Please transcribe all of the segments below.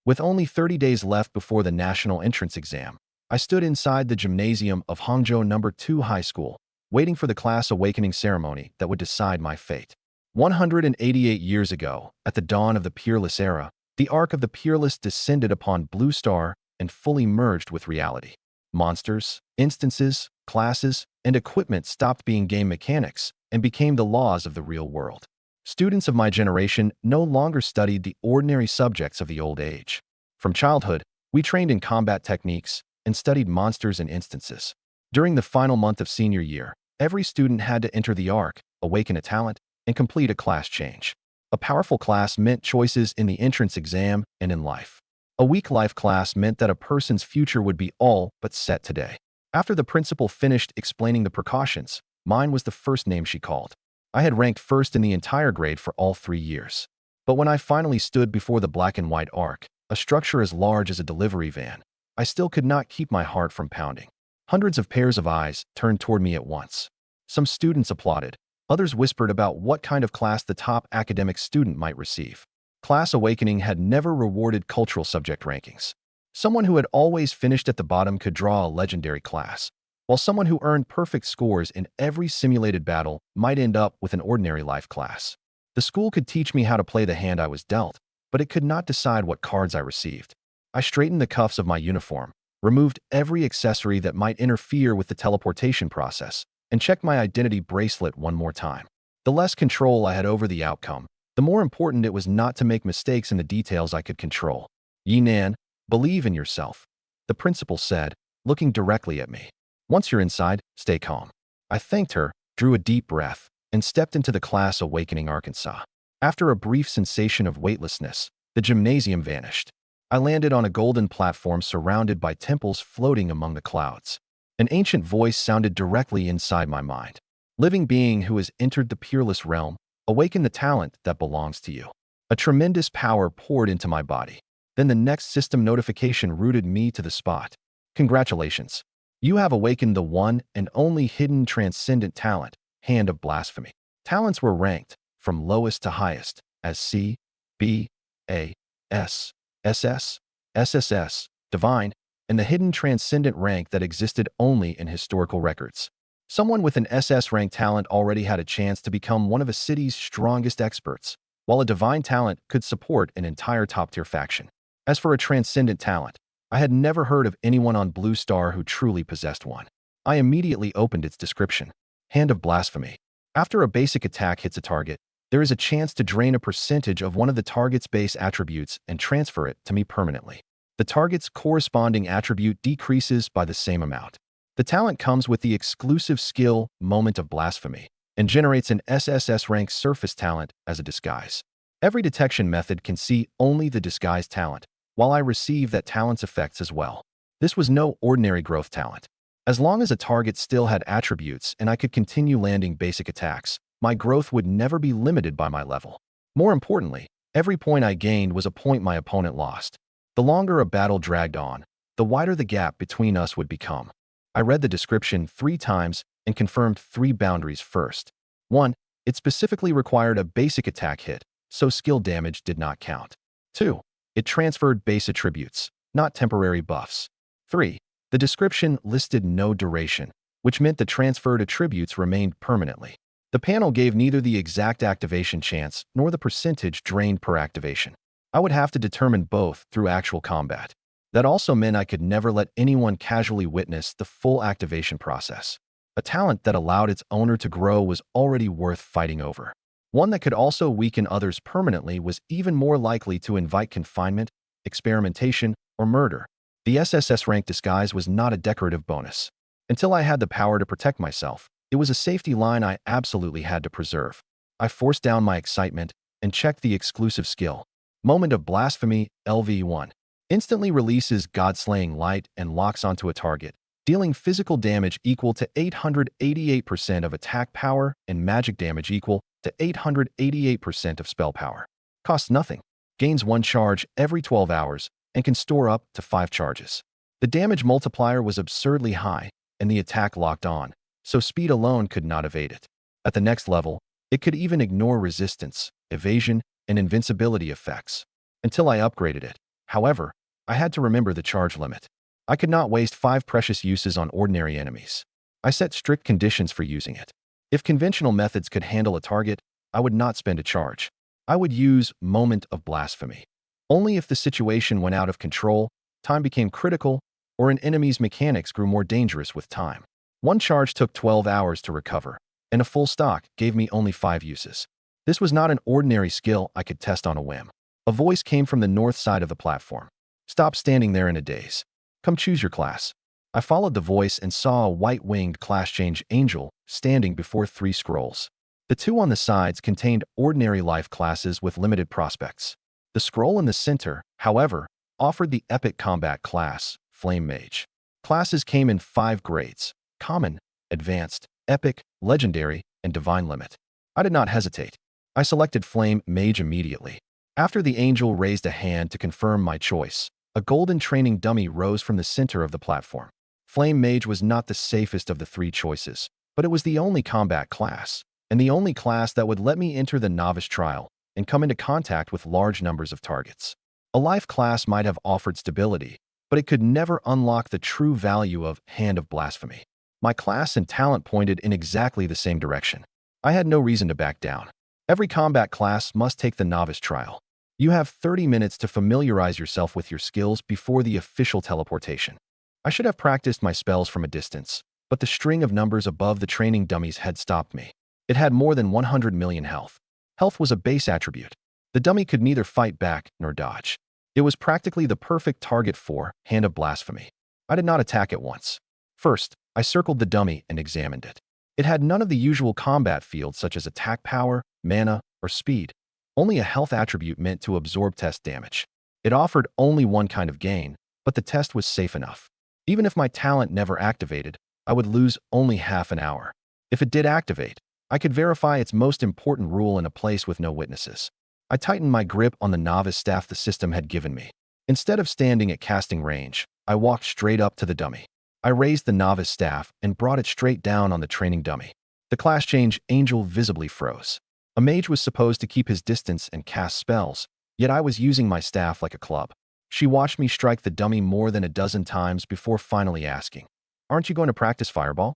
With only 30 days left before the national entrance exam, I stood inside the gymnasium of Hangzhou No. 2 High School, waiting for the class awakening ceremony that would decide my fate. 188 years ago, at the dawn of the Peerless Era, the arc of the Peerless descended upon Blue Star and fully merged with reality. Monsters, instances, classes, and equipment stopped being game mechanics and became the laws of the real world. Students of my generation no longer studied the ordinary subjects of the old age. From childhood, we trained in combat techniques and studied monsters and instances. During the final month of senior year, every student had to enter the arc, awaken a talent, and complete a class change. A powerful class meant choices in the entrance exam and in life. A weak life class meant that a person's future would be all but set today. After the principal finished explaining the precautions, mine was the first name she called. I had ranked first in the entire grade for all 3 years. But when I finally stood before the black and white arc, a structure as large as a delivery van, I still could not keep my heart from pounding. Hundreds of pairs of eyes turned toward me at once. Some students applauded. Others whispered about what kind of class the top academic student might receive. Class awakening had never rewarded cultural subject rankings. Someone who had always finished at the bottom could draw a legendary class, while someone who earned perfect scores in every simulated battle might end up with an ordinary life class. The school could teach me how to play the hand I was dealt, but it could not decide what cards I received. I straightened the cuffs of my uniform, removed every accessory that might interfere with the teleportation process, and checked my identity bracelet one more time. The less control I had over the outcome, the more important it was not to make mistakes in the details I could control. Yinan, believe in yourself, the principal said, looking directly at me. Once you're inside, stay calm. I thanked her, drew a deep breath, and stepped into the class awakening Arkansas. After a brief sensation of weightlessness, the gymnasium vanished. I landed on a golden platform surrounded by temples floating among the clouds. An ancient voice sounded directly inside my mind. Living being who has entered the peerless realm, awaken the talent that belongs to you. A tremendous power poured into my body. Then the next system notification rooted me to the spot. Congratulations. You have awakened the one and only hidden transcendent talent, Hand of Blasphemy. Talents were ranked, from lowest to highest, as C, B, A, S, SS, SSS, Divine, and the hidden transcendent rank that existed only in historical records. Someone with an SS rank talent already had a chance to become one of a city's strongest experts, while a divine talent could support an entire top-tier faction. As for a transcendent talent, I had never heard of anyone on Blue Star who truly possessed one. I immediately opened its description. Hand of Blasphemy. After a basic attack hits a target, there is a chance to drain a percentage of one of the target's base attributes and transfer it to me permanently. The target's corresponding attribute decreases by the same amount. The talent comes with the exclusive skill Moment of Blasphemy and generates an SSS rank surface talent as a disguise. Every detection method can see only the disguise talent, while I receive that talent's effects as well. This was no ordinary growth talent. As long as a target still had attributes and I could continue landing basic attacks, my growth would never be limited by my level. More importantly, every point I gained was a point my opponent lost. The longer a battle dragged on, the wider the gap between us would become. I read the description 3 times and confirmed 3 boundaries first. 1. It specifically required a basic attack hit, so skill damage did not count. 2. It transferred base attributes, not temporary buffs. 3. The description listed no duration, which meant the transferred attributes remained permanently. The panel gave neither the exact activation chance nor the percentage drained per activation. I would have to determine both through actual combat. That also meant I could never let anyone casually witness the full activation process. A talent that allowed its owner to grow was already worth fighting over. One that could also weaken others permanently was even more likely to invite confinement, experimentation, or murder. The SSS rank disguise was not a decorative bonus. Until I had the power to protect myself, it was a safety line I absolutely had to preserve. I forced down my excitement and checked the exclusive skill. Moment of Blasphemy, LV1. Instantly releases God-slaying light and locks onto a target, dealing physical damage equal to 888% of attack power and magic damage equal to 888% of spell power. Costs nothing, gains 1 charge every 12 hours, and can store up to 5 charges. The damage multiplier was absurdly high, and the attack locked on, so speed alone could not evade it. At the next level, it could even ignore resistance, evasion, and invincibility effects. Until I upgraded it, However, I had to remember the charge limit. I could not waste 5 precious uses on ordinary enemies. I set strict conditions for using it. If conventional methods could handle a target, I would not spend a charge. I would use Moment of Blasphemy. Only if the situation went out of control, time became critical, or an enemy's mechanics grew more dangerous with time. One charge took 12 hours to recover, and a full stock gave me only 5 uses. This was not an ordinary skill I could test on a whim. A voice came from the north side of the platform. Stop standing there in a daze. Come choose your class. I followed the voice and saw a white-winged class change angel standing before 3 scrolls. The 2 on the sides contained ordinary life classes with limited prospects. The scroll in the center, however, offered the epic combat class, Flame Mage. Classes came in 5 grades: Common, Advanced, Epic, Legendary, and Divine Limit. I did not hesitate. I selected Flame Mage immediately. After the angel raised a hand to confirm my choice, a golden training dummy rose from the center of the platform. Flame Mage was not the safest of the 3 choices, but it was the only combat class, and the only class that would let me enter the novice trial and come into contact with large numbers of targets. A life class might have offered stability, but it could never unlock the true value of Hand of Blasphemy. My class and talent pointed in exactly the same direction. I had no reason to back down. Every combat class must take the novice trial. You have 30 minutes to familiarize yourself with your skills before the official teleportation. I should have practiced my spells from a distance, but the string of numbers above the training dummies had stopped me. It had more than 100 million health. Health was a base attribute. The dummy could neither fight back nor dodge. It was practically the perfect target for Hand of Blasphemy. I did not attack at once. First, I circled the dummy and examined it. It had none of the usual combat fields such as attack power, mana, or speed. Only a health attribute meant to absorb test damage. It offered only one kind of gain, but the test was safe enough. Even if my talent never activated, I would lose only half an hour. If it did activate, I could verify its most important rule in a place with no witnesses. I tightened my grip on the novice staff the system had given me. Instead of standing at casting range, I walked straight up to the dummy. I raised the novice staff and brought it straight down on the training dummy. The class change angel visibly froze. A mage was supposed to keep his distance and cast spells, yet I was using my staff like a club. She watched me strike the dummy more than a dozen times before finally asking, "Aren't you going to practice Fireball?"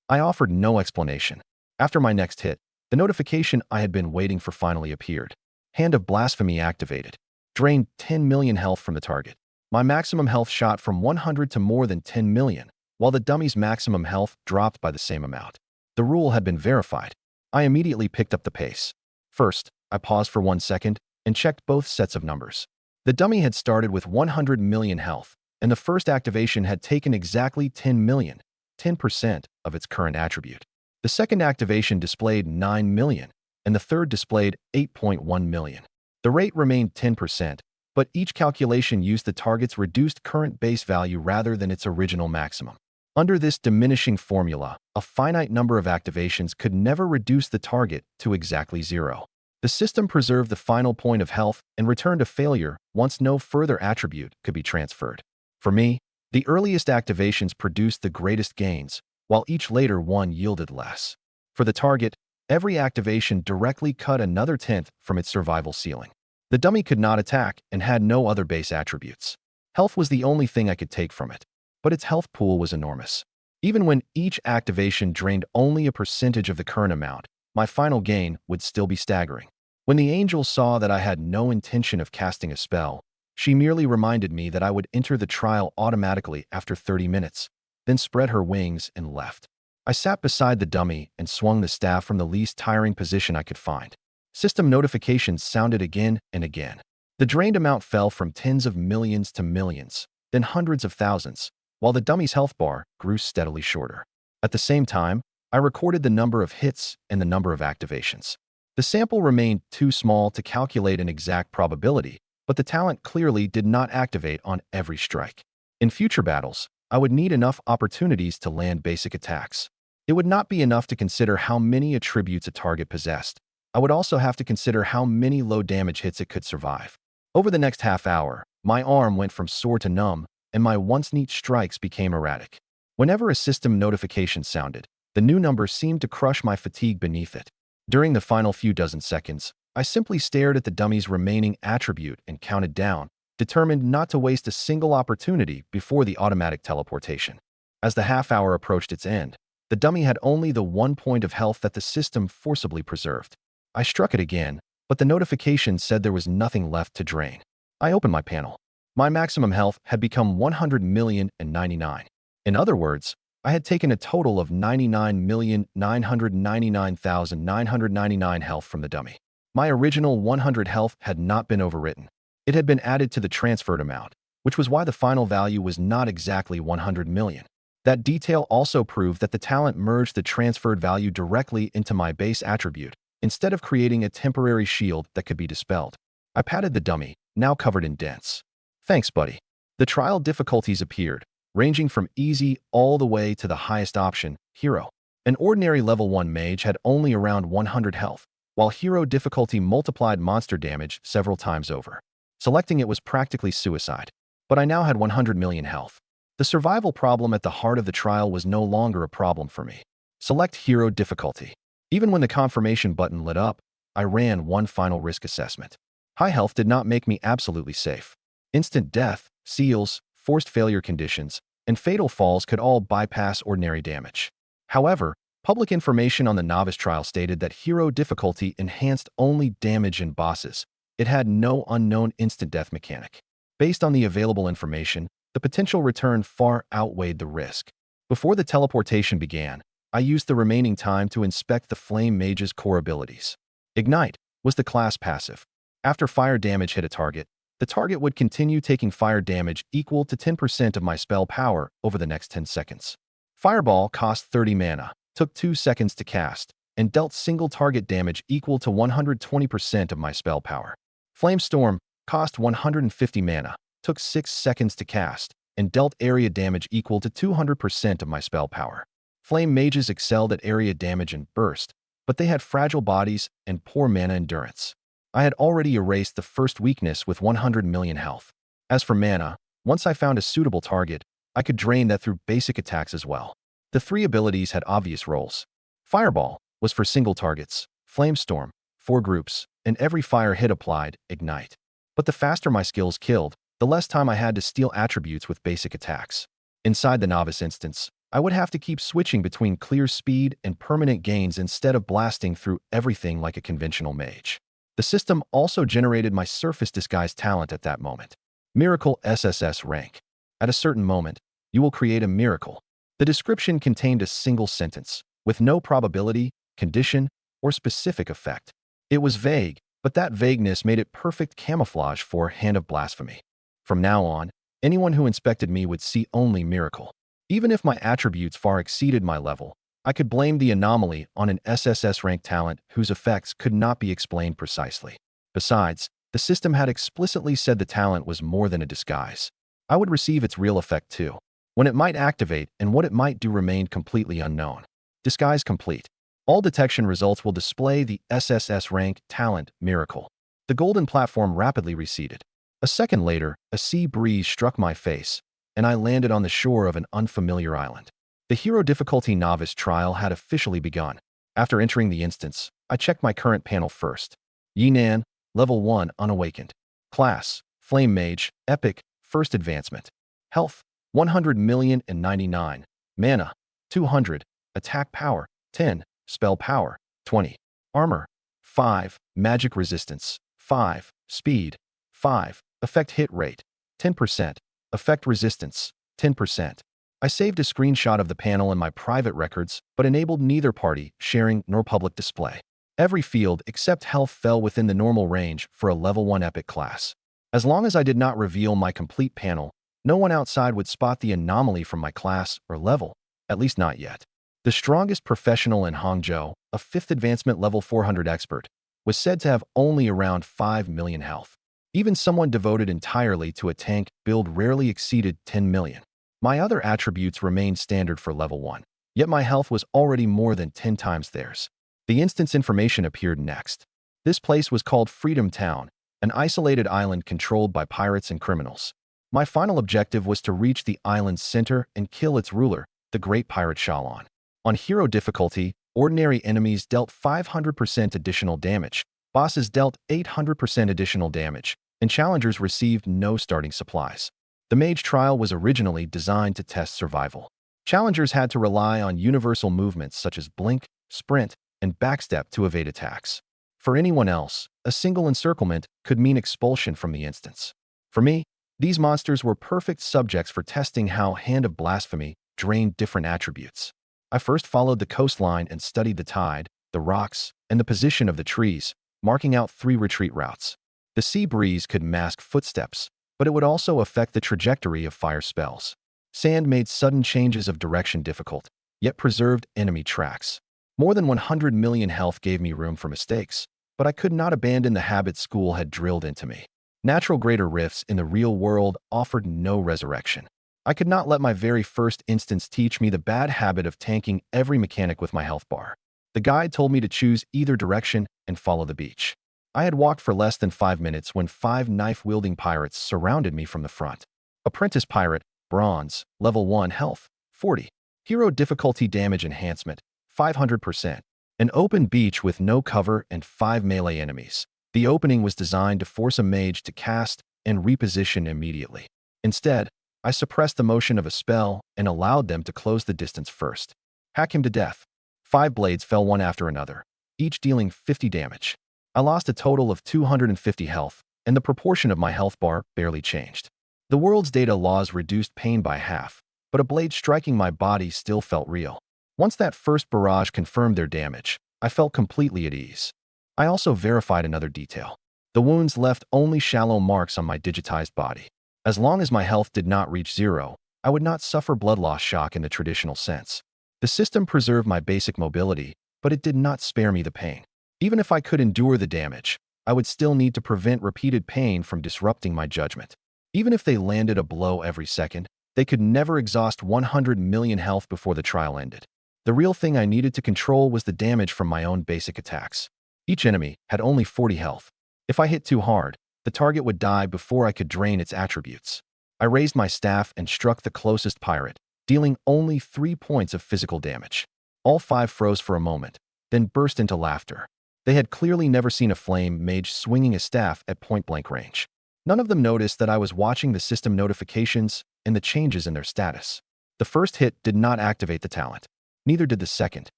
I offered no explanation. After my next hit, the notification I had been waiting for finally appeared. Hand of Blasphemy activated. Drained 10 million health from the target. My maximum health shot from 100 to more than 10 million, while the dummy's maximum health dropped by the same amount. The rule had been verified. I immediately picked up the pace. First, I paused for 1 second and checked both sets of numbers. The dummy had started with 100 million health, and the first activation had taken exactly 10 million, 10% of its current attribute. The second activation displayed 9 million, and the third displayed 8.1 million. The rate remained 10%, but each calculation used the target's reduced current base value rather than its original maximum. Under this diminishing formula, a finite number of activations could never reduce the target to exactly 0. The system preserved the final point of health and returned a failure once no further attribute could be transferred. For me, the earliest activations produced the greatest gains, while each later one yielded less. For the target, every activation directly cut another tenth from its survival ceiling. The dummy could not attack and had no other base attributes. Health was the only thing I could take from it, but its health pool was enormous. Even when each activation drained only a percentage of the current amount, my final gain would still be staggering. When the angel saw that I had no intention of casting a spell, she merely reminded me that I would enter the trial automatically after 30 minutes, then spread her wings and left. I sat beside the dummy and swung the staff from the least tiring position I could find. System notifications sounded again and again. The drained amount fell from tens of millions to millions, then hundreds of thousands, while the dummy's health bar grew steadily shorter. At the same time, I recorded the number of hits and the number of activations. The sample remained too small to calculate an exact probability, but the talent clearly did not activate on every strike. In future battles, I would need enough opportunities to land basic attacks. It would not be enough to consider how many attributes a target possessed. I would also have to consider how many low-damage hits it could survive. Over the next half hour, my arm went from sore to numb, and my once neat strikes became erratic. Whenever a system notification sounded, the new number seemed to crush my fatigue beneath it. During the final few dozen seconds, I simply stared at the dummy's remaining attribute and counted down, determined not to waste a single opportunity before the automatic teleportation. As the half-hour approached its end, the dummy had only the 1 point of health that the system forcibly preserved. I struck it again, but the notification said there was nothing left to drain. I opened my panel. My maximum health had become 100,099,099. In other words, I had taken a total of 99,999,999 health from the dummy. My original 100 health had not been overwritten. It had been added to the transferred amount, which was why the final value was not exactly 100 million. That detail also proved that the talent merged the transferred value directly into my base attribute, instead of creating a temporary shield that could be dispelled. I patted the dummy, now covered in dents. Thanks, buddy. The trial difficulties appeared, ranging from easy all the way to the highest option, hero. An ordinary level 1 mage had only around 100 health, while hero difficulty multiplied monster damage several times over. Selecting it was practically suicide, but I now had 100 million health. The survival problem at the heart of the trial was no longer a problem for me. Select hero difficulty. Even when the confirmation button lit up, I ran one final risk assessment. High health did not make me absolutely safe. Instant death, seals, forced failure conditions, and fatal falls could all bypass ordinary damage. However, public information on the novice trial stated that hero difficulty enhanced only damage and bosses. It had no unknown instant death mechanic. Based on the available information, the potential return far outweighed the risk. Before the teleportation began, I used the remaining time to inspect the Flame Mage's core abilities. Ignite was the class passive. After fire damage hit a target, the target would continue taking fire damage equal to 10% of my spell power over the next 10 seconds. Fireball cost 30 mana, took 2 seconds to cast, and dealt single target damage equal to 120% of my spell power. Flame Storm cost 150 mana, took 6 seconds to cast, and dealt area damage equal to 200% of my spell power. Flame Mages excelled at area damage and burst, but they had fragile bodies and poor mana endurance. I had already erased the first weakness with 100 million health. As for mana, once I found a suitable target, I could drain that through basic attacks as well. The 3 abilities had obvious roles. Fireball was for single targets, Flame Storm, 4 groups, and every fire hit applied, Ignite. But the faster my skills killed, the less time I had to steal attributes with basic attacks. Inside the novice instance, I would have to keep switching between clear speed and permanent gains instead of blasting through everything like a conventional mage. The system also generated my surface disguise talent at that moment. Miracle SSS rank. At a certain moment, you will create a miracle. The description contained a single sentence, with no probability, condition, or specific effect. It was vague, but that vagueness made it perfect camouflage for Hand of Blasphemy. From now on, anyone who inspected me would see only miracle. Even if my attributes far exceeded my level, I could blame the anomaly on an SSS rank talent whose effects could not be explained precisely. Besides, the system had explicitly said the talent was more than a disguise. I would receive its real effect too. When it might activate and what it might do remained completely unknown. Disguise complete. All detection results will display the SSS rank talent miracle. The golden platform rapidly receded. A second later, a sea breeze struck my face, and I landed on the shore of an unfamiliar island. The hero difficulty novice trial had officially begun. After entering the instance, I checked my current panel first. Yinan, level 1 unawakened. Class, Flame Mage, Epic, first advancement. Health, 100,099,099. Mana, 200. Attack power, 10. Spell power, 20. Armor, 5. Magic resistance, 5. Speed, 5. Effect hit rate, 10%. Effect resistance, 10%. I saved a screenshot of the panel in my private records, but enabled neither party sharing nor public display. Every field except health fell within the normal range for a level 1 epic class. As long as I did not reveal my complete panel, no one outside would spot the anomaly from my class or level, at least not yet. The strongest professional in Hangzhou, a 5th advancement level 400 expert, was said to have only around 5 million health. Even someone devoted entirely to a tank build rarely exceeded 10 million. My other attributes remained standard for level 1, yet my health was already more than 10 times theirs. The instance information appeared next. This place was called Freedom Town, an isolated island controlled by pirates and criminals. My final objective was to reach the island's center and kill its ruler, the great pirate Shalon. On hero difficulty, ordinary enemies dealt 500% additional damage, bosses dealt 800% additional damage, and challengers received no starting supplies. The mage trial was originally designed to test survival. Challengers had to rely on universal movements such as blink, sprint, and backstep to evade attacks. For anyone else, a single encirclement could mean expulsion from the instance. For me, these monsters were perfect subjects for testing how Hand of Blasphemy drained different attributes. I first followed the coastline and studied the tide, the rocks, and the position of the trees, marking out 3 retreat routes. The sea breeze could mask footsteps, but it would also affect the trajectory of fire spells. Sand made sudden changes of direction difficult, yet preserved enemy tracks. More than 100 million health gave me room for mistakes, but I could not abandon the habit school had drilled into me. Natural greater rifts in the real world offered no resurrection. I could not let my very first instance teach me the bad habit of tanking every mechanic with my health bar. The guide told me to choose either direction and follow the beach. I had walked for less than 5 minutes when 5 knife-wielding pirates surrounded me from the front. Apprentice Pirate, Bronze, Level 1 Health, 40. Hero Difficulty Damage Enhancement, 500%. An open beach with no cover and 5 melee enemies. The opening was designed to force a mage to cast and reposition immediately. Instead, I suppressed the motion of a spell and allowed them to close the distance first. Hack him to death. 5 blades fell one after another, each dealing 50 damage. I lost a total of 250 health, and the proportion of my health bar barely changed. The world's data laws reduced pain by half, but a blade striking my body still felt real. Once that first barrage confirmed their damage, I felt completely at ease. I also verified another detail. The wounds left only shallow marks on my digitized body. As long as my health did not reach 0, I would not suffer blood loss shock in the traditional sense. The system preserved my basic mobility, but it did not spare me the pain. Even if I could endure the damage, I would still need to prevent repeated pain from disrupting my judgment. Even if they landed a blow every second, they could never exhaust 100 million health before the trial ended. The real thing I needed to control was the damage from my own basic attacks. Each enemy had only 40 health. If I hit too hard, the target would die before I could drain its attributes. I raised my staff and struck the closest pirate, dealing only 3 points of physical damage. All 5 froze for a moment, then burst into laughter. They had clearly never seen a flame mage swinging a staff at point-blank range. None of them noticed that I was watching the system notifications and the changes in their status. The first hit did not activate the talent. Neither did the second.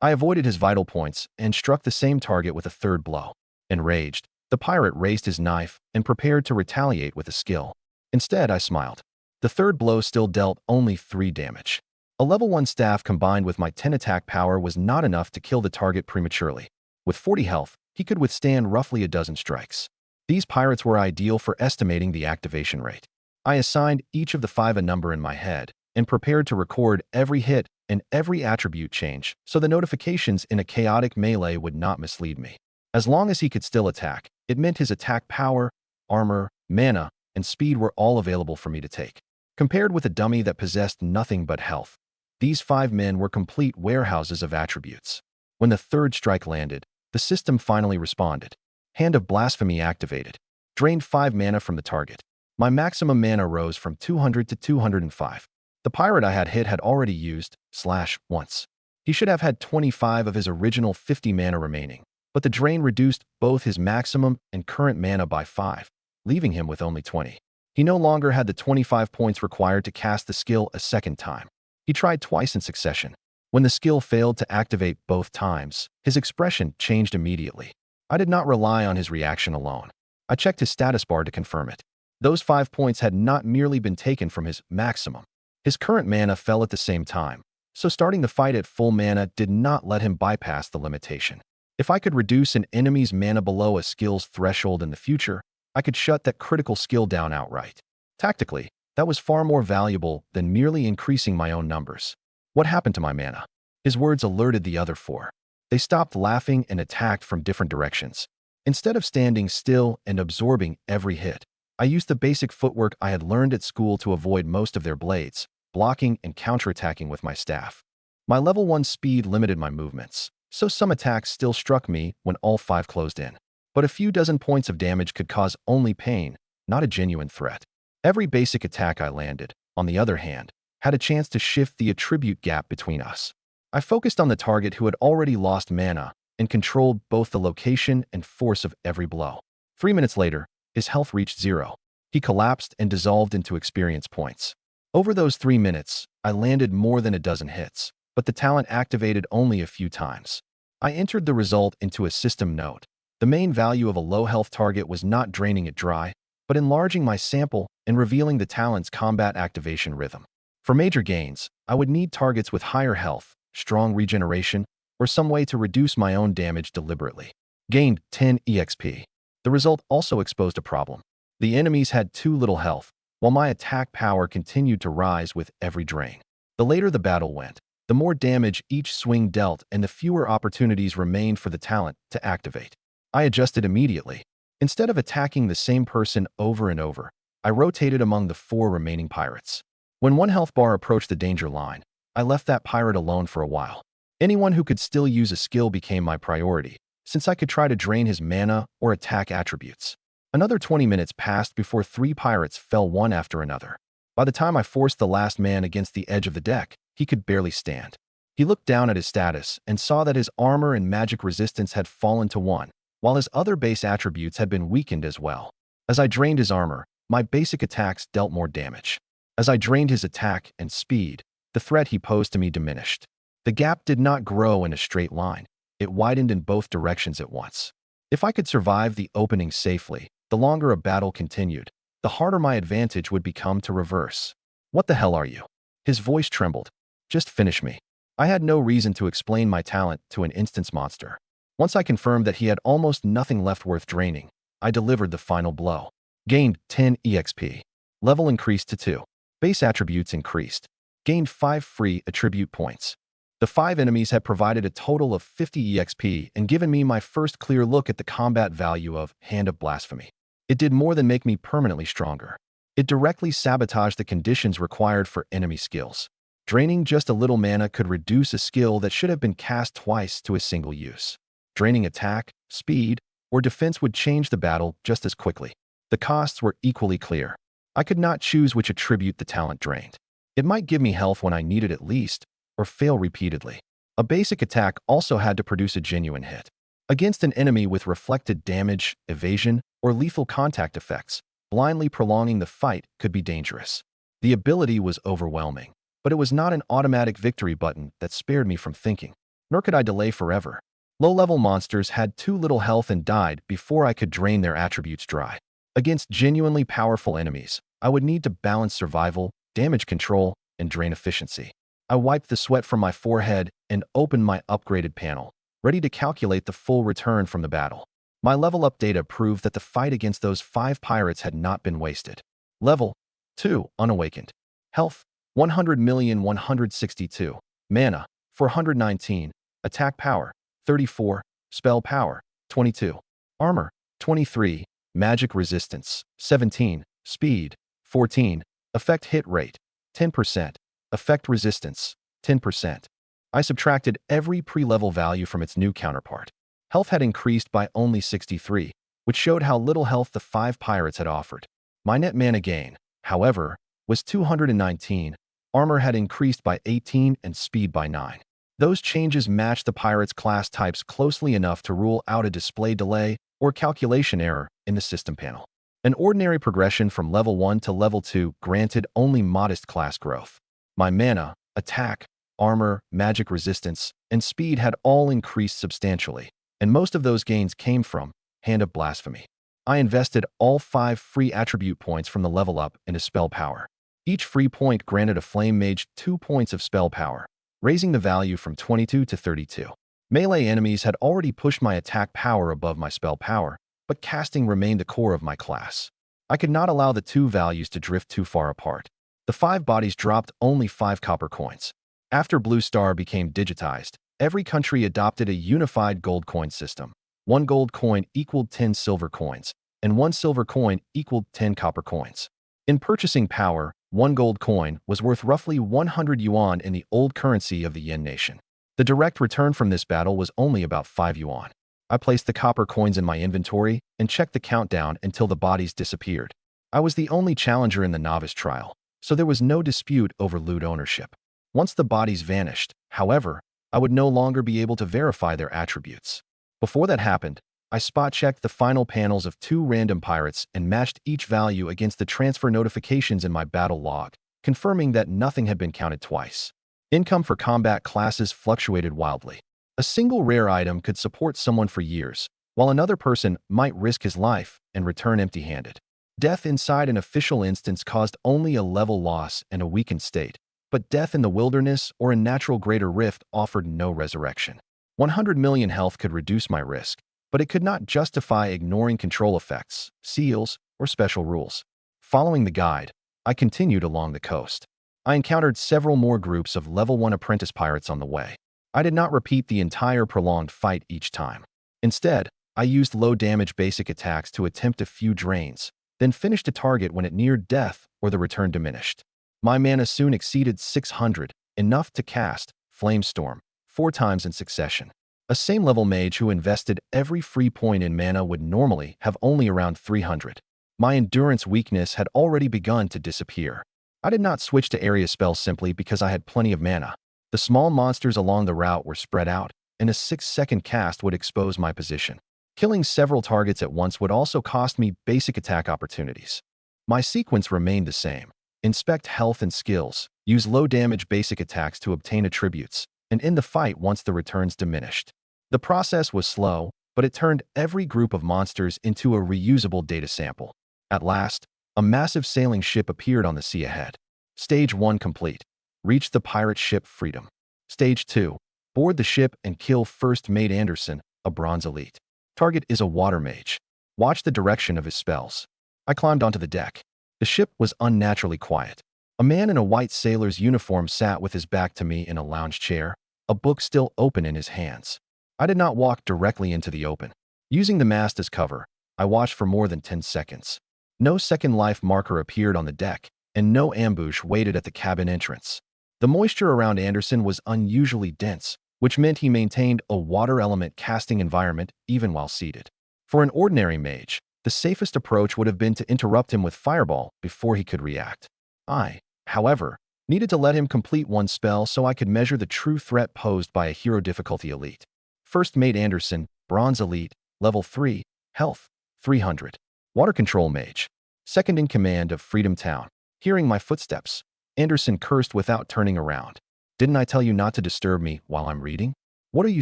I avoided his vital points and struck the same target with a third blow. Enraged, the pirate raised his knife and prepared to retaliate with a skill. Instead, I smiled. The third blow still dealt only 3 damage. A level 1 staff combined with my 10 attack power was not enough to kill the target prematurely. With 40 health, he could withstand roughly a dozen strikes. These pirates were ideal for estimating the activation rate. I assigned each of the 5 a number in my head and prepared to record every hit and every attribute change so the notifications in a chaotic melee would not mislead me. As long as he could still attack, it meant his attack power, armor, mana, and speed were all available for me to take. Compared with a dummy that possessed nothing but health, these 5 men were complete warehouses of attributes. When the third strike landed, the system finally responded. Hand of Blasphemy activated. Drained 5 mana from the target. My maximum mana rose from 200 to 205. The pirate I had hit had already used / once. He should have had 25 of his original 50 mana remaining, but the drain reduced both his maximum and current mana by 5, leaving him with only 20. He no longer had the 25 points required to cast the skill a second time. He tried twice in succession. When the skill failed to activate both times, his expression changed immediately. I did not rely on his reaction alone. I checked his status bar to confirm it. Those 5 points had not merely been taken from his maximum. His current mana fell at the same time, so starting the fight at full mana did not let him bypass the limitation. If I could reduce an enemy's mana below a skill's threshold in the future, I could shut that critical skill down outright. Tactically, that was far more valuable than merely increasing my own numbers. What happened to my mana? His words alerted the other 4. They stopped laughing and attacked from different directions. Instead of standing still and absorbing every hit, I used the basic footwork I had learned at school to avoid most of their blades, blocking and counterattacking with my staff. My level 1 speed limited my movements, so some attacks still struck me when all 5 closed in. But a few dozen points of damage could cause only pain, not a genuine threat. Every basic attack I landed, on the other hand, had a chance to shift the attribute gap between us. I focused on the target who had already lost mana and controlled both the location and force of every blow. 3 minutes later, his health reached 0. He collapsed and dissolved into experience points. Over those 3 minutes, I landed more than a dozen hits, but the talent activated only a few times. I entered the result into a system note. The main value of a low health target was not draining it dry, but enlarging my sample and revealing the talent's combat activation rhythm. For major gains, I would need targets with higher health, strong regeneration, or some way to reduce my own damage deliberately. Gained 10 EXP. The result also exposed a problem. The enemies had too little health, while my attack power continued to rise with every drain. The later the battle went, the more damage each swing dealt and the fewer opportunities remained for the talent to activate. I adjusted immediately. Instead of attacking the same person over and over, I rotated among the 4 remaining pirates. When one health bar approached the danger line, I left that pirate alone for a while. Anyone who could still use a skill became my priority, since I could try to drain his mana or attack attributes. Another 20 minutes passed before 3 pirates fell one after another. By the time I forced the last man against the edge of the deck, he could barely stand. He looked down at his status and saw that his armor and magic resistance had fallen to 1, while his other base attributes had been weakened as well. As I drained his armor, my basic attacks dealt more damage. As I drained his attack and speed, the threat he posed to me diminished. The gap did not grow in a straight line. It widened in both directions at once. If I could survive the opening safely, the longer a battle continued, the harder my advantage would become to reverse. "What the hell are you?" His voice trembled. "Just finish me." I had no reason to explain my talent to an instance monster. Once I confirmed that he had almost nothing left worth draining, I delivered the final blow. Gained 10 EXP. Level increased to 2. Base attributes increased. Gained 5 free attribute points. The 5 enemies had provided a total of 50 EXP and given me my first clear look at the combat value of Hand of Blasphemy. It did more than make me permanently stronger. It directly sabotaged the conditions required for enemy skills. Draining just a little mana could reduce a skill that should have been cast twice to a single use. Draining attack, speed, or defense would change the battle just as quickly. The costs were equally clear. I could not choose which attribute the talent drained. It might give me health when I needed it least, or fail repeatedly. A basic attack also had to produce a genuine hit. Against an enemy with reflected damage, evasion, or lethal contact effects, blindly prolonging the fight could be dangerous. The ability was overwhelming, but it was not an automatic victory button that spared me from thinking, nor could I delay forever. Low-level monsters had too little health and died before I could drain their attributes dry. Against genuinely powerful enemies, I would need to balance survival, damage control, and drain efficiency. I wiped the sweat from my forehead and opened my upgraded panel, ready to calculate the full return from the battle. My level up data proved that the fight against those 5 pirates had not been wasted. Level 2, Unawakened. Health, 100,162. Mana, 419. Attack power, 34. Spell power, 22. Armor, 23. Magic resistance, 17. Speed, 14. Effect hit rate, 10%. Effect resistance, 10%. I subtracted every pre-level value from its new counterpart. Health had increased by only 63, which showed how little health the 5 pirates had offered. My net mana gain, however, was 219. Armor had increased by 18 and speed by 9. Those changes matched the pirates' class types closely enough to rule out a display delay or calculation error in the system panel. An ordinary progression from level 1 to level 2 granted only modest class growth. My mana, attack, armor, magic resistance, and speed had all increased substantially, and most of those gains came from Hand of Blasphemy. I invested all 5 free attribute points from the level up into spell power. Each free point granted a flame mage 2 points of spell power, raising the value from 22 to 32. Melee enemies had already pushed my attack power above my spell power, but casting remained the core of my class. I could not allow the 2 values to drift too far apart. The 5 bodies dropped only 5 copper coins. After Blue Star became digitized, every country adopted a unified gold coin system. 1 gold coin equaled 10 silver coins, and 1 silver coin equaled 10 copper coins. In purchasing power, 1 gold coin was worth roughly 100 yuan in the old currency of the yen nation. The direct return from this battle was only about 5 yuan. I placed the copper coins in my inventory and checked the countdown until the bodies disappeared. I was the only challenger in the novice trial, so there was no dispute over loot ownership. Once the bodies vanished, however, I would no longer be able to verify their attributes. Before that happened, I spot-checked the final panels of 2 random pirates and matched each value against the transfer notifications in my battle log, confirming that nothing had been counted twice. Income for combat classes fluctuated wildly. A single rare item could support someone for years, while another person might risk his life and return empty-handed. Death inside an official instance caused only a level loss and a weakened state, but death in the wilderness or in natural greater rift offered no resurrection. 100 million health could reduce my risk, but it could not justify ignoring control effects, seals, or special rules. Following the guide, I continued along the coast. I encountered several more groups of level 1 apprentice pirates on the way. I did not repeat the entire prolonged fight each time. Instead, I used low-damage basic attacks to attempt a few drains, then finished a target when it neared death or the return diminished. My mana soon exceeded 600, enough to cast Flamestorm 4 times in succession. A same-level mage who invested every free point in mana would normally have only around 300. My endurance weakness had already begun to disappear. I did not switch to area spells simply because I had plenty of mana. The small monsters along the route were spread out, and a 6-second cast would expose my position. Killing several targets at once would also cost me basic attack opportunities. My sequence remained the same. Inspect health and skills, use low-damage basic attacks to obtain attributes, and end the fight once the returns diminished. The process was slow, but it turned every group of monsters into a reusable data sample. At last, a massive sailing ship appeared on the sea ahead. Stage 1 complete. Reach the pirate ship Freedom. Stage 2. Board the ship and kill First Mate Anderson, a bronze elite. Target is a water mage. Watch the direction of his spells. I climbed onto the deck. The ship was unnaturally quiet. A man in a white sailor's uniform sat with his back to me in a lounge chair, a book still open in his hands. I did not walk directly into the open. Using the mast as cover, I watched for more than 10 seconds. No second life marker appeared on the deck, and no ambush waited at the cabin entrance. The moisture around Anderson was unusually dense, which meant he maintained a water element casting environment even while seated. For an ordinary mage, the safest approach would have been to interrupt him with Fireball before he could react. I, however, needed to let him complete one spell so I could measure the true threat posed by a hero difficulty elite. First Mate Anderson, Bronze Elite, Level 3, Health, 300. Water Control Mage. Second in command of Freedom Town. Hearing my footsteps, Anderson cursed without turning around. Didn't I tell you not to disturb me while I'm reading? What are you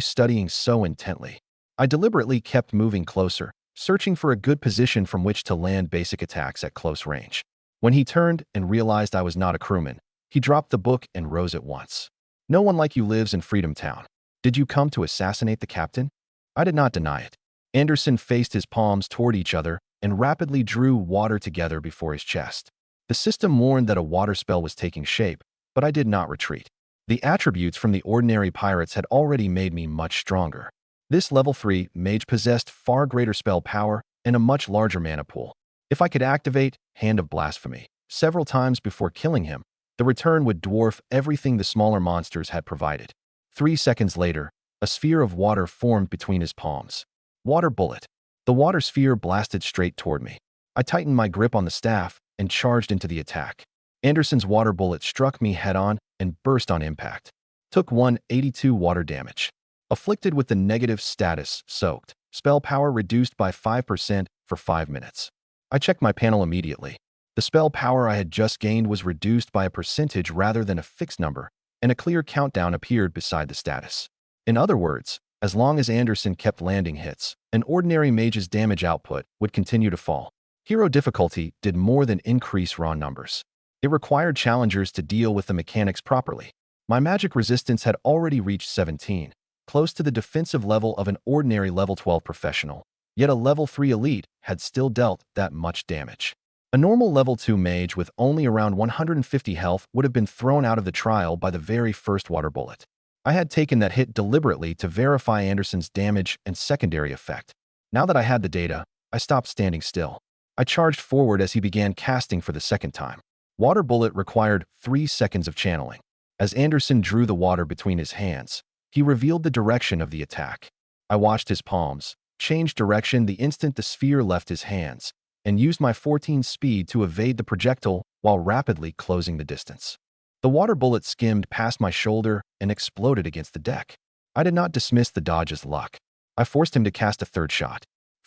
studying so intently? I deliberately kept moving closer, searching for a good position from which to land basic attacks at close range. When he turned and realized I was not a crewman, he dropped the book and rose at once. No one like you lives in Freedom Town. Did you come to assassinate the captain? I did not deny it. Anderson faced his palms toward each other and rapidly drew water together before his chest. The system warned that a water spell was taking shape, but I did not retreat. The attributes from the ordinary pirates had already made me much stronger. This level 3 mage possessed far greater spell power and a much larger mana pool. If I could activate Hand of Blasphemy several times before killing him, the return would dwarf everything the smaller monsters had provided. 3 seconds later, a sphere of water formed between his palms. Water Bullet. The water sphere blasted straight toward me. I tightened my grip on the staff and charged into the attack. Anderson's water bullet struck me head-on and burst on impact. Took 182 water damage. Afflicted with the negative status, Soaked. Spell power reduced by 5% for 5 minutes. I checked my panel immediately. The spell power I had just gained was reduced by a percentage rather than a fixed number, and a clear countdown appeared beside the status. In other words, as long as Anderson kept landing hits, an ordinary mage's damage output would continue to fall. Hero difficulty did more than increase raw numbers. It required challengers to deal with the mechanics properly. My magic resistance had already reached 17, close to the defensive level of an ordinary level 12 professional, yet a level 3 elite had still dealt that much damage. A normal level 2 mage with only around 150 health would have been thrown out of the trial by the very first water bullet. I had taken that hit deliberately to verify Anderson's damage and secondary effect. Now that I had the data, I stopped standing still. I charged forward as he began casting for the second time. Water Bullet required 3 seconds of channeling. As Anderson drew the water between his hands, he revealed the direction of the attack. I watched his palms, changed direction the instant the sphere left his hands, and used my 14 speed to evade the projectile while rapidly closing the distance. The water bullet skimmed past my shoulder and exploded against the deck. I did not dismiss the dodge as luck. I forced him to cast a third shot.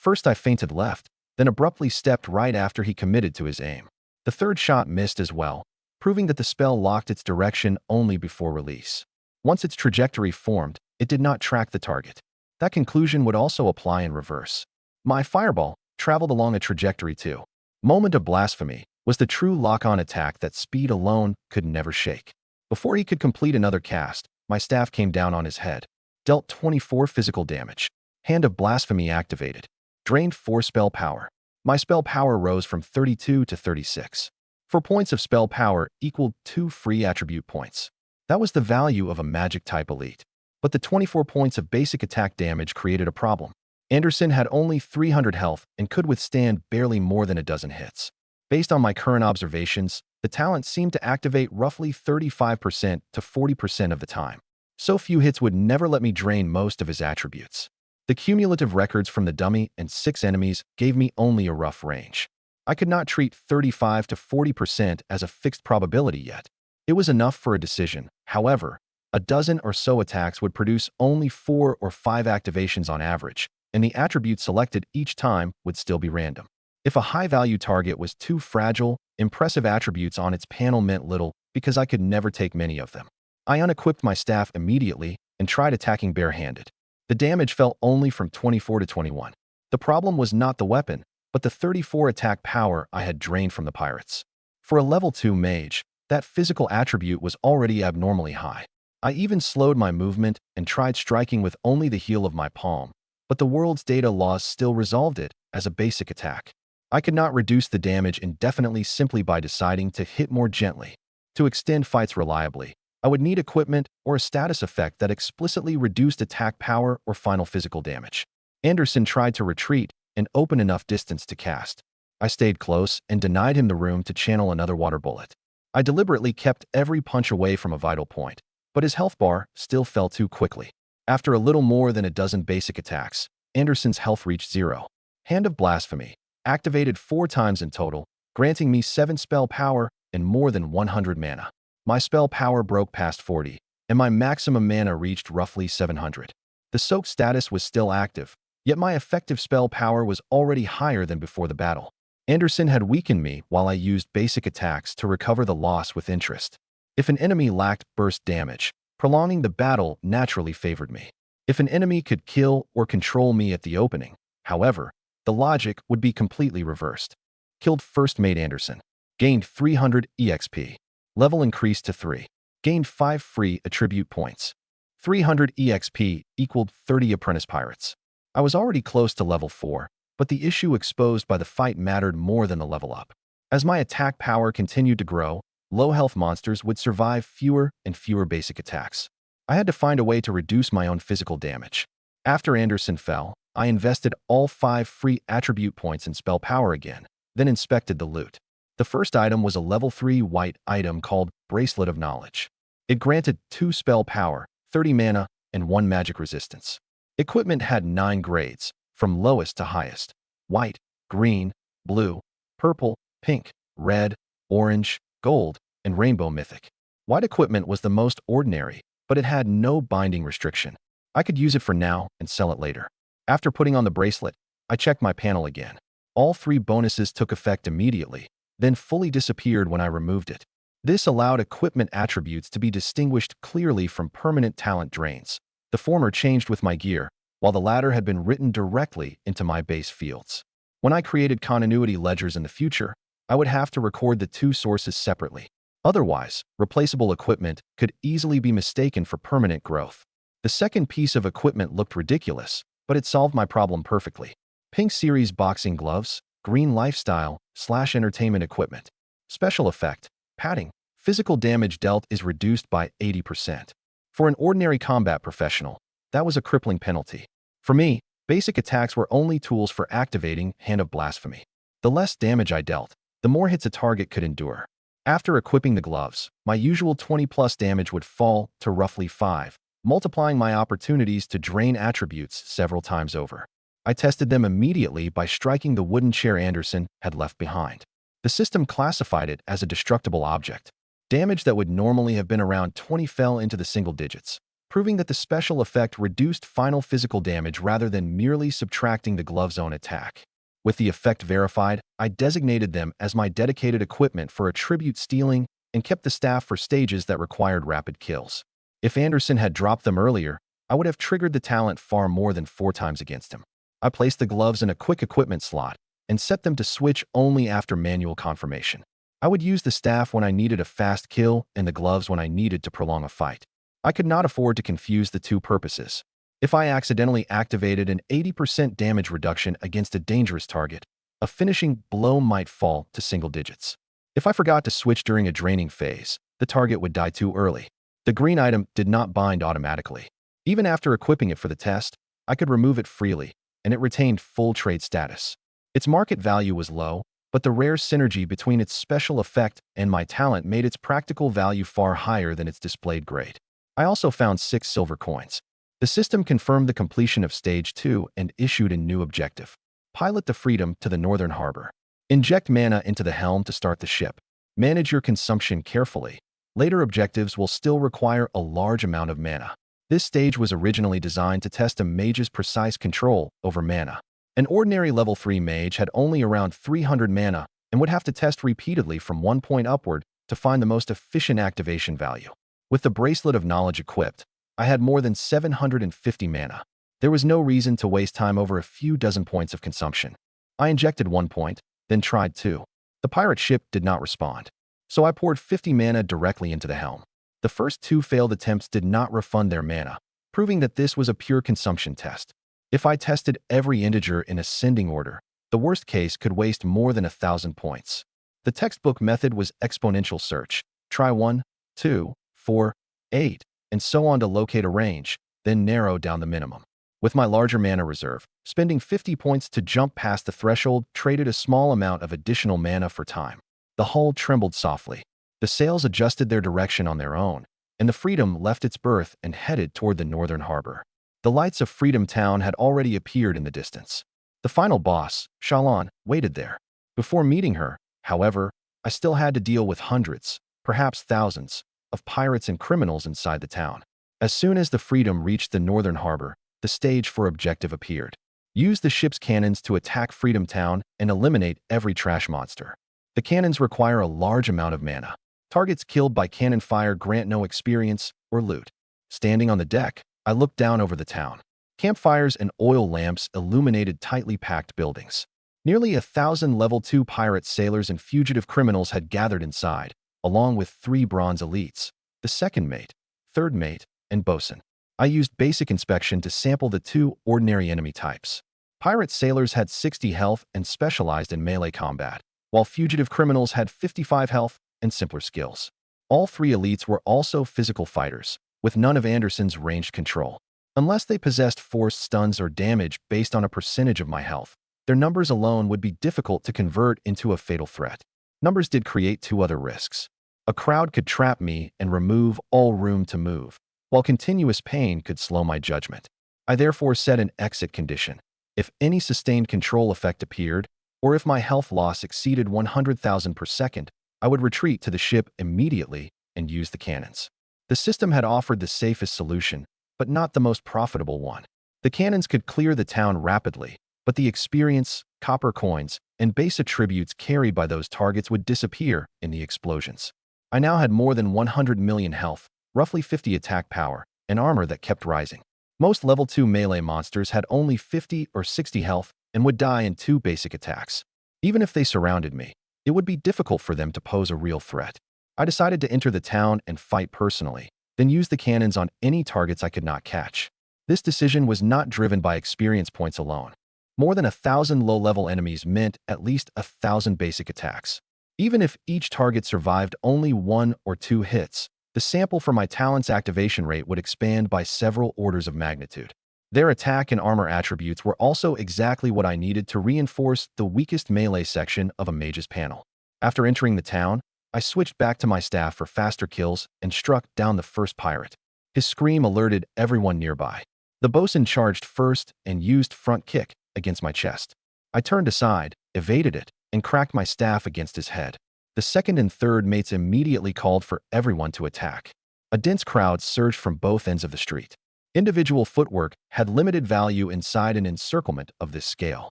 first I feinted left, then abruptly stepped right after he committed to his aim. The third shot missed as well, proving that the spell locked its direction only before release. Once its trajectory formed, it did not track the target. That conclusion would also apply in reverse. My fireball traveled along a trajectory too. Moment of Blasphemy was the true lock-on attack that speed alone could never shake. Before he could complete another cast, my staff came down on his head, dealt 24 physical damage. Hand of Blasphemy activated. Drained 4 spell power. My spell power rose from 32 to 36. 4 points of spell power equaled 2 free attribute points. That was the value of a magic-type elite. But the 24 points of basic attack damage created a problem. Anderson had only 300 health and could withstand barely more than a dozen hits. Based on my current observations, the talent seemed to activate roughly 35% to 40% of the time. So few hits would never let me drain most of his attributes. The cumulative records from the dummy and 6 enemies gave me only a rough range. I could not treat 35 to 40% as a fixed probability yet. It was enough for a decision. However, a dozen or so attacks would produce only 4 or 5 activations on average, and the attribute selected each time would still be random. If a high-value target was too fragile, impressive attributes on its panel meant little because I could never take many of them. I unequipped my staff immediately and tried attacking barehanded. The damage fell only from 24 to 21. The problem was not the weapon, but the 34 attack power I had drained from the pirates. For a level 2 mage, that physical attribute was already abnormally high. I even slowed my movement and tried striking with only the heel of my palm, but the world's data laws still resolved it as a basic attack. I could not reduce the damage indefinitely simply by deciding to hit more gently. To extend fights reliably, I would need equipment or a status effect that explicitly reduced attack power or final physical damage. Anderson tried to retreat and open enough distance to cast. I stayed close and denied him the room to channel another water bullet. I deliberately kept every punch away from a vital point, but his health bar still fell too quickly. After a little more than a dozen basic attacks, Anderson's health reached 0. Hand of Blasphemy activated 4 times in total, granting me 7 spell power and more than 100 mana. My spell power broke past 40, and my maximum mana reached roughly 700. The soak status was still active, yet my effective spell power was already higher than before the battle. Anderson had weakened me while I used basic attacks to recover the loss with interest. If an enemy lacked burst damage, prolonging the battle naturally favored me. If an enemy could kill or control me at the opening, however, the logic would be completely reversed. Killed first mate Anderson. Gained 300 EXP. Level increased to 3. Gained 5 free attribute points. 300 EXP equaled 30 apprentice pirates. I was already close to level 4, but the issue exposed by the fight mattered more than the level up. As my attack power continued to grow, low health monsters would survive fewer and fewer basic attacks. I had to find a way to reduce my own physical damage. After Anderson fell, I invested all 5 free attribute points in spell power again, then inspected the loot. The first item was a level 3 white item called Bracelet of Knowledge. It granted 2 spell power, 30 mana, and 1 magic resistance. Equipment had 9 grades, from lowest to highest: white, green, blue, purple, pink, red, orange, gold, and rainbow mythic. White equipment was the most ordinary, but it had no binding restriction. I could use it for now and sell it later. After putting on the bracelet, I checked my panel again. All 3 bonuses took effect immediately, then fully disappeared when I removed it. This allowed equipment attributes to be distinguished clearly from permanent talent drains. The former changed with my gear, while the latter had been written directly into my base fields. When I created continuity ledgers in the future, I would have to record the 2 sources separately. Otherwise, replaceable equipment could easily be mistaken for permanent growth. The second piece of equipment looked ridiculous, but it solved my problem perfectly. Pink Series boxing gloves, green lifestyle/entertainment equipment. Special effect: padding. Physical damage dealt is reduced by 80%. For an ordinary combat professional, that was a crippling penalty. For me, basic attacks were only tools for activating Hand of Blasphemy. The less damage I dealt, the more hits a target could endure. After equipping the gloves, my usual 20+ damage would fall to roughly 5, multiplying my opportunities to drain attributes several times over. I tested them immediately by striking the wooden chair Anderson had left behind. The system classified it as a destructible object. Damage that would normally have been around 20 fell into the single digits. proving that the special effect reduced final physical damage rather than merely subtracting the glove's own attack. With the effect verified, I designated them as my dedicated equipment for attribute stealing and kept the staff for stages that required rapid kills. If Anderson had dropped them earlier, I would have triggered the talent far more than 4 times against him. I placed the gloves in a quick equipment slot and set them to switch only after manual confirmation. I would use the staff when I needed a fast kill and the gloves when I needed to prolong a fight. I could not afford to confuse the two purposes. If I accidentally activated an 80% damage reduction against a dangerous target, a finishing blow might fall to single digits. If I forgot to switch during a draining phase, the target would die too early. The green item did not bind automatically. Even after equipping it for the test, I could remove it freely, and it retained full trade status. Its market value was low, but the rare synergy between its special effect and my talent made its practical value far higher than its displayed grade. I also found 6 silver coins. The system confirmed the completion of Stage 2 and issued a new objective. Pilot the Freedom to the Northern Harbor. Inject mana into the helm to start the ship. Manage your consumption carefully. Later objectives will still require a large amount of mana. This stage was originally designed to test a mage's precise control over mana. An ordinary level 3 mage had only around 300 mana and would have to test repeatedly from 1 point upward to find the most efficient activation value. With the Bracelet of Knowledge equipped, I had more than 750 mana. There was no reason to waste time over a few dozen points of consumption. I injected 1 point, then tried 2. The pirate ship did not respond, so I poured 50 mana directly into the helm. The first 2 failed attempts did not refund their mana, proving that this was a pure consumption test. If I tested every integer in ascending order, the worst case could waste more than 1,000 points. The textbook method was exponential search. Try 1, 2, 4, 8, and so on to locate a range, then narrow down the minimum. With my larger mana reserve, spending 50 points to jump past the threshold traded a small amount of additional mana for time. The hull trembled softly. The sails adjusted their direction on their own, and the Freedom left its berth and headed toward the northern harbor. The lights of Freedom Town had already appeared in the distance. The final boss, Shalon, waited there. Before meeting her, however, I still had to deal with hundreds, perhaps thousands, of pirates and criminals inside the town. As soon as the Freedom reached the northern harbor, the stage for objective appeared. Use the ship's cannons to attack Freedom Town and eliminate every trash monster. The cannons require a large amount of mana. Targets killed by cannon fire grant no experience or loot. Standing on the deck, I looked down over the town. Campfires and oil lamps illuminated tightly packed buildings. Nearly 1,000 level 2 pirate sailors and fugitive criminals had gathered inside, along with 3 bronze elites, the second mate, third mate, and bosun. I used basic inspection to sample the 2 ordinary enemy types. Pirate sailors had 60 health and specialized in melee combat, while fugitive criminals had 55 health and simpler skills. All 3 elites were also physical fighters, with none of Anderson's ranged control. Unless they possessed forced stuns or damage based on a percentage of my health, their numbers alone would be difficult to convert into a fatal threat. Numbers did create 2 other risks. A crowd could trap me and remove all room to move, while continuous pain could slow my judgment. I therefore set an exit condition. If any sustained control effect appeared, or if my health loss exceeded 100,000 per second, I would retreat to the ship immediately and use the cannons. The system had offered the safest solution, but not the most profitable one. The cannons could clear the town rapidly, but the experience, copper coins, and base attributes carried by those targets would disappear in the explosions. I now had more than 100 million health, roughly 50 attack power, and armor that kept rising. Most level 2 melee monsters had only 50 or 60 health and would die in 2 basic attacks. Even if they surrounded me, it would be difficult for them to pose a real threat. I decided to enter the town and fight personally, then use the cannons on any targets I could not catch. This decision was not driven by experience points alone. More than 1,000 low-level enemies meant at least 1,000 basic attacks. Even if each target survived only 1 or 2 hits, the sample for my talent's activation rate would expand by several orders of magnitude. Their attack and armor attributes were also exactly what I needed to reinforce the weakest melee section of a mage's panel. After entering the town, I switched back to my staff for faster kills and struck down the first pirate. His scream alerted everyone nearby. The bosun charged first and used front kick against my chest. I turned aside, evaded it, and cracked my staff against his head. The second and third mates immediately called for everyone to attack. A dense crowd surged from both ends of the street. Individual footwork had limited value inside an encirclement of this scale.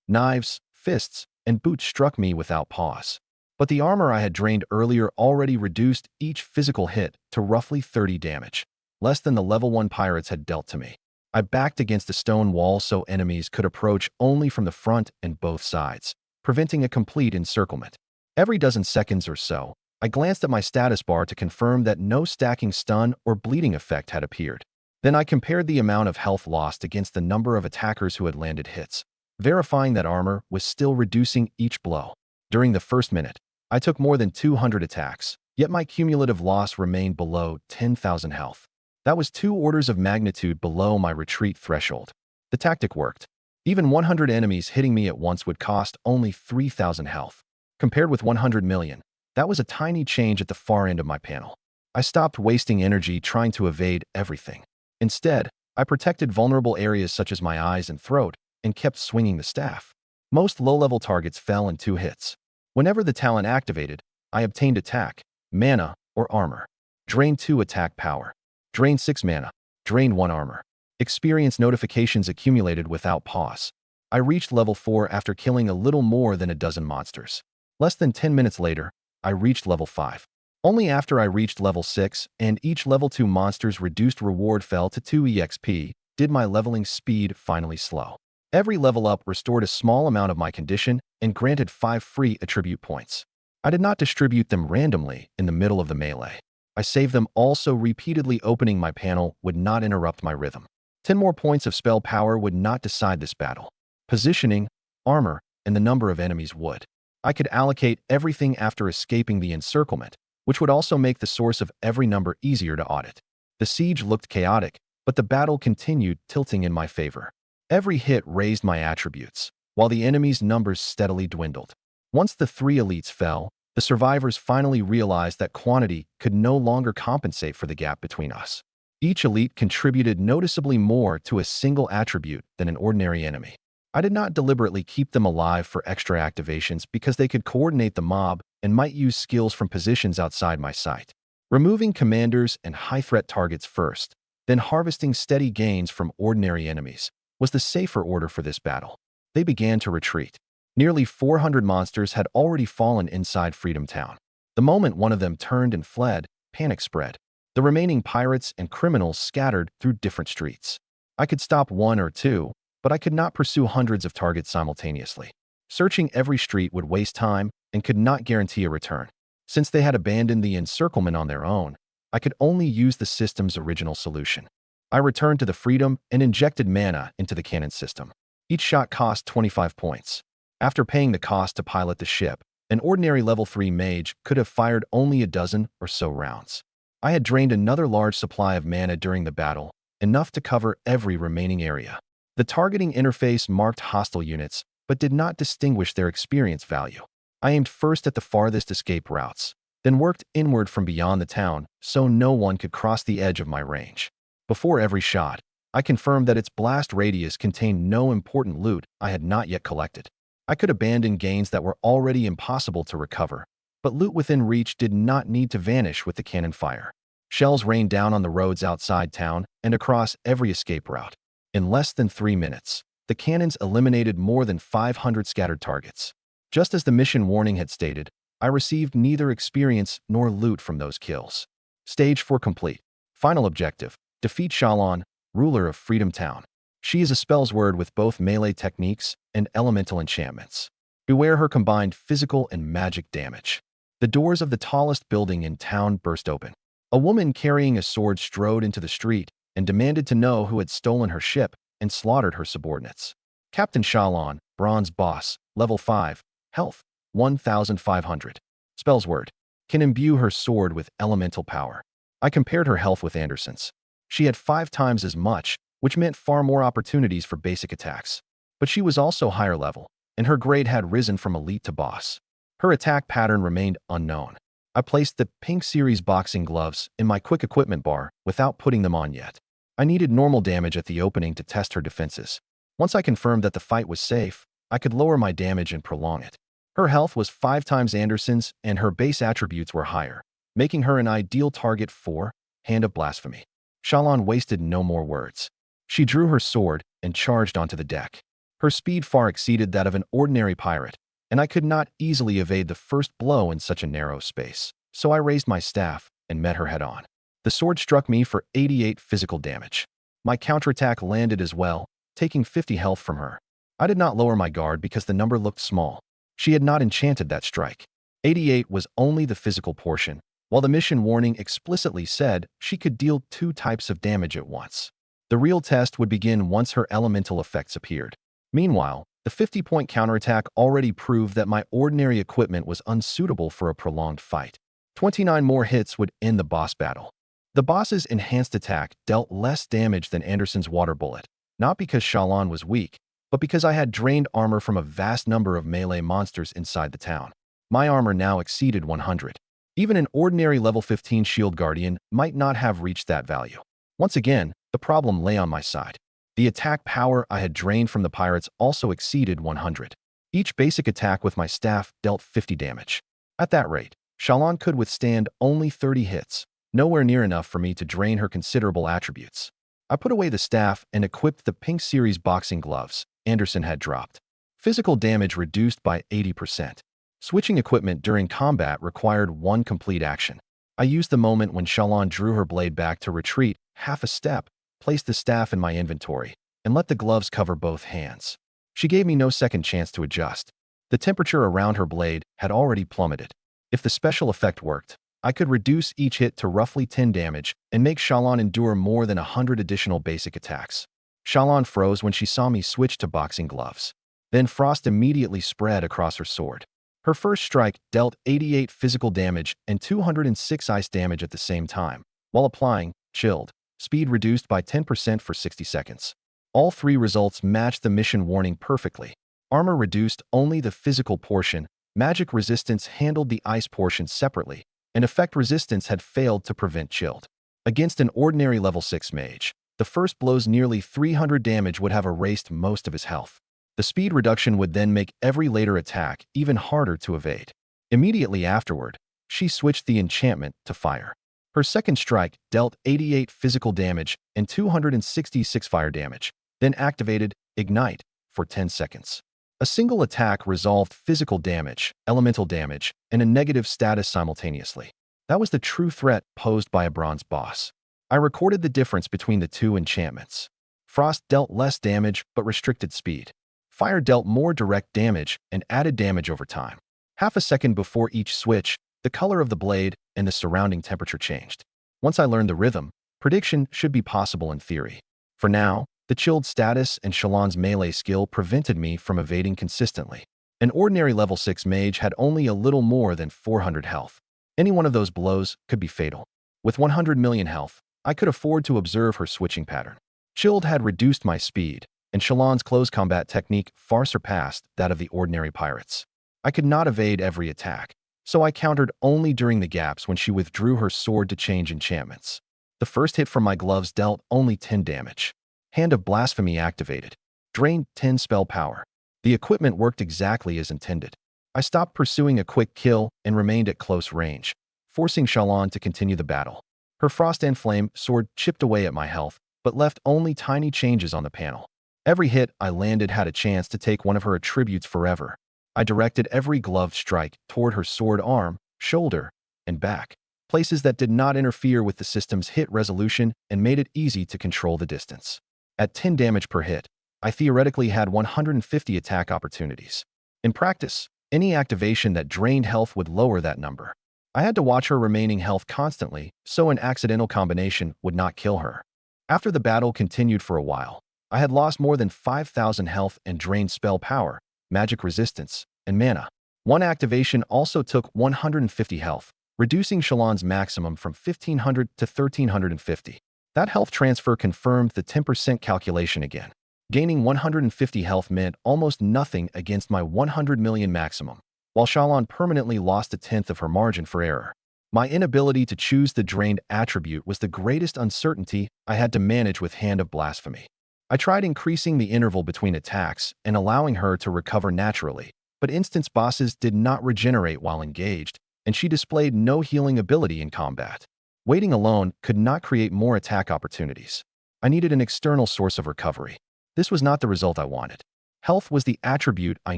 Knives, fists, and boots struck me without pause. But the armor I had drained earlier already reduced each physical hit to roughly 30 damage, less than the level 1 pirates had dealt to me. I backed against a stone wall so enemies could approach only from the front and both sides, preventing a complete encirclement. Every dozen seconds or so, I glanced at my status bar to confirm that no stacking stun or bleeding effect had appeared. Then I compared the amount of health lost against the number of attackers who had landed hits, verifying that armor was still reducing each blow. During the first minute, I took more than 200 attacks, yet my cumulative loss remained below 10,000 health. That was 2 orders of magnitude below my retreat threshold. The tactic worked. Even 100 enemies hitting me at once would cost only 3,000 health. Compared with 100 million, that was a tiny change at the far end of my panel. I stopped wasting energy trying to evade everything. Instead, I protected vulnerable areas such as my eyes and throat and kept swinging the staff. Most low-level targets fell in 2 hits. Whenever the talent activated, I obtained attack, mana, or armor. Drain 2 attack power. Drain 6 mana. Drain 1 armor. Experience notifications accumulated without pause. I reached level 4 after killing a little more than a dozen monsters. Less than 10 minutes later, I reached level 5. Only after I reached level 6 and each level 2 monster's reduced reward fell to 2 EXP did my leveling speed finally slow. Every level up restored a small amount of my condition and granted 5 free attribute points. I did not distribute them randomly in the middle of the melee. I saved them all so repeatedly opening my panel would not interrupt my rhythm. 10 more points of spell power would not decide this battle. Positioning, armor, and the number of enemies would. I could allocate everything after escaping the encirclement, which would also make the source of every number easier to audit. The siege looked chaotic, but the battle continued tilting in my favor. Every hit raised my attributes, while the enemy's numbers steadily dwindled. Once the 3 elites fell, the survivors finally realized that quantity could no longer compensate for the gap between us. Each elite contributed noticeably more to a single attribute than an ordinary enemy. I did not deliberately keep them alive for extra activations because they could coordinate the mob and might use skills from positions outside my sight. Removing commanders and high-threat targets first, then harvesting steady gains from ordinary enemies, was the safer order for this battle. They began to retreat. Nearly 400 monsters had already fallen inside Freedom Town. The moment one of them turned and fled, panic spread. The remaining pirates and criminals scattered through different streets. I could stop 1 or 2, but I could not pursue hundreds of targets simultaneously. Searching every street would waste time and could not guarantee a return. Since they had abandoned the encirclement on their own, I could only use the system's original solution. I returned to the Freedom and injected mana into the cannon system. Each shot cost 25 points. After paying the cost to pilot the ship, an ordinary level 3 mage could have fired only a dozen or so rounds. I had drained another large supply of mana during the battle, enough to cover every remaining area. The targeting interface marked hostile units, but did not distinguish their experience value. I aimed first at the farthest escape routes, then worked inward from beyond the town so no one could cross the edge of my range. Before every shot, I confirmed that its blast radius contained no important loot I had not yet collected. I could abandon gains that were already impossible to recover, but loot within reach did not need to vanish with the cannon fire. Shells rained down on the roads outside town and across every escape route. In less than 3 minutes, the cannons eliminated more than 500 scattered targets. Just as the mission warning had stated, I received neither experience nor loot from those kills. Stage 4 complete. Final objective: defeat Shalon, ruler of Freedom Town. She is a spells word with both melee techniques and elemental enchantments. Beware her combined physical and magic damage. The doors of the tallest building in town burst open. A woman carrying a sword strode into the street and demanded to know who had stolen her ship and slaughtered her subordinates. Captain Shalon, Bronze Boss, Level 5, Health, 1,500. Spells word: can imbue her sword with elemental power. I compared her health with Anderson's. She had 5 times as much, which meant far more opportunities for basic attacks. But she was also higher level, and her grade had risen from elite to boss. Her attack pattern remained unknown. I placed the Pink Series boxing gloves in my quick equipment bar without putting them on yet. I needed normal damage at the opening to test her defenses. Once I confirmed that the fight was safe, I could lower my damage and prolong it. Her health was 5 times Anderson's and her base attributes were higher, making her an ideal target for Hand of Blasphemy. Shallan wasted no more words. She drew her sword and charged onto the deck. Her speed far exceeded that of an ordinary pirate, and I could not easily evade the first blow in such a narrow space. So I raised my staff and met her head-on. The sword struck me for 88 physical damage. My counterattack landed as well, taking 50 health from her. I did not lower my guard because the number looked small. She had not enchanted that strike. 88 was only the physical portion, while the mission warning explicitly said she could deal 2 types of damage at once. The real test would begin once her elemental effects appeared. Meanwhile, the 50-point counterattack already proved that my ordinary equipment was unsuitable for a prolonged fight. 29 more hits would end the boss battle. The boss's enhanced attack dealt less damage than Anderson's water bullet, not because Shallan was weak, but because I had drained armor from a vast number of melee monsters inside the town. My armor now exceeded 100. Even an ordinary level 15 shield guardian might not have reached that value. Once again, the problem lay on my side. The attack power I had drained from the pirates also exceeded 100. Each basic attack with my staff dealt 50 damage. At that rate, Shallan could withstand only 30 hits, nowhere near enough for me to drain her considerable attributes. I put away the staff and equipped the Pink Series boxing gloves Anderson had dropped. Physical damage reduced by 80%. Switching equipment during combat required one complete action. I used the moment when Shallan drew her blade back to retreat half a step, placed the staff in my inventory, and let the gloves cover both hands. She gave me no second chance to adjust. The temperature around her blade had already plummeted. If the special effect worked, I could reduce each hit to roughly 10 damage and make Shallan endure more than 100 additional basic attacks. Shallan froze when she saw me switch to boxing gloves. Then frost immediately spread across her sword. Her first strike dealt 88 physical damage and 206 ice damage at the same time, while applying chilled speed reduced by 10% for 60 seconds. All 3 results matched the mission warning perfectly. Armor reduced only the physical portion, magic resistance handled the ice portion separately, and effect resistance had failed to prevent chilled. Against an ordinary level 6 mage, the first blow's nearly 300 damage would have erased most of his health. The speed reduction would then make every later attack even harder to evade. Immediately afterward, she switched the enchantment to fire. Her second strike dealt 88 physical damage and 266 fire damage, then activated Ignite for 10 seconds. A single attack resolved physical damage, elemental damage, and a negative status simultaneously. That was the true threat posed by a bronze boss. I recorded the difference between the 2 enchantments. Frost dealt less damage but restricted speed. Fire dealt more direct damage and added damage over time. Half a second before each switch, the color of the blade and the surrounding temperature changed. Once I learned the rhythm, prediction should be possible in theory. For now, the chilled status and Shallan's melee skill prevented me from evading consistently. An ordinary level 6 mage had only a little more than 400 health. Any one of those blows could be fatal. With 100 million health, I could afford to observe her switching pattern. Chilled had reduced my speed, and Shallan's close combat technique far surpassed that of the ordinary pirates. I could not evade every attack, so I countered only during the gaps when she withdrew her sword to change enchantments. The first hit from my gloves dealt only 10 damage. Hand of Blasphemy activated. Drained 10 spell power. The equipment worked exactly as intended. I stopped pursuing a quick kill and remained at close range, forcing Shallan to continue the battle. Her Frost and Flame sword chipped away at my health, but left only tiny changes on the panel. Every hit I landed had a chance to take one of her attributes forever. I directed every gloved strike toward her sword arm, shoulder, and back, places that did not interfere with the system's hit resolution and made it easy to control the distance. At 10 damage per hit, I theoretically had 150 attack opportunities. In practice, any activation that drained health would lower that number. I had to watch her remaining health constantly, so an accidental combination would not kill her. After the battle continued for a while, I had lost more than 5,000 health and drained spell power, magic resistance, and mana. One activation also took 150 health, reducing Shallan's maximum from 1,500 to 1,350. That health transfer confirmed the 10% calculation again. Gaining 150 health meant almost nothing against my 100 million maximum, while Shallan permanently lost a tenth of her margin for error. My inability to choose the drained attribute was the greatest uncertainty I had to manage with Hand of Blasphemy. I tried increasing the interval between attacks and allowing her to recover naturally, but instance bosses did not regenerate while engaged, and she displayed no healing ability in combat. Waiting alone could not create more attack opportunities. I needed an external source of recovery. This was not the result I wanted. Health was the attribute I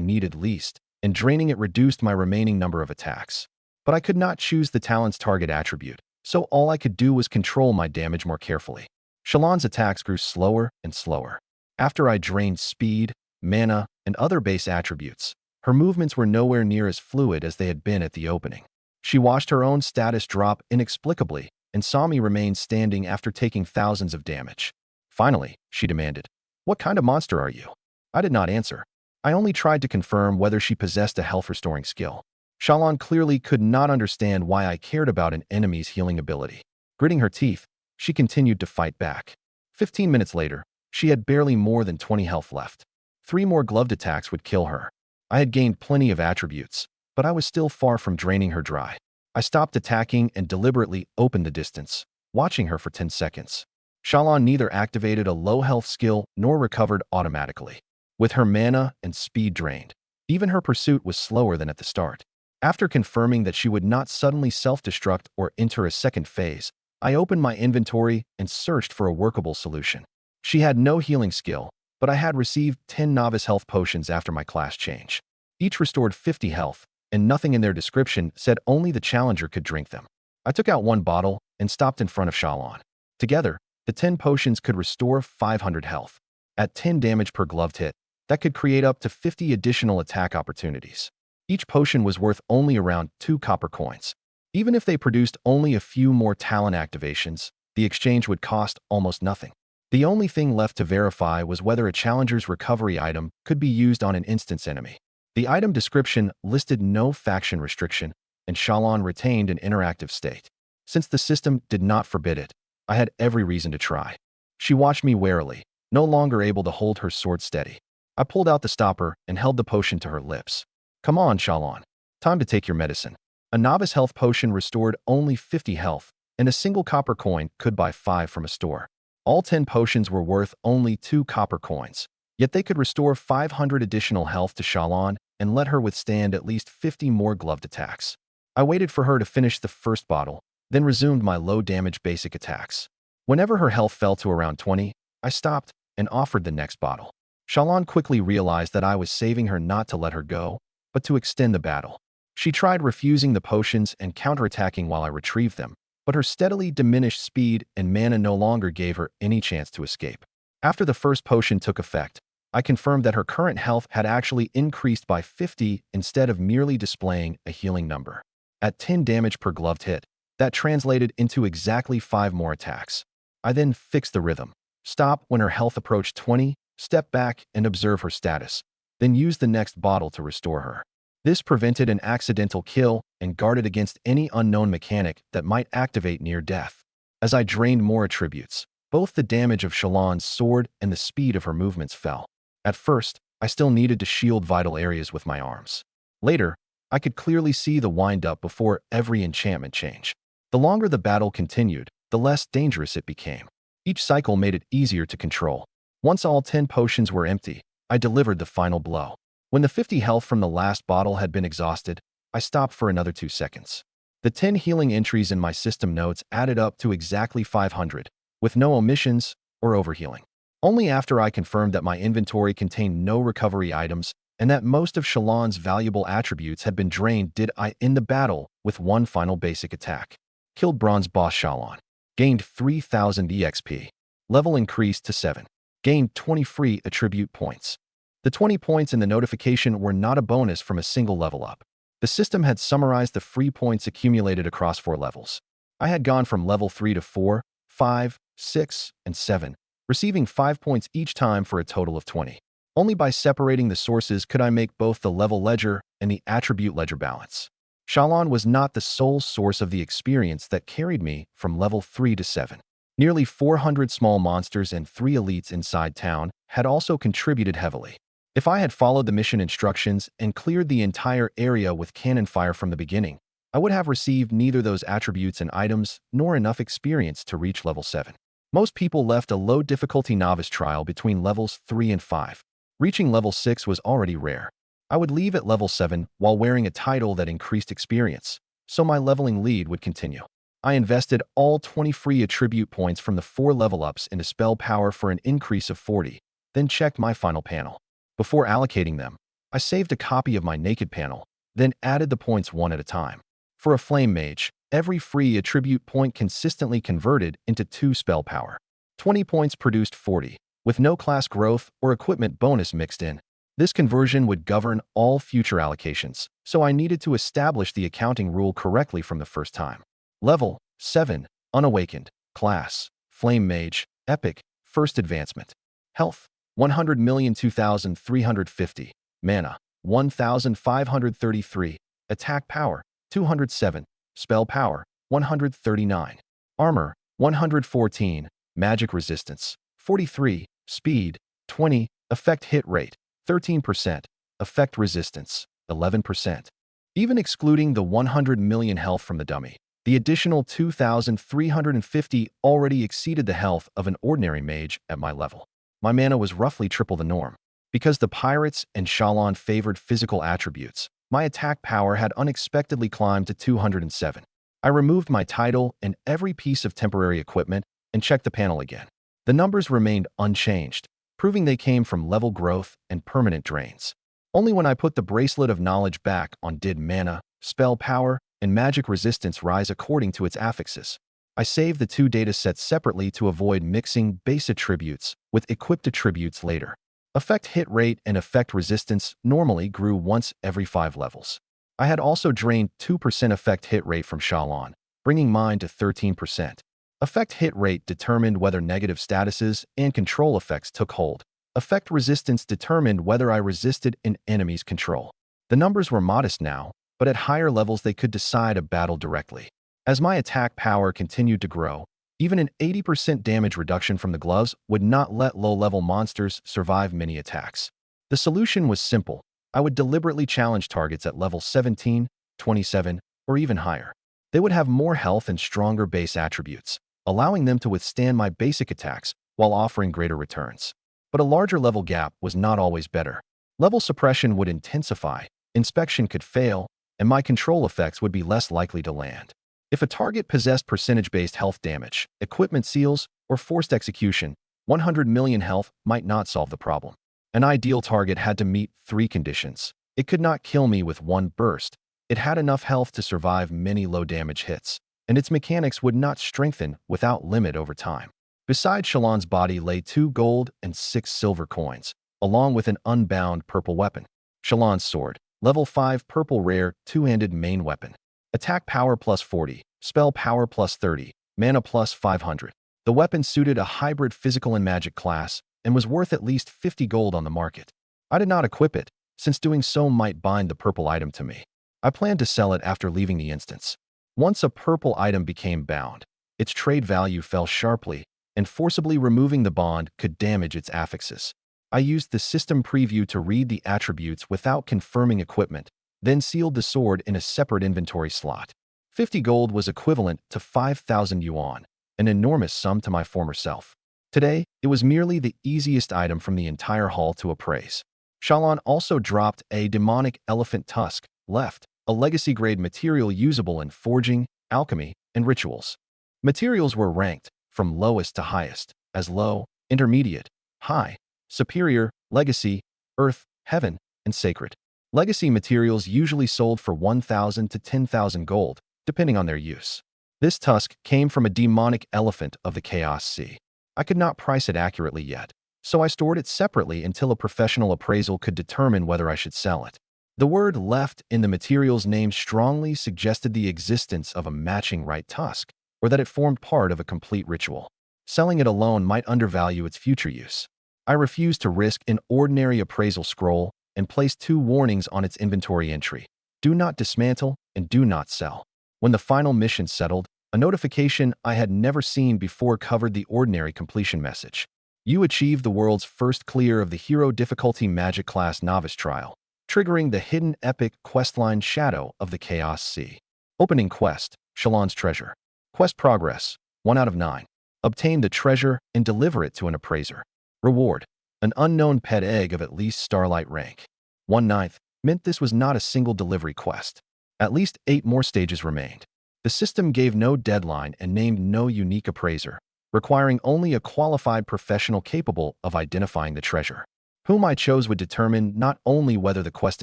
needed least, and draining it reduced my remaining number of attacks. But I could not choose the talent's target attribute, so all I could do was control my damage more carefully. Shallan's attacks grew slower and slower. After I drained speed, mana, and other base attributes, her movements were nowhere near as fluid as they had been at the opening. She watched her own status drop inexplicably and saw me remain standing after taking thousands of damage. Finally, she demanded, "What kind of monster are you?" I did not answer. I only tried to confirm whether she possessed a health-restoring skill. Shallan clearly could not understand why I cared about an enemy's healing ability. Gritting her teeth, she continued to fight back. 15 minutes later, she had barely more than 20 health left. 3 more gloved attacks would kill her. I had gained plenty of attributes, but I was still far from draining her dry. I stopped attacking and deliberately opened the distance, watching her for 10 seconds. Shallan neither activated a low health skill nor recovered automatically. With her mana and speed drained, even her pursuit was slower than at the start. After confirming that she would not suddenly self-destruct or enter a second phase, I opened my inventory and searched for a workable solution. She had no healing skill, but I had received 10 novice health potions after my class change. Each restored 50 health, and nothing in their description said only the challenger could drink them. I took out one bottle and stopped in front of Shallan. Together, the 10 potions could restore 500 health. At 10 damage per gloved hit, that could create up to 50 additional attack opportunities. Each potion was worth only around 2 copper coins. Even if they produced only a few more talent activations, the exchange would cost almost nothing. The only thing left to verify was whether a challenger's recovery item could be used on an instance enemy. The item description listed no faction restriction, and Shallan retained an interactive state. Since the system did not forbid it, I had every reason to try. She watched me warily, no longer able to hold her sword steady. I pulled out the stopper and held the potion to her lips. "Come on, Shallan. Time to take your medicine." A novice health potion restored only 50 health, and a single copper coin could buy 5 from a store. All 10 potions were worth only 2 copper coins, yet they could restore 500 additional health to Shallan and let her withstand at least 50 more gloved attacks. I waited for her to finish the first bottle, then resumed my low-damage basic attacks. Whenever her health fell to around 20, I stopped and offered the next bottle. Shallan quickly realized that I was saving her not to let her go, but to extend the battle. She tried refusing the potions and counterattacking while I retrieved them, but her steadily diminished speed and mana no longer gave her any chance to escape. After the first potion took effect, I confirmed that her current health had actually increased by 50 instead of merely displaying a healing number. At 10 damage per gloved hit, that translated into exactly 5 more attacks. I then fixed the rhythm. Stop when her health approached 20, step back and observe her status, then use the next bottle to restore her. This prevented an accidental kill and guarded against any unknown mechanic that might activate near death. As I drained more attributes, both the damage of Shallan's sword and the speed of her movements fell. At first, I still needed to shield vital areas with my arms. Later, I could clearly see the wind-up before every enchantment change. The longer the battle continued, the less dangerous it became. Each cycle made it easier to control. Once all 10 potions were empty, I delivered the final blow. When the 50 health from the last bottle had been exhausted, I stopped for another 2 seconds. The 10 healing entries in my system notes added up to exactly 500, with no omissions or overhealing. Only after I confirmed that my inventory contained no recovery items and that most of Shallan's valuable attributes had been drained did I end the battle with one final basic attack. Killed bronze boss Shallan. Gained 3000 EXP. Level increased to 7. Gained 20 free attribute points. The 20 points in the notification were not a bonus from a single level up. The system had summarized the free points accumulated across 4 levels. I had gone from level 3 to 4, 5, 6, and 7, receiving 5 points each time for a total of 20. Only by separating the sources could I make both the level ledger and the attribute ledger balance. Shallan was not the sole source of the experience that carried me from level 3 to 7. Nearly 400 small monsters and 3 elites inside town had also contributed heavily. If I had followed the mission instructions and cleared the entire area with cannon fire from the beginning, I would have received neither those attributes and items nor enough experience to reach level 7. Most people left a low difficulty novice trial between levels 3 and 5. Reaching level 6 was already rare. I would leave at level 7 while wearing a title that increased experience, so my leveling lead would continue. I invested all 20 free attribute points from the 4 level ups into spell power for an increase of 40, then checked my final panel. Before allocating them, I saved a copy of my naked panel, then added the points one at a time. For a flame mage, every free attribute point consistently converted into 2 spell power. 20 points produced 40, with no class growth or equipment bonus mixed in. This conversion would govern all future allocations, so I needed to establish the accounting rule correctly from the first time. Level 7, Unawakened, Class, Flame Mage, Epic, First Advancement. Health, 100,002,350. Mana, 1,533. Attack Power, 207. Spell Power, 139. Armor, 114. Magic Resistance, 43. Speed, 20. Effect Hit Rate, 13%. Effect Resistance, 11%. Even excluding the 100 million health from the dummy, the additional 2,350 already exceeded the health of an ordinary mage at my level. My mana was roughly triple the norm. Because the pirates and Shalon favored physical attributes, my attack power had unexpectedly climbed to 207. I removed my title and every piece of temporary equipment and checked the panel again. The numbers remained unchanged, proving they came from level growth and permanent drains. Only when I put the Bracelet of Knowledge back on did mana, spell power, and magic resistance rise according to its affixes. I saved the 2 datasets separately to avoid mixing base attributes with equipped attributes later. Effect hit rate and effect resistance normally grew once every 5 levels. I had also drained 2% effect hit rate from Shalon, bringing mine to 13%. Effect hit rate determined whether negative statuses and control effects took hold. Effect resistance determined whether I resisted an enemy's control. The numbers were modest now, but at higher levels they could decide a battle directly. As my attack power continued to grow, even an 80% damage reduction from the gloves would not let low-level monsters survive many attacks. The solution was simple. I would deliberately challenge targets at level 17, 27, or even higher. They would have more health and stronger base attributes, allowing them to withstand my basic attacks while offering greater returns. But a larger level gap was not always better. Level suppression would intensify, inspection could fail, and my control effects would be less likely to land. If a target possessed percentage-based health damage, equipment seals, or forced execution, 100 million health might not solve the problem. An ideal target had to meet 3 conditions. It could not kill me with one burst. It had enough health to survive many low-damage hits, and its mechanics would not strengthen without limit over time. Beside Shalon's body lay 2 gold and 6 silver coins, along with an unbound purple weapon. Shalon's sword, level 5 purple rare, 2-handed main weapon. Attack power plus 40, spell power plus 30, mana plus 500. The weapon suited a hybrid physical and magic class and was worth at least 50 gold on the market. I did not equip it, since doing so might bind the purple item to me. I planned to sell it after leaving the instance. Once a purple item became bound, its trade value fell sharply, and forcibly removing the bond could damage its affixes. I used the system preview to read the attributes without confirming equipment, then sealed the sword in a separate inventory slot. 50 gold was equivalent to 5,000 yuan, an enormous sum to my former self. Today, it was merely the easiest item from the entire haul to appraise. Shalon also dropped a demonic elephant tusk, left, a legacy-grade material usable in forging, alchemy, and rituals. Materials were ranked from lowest to highest, as low, intermediate, high, superior, legacy, earth, heaven, and sacred. Legacy materials usually sold for 1,000 to 10,000 gold, depending on their use. This tusk came from a demonic elephant of the Chaos Sea. I could not price it accurately yet, so I stored it separately until a professional appraisal could determine whether I should sell it. The word left in the material's name strongly suggested the existence of a matching right tusk, or that it formed part of a complete ritual. Selling it alone might undervalue its future use. I refused to risk an ordinary appraisal scroll and placed 2 warnings on its inventory entry: do not dismantle and do not sell. When the final mission settled, a notification I had never seen before covered the ordinary completion message. You achieved the world's first clear of the Hero Difficulty Magic Class Novice Trial, triggering the hidden epic questline Shadow of the Chaos Sea. Opening quest, Shalon's Treasure. Quest progress, 1 out of 9. Obtain the treasure and deliver it to an appraiser. Reward, an unknown pet egg of at least Starlight rank. 1/9 meant this was not a single delivery quest. At least 8 more stages remained. The system gave no deadline and named no unique appraiser, requiring only a qualified professional capable of identifying the treasure. Whom I chose would determine not only whether the quest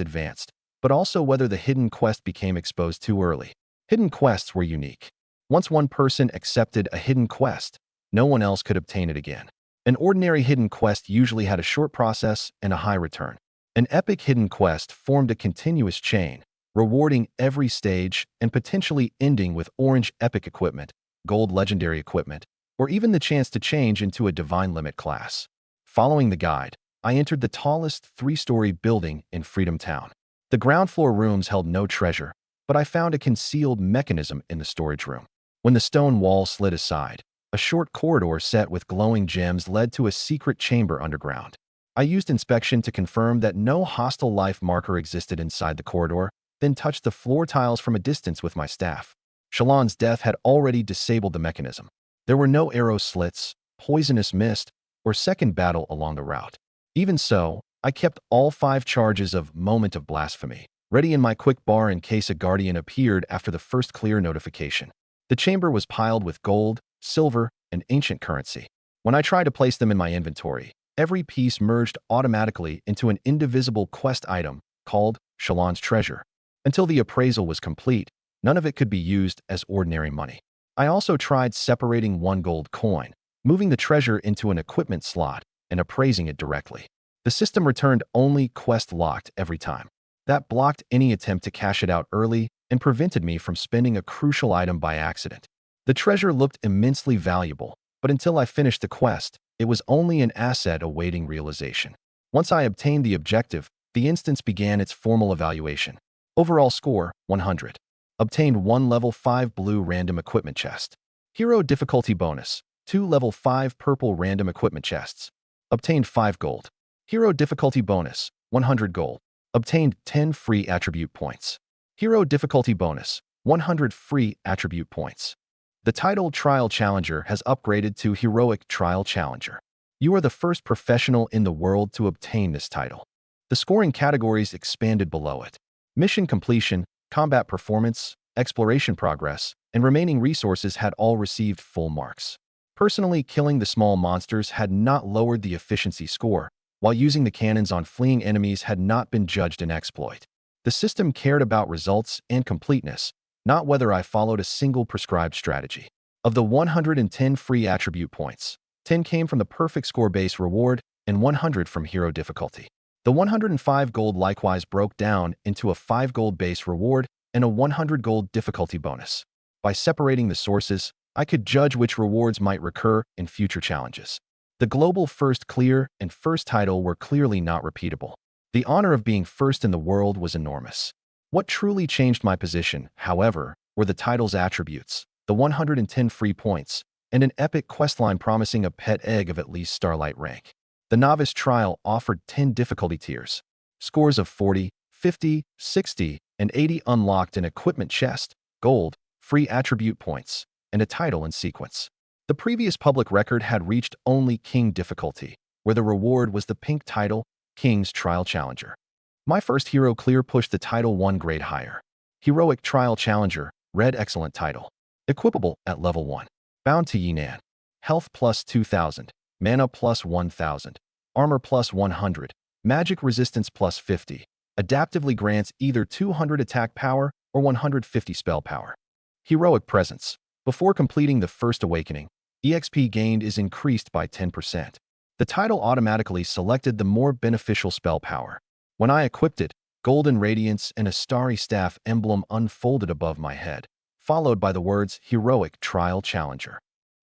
advanced, but also whether the hidden quest became exposed too early. Hidden quests were unique. Once one person accepted a hidden quest, no one else could obtain it again. An ordinary hidden quest usually had a short process and a high return. An epic hidden quest formed a continuous chain, rewarding every stage and potentially ending with orange epic equipment, gold legendary equipment, or even the chance to change into a divine limit class. Following the guide, I entered the tallest three-story building in Freedom Town. The ground floor rooms held no treasure, but I found a concealed mechanism in the storage room. When the stone wall slid aside, a short corridor set with glowing gems led to a secret chamber underground. I used inspection to confirm that no hostile life marker existed inside the corridor, then touched the floor tiles from a distance with my staff. Shalon's death had already disabled the mechanism. There were no arrow slits, poisonous mist, or second battle along the route. Even so, I kept all 5 charges of Moment of Blasphemy ready in my quick bar in case a guardian appeared after the first clear notification. The chamber was piled with gold, silver, and ancient currency. When I tried to place them in my inventory, every piece merged automatically into an indivisible quest item called Shalon's Treasure. Until the appraisal was complete, none of it could be used as ordinary money. I also tried separating 1 gold coin, moving the treasure into an equipment slot, and appraising it directly. The system returned only quest locked every time. That blocked any attempt to cash it out early and prevented me from spending a crucial item by accident. The treasure looked immensely valuable, but until I finished the quest, it was only an asset awaiting realization. Once I obtained the objective, the instance began its formal evaluation. Overall score, 100. Obtained 1 level 5 blue random equipment chest. Hero difficulty bonus, 2 level 5 purple random equipment chests. Obtained 5 gold. Hero difficulty bonus, 100 gold. Obtained 10 free attribute points. Hero difficulty bonus, 100 free attribute points. The title Trial Challenger has upgraded to Heroic Trial Challenger. You are the first professional in the world to obtain this title. The scoring categories expanded below it. Mission completion, combat performance, exploration progress, and remaining resources had all received full marks. Personally, killing the small monsters had not lowered the efficiency score, while using the cannons on fleeing enemies had not been judged an exploit. The system cared about results and completeness, not whether I followed a single prescribed strategy. Of the 110 free attribute points, 10 came from the perfect score base reward and 100 from hero difficulty. The 105 gold likewise broke down into a 5 gold base reward and a 100 gold difficulty bonus. By separating the sources, I could judge which rewards might recur in future challenges. The global first clear and first title were clearly not repeatable. The honor of being first in the world was enormous. What truly changed my position, however, were the title's attributes, the 110 free points, and an epic questline promising a pet egg of at least Starlight rank. The Novice Trial offered 10 difficulty tiers. Scores of 40, 50, 60, and 80 unlocked an equipment chest, gold, free attribute points, and a title in sequence. The previous public record had reached only King difficulty, where the reward was the pink title, King's Trial Challenger. My first hero clear pushed the title 1 grade higher. Heroic Trial Challenger, red excellent title. Equipable at level 1. Bound to Yinan. Health plus 2000, mana plus 1000, armor plus 100, magic resistance plus 50. Adaptively grants either 200 attack power or 150 spell power. Heroic Presence. Before completing the first awakening, EXP gained is increased by 10%. The title automatically selected the more beneficial spell power. When I equipped it, golden radiance and a starry staff emblem unfolded above my head, followed by the words Heroic Trial Challenger.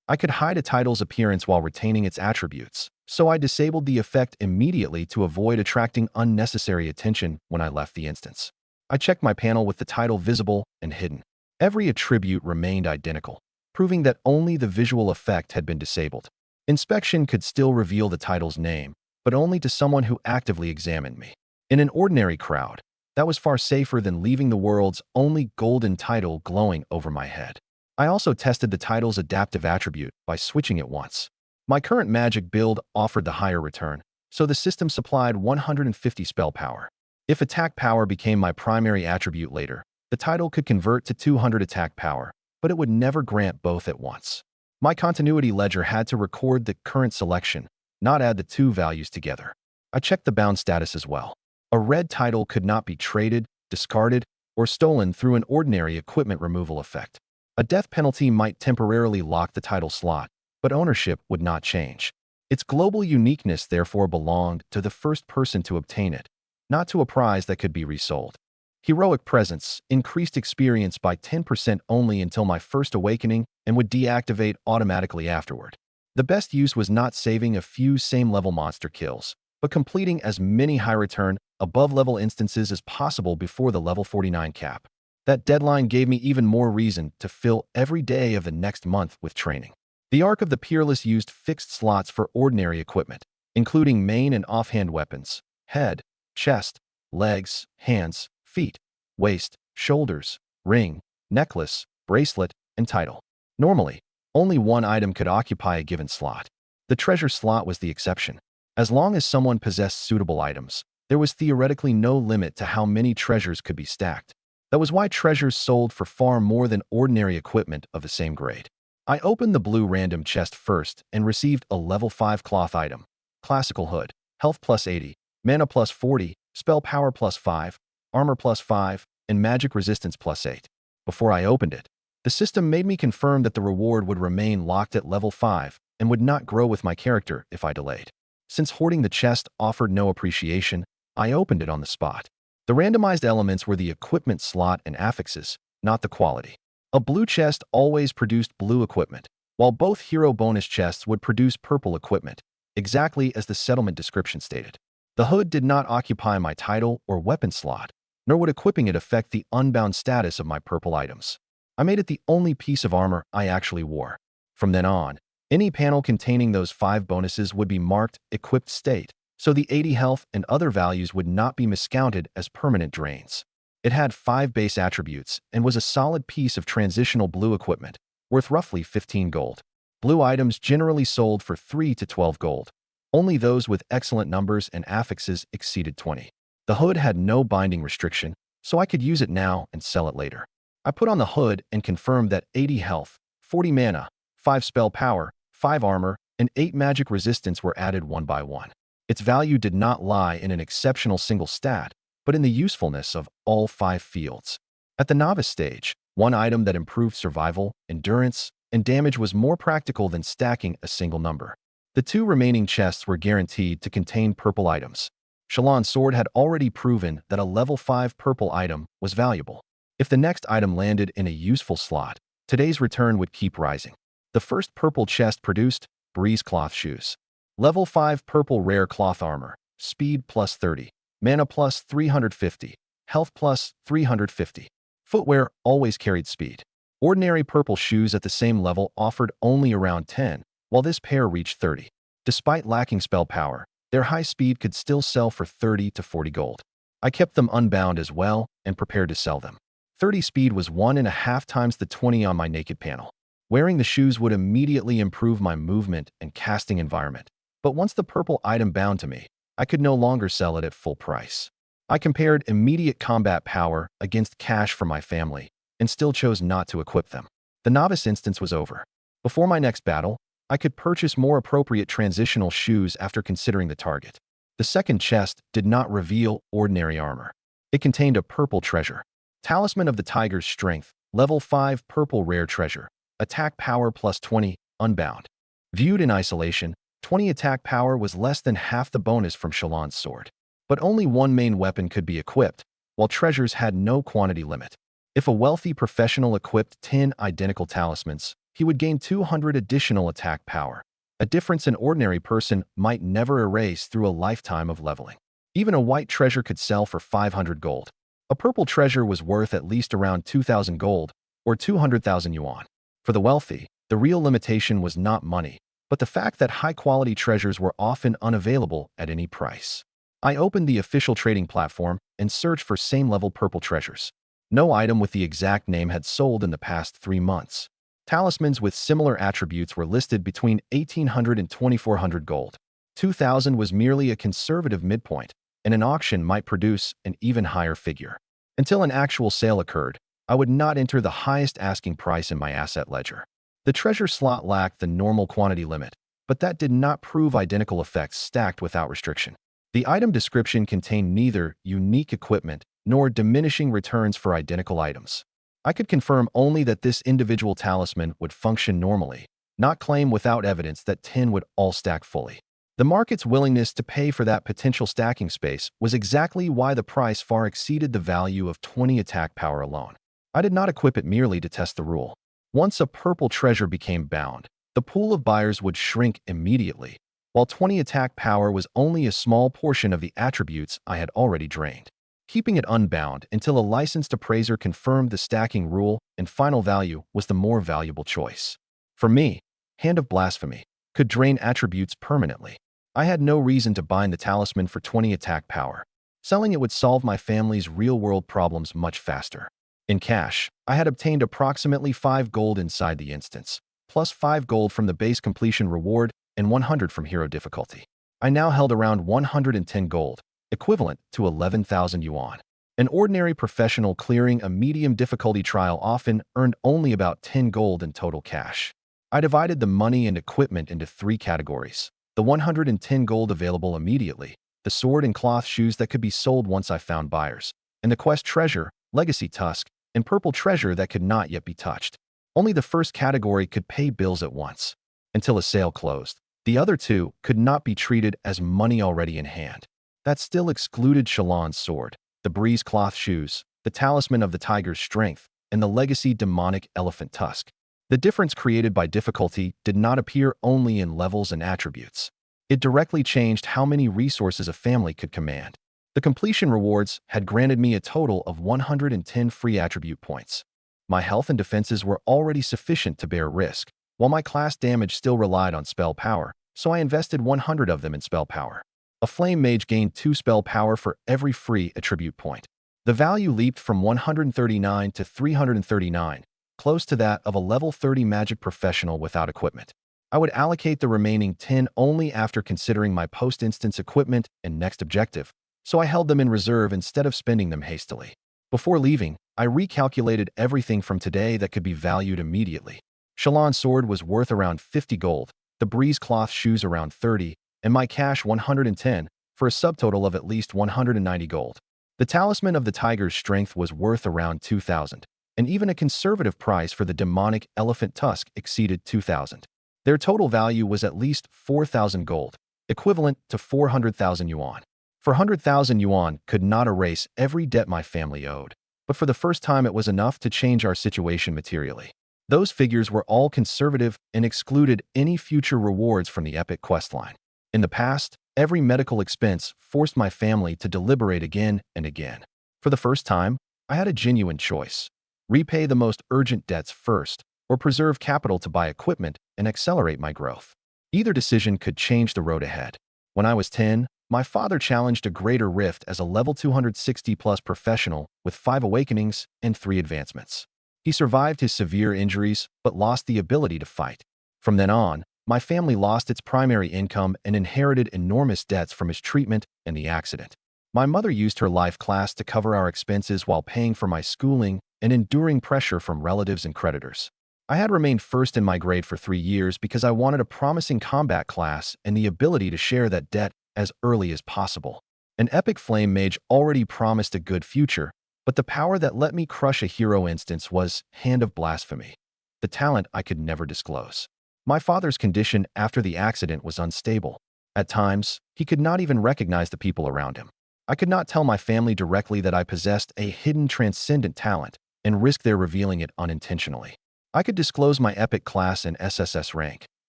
I could hide a title's appearance while retaining its attributes, so I disabled the effect immediately to avoid attracting unnecessary attention when I left the instance. I checked my panel with the title visible and hidden. Every attribute remained identical, proving that only the visual effect had been disabled. Inspection could still reveal the title's name, but only to someone who actively examined me. In an ordinary crowd, that was far safer than leaving the world's only golden title glowing over my head. I also tested the title's adaptive attribute by switching it once. My current magic build offered the higher return, so the system supplied 150 spell power. If attack power became my primary attribute later, the title could convert to 200 attack power, but it would never grant both at once. My continuity ledger had to record the current selection, not add the two values together. I checked the bound status as well. A red title could not be traded, discarded, or stolen through an ordinary equipment removal effect. A death penalty might temporarily lock the title slot, but ownership would not change. Its global uniqueness therefore belonged to the first person to obtain it, not to a prize that could be resold. Heroic Presence increased experience by 10% only until my first awakening and would deactivate automatically afterward. The best use was not saving a few same-level monster kills, but completing as many high-return, above-level instances as possible before the level 49 cap. That deadline gave me even more reason to fill every day of the next month with training. The Arc of the Peerless used fixed slots for ordinary equipment, including main and offhand weapons, head, chest, legs, hands, feet, waist, shoulders, ring, necklace, bracelet, and title. Normally, only one item could occupy a given slot. The treasure slot was the exception. As long as someone possessed suitable items, there was theoretically no limit to how many treasures could be stacked. That was why treasures sold for far more than ordinary equipment of the same grade. I opened the blue random chest first and received a level 5 cloth item, classical hood, health plus 80, mana plus 40, spell power plus 5, armor plus 5, and magic resistance plus 8. Before I opened it, the system made me confirm that the reward would remain locked at level 5 and would not grow with my character if I delayed. Since hoarding the chest offered no appreciation, I opened it on the spot. The randomized elements were the equipment slot and affixes, not the quality. A blue chest always produced blue equipment, while both hero bonus chests would produce purple equipment, exactly as the settlement description stated. The hood did not occupy my title or weapon slot, nor would equipping it affect the unbound status of my purple items. I made it the only piece of armor I actually wore. From then on, any panel containing those 5 bonuses would be marked equipped state, so the 80 health and other values would not be miscounted as permanent drains. It had 5 base attributes and was a solid piece of transitional blue equipment, worth roughly 15 gold. Blue items generally sold for 3 to 12 gold. Only those with excellent numbers and affixes exceeded 20. The hood had no binding restriction, so I could use it now and sell it later. I put on the hood and confirmed that 80 health, 40 mana, 5 spell power, 5 armor, and 8 magic resistance were added one by one. Its value did not lie in an exceptional single stat, but in the usefulness of all 5 fields. At the novice stage, one item that improved survival, endurance, and damage was more practical than stacking a single number. The 2 remaining chests were guaranteed to contain purple items. Shallan's sword had already proven that a level 5 purple item was valuable. If the next item landed in a useful slot, today's return would keep rising. The first purple chest produced breeze cloth shoes. Level 5 purple rare cloth armor, speed plus 30, mana plus 350, health plus 350. Footwear always carried speed. Ordinary purple shoes at the same level offered only around 10, while this pair reached 30. Despite lacking spell power, their high speed could still sell for 30 to 40 gold. I kept them unbound as well and prepared to sell them. 30 speed was 1.5 times the 20 on my naked panel. Wearing the shoes would immediately improve my movement and casting environment. But once the purple item bound to me, I could no longer sell it at full price. I compared immediate combat power against cash for my family and still chose not to equip them. The novice instance was over. Before my next battle, I could purchase more appropriate transitional shoes after considering the target. The second chest did not reveal ordinary armor. It contained a purple treasure. Talisman of the Tiger's Strength, level 5 purple rare treasure. Attack power plus 20, unbound. Viewed in isolation, 20 attack power was less than half the bonus from Shallan's sword. But only one main weapon could be equipped, while treasures had no quantity limit. If a wealthy professional equipped 10 identical talismans, he would gain 200 additional attack power, a difference an ordinary person might never erase through a lifetime of leveling. Even a white treasure could sell for 500 gold. A purple treasure was worth at least around 2,000 gold, or 200,000 yuan. For the wealthy, the real limitation was not money, but the fact that high-quality treasures were often unavailable at any price. I opened the official trading platform and searched for same-level purple treasures. No item with the exact name had sold in the past 3 months. Talismans with similar attributes were listed between 1,800 and 2,400 gold. 2,000 was merely a conservative midpoint, and an auction might produce an even higher figure. Until an actual sale occurred, I would not enter the highest asking price in my asset ledger. The treasure slot lacked the normal quantity limit, but that did not prove identical effects stacked without restriction. The item description contained neither unique equipment nor diminishing returns for identical items. I could confirm only that this individual talisman would function normally, not claim without evidence that 10 would all stack fully. The market's willingness to pay for that potential stacking space was exactly why the price far exceeded the value of 20 attack power alone. I did not equip it merely to test the rule. Once a purple treasure became bound, the pool of buyers would shrink immediately, while 20 attack power was only a small portion of the attributes I had already drained. Keeping it unbound until a licensed appraiser confirmed the stacking rule and final value was the more valuable choice. For me, Hand of Blasphemy could drain attributes permanently. I had no reason to bind the talisman for 20 attack power. Selling it would solve my family's real-world problems much faster. In cash, I had obtained approximately 5 gold inside the instance, plus 5 gold from the base completion reward and 100 from hero difficulty. I now held around 110 gold, equivalent to 11,000 yuan. An ordinary professional clearing a medium difficulty trial often earned only about 10 gold in total cash. I divided the money and equipment into 3 categories. The 110 gold available immediately, the sword and cloth shoes that could be sold once I found buyers, and the quest treasure, legacy tusk, and purple treasure that could not yet be touched. Only the first category could pay bills at once. Until a sale closed, the other 2 could not be treated as money already in hand. That still excluded Shalon's sword, the breeze cloth shoes, the talisman of the tiger's strength, and the legacy demonic elephant tusk. The difference created by difficulty did not appear only in levels and attributes. It directly changed how many resources a family could command. The completion rewards had granted me a total of 110 free attribute points. My health and defenses were already sufficient to bear risk, while my class damage still relied on spell power, so I invested 100 of them in spell power. A flame mage gained 2 spell power for every free attribute point. The value leaped from 139 to 339, close to that of a level 30 magic professional without equipment. I would allocate the remaining 10 only after considering my post-instance equipment and next objective, so I held them in reserve instead of spending them hastily. Before leaving, I recalculated everything from today that could be valued immediately. Shalon's sword was worth around 50 gold, the breeze cloth shoes around 30, and my cash 110, for a subtotal of at least 190 gold. The talisman of the tiger's strength was worth around 2,000. And even a conservative price for the demonic elephant tusk exceeded 2,000. Their total value was at least 4,000 gold, equivalent to 400,000 yuan. 400,000 yuan could not erase every debt my family owed, but for the first time it was enough to change our situation materially. Those figures were all conservative and excluded any future rewards from the epic questline. In the past, every medical expense forced my family to deliberate again and again. For the first time, I had a genuine choice. Repay the most urgent debts first, or preserve capital to buy equipment and accelerate my growth. Either decision could change the road ahead. When I was 10, my father challenged a greater rift as a level 260+ professional with 5 awakenings and 3 advancements. He survived his severe injuries but lost the ability to fight. From then on, my family lost its primary income and inherited enormous debts from his treatment and the accident. My mother used her life class to cover our expenses while paying for my schooling and enduring pressure from relatives and creditors. I had remained first in my grade for 3 years because I wanted a promising combat class and the ability to share that debt as early as possible. An epic flame mage already promised a good future, but the power that let me crush a hero instance was Hand of Blasphemy, the talent I could never disclose. My father's condition after the accident was unstable. At times, he could not even recognize the people around him. I could not tell my family directly that I possessed a hidden transcendent talent and risk their revealing it unintentionally. I could disclose my epic class and SSS rank,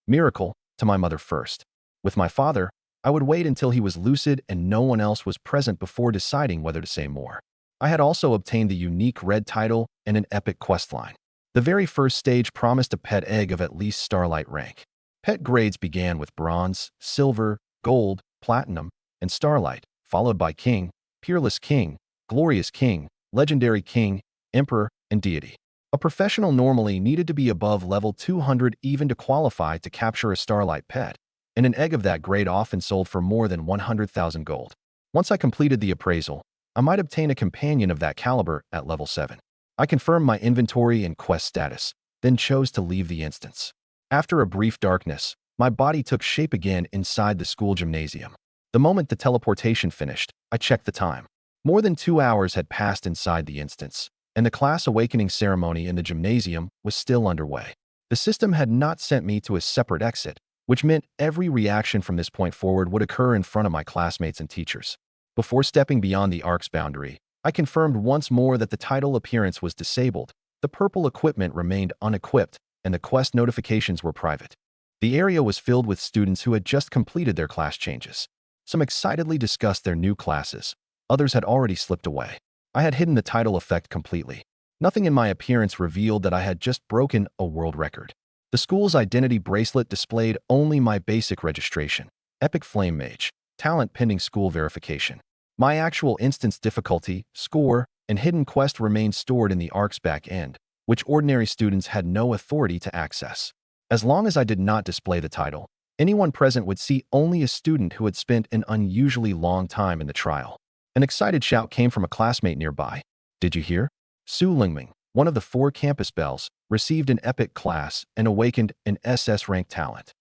miracle, to my mother first. With my father, I would wait until he was lucid and no one else was present before deciding whether to say more. I had also obtained the unique red title and an epic questline. The very first stage promised a pet egg of at least starlight rank. Pet grades began with bronze, silver, gold, platinum, and starlight, followed by king, peerless king, glorious king, legendary king, emperor, and deity. A professional normally needed to be above level 200 even to qualify to capture a starlight pet, and an egg of that grade often sold for more than 100,000 gold. Once I completed the appraisal, I might obtain a companion of that caliber at level 7. I confirmed my inventory and quest status, then chose to leave the instance. After a brief darkness, my body took shape again inside the school gymnasium. The moment the teleportation finished, I checked the time. More than 2 hours had passed inside the instance, and the class awakening ceremony in the gymnasium was still underway. The system had not sent me to a separate exit, which meant every reaction from this point forward would occur in front of my classmates and teachers. Before stepping beyond the arc's boundary, I confirmed once more that the title appearance was disabled, the purple equipment remained unequipped, and the quest notifications were private. The area was filled with students who had just completed their class changes. Some excitedly discussed their new classes. Others had already slipped away. I had hidden the title effect completely. Nothing in my appearance revealed that I had just broken a world record. The school's identity bracelet displayed only my basic registration, Epic Flame Mage, talent pending school verification. My actual instance difficulty, score, and hidden quest remained stored in the ARC's back end, which ordinary students had no authority to access. As long as I did not display the title, anyone present would see only a student who had spent an unusually long time in the trial. An excited shout came from a classmate nearby. "Did you hear? Su Lingming, one of the 4 campus bells, received an epic class and awakened an SS rank talent."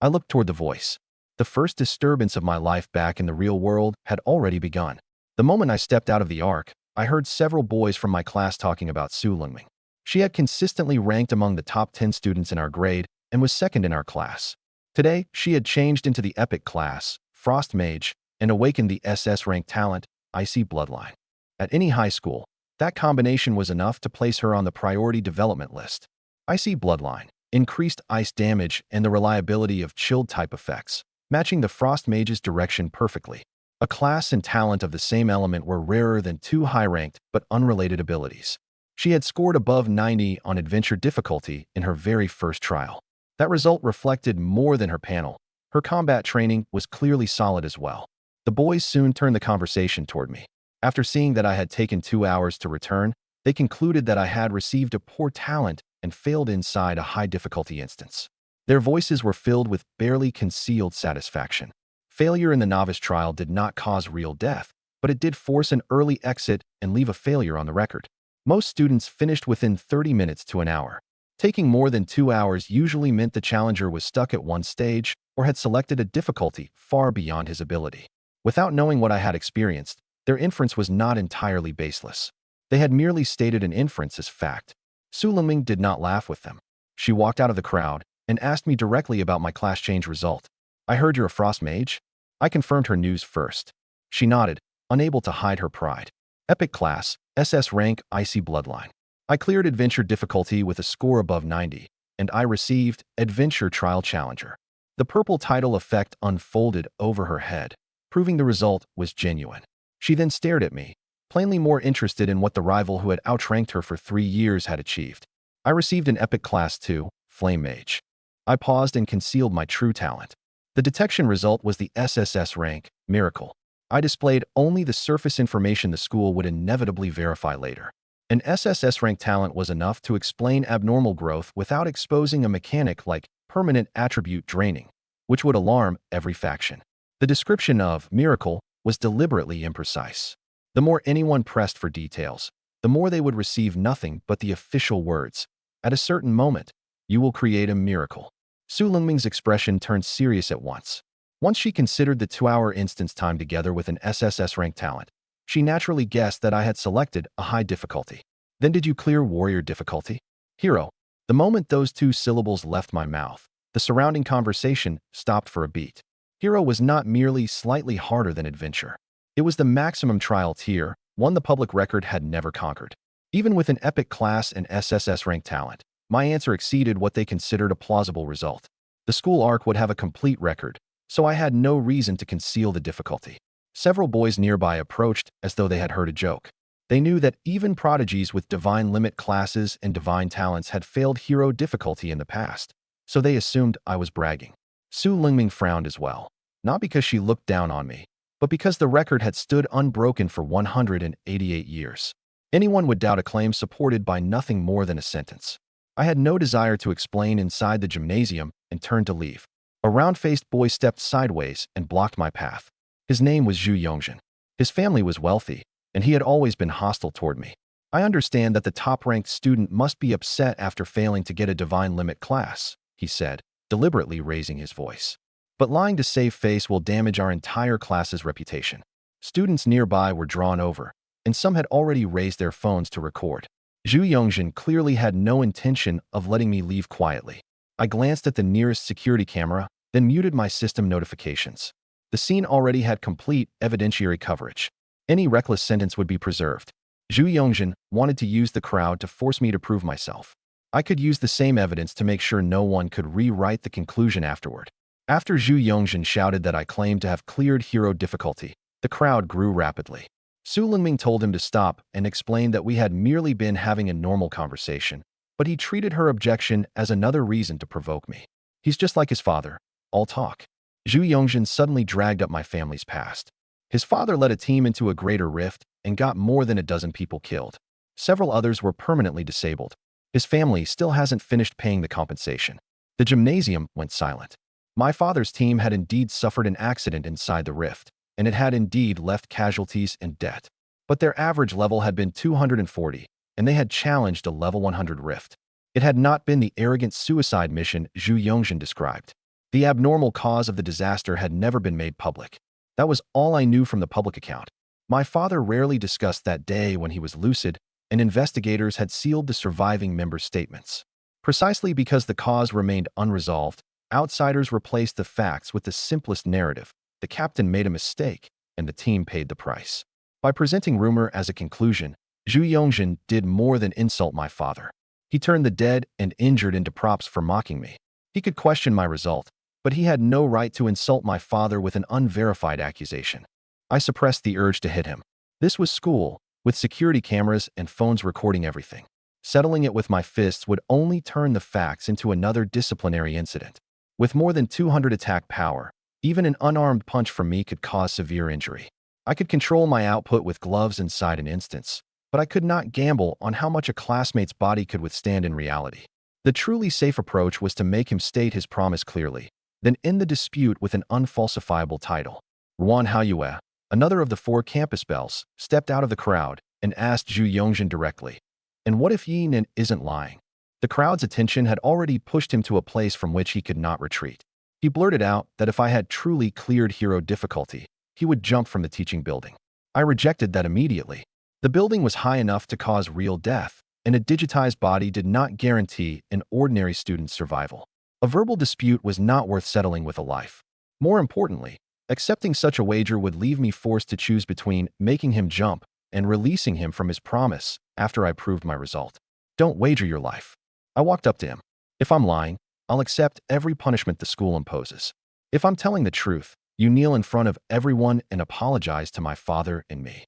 I looked toward the voice. The first disturbance of my life back in the real world had already begun. The moment I stepped out of the arc, I heard several boys from my class talking about Su Lingming. She had consistently ranked among the top 10 students in our grade and was second in our class. Today, she had changed into the epic class, Frost Mage, and awakened the SS rank talent, Icy Bloodline. At any high school, that combination was enough to place her on the priority development list. Icy Bloodline, increased ice damage and the reliability of chilled type effects, matching the Frost Mage's direction perfectly. A class and talent of the same element were rarer than 2 high-ranked but unrelated abilities. She had scored above 90 on adventure difficulty in her very first trial. That result reflected more than her panel. Her combat training was clearly solid as well. The boys soon turned the conversation toward me. After seeing that I had taken 2 hours to return, they concluded that I had received a poor talent and failed inside a high-difficulty instance. Their voices were filled with barely concealed satisfaction. Failure in the novice trial did not cause real death, but it did force an early exit and leave a failure on the record. Most students finished within 30 minutes to an hour. Taking more than 2 hours usually meant the challenger was stuck at one stage or had selected a difficulty far beyond his ability. Without knowing what I had experienced, their inference was not entirely baseless. They had merely stated an inference as fact. Su Lingming did not laugh with them. She walked out of the crowd and asked me directly about my class change result. "I heard you're a Frost Mage?" I confirmed her news first. She nodded, unable to hide her pride. "Epic class, SS rank, Icy Bloodline. I cleared adventure difficulty with a score above 90, and I received Adventure Trial Challenger." The purple title effect unfolded over her head, proving the result was genuine. She then stared at me, plainly more interested in what the rival who had outranked her for 3 years had achieved. "I received an Epic Class 2, Flame Mage." I paused and concealed my true talent. The detection result was the SSS rank, Miracle. I displayed only the surface information the school would inevitably verify later. An SSS rank talent was enough to explain abnormal growth without exposing a mechanic like permanent attribute draining, which would alarm every faction. The description of Miracle was deliberately imprecise. The more anyone pressed for details, the more they would receive nothing but the official words. "At a certain moment, you will create a miracle." Su Lingming's expression turned serious at once. Once she considered the 2-hour instance time together with an SSS rank talent, she naturally guessed that I had selected a high difficulty. "Then did you clear warrior difficulty?" "Hero." The moment those 2 syllables left my mouth, the surrounding conversation stopped for a beat. Hero was not merely slightly harder than adventure. It was the maximum trial tier, one the public record had never conquered. Even with an epic class and SSS rank talent, my answer exceeded what they considered a plausible result. The school arc would have a complete record, so I had no reason to conceal the difficulty. Several boys nearby approached as though they had heard a joke. They knew that even prodigies with divine limit classes and divine talents had failed hero difficulty in the past, so they assumed I was bragging. Su Lingming frowned as well, not because she looked down on me, but because the record had stood unbroken for 188 years. Anyone would doubt a claim supported by nothing more than a sentence. I had no desire to explain inside the gymnasium and turned to leave. A round-faced boy stepped sideways and blocked my path. His name was Zhu Yongjin. His family was wealthy, and he had always been hostile toward me. I understand that the top-ranked student must be upset after failing to get a divine limit class, he said, deliberately raising his voice. But lying to save face will damage our entire class's reputation. Students nearby were drawn over, and some had already raised their phones to record. Zhu Yongjin clearly had no intention of letting me leave quietly. I glanced at the nearest security camera, then muted my system notifications. The scene already had complete evidentiary coverage. Any reckless sentence would be preserved. Zhu Yongjin wanted to use the crowd to force me to prove myself. I could use the same evidence to make sure no one could rewrite the conclusion afterward. After Zhu Yongjin shouted that I claimed to have cleared hero difficulty, the crowd grew rapidly. Su Lingming told him to stop and explained that we had merely been having a normal conversation, but he treated her objection as another reason to provoke me. He's just like his father, all talk. Zhu Yongjin suddenly dragged up my family's past. His father led a team into a greater rift and got more than a dozen people killed. Several others were permanently disabled. His family still hasn't finished paying the compensation. The gymnasium went silent. My father's team had indeed suffered an accident inside the rift, and it had indeed left casualties and debt. But their average level had been 240, and they had challenged a level 100 rift. It had not been the arrogant suicide mission Zhu Yongjin described. The abnormal cause of the disaster had never been made public. That was all I knew from the public account. My father rarely discussed that day when he was lucid, and investigators had sealed the surviving members' statements. Precisely because the cause remained unresolved, outsiders replaced the facts with the simplest narrative. The captain made a mistake, and the team paid the price. By presenting rumor as a conclusion, Zhu Yongjin did more than insult my father. He turned the dead and injured into props for mocking me. He could question my result, but he had no right to insult my father with an unverified accusation. I suppressed the urge to hit him. This was school, with security cameras and phones recording everything. Settling it with my fists would only turn the facts into another disciplinary incident. With more than 200 attack power, even an unarmed punch from me could cause severe injury. I could control my output with gloves inside an instance, but I could not gamble on how much a classmate's body could withstand in reality. The truly safe approach was to make him state his promise clearly, then end the dispute with an unfalsifiable title. Ruan Haoyue, another of the 4 campus belles, stepped out of the crowd and asked Zhu Yongjin directly, "And what if Yi Nin isn't lying?" The crowd's attention had already pushed him to a place from which he could not retreat. He blurted out that if I had truly cleared hero difficulty, he would jump from the teaching building. I rejected that immediately. The building was high enough to cause real death, and a digitized body did not guarantee an ordinary student's survival. A verbal dispute was not worth settling with a life. More importantly, accepting such a wager would leave me forced to choose between making him jump and releasing him from his promise after I proved my result. Don't wager your life. I walked up to him. If I'm lying, I'll accept every punishment the school imposes. If I'm telling the truth, you kneel in front of everyone and apologize to my father and me.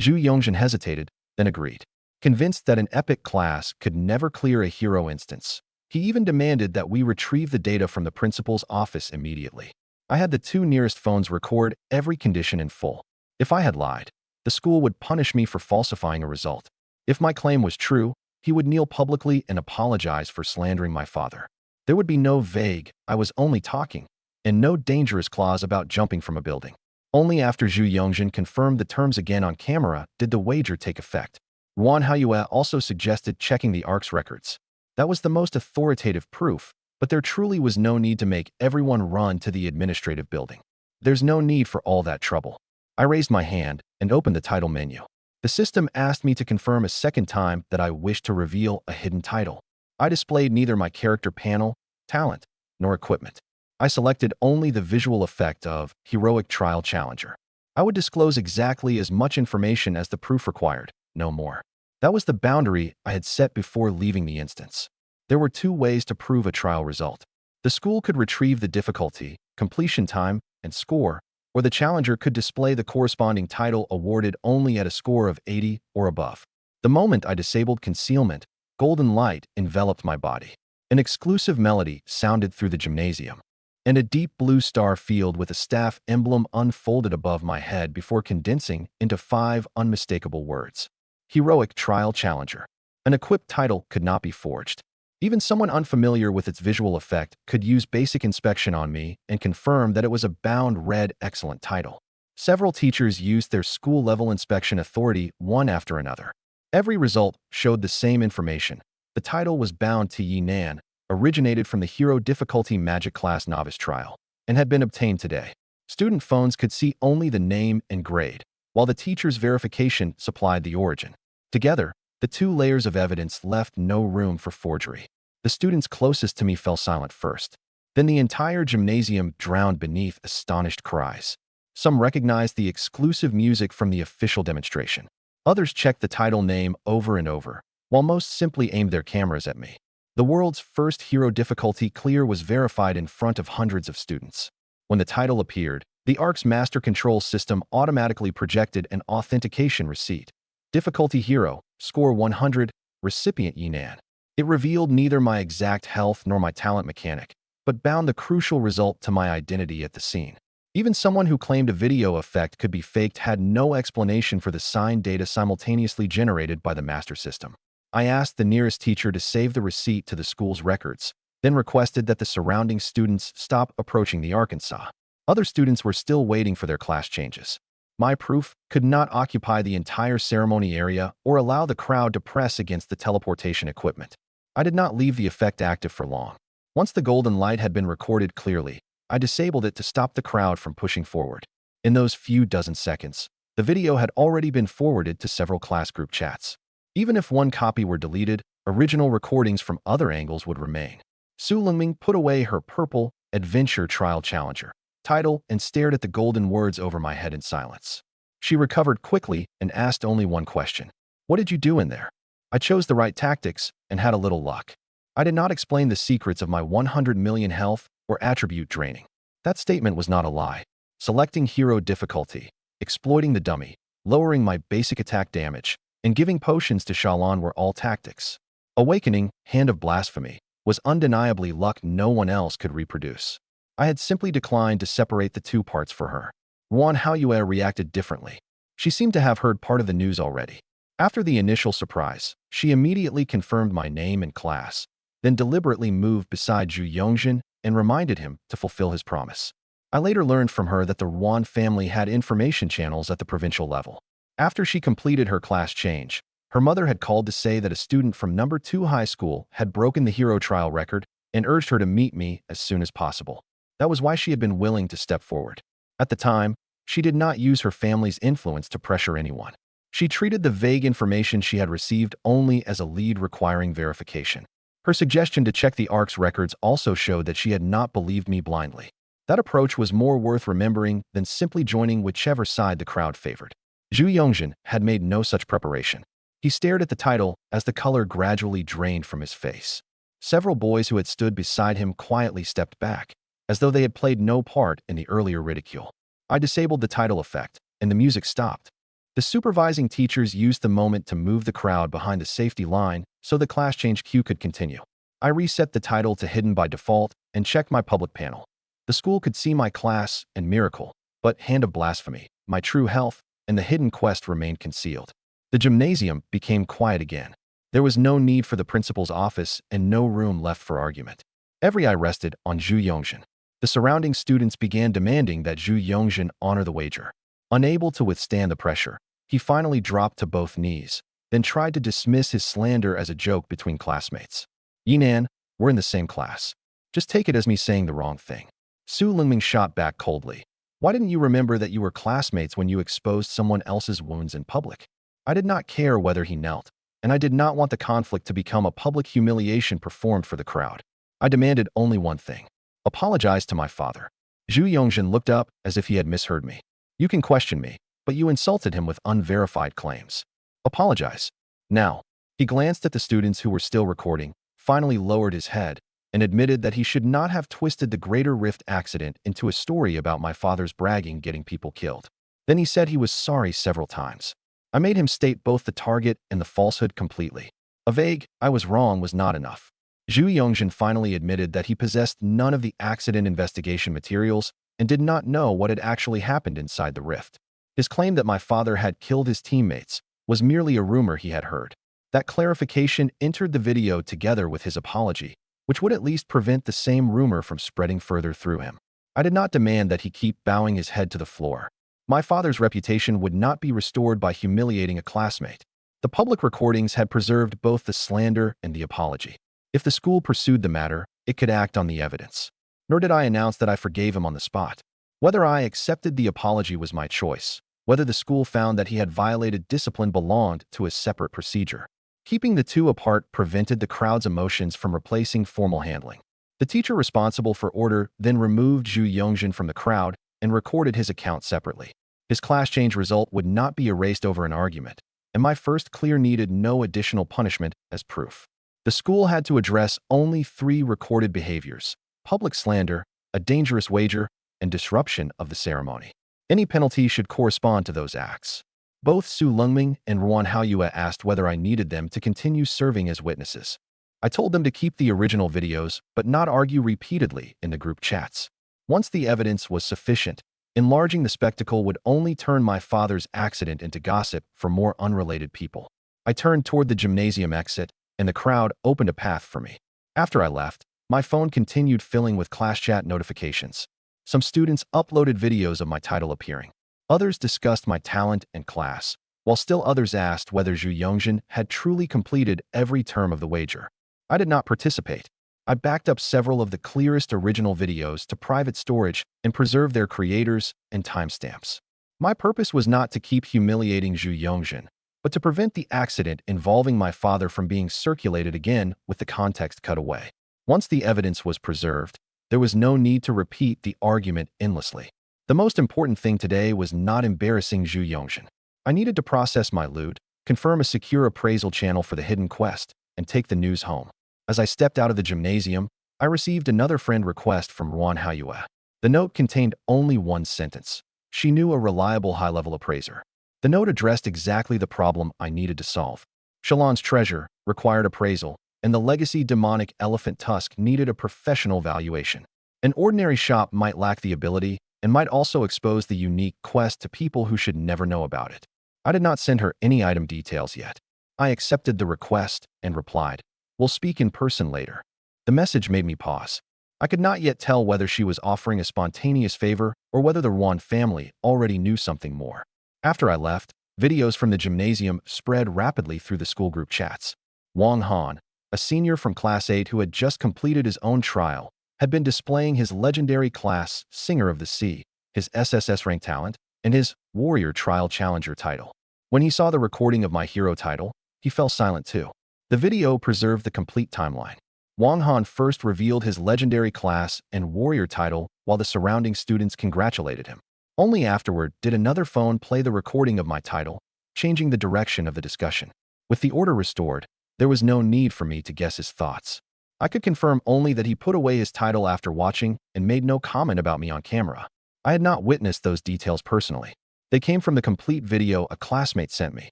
Zhu Yongjin hesitated, then agreed. Convinced that an epic class could never clear a hero instance, he even demanded that we retrieve the data from the principal's office immediately. I had the 2 nearest phones record every condition in full. If I had lied, the school would punish me for falsifying a result. If my claim was true, he would kneel publicly and apologize for slandering my father. There would be no vague, "I was only talking," and no dangerous clause about jumping from a building. Only after Zhu Yongjin confirmed the terms again on camera did the wager take effect. Ruan Haoyue also suggested checking the ARC's records. That was the most authoritative proof, but there truly was no need to make everyone run to the administrative building. There's no need for all that trouble. I raised my hand and opened the title menu. The system asked me to confirm a second time that I wished to reveal a hidden title. I displayed neither my character panel, talent, nor equipment. I selected only the visual effect of Heroic Trial Challenger. I would disclose exactly as much information as the proof required, no more. That was the boundary I had set before leaving the instance. There were 2 ways to prove a trial result. The school could retrieve the difficulty, completion time, and score, or the challenger could display the corresponding title awarded only at a score of 80 or above. The moment I disabled concealment, golden light enveloped my body. An exclusive melody sounded through the gymnasium, and a deep blue star field with a staff emblem unfolded above my head before condensing into 5 unmistakable words. Heroic Trial Challenger. An equipped title could not be forged. Even someone unfamiliar with its visual effect could use basic inspection on me and confirm that it was a bound red excellent title. Several teachers used their school-level inspection authority one after another. Every result showed the same information. The title was bound to Yi Nan, originated from the Hero Difficulty Magic Class Novice Trial, and had been obtained today. Student phones could see only the name and grade, while the teacher's verification supplied the origin. Together, the two layers of evidence left no room for forgery. The students closest to me fell silent first. Then the entire gymnasium drowned beneath astonished cries. Some recognized the exclusive music from the official demonstration. Others checked the title name over and over, while most simply aimed their cameras at me. The world's first Hero Difficulty Clear was verified in front of hundreds of students. When the title appeared, the ARC's master control system automatically projected an authentication receipt. Difficulty Hero, score 100, recipient Yi Nan. It revealed neither my exact health nor my talent mechanic, but bound the crucial result to my identity at the scene. Even someone who claimed a video effect could be faked had no explanation for the signed data simultaneously generated by the master system. I asked the nearest teacher to save the receipt to the school's records, then requested that the surrounding students stop approaching the Arkansas. Other students were still waiting for their class changes. My proof could not occupy the entire ceremony area or allow the crowd to press against the teleportation equipment. I did not leave the effect active for long. Once the golden light had been recorded clearly, I disabled it to stop the crowd from pushing forward. In those few dozen seconds, the video had already been forwarded to several class group chats. Even if one copy were deleted, original recordings from other angles would remain. Su Lingming put away her purple Adventure Trial Challenger title and stared at the golden words over my head in silence. She recovered quickly and asked only one question. What did you do in there? I chose the right tactics and had a little luck. I did not explain the secrets of my 100 million health or attribute draining. That statement was not a lie. Selecting hero difficulty, exploiting the dummy, lowering my basic attack damage, and giving potions to Shalon were all tactics. Awakening, Hand of Blasphemy, was undeniably luck no one else could reproduce. I had simply declined to separate the two parts for her. Wan Haoyue reacted differently. She seemed to have heard part of the news already. After the initial surprise, she immediately confirmed my name and class, then deliberately moved beside Zhu Yongjin and reminded him to fulfill his promise. I later learned from her that the Wan family had information channels at the provincial level. After she completed her class change, her mother had called to say that a student from No. 2 high school had broken the hero trial record and urged her to meet me as soon as possible. That was why she had been willing to step forward. At the time, she did not use her family's influence to pressure anyone. She treated the vague information she had received only as a lead requiring verification. Her suggestion to check the ARC's records also showed that she had not believed me blindly. That approach was more worth remembering than simply joining whichever side the crowd favored. Zhu Yongjin had made no such preparation. He stared at the title as the color gradually drained from his face. Several boys who had stood beside him quietly stepped back, as though they had played no part in the earlier ridicule. I disabled the title effect, and the music stopped. The supervising teachers used the moment to move the crowd behind the safety line so the class change queue could continue. I reset the title to hidden by default and checked my public panel. The school could see my class and miracle, but Hand of Blasphemy, my true health, and the hidden quest remained concealed. The gymnasium became quiet again. There was no need for the principal's office and no room left for argument. Every eye rested on Zhu Yongjin. The surrounding students began demanding that Zhu Yongjin honor the wager. Unable to withstand the pressure, he finally dropped to both knees, then tried to dismiss his slander as a joke between classmates. Yi Nan, we're in the same class. Just take it as me saying the wrong thing. Su Lingming shot back coldly. Why didn't you remember that you were classmates when you exposed someone else's wounds in public? I did not care whether he knelt, and I did not want the conflict to become a public humiliation performed for the crowd. I demanded only one thing. Apologize to my father. Zhu Yongjin looked up as if he had misheard me. You can question me, but you insulted him with unverified claims. Apologize. Now. He glanced at the students who were still recording, finally lowered his head, and admitted that he should not have twisted the Greater Rift accident into a story about my father's bragging getting people killed. Then he said he was sorry several times. I made him state both the target and the falsehood completely. A vague, I was wrong was not enough. Zhu Yongjin finally admitted that he possessed none of the accident investigation materials and did not know what had actually happened inside the rift. His claim that my father had killed his teammates was merely a rumor he had heard. That clarification entered the video together with his apology, which would at least prevent the same rumor from spreading further through him. I did not demand that he keep bowing his head to the floor. My father's reputation would not be restored by humiliating a classmate. The public recordings had preserved both the slander and the apology. If the school pursued the matter, it could act on the evidence. Nor did I announce that I forgave him on the spot. Whether I accepted the apology was my choice. Whether the school found that he had violated discipline belonged to a separate procedure. Keeping the two apart prevented the crowd's emotions from replacing formal handling. The teacher responsible for order then removed Zhu Yongjin from the crowd and recorded his account separately. His class change result would not be erased over an argument, and my first clear needed no additional punishment as proof. The school had to address only 3 recorded behaviors: public slander, a dangerous wager, and disruption of the ceremony. Any penalty should correspond to those acts. Both Su Lungming and Ruan Haoyue asked whether I needed them to continue serving as witnesses. I told them to keep the original videos, but not argue repeatedly in the group chats. Once the evidence was sufficient, enlarging the spectacle would only turn my father's accident into gossip for more unrelated people. I turned toward the gymnasium exit, and the crowd opened a path for me. After I left, my phone continued filling with class chat notifications. Some students uploaded videos of my title appearing. Others discussed my talent and class, while still others asked whether Zhu Yongjin had truly completed every term of the wager. I did not participate. I backed up several of the clearest original videos to private storage and preserved their creators and timestamps. My purpose was not to keep humiliating Zhu Yongjin, but to prevent the accident involving my father from being circulated again with the context cut away. Once the evidence was preserved, there was no need to repeat the argument endlessly. The most important thing today was not embarrassing Zhu Yongjin. I needed to process my loot, confirm a secure appraisal channel for the hidden quest, and take the news home. As I stepped out of the gymnasium, I received another friend request from Ruan Haoyue. The note contained only one sentence. She knew a reliable high-level appraiser. The note addressed exactly the problem I needed to solve. Shalon's treasure required appraisal, and the legacy demonic elephant tusk needed a professional valuation. An ordinary shop might lack the ability and might also expose the unique quest to people who should never know about it. I did not send her any item details yet. I accepted the request and replied, "We'll speak in person later." The message made me pause. I could not yet tell whether she was offering a spontaneous favor or whether the Ruan family already knew something more. After I left, videos from the gymnasium spread rapidly through the school group chats. Wang Han, a senior from Class 8 who had just completed his own trial, had been displaying his legendary class Singer of the Sea, his SSS rank talent, and his Warrior Trial Challenger title. When he saw the recording of my hero title, he fell silent too. The video preserved the complete timeline. Wang Han first revealed his legendary class and warrior title while the surrounding students congratulated him. Only afterward did another phone play the recording of my title, changing the direction of the discussion. With the order restored, there was no need for me to guess his thoughts. I could confirm only that he put away his title after watching and made no comment about me on camera. I had not witnessed those details personally. They came from the complete video a classmate sent me.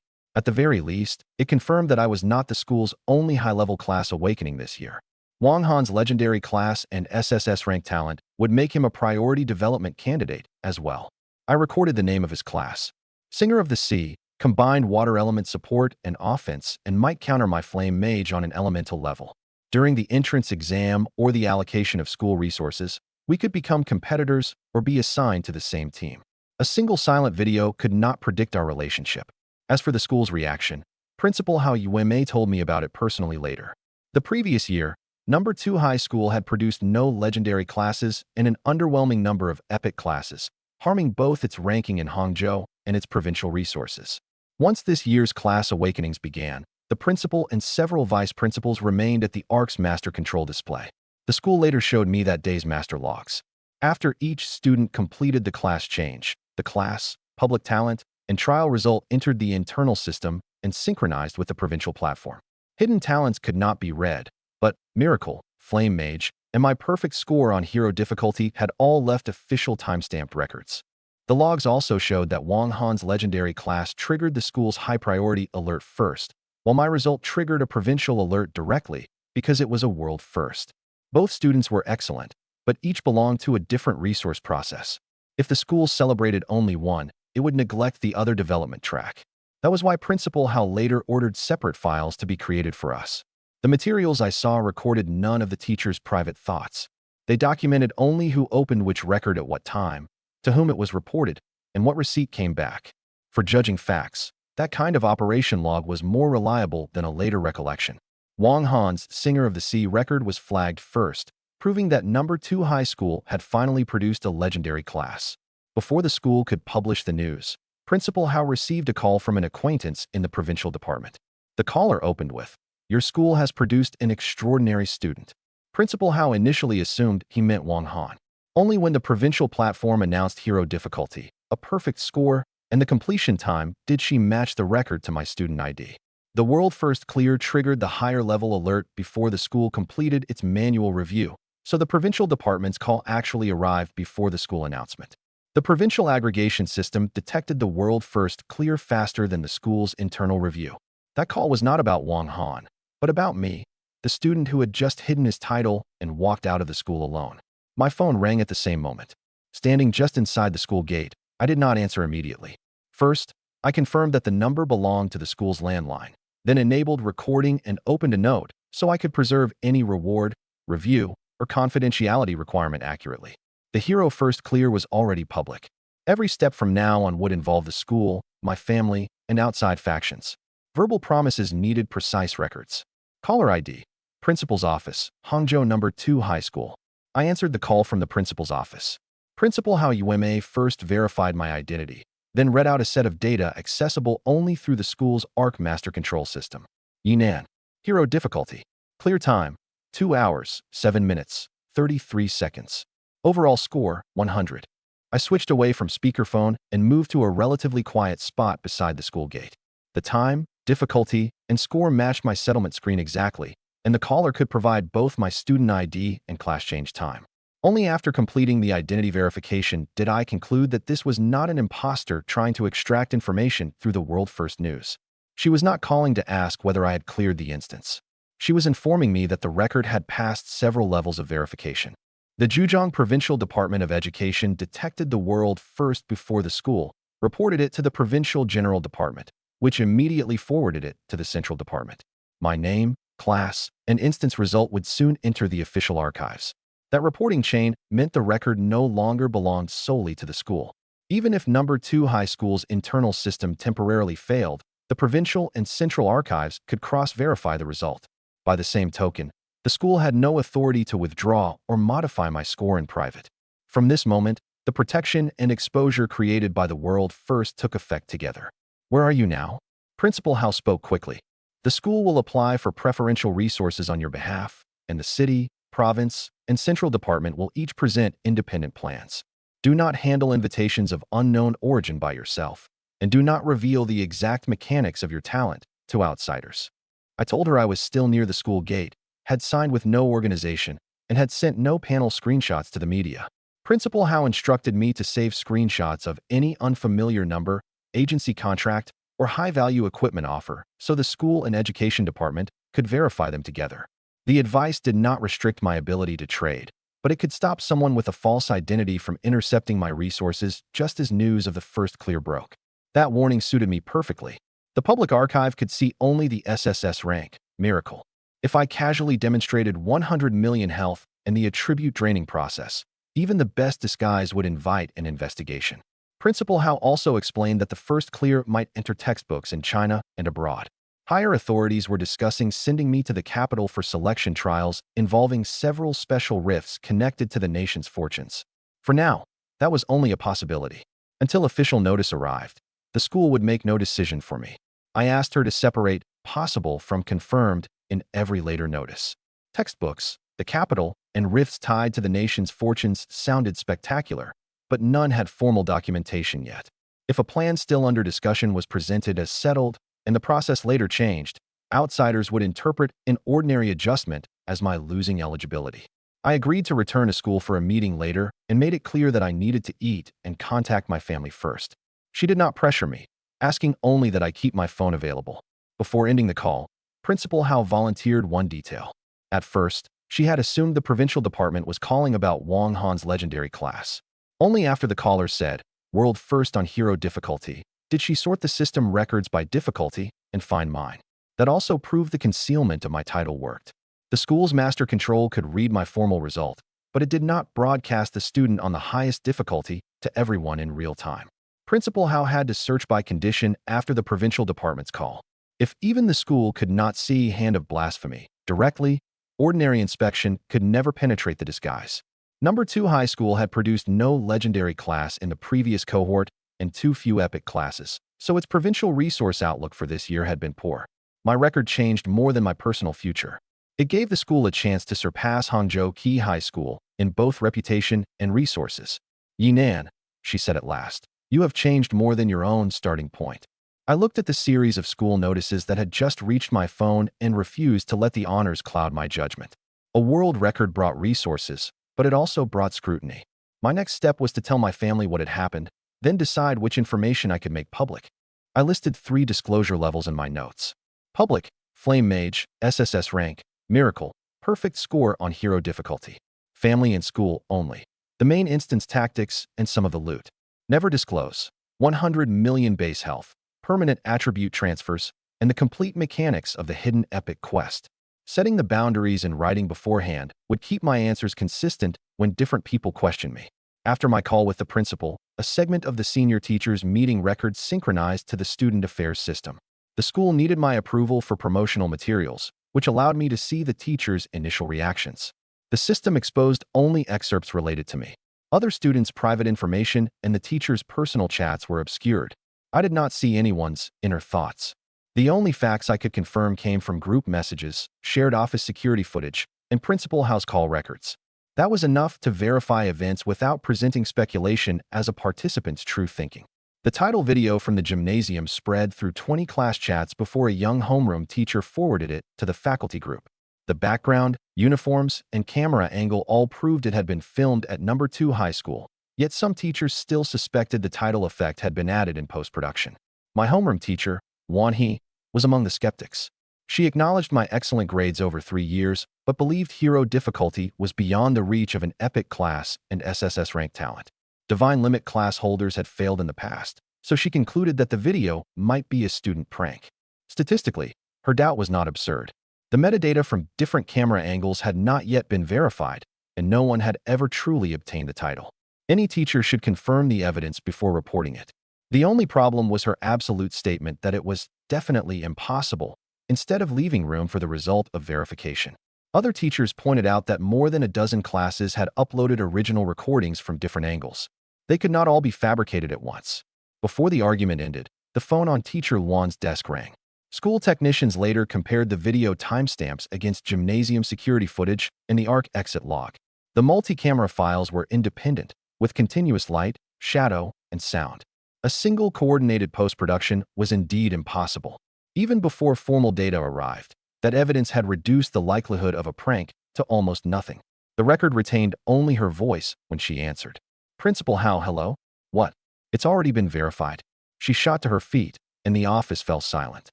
At the very least, it confirmed that I was not the school's only high-level class awakening this year. Wang Han's legendary class and SSS rank talent would make him a priority development candidate as well. I recorded the name of his class. Singer of the Sea, combined water element support and offense, and might counter my flame mage on an elemental level. During the entrance exam or the allocation of school resources, we could become competitors or be assigned to the same team. A single silent video could not predict our relationship. As for the school's reaction, Principal Hao Yuemei told me about it personally later. The previous year, Number 2 High School had produced no legendary classes and an underwhelming number of epic classes, harming both its ranking in Hangzhou and its provincial resources. Once this year's class awakenings began, the principal and several vice principals remained at the ARC's master control display. The school later showed me that day's master logs. After each student completed the class change, the class, public talent, and trial result entered the internal system and synchronized with the provincial platform. Hidden talents could not be read, but Miracle, Flame Mage, and my perfect score on hero difficulty had all left official timestamped records. The logs also showed that Wang Han's legendary class triggered the school's high-priority alert first, while my result triggered a provincial alert directly because it was a world first. Both students were excellent, but each belonged to a different resource process. If the school celebrated only one, it would neglect the other development track. That was why Principal Hao later ordered separate files to be created for us. The materials I saw recorded none of the teacher's private thoughts. They documented only who opened which record at what time, to whom it was reported, and what receipt came back. For judging facts, That kind of operation log was more reliable than a later recollection. Wang Han's Singer of the Sea record was flagged first, proving that number 2 high school had finally produced a legendary class. Before the school could publish the news, Principal Hao received a call from an acquaintance in the provincial department. The caller opened with, "Your school has produced an extraordinary student." Principal Hao initially assumed he meant Wang Han. Only when the provincial platform announced hero difficulty, a perfect score, and the completion time did she match the record to my student ID. The world first clear triggered the higher level alert before the school completed its manual review, so the provincial department's call actually arrived before the school announcement. The provincial aggregation system detected the world first clear faster than the school's internal review. That call was not about Wang Han, but about me, the student who had just hidden his title and walked out of the school alone. My phone rang at the same moment. Standing just inside the school gate, I did not answer immediately. First, I confirmed that the number belonged to the school's landline, then enabled recording and opened a note so I could preserve any reward, review, or confidentiality requirement accurately. The hero first clear was already public. Every step from now on would involve the school, my family, and outside factions. Verbal promises needed precise records. Caller ID. Principal's office, Hangzhou number 2 high school. I answered the call from the principal's office. Principal Hao Yueme first verified my identity, then read out a set of data accessible only through the school's ARC master control system. Yinan. Hero difficulty. Clear time, 2 hours, 7 minutes, 33 seconds. Overall score, 100. I switched away from speakerphone and moved to a relatively quiet spot beside the school gate. The time, difficulty, and score matched my settlement screen exactly, and the caller could provide both my student ID and class change time. Only after completing the identity verification did I conclude that this was not an imposter trying to extract information through the world first news. She was not calling to ask whether I had cleared the instance. She was informing me that the record had passed several levels of verification. The Zhejiang Provincial Department of Education detected the world first before the school, reported it to the Provincial General Department, which immediately forwarded it to the Central Department. My name, class, and instance result would soon enter the official archives. That reporting chain meant the record no longer belonged solely to the school. Even if number 2 high school's internal system temporarily failed, the provincial and central archives could cross-verify the result. By the same token, the school had no authority to withdraw or modify my score in private. From this moment, the protection and exposure created by the world first took effect together. Where are you now? Principal Hao spoke quickly. The school will apply for preferential resources on your behalf, and the city, province, and central department will each present independent plans. Do not handle invitations of unknown origin by yourself, and do not reveal the exact mechanics of your talent to outsiders. I told her I was still near the school gate, had signed with no organization, and had sent no panel screenshots to the media. Principal Hao instructed me to save screenshots of any unfamiliar number, agency contract, or high-value equipment offer so the school and education department could verify them together. The advice did not restrict my ability to trade, but it could stop someone with a false identity from intercepting my resources just as news of the first clear broke. That warning suited me perfectly. The public archive could see only the SSS rank, miracle. If I casually demonstrated 100 million health and the attribute draining process, even the best disguise would invite an investigation. Principal Hao also explained that the first clear might enter textbooks in China and abroad. Higher authorities were discussing sending me to the capital for selection trials involving several special rifts connected to the nation's fortunes. For now, that was only a possibility. Until official notice arrived, the school would make no decision for me. I asked her to separate possible from confirmed in every later notice. Textbooks, the capital, and rifts tied to the nation's fortunes sounded spectacular, but none had formal documentation yet. If a plan still under discussion was presented as settled, and the process later changed, outsiders would interpret an ordinary adjustment as my losing eligibility. I agreed to return to school for a meeting later and made it clear that I needed to eat and contact my family first. She did not pressure me, asking only that I keep my phone available. Before ending the call, Principal Hao volunteered one detail. At first, she had assumed the provincial department was calling about Wang Han's legendary class. Only after the caller said, "World first on hero difficulty," did she sort the system records by difficulty and find mine. That also proved the concealment of my title worked. The school's master control could read my formal result, but it did not broadcast the student on the highest difficulty to everyone in real time. Principal Hao had to search by condition after the provincial department's call. If even the school could not see hand of blasphemy directly, ordinary inspection could never penetrate the disguise. Number 2 high school had produced no legendary class in the previous cohort and too few epic classes, so its provincial resource outlook for this year had been poor. My record changed more than my personal future. It gave the school a chance to surpass Hangzhou Key High School in both reputation and resources. Yinan, she said at last, you have changed more than your own starting point. I looked at the series of school notices that had just reached my phone and refused to let the honors cloud my judgment. A world record brought resources, but it also brought scrutiny. My next step was to tell my family what had happened, then decide which information I could make public. I listed 3 disclosure levels in my notes. Public, Flame Mage, SSS rank, Miracle, perfect score on hero difficulty. Family and school only. The main instance tactics and some of the loot. Never disclose. 100 million base health, permanent attribute transfers, and the complete mechanics of the hidden epic quest. Setting the boundaries in writing beforehand would keep my answers consistent when different people question me. After my call with the principal, a segment of the senior teachers' meeting records synchronized to the student affairs system. The school needed my approval for promotional materials, which allowed me to see the teachers' initial reactions. The system exposed only excerpts related to me. Other students' private information and the teachers' personal chats were obscured. I did not see anyone's inner thoughts. The only facts I could confirm came from group messages, shared office security footage, and principal house call records. That was enough to verify events without presenting speculation as a participant's true thinking. The title video from the gymnasium spread through 20 class chats before a young homeroom teacher forwarded it to the faculty group. The background, uniforms, and camera angle all proved it had been filmed at number 2 high school, yet some teachers still suspected the title effect had been added in post-production. My homeroom teacher, Wan He, was among the skeptics. She acknowledged my excellent grades over 3 years, but believed hero difficulty was beyond the reach of an epic class and SSS rank talent. Divine Limit class holders had failed in the past, so she concluded that the video might be a student prank. Statistically, her doubt was not absurd. The metadata from different camera angles had not yet been verified, and no one had ever truly obtained the title. Any teacher should confirm the evidence before reporting it. The only problem was her absolute statement that it was definitely impossible, instead of leaving room for the result of verification. Other teachers pointed out that more than a dozen classes had uploaded original recordings from different angles. They could not all be fabricated at once. Before the argument ended, the phone on Teacher Wan's desk rang. School technicians later compared the video timestamps against gymnasium security footage and the ARC exit log. The multi-camera files were independent, with continuous light, shadow, and sound. A single coordinated post-production was indeed impossible. Even before formal data arrived, that evidence had reduced the likelihood of a prank to almost nothing. The record retained only her voice when she answered. Principal Hao, hello? What? It's already been verified. She shot to her feet, and the office fell silent.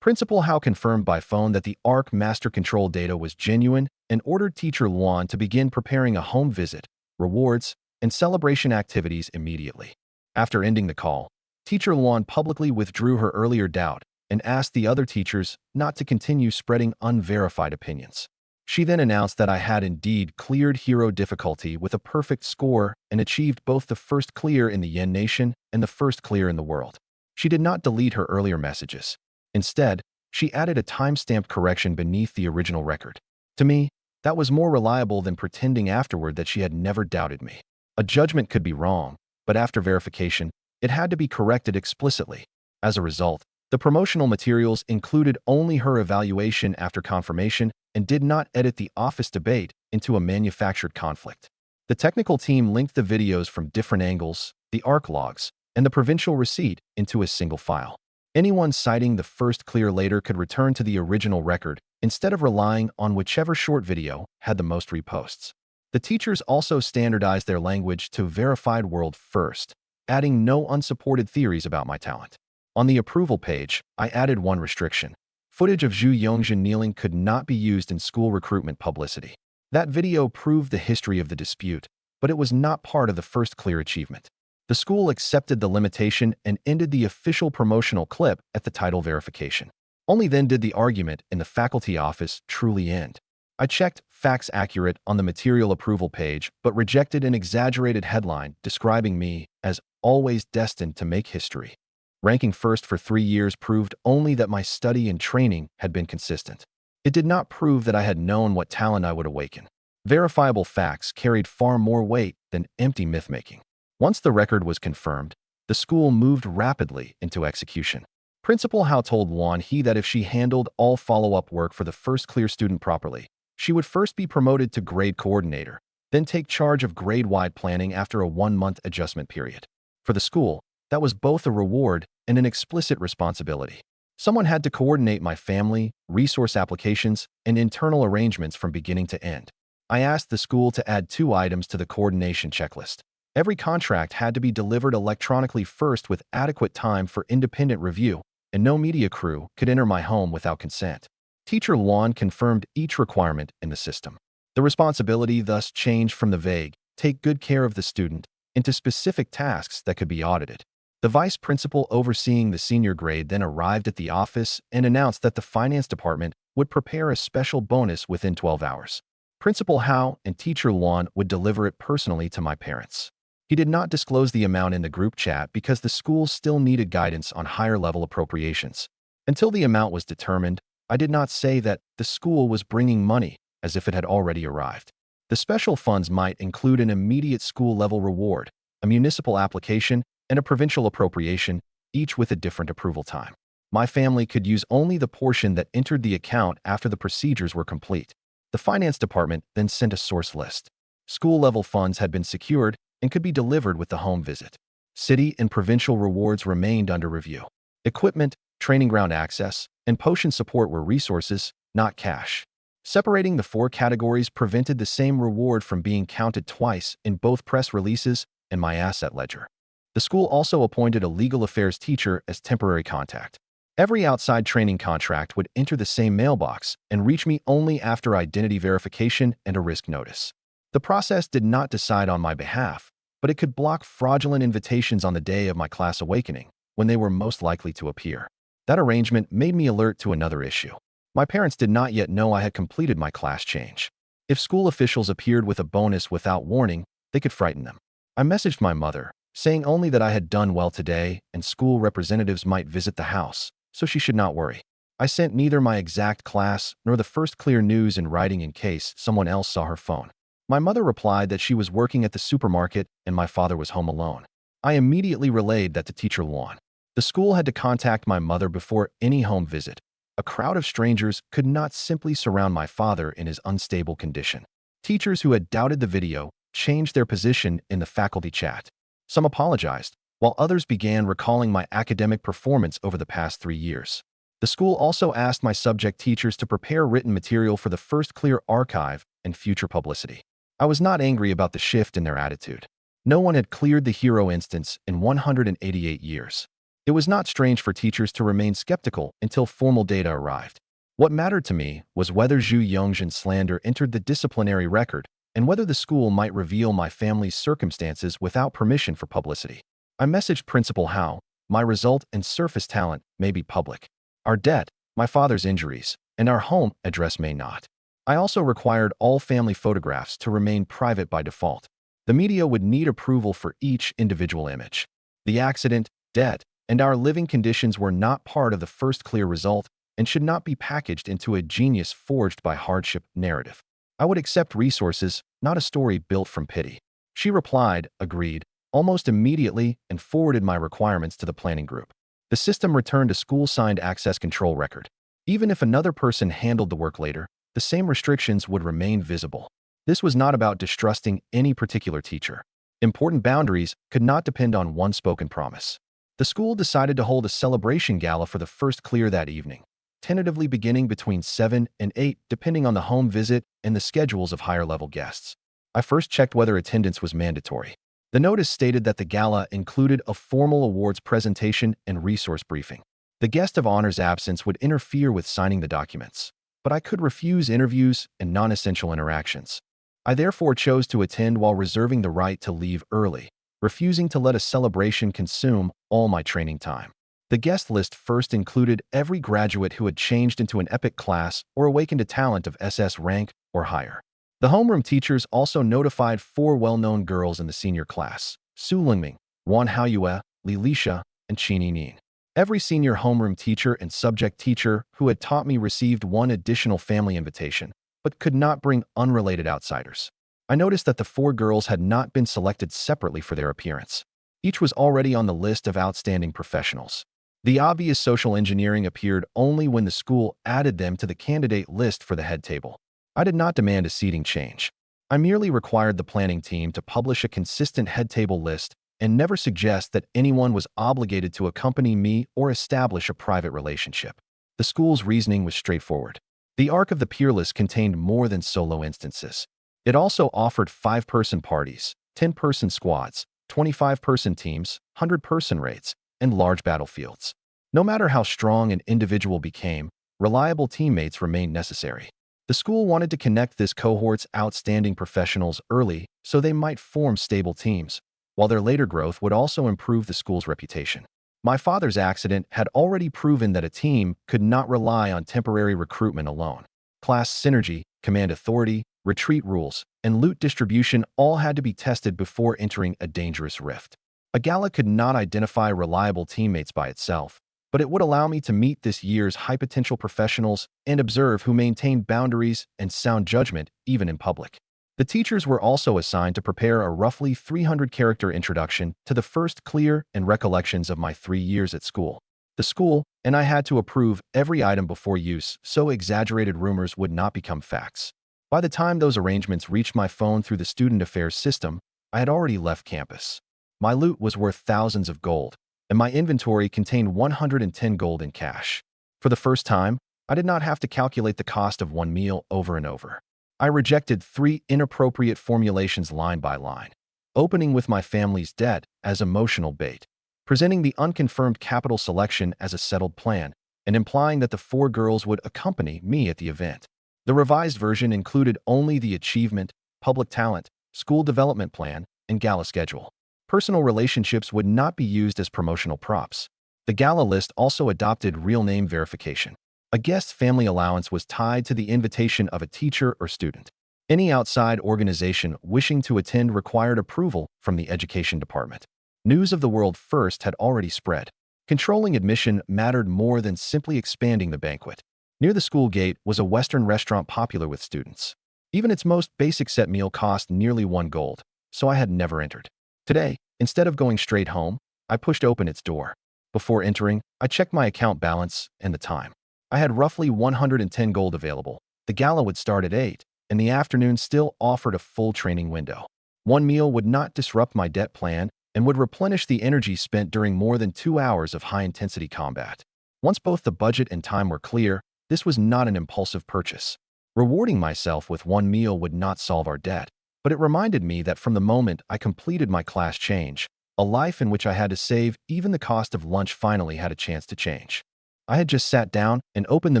Principal Hao confirmed by phone that the ARC master control data was genuine and ordered Teacher Luan to begin preparing a home visit, rewards, and celebration activities immediately. After ending the call, Teacher Luan publicly withdrew her earlier doubt and asked the other teachers not to continue spreading unverified opinions. She then announced that I had indeed cleared hero difficulty with a perfect score and achieved both the first clear in the Yen Nation and the first clear in the world. She did not delete her earlier messages. Instead, she added a time-stamped correction beneath the original record. To me, that was more reliable than pretending afterward that she had never doubted me. A judgment could be wrong, but after verification, it had to be corrected explicitly. As a result, the promotional materials included only her evaluation after confirmation and did not edit the office debate into a manufactured conflict. The technical team linked the videos from different angles, the ARC logs, and the provincial receipt into a single file. Anyone citing the first clear later could return to the original record instead of relying on whichever short video had the most reposts. The teachers also standardized their language to verified world first, adding no unsupported theories about my talent. On the approval page, I added one restriction. Footage of Zhu Yongjin kneeling could not be used in school recruitment publicity. That video proved the history of the dispute, but it was not part of the first clear achievement. The school accepted the limitation and ended the official promotional clip at the title verification. Only then did the argument in the faculty office truly end. I checked facts accurate on the material approval page, but rejected an exaggerated headline describing me as always destined to make history. Ranking first for 3 years proved only that my study and training had been consistent. It did not prove that I had known what talent I would awaken. Verifiable facts carried far more weight than empty myth-making. Once the record was confirmed, the school moved rapidly into execution. Principal Hao told Wan He that if she handled all follow-up work for the first clear student properly, she would first be promoted to grade coordinator, then take charge of grade-wide planning after a 1-month adjustment period. For the school, that was both a reward and an explicit responsibility. Someone had to coordinate my family, resource applications, and internal arrangements from beginning to end. I asked the school to add 2 items to the coordination checklist. Every contract had to be delivered electronically first with adequate time for independent review, and no media crew could enter my home without consent. Teacher Luan confirmed each requirement in the system. The responsibility thus changed from the vague, take good care of the student, into specific tasks that could be audited. The vice principal overseeing the senior grade then arrived at the office and announced that the finance department would prepare a special bonus within 12 hours. Principal Hao and Teacher Luan would deliver it personally to my parents. He did not disclose the amount in the group chat because the school still needed guidance on higher-level appropriations. Until the amount was determined, I did not say that the school was bringing money as if it had already arrived. The special funds might include an immediate school-level reward, a municipal application, and a provincial appropriation, each with a different approval time. My family could use only the portion that entered the account after the procedures were complete. The finance department then sent a source list. School-level funds had been secured and could be delivered with the home visit. City and provincial rewards remained under review. Equipment, training ground access, and potion support were resources, not cash. Separating the 4 categories prevented the same reward from being counted twice in both press releases and my asset ledger. The school also appointed a legal affairs teacher as temporary contact. Every outside training contract would enter the same mailbox and reach me only after identity verification and a risk notice. The process did not decide on my behalf, but it could block fraudulent invitations on the day of my class awakening, when they were most likely to appear. That arrangement made me alert to another issue. My parents did not yet know I had completed my class change. If school officials appeared with a bonus without warning, they could frighten them. I messaged my mother, saying only that I had done well today and school representatives might visit the house, so she should not worry. I sent neither my exact class nor the first clear news in writing in case someone else saw her phone. My mother replied that she was working at the supermarket and my father was home alone. I immediately relayed that to Teacher Luan. The school had to contact my mother before any home visit. A crowd of strangers could not simply surround my father in his unstable condition. Teachers who had doubted the video changed their position in the faculty chat. Some apologized, while others began recalling my academic performance over the past 3 years. The school also asked my subject teachers to prepare written material for the first clear archive and future publicity. I was not angry about the shift in their attitude. No one had cleared the hero instance in 188 years. It was not strange for teachers to remain skeptical until formal data arrived. What mattered to me was whether Zhu Yongzhen's slander entered the disciplinary record and whether the school might reveal my family's circumstances without permission for publicity. I messaged Principal Hao, my result and surface talent may be public. Our debt, my father's injuries, and our home address may not. I also required all family photographs to remain private by default. The media would need approval for each individual image. The accident, debt, and our living conditions were not part of the first clear result and should not be packaged into a genius forged by hardship narrative. I would accept resources, not a story built from pity. She replied, agreed, almost immediately and forwarded my requirements to the planning group. The system returned a school-signed access control record. Even if another person handled the work later, the same restrictions would remain visible. This was not about distrusting any particular teacher. Important boundaries could not depend on one spoken promise. The school decided to hold a celebration gala for the first clear that evening, tentatively beginning between 7 and 8 depending on the home visit and the schedules of higher-level guests. I first checked whether attendance was mandatory. The notice stated that the gala included a formal awards presentation and resource briefing. The guest of honor's absence would interfere with signing the documents, but I could refuse interviews and non-essential interactions. I therefore chose to attend while reserving the right to leave early, refusing to let a celebration consume all my training time. The guest list first included every graduate who had changed into an epic class or awakened a talent of SS rank or higher. The homeroom teachers also notified 4 well-known girls in the senior class: Su Lingming, Wan Haoyue, Li Lisha, and Qin Yining. Every senior homeroom teacher and subject teacher who had taught me received one additional family invitation, but could not bring unrelated outsiders. I noticed that the 4 girls had not been selected separately for their appearance. Each was already on the list of outstanding professionals. The obvious social engineering appeared only when the school added them to the candidate list for the head table. I did not demand a seating change. I merely required the planning team to publish a consistent head table list and never suggest that anyone was obligated to accompany me or establish a private relationship. The school's reasoning was straightforward. The arc of the peer list contained more than solo instances. It also offered 5-person parties, 10-person squads, 25-person teams, 100-person raids, and large battlefields. No matter how strong an individual became, reliable teammates remained necessary. The school wanted to connect this cohort's outstanding professionals early so they might form stable teams, while their later growth would also improve the school's reputation. My father's accident had already proven that a team could not rely on temporary recruitment alone. Class synergy, command authority, retreat rules, and loot distribution all had to be tested before entering a dangerous rift. A gala could not identify reliable teammates by itself, but it would allow me to meet this year's high-potential professionals and observe who maintained boundaries and sound judgment even in public. The teachers were also assigned to prepare a roughly 300-character introduction to the first clear and recollections of my 3 years at school. The school and I had to approve every item before use so exaggerated rumors would not become facts. By the time those arrangements reached my phone through the student affairs system, I had already left campus. My loot was worth thousands of gold, and my inventory contained 110 gold in cash. For the first time, I did not have to calculate the cost of one meal over and over. I rejected 3 inappropriate formulations line by line, opening with my family's debt as emotional bait, presenting the unconfirmed capital selection as a settled plan, and implying that the 4 girls would accompany me at the event. The revised version included only the achievement, public talent, school development plan, and gala schedule. Personal relationships would not be used as promotional props. The gala list also adopted real name verification. A guest family allowance was tied to the invitation of a teacher or student. Any outside organization wishing to attend required approval from the education department. News of the world first had already spread. Controlling admission mattered more than simply expanding the banquet. Near the school gate was a Western restaurant popular with students. Even its most basic set meal cost nearly 1 gold, so I had never entered. Today, instead of going straight home, I pushed open its door. Before entering, I checked my account balance and the time. I had roughly 110 gold available. The gala would start at 8, and the afternoon still offered a full training window. One meal would not disrupt my debt plan and would replenish the energy spent during more than 2 hours of high-intensity combat. Once both the budget and time were clear, this was not an impulsive purchase. Rewarding myself with one meal would not solve our debt, but it reminded me that from the moment I completed my class change, a life in which I had to save even the cost of lunch finally had a chance to change. I had just sat down and opened the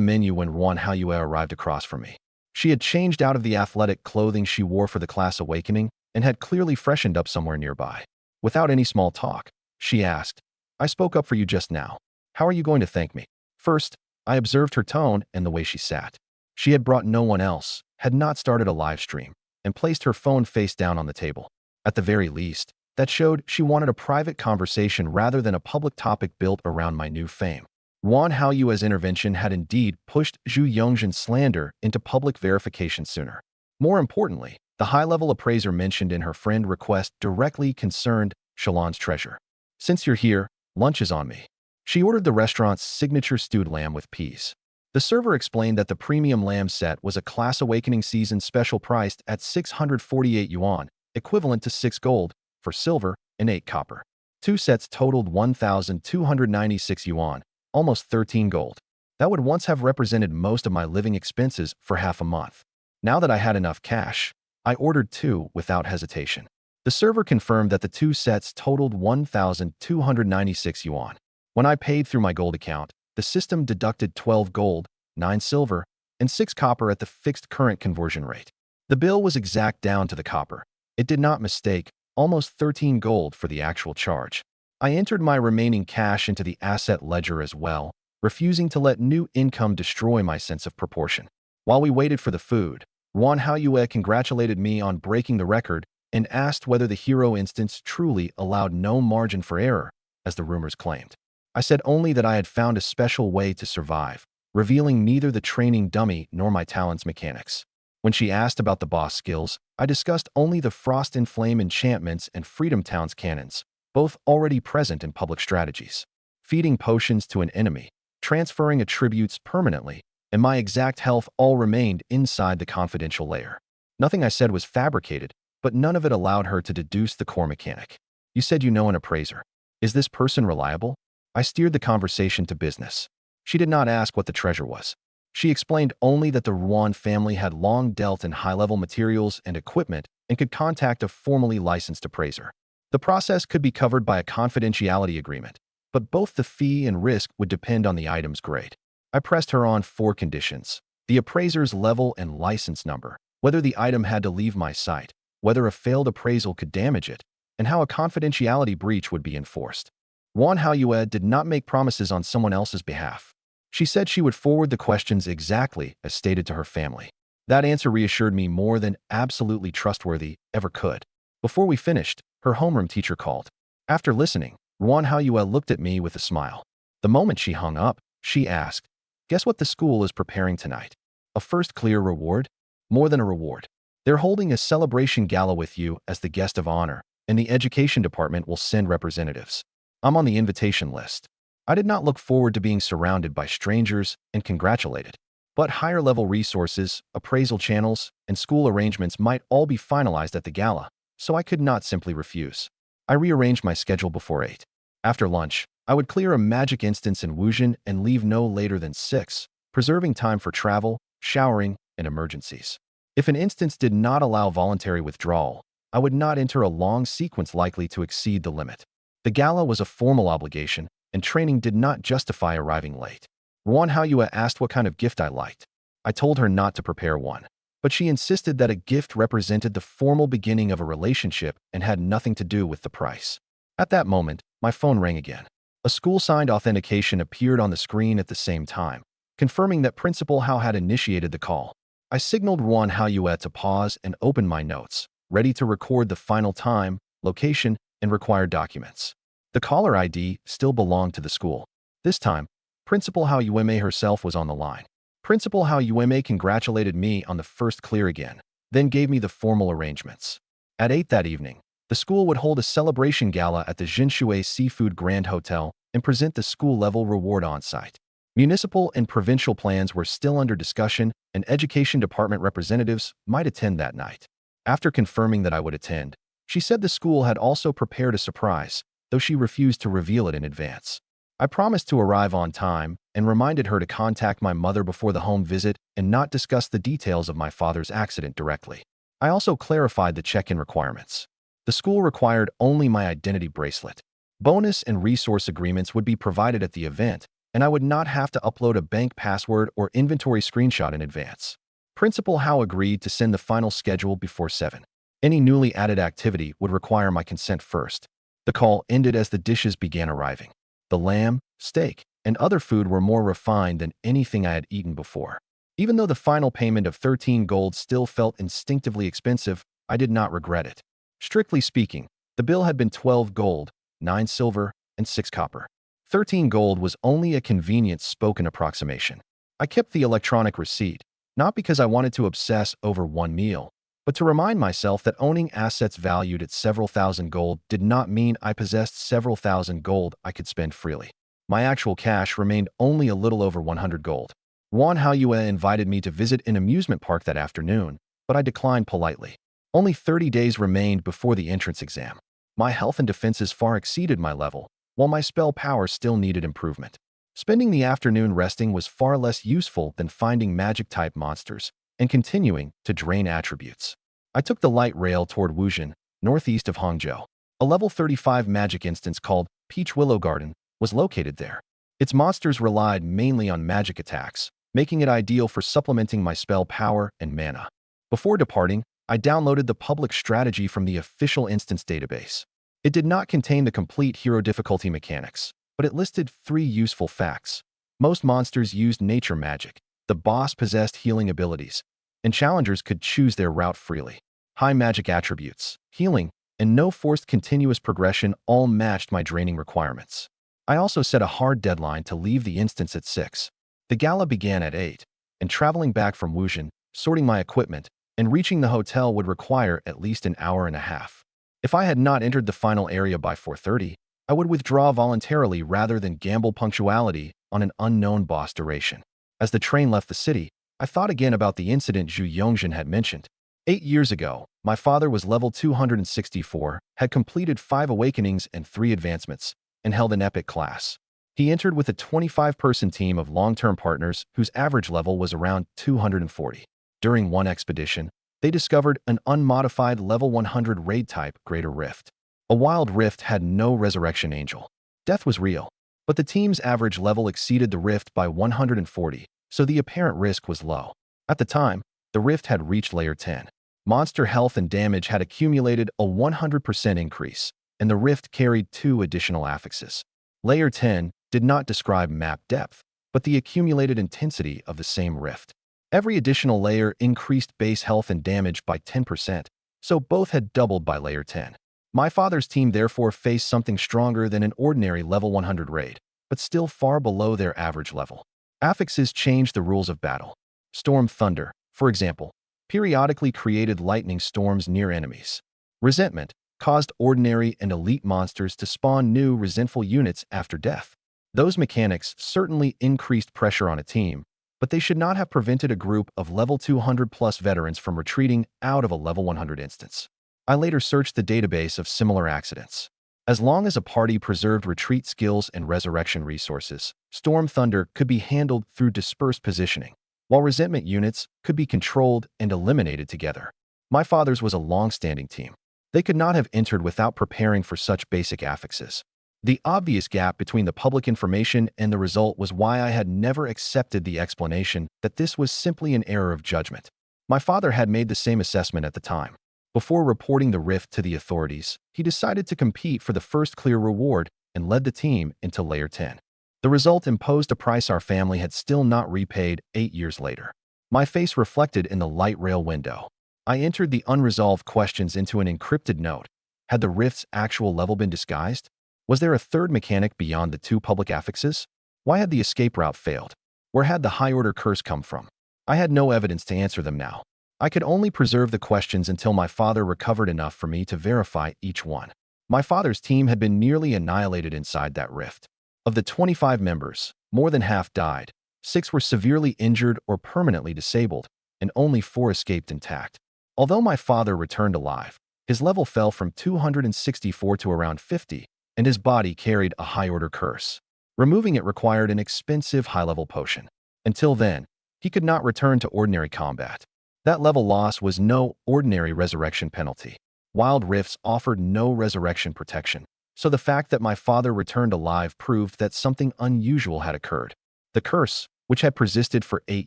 menu when Wan Haoyue arrived across from me. She had changed out of the athletic clothing she wore for the class awakening and had clearly freshened up somewhere nearby. Without any small talk, she asked, "I spoke up for you just now. How are you going to thank me?" First, I observed her tone and the way she sat. She had brought no one else, had not started a live stream, and placed her phone face down on the table. At the very least, that showed she wanted a private conversation rather than a public topic built around my new fame. Wan Haoyue's intervention had indeed pushed Zhu Yongzhen's slander into public verification sooner. More importantly, the high-level appraiser mentioned in her friend request directly concerned Shalon's treasure. "Since you're here, lunch is on me." She ordered the restaurant's signature stewed lamb with peas. The server explained that the premium lamb set was a Class Awakening season special priced at 648 yuan, equivalent to 6 gold, for silver and 8 copper. 2 sets totaled 1,296 yuan, almost 13 gold. That would once have represented most of my living expenses for half a month. Now that I had enough cash, I ordered 2 without hesitation. The server confirmed that the 2 sets totaled 1,296 yuan. When I paid through my gold account, the system deducted 12 gold, 9 silver, and 6 copper at the fixed current conversion rate. The bill was exact down to the copper. It did not mistake almost 13 gold for the actual charge. I entered my remaining cash into the asset ledger as well, refusing to let new income destroy my sense of proportion. While we waited for the food, Manhwaedit congratulated me on breaking the record and asked whether the hero instance truly allowed no margin for error, as the rumors claimed. I said only that I had found a special way to survive, revealing neither the training dummy nor my talent's mechanics. When she asked about the boss skills, I discussed only the Frost and Flame enchantments and Freedom Town's cannons, both already present in public strategies. Feeding potions to an enemy, transferring attributes permanently, and my exact health all remained inside the confidential layer. Nothing I said was fabricated, but none of it allowed her to deduce the core mechanic. You said you know an appraiser. Is this person reliable? I steered the conversation to business. She did not ask what the treasure was. She explained only that the Ruan family had long dealt in high-level materials and equipment and could contact a formally licensed appraiser. The process could be covered by a confidentiality agreement, but both the fee and risk would depend on the item's grade. I pressed her on 4 conditions: the appraiser's level and license number, whether the item had to leave my site, whether a failed appraisal could damage it, and how a confidentiality breach would be enforced. Manhwaedit did not make promises on someone else's behalf. She said she would forward the questions exactly as stated to her family. That answer reassured me more than absolutely trustworthy ever could. Before we finished, her homeroom teacher called. After listening, Manhwaedit looked at me with a smile. The moment she hung up, she asked, "Guess what the school is preparing tonight? A first clear reward? More than a reward. They're holding a celebration gala with you as the guest of honor, and the education department will send representatives. I'm on the invitation list." I did not look forward to being surrounded by strangers and congratulated. But higher-level resources, appraisal channels, and school arrangements might all be finalized at the gala, so I could not simply refuse. I rearranged my schedule before 8. After lunch, I would clear a magic instance in Wuzhen and leave no later than 6, preserving time for travel, showering, and emergencies. If an instance did not allow voluntary withdrawal, I would not enter a long sequence likely to exceed the limit. The gala was a formal obligation, and training did not justify arriving late. Manhwaedit asked what kind of gift I liked. I told her not to prepare one, but she insisted that a gift represented the formal beginning of a relationship and had nothing to do with the price. At that moment, my phone rang again. A school-signed authentication appeared on the screen at the same time, confirming that Principal Hao had initiated the call. I signaled Manhwaedit to pause and open my notes, ready to record the final time, location, and required documents. The caller ID still belonged to the school. This time, Principal Hao herself was on the line. Principal Hao congratulated me on the first clear again, then gave me the formal arrangements. At 8 that evening, the school would hold a celebration gala at the Jinshui Seafood Grand Hotel and present the school-level reward on-site. Municipal and provincial plans were still under discussion, and education department representatives might attend that night. After confirming that I would attend, she said the school had also prepared a surprise, though she refused to reveal it in advance. I promised to arrive on time and reminded her to contact my mother before the home visit and not discuss the details of my father's accident directly. I also clarified the check-in requirements. The school required only my identity bracelet. Bonus and resource agreements would be provided at the event, and I would not have to upload a bank password or inventory screenshot in advance. Principal Hao agreed to send the final schedule before 7. Any newly added activity would require my consent first. The call ended as the dishes began arriving. The lamb, steak, and other food were more refined than anything I had eaten before. Even though the final payment of 13 gold still felt instinctively expensive, I did not regret it. Strictly speaking, the bill had been 12 gold, 9 silver, and 6 copper. 13 gold was only a convenient spoken approximation. I kept the electronic receipt, not because I wanted to obsess over one meal, but to remind myself that owning assets valued at several thousand gold did not mean I possessed several thousand gold I could spend freely. My actual cash remained only a little over 100 gold. Manhwaedit invited me to visit an amusement park that afternoon, but I declined politely. Only 30 days remained before the entrance exam. My health and defenses far exceeded my level, while my spell power still needed improvement. Spending the afternoon resting was far less useful than finding magic-type monsters and continuing to drain attributes. I took the light rail toward Wuzhen, northeast of Hangzhou. A level 35 magic instance called Peach Willow Garden was located there. Its monsters relied mainly on magic attacks, making it ideal for supplementing my spell power and mana. Before departing, I downloaded the public strategy from the official instance database. It did not contain the complete hero difficulty mechanics, but it listed 3 useful facts. Most monsters used nature magic, the boss possessed healing abilities, and challengers could choose their route freely. High magic attributes, healing, and no forced continuous progression all matched my draining requirements. I also set a hard deadline to leave the instance at 6. The gala began at 8, and traveling back from Wuzhen, sorting my equipment, and reaching the hotel would require at least an hour and a half. If I had not entered the final area by 4:30, I would withdraw voluntarily rather than gamble punctuality on an unknown boss duration. As the train left the city, I thought again about the incident Zhu Yongzhen had mentioned. 8 years ago, my father was level 264, had completed 5 awakenings and 3 advancements, and held an epic class. He entered with a 25-person team of long-term partners whose average level was around 240. During one expedition, they discovered an unmodified level 100 raid type Greater Rift. A wild rift had no resurrection angel. Death was real, but the team's average level exceeded the rift by 140, so the apparent risk was low. At the time, the rift had reached layer 10. Monster health and damage had accumulated a 100% increase, and the rift carried 2 additional affixes. Layer 10 did not describe map depth, but the accumulated intensity of the same rift. Every additional layer increased base health and damage by 10%, so both had doubled by layer 10. My father's team therefore faced something stronger than an ordinary level 100 raid, but still far below their average level. Affixes changed the rules of battle. Storm Thunder, for example, periodically created lightning storms near enemies. Resentment caused ordinary and elite monsters to spawn new resentful units after death. Those mechanics certainly increased pressure on a team, but they should not have prevented a group of level 200+ veterans from retreating out of a level 100 instance. I later searched the database of similar accidents. As long as a party preserved retreat skills and resurrection resources, Storm Thunder could be handled through dispersed positioning, while resentment units could be controlled and eliminated together. My father's was a long-standing team. They could not have entered without preparing for such basic affixes. The obvious gap between the public information and the result was why I had never accepted the explanation that this was simply an error of judgment. My father had made the same assessment at the time. Before reporting the rift to the authorities, he decided to compete for the first clear reward and led the team into Layer 10. The result imposed a price our family had still not repaid 8 years later. My face reflected in the light rail window. I entered the unresolved questions into an encrypted note. Had the rift's actual level been disguised? Was there a third mechanic beyond the 2 public affixes? Why had the escape route failed? Where had the high-order curse come from? I had no evidence to answer them now. I could only preserve the questions until my father recovered enough for me to verify each one. My father's team had been nearly annihilated inside that rift. Of the 25 members, more than half died, 6 were severely injured or permanently disabled, and only 4 escaped intact. Although my father returned alive, his level fell from 264 to around 50, and his body carried a high-order curse. Removing it required an expensive high-level potion. Until then, he could not return to ordinary combat. That level loss was no ordinary resurrection penalty. Wild rifts offered no resurrection protection, so the fact that my father returned alive proved that something unusual had occurred. The curse, which had persisted for 8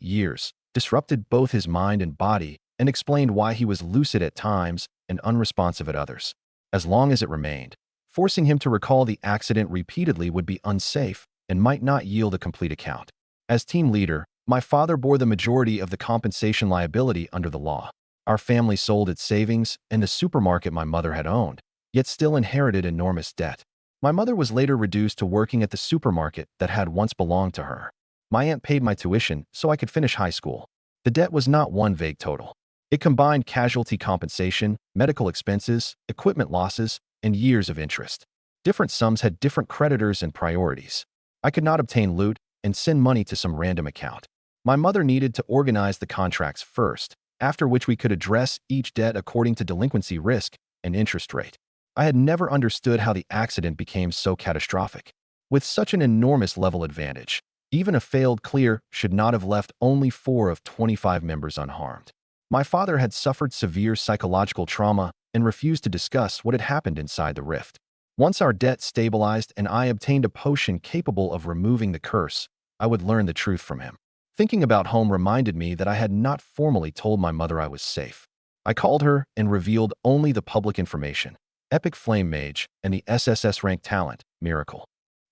years, disrupted both his mind and body and explained why he was lucid at times and unresponsive at others. As long as it remained, forcing him to recall the accident repeatedly would be unsafe and might not yield a complete account. As team leader, my father bore the majority of the compensation liability under the law. Our family sold its savings and the supermarket my mother had owned, yet still inherited enormous debt. My mother was later reduced to working at the supermarket that had once belonged to her. My aunt paid my tuition so I could finish high school. The debt was not one vague total. It combined casualty compensation, medical expenses, equipment losses, and years of interest. Different sums had different creditors and priorities. I could not obtain loot and send money to some random account. My mother needed to organize the contracts first, after which we could address each debt according to delinquency risk and interest rate. I had never understood how the accident became so catastrophic. With such an enormous level advantage, even a failed clear should not have left only 4 of 25 members unharmed. My father had suffered severe psychological trauma and refused to discuss what had happened inside the rift. Once our debt stabilized and I obtained a potion capable of removing the curse, I would learn the truth from him. Thinking about home reminded me that I had not formally told my mother I was safe. I called her and revealed only the public information. Epic Flame Mage, and the SSS rank talent, Miracle.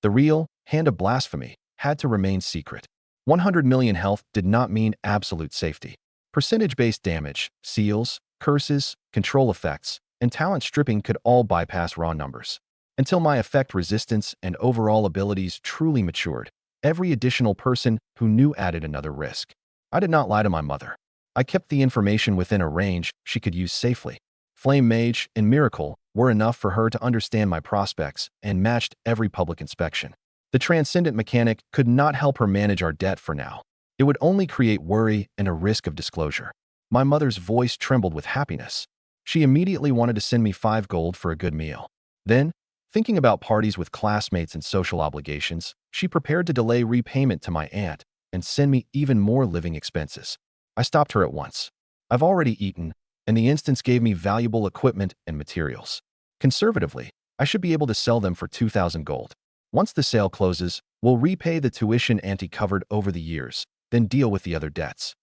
The real Hand of Blasphemy had to remain secret. 100 million health did not mean absolute safety. Percentage-based damage, seals, curses, control effects, and talent stripping could all bypass raw numbers. Until my effect resistance and overall abilities truly matured, every additional person who knew added another risk. I did not lie to my mother. I kept the information within a range she could use safely. Flame Mage and Miracle were enough for her to understand my prospects and matched every public inspection. The transcendent mechanic could not help her manage our debt for now. It would only create worry and a risk of disclosure. My mother's voice trembled with happiness. She immediately wanted to send me 5 gold for a good meal. Then, thinking about parties with classmates and social obligations, she prepared to delay repayment to my aunt and send me even more living expenses. I stopped her at once. I've already eaten, and the instance gave me valuable equipment and materials. Conservatively, I should be able to sell them for 2,000 gold. Once the sale closes, we'll repay the tuition auntie covered over the years, then deal with the other debts.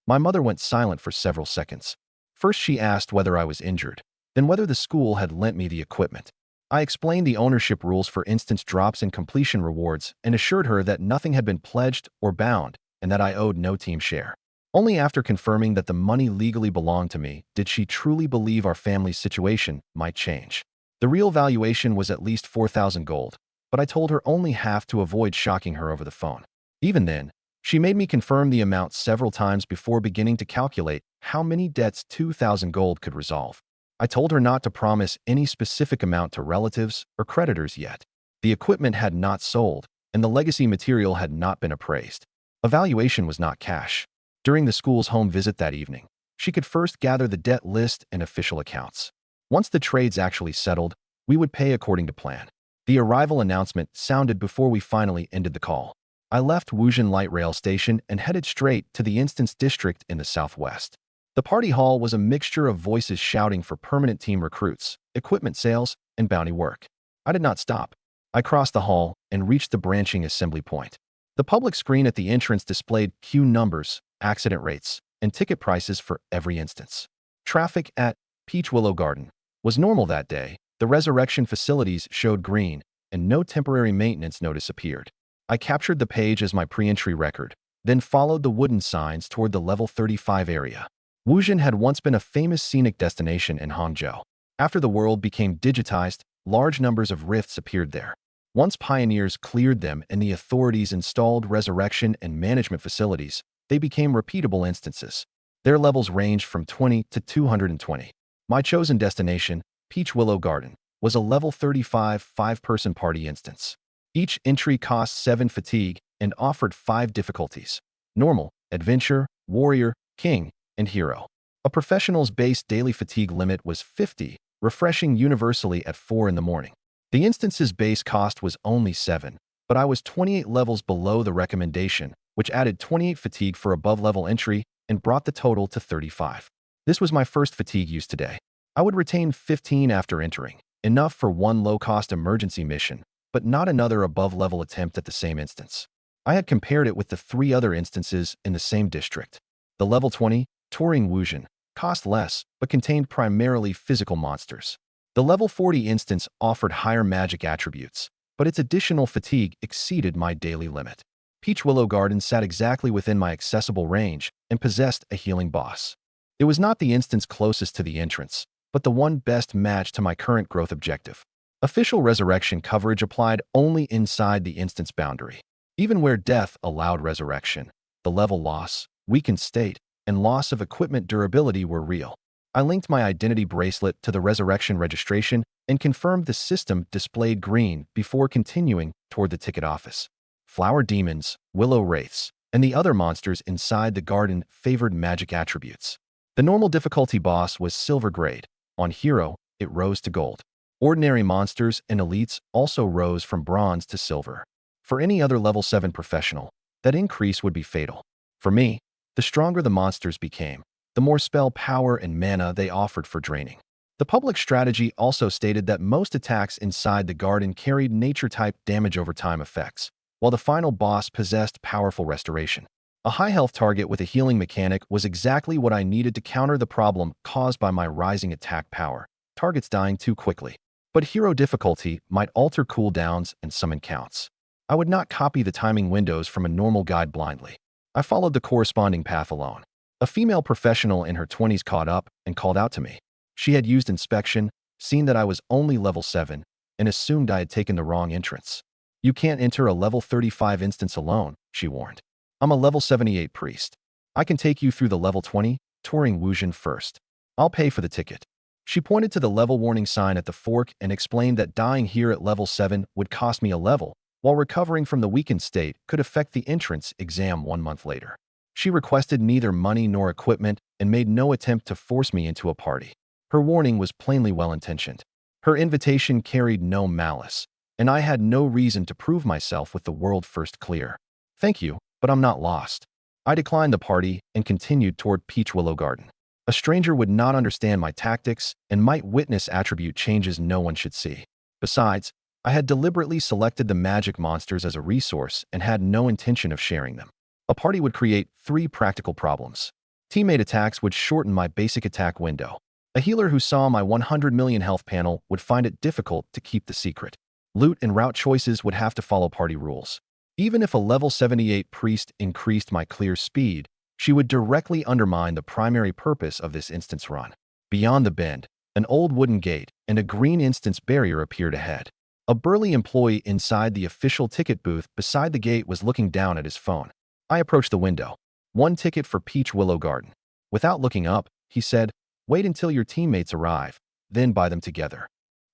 My mother went silent for several seconds. First she asked whether I was injured, then whether the school had lent me the equipment. I explained the ownership rules for instance drops and completion rewards and assured her that nothing had been pledged or bound and that I owed no team share. Only after confirming that the money legally belonged to me did she truly believe our family's situation might change. The real valuation was at least 4,000 gold, but I told her only half to avoid shocking her over the phone. Even then, she made me confirm the amount several times before beginning to calculate how many debts 2,000 gold could resolve. I told her not to promise any specific amount to relatives or creditors yet. The equipment had not sold, and the legacy material had not been appraised. Evaluation was not cash. During the school's home visit that evening, she could first gather the debt list and official accounts. Once the trades actually settled, we would pay according to plan. The arrival announcement sounded before we finally ended the call. I left Wuzhen Light Rail Station and headed straight to the Instance District in the southwest. The party hall was a mixture of voices shouting for permanent team recruits, equipment sales, and bounty work. I did not stop. I crossed the hall and reached the branching assembly point. The public screen at the entrance displayed queue numbers, accident rates, and ticket prices for every instance. Traffic at Peach Willow Garden was normal that day. The resurrection facilities showed green, and no temporary maintenance notice appeared. I captured the page as my pre-entry record, then followed the wooden signs toward the level 35 area. Wuzhen had once been a famous scenic destination in Hangzhou. After the world became digitized, large numbers of rifts appeared there. Once pioneers cleared them and the authorities installed resurrection and management facilities, they became repeatable instances. Their levels ranged from 20 to 220. My chosen destination, Peach Willow Garden, was a level 35 5-person party instance. Each entry cost 7 fatigue and offered 5 difficulties: normal, adventure, warrior, king, and hero. A professional's base daily fatigue limit was 50, refreshing universally at 4 in the morning. The instance's base cost was only 7, but I was 28 levels below the recommendation, which added 28 fatigue for above-level entry and brought the total to 35. This was my first fatigue use today. I would retain 15 after entering, enough for one low-cost emergency mission, but not another above-level attempt at the same instance. I had compared it with the 3 other instances in the same district. The level 20, Touring Wuzhen, cost less, but contained primarily physical monsters. The level 40 instance offered higher magic attributes, but its additional fatigue exceeded my daily limit. Peach Willow Garden sat exactly within my accessible range and possessed a healing boss. It was not the instance closest to the entrance, but the one best matched to my current growth objective. Official resurrection coverage applied only inside the instance boundary. Even where death allowed resurrection, the level loss, weakened state, and loss of equipment durability were real. I linked my identity bracelet to the resurrection registration and confirmed the system displayed green before continuing toward the ticket office. Flower demons, willow wraiths, and the other monsters inside the garden favored magic attributes. The normal difficulty boss was silver grade. On hero, it rose to gold. Ordinary monsters and elites also rose from bronze to silver. For any other level 7 professional, that increase would be fatal. For me, the stronger the monsters became, the more spell power and mana they offered for draining. The public strategy also stated that most attacks inside the garden carried nature-type damage over time effects, while the final boss possessed powerful restoration. A high-health target with a healing mechanic was exactly what I needed to counter the problem caused by my rising attack power. targets dying too quickly. But hero difficulty might alter cooldowns and summon counts. I would not copy the timing windows from a normal guide blindly. I followed the corresponding path alone. A female professional in her 20s caught up and called out to me. She had used inspection, seen that I was only level 7, and assumed I had taken the wrong entrance. "You can't enter a level 35 instance alone," she warned. "I'm a level 78 priest. I can take you through the level 20 touring Wuzhen first. I'll pay for the ticket." She pointed to the level warning sign at the fork and explained that dying here at level 7 would cost me a level, while recovering from the weakened state could affect the entrance exam 1 month later. She requested neither money nor equipment and made no attempt to force me into a party. Her warning was plainly well-intentioned. Her invitation carried no malice, and I had no reason to prove myself with the world first clear. "Thank you, but I'm not lost." I declined the party and continued toward Peach Willow Garden. A stranger would not understand my tactics and might witness attribute changes no one should see. Besides, I had deliberately selected the magic monsters as a resource and had no intention of sharing them. A party would create 3 practical problems. Teammate attacks would shorten my basic attack window. A healer who saw my 100 million health panel would find it difficult to keep the secret. Loot and route choices would have to follow party rules. Even if a level 78 priest increased my clear speed, she would directly undermine the primary purpose of this instance run. Beyond the bend, an old wooden gate and a green instance barrier appeared ahead. A burly employee inside the official ticket booth beside the gate was looking down at his phone. I approached the window. "1 ticket for Peach Willow Garden." Without looking up, he said, "Wait until your teammates arrive, then buy them together."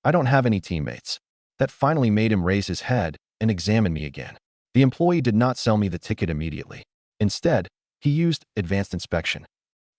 "I don't have any teammates." That finally made him raise his head and examine me again. The employee did not sell me the ticket immediately. Instead, he used advanced inspection.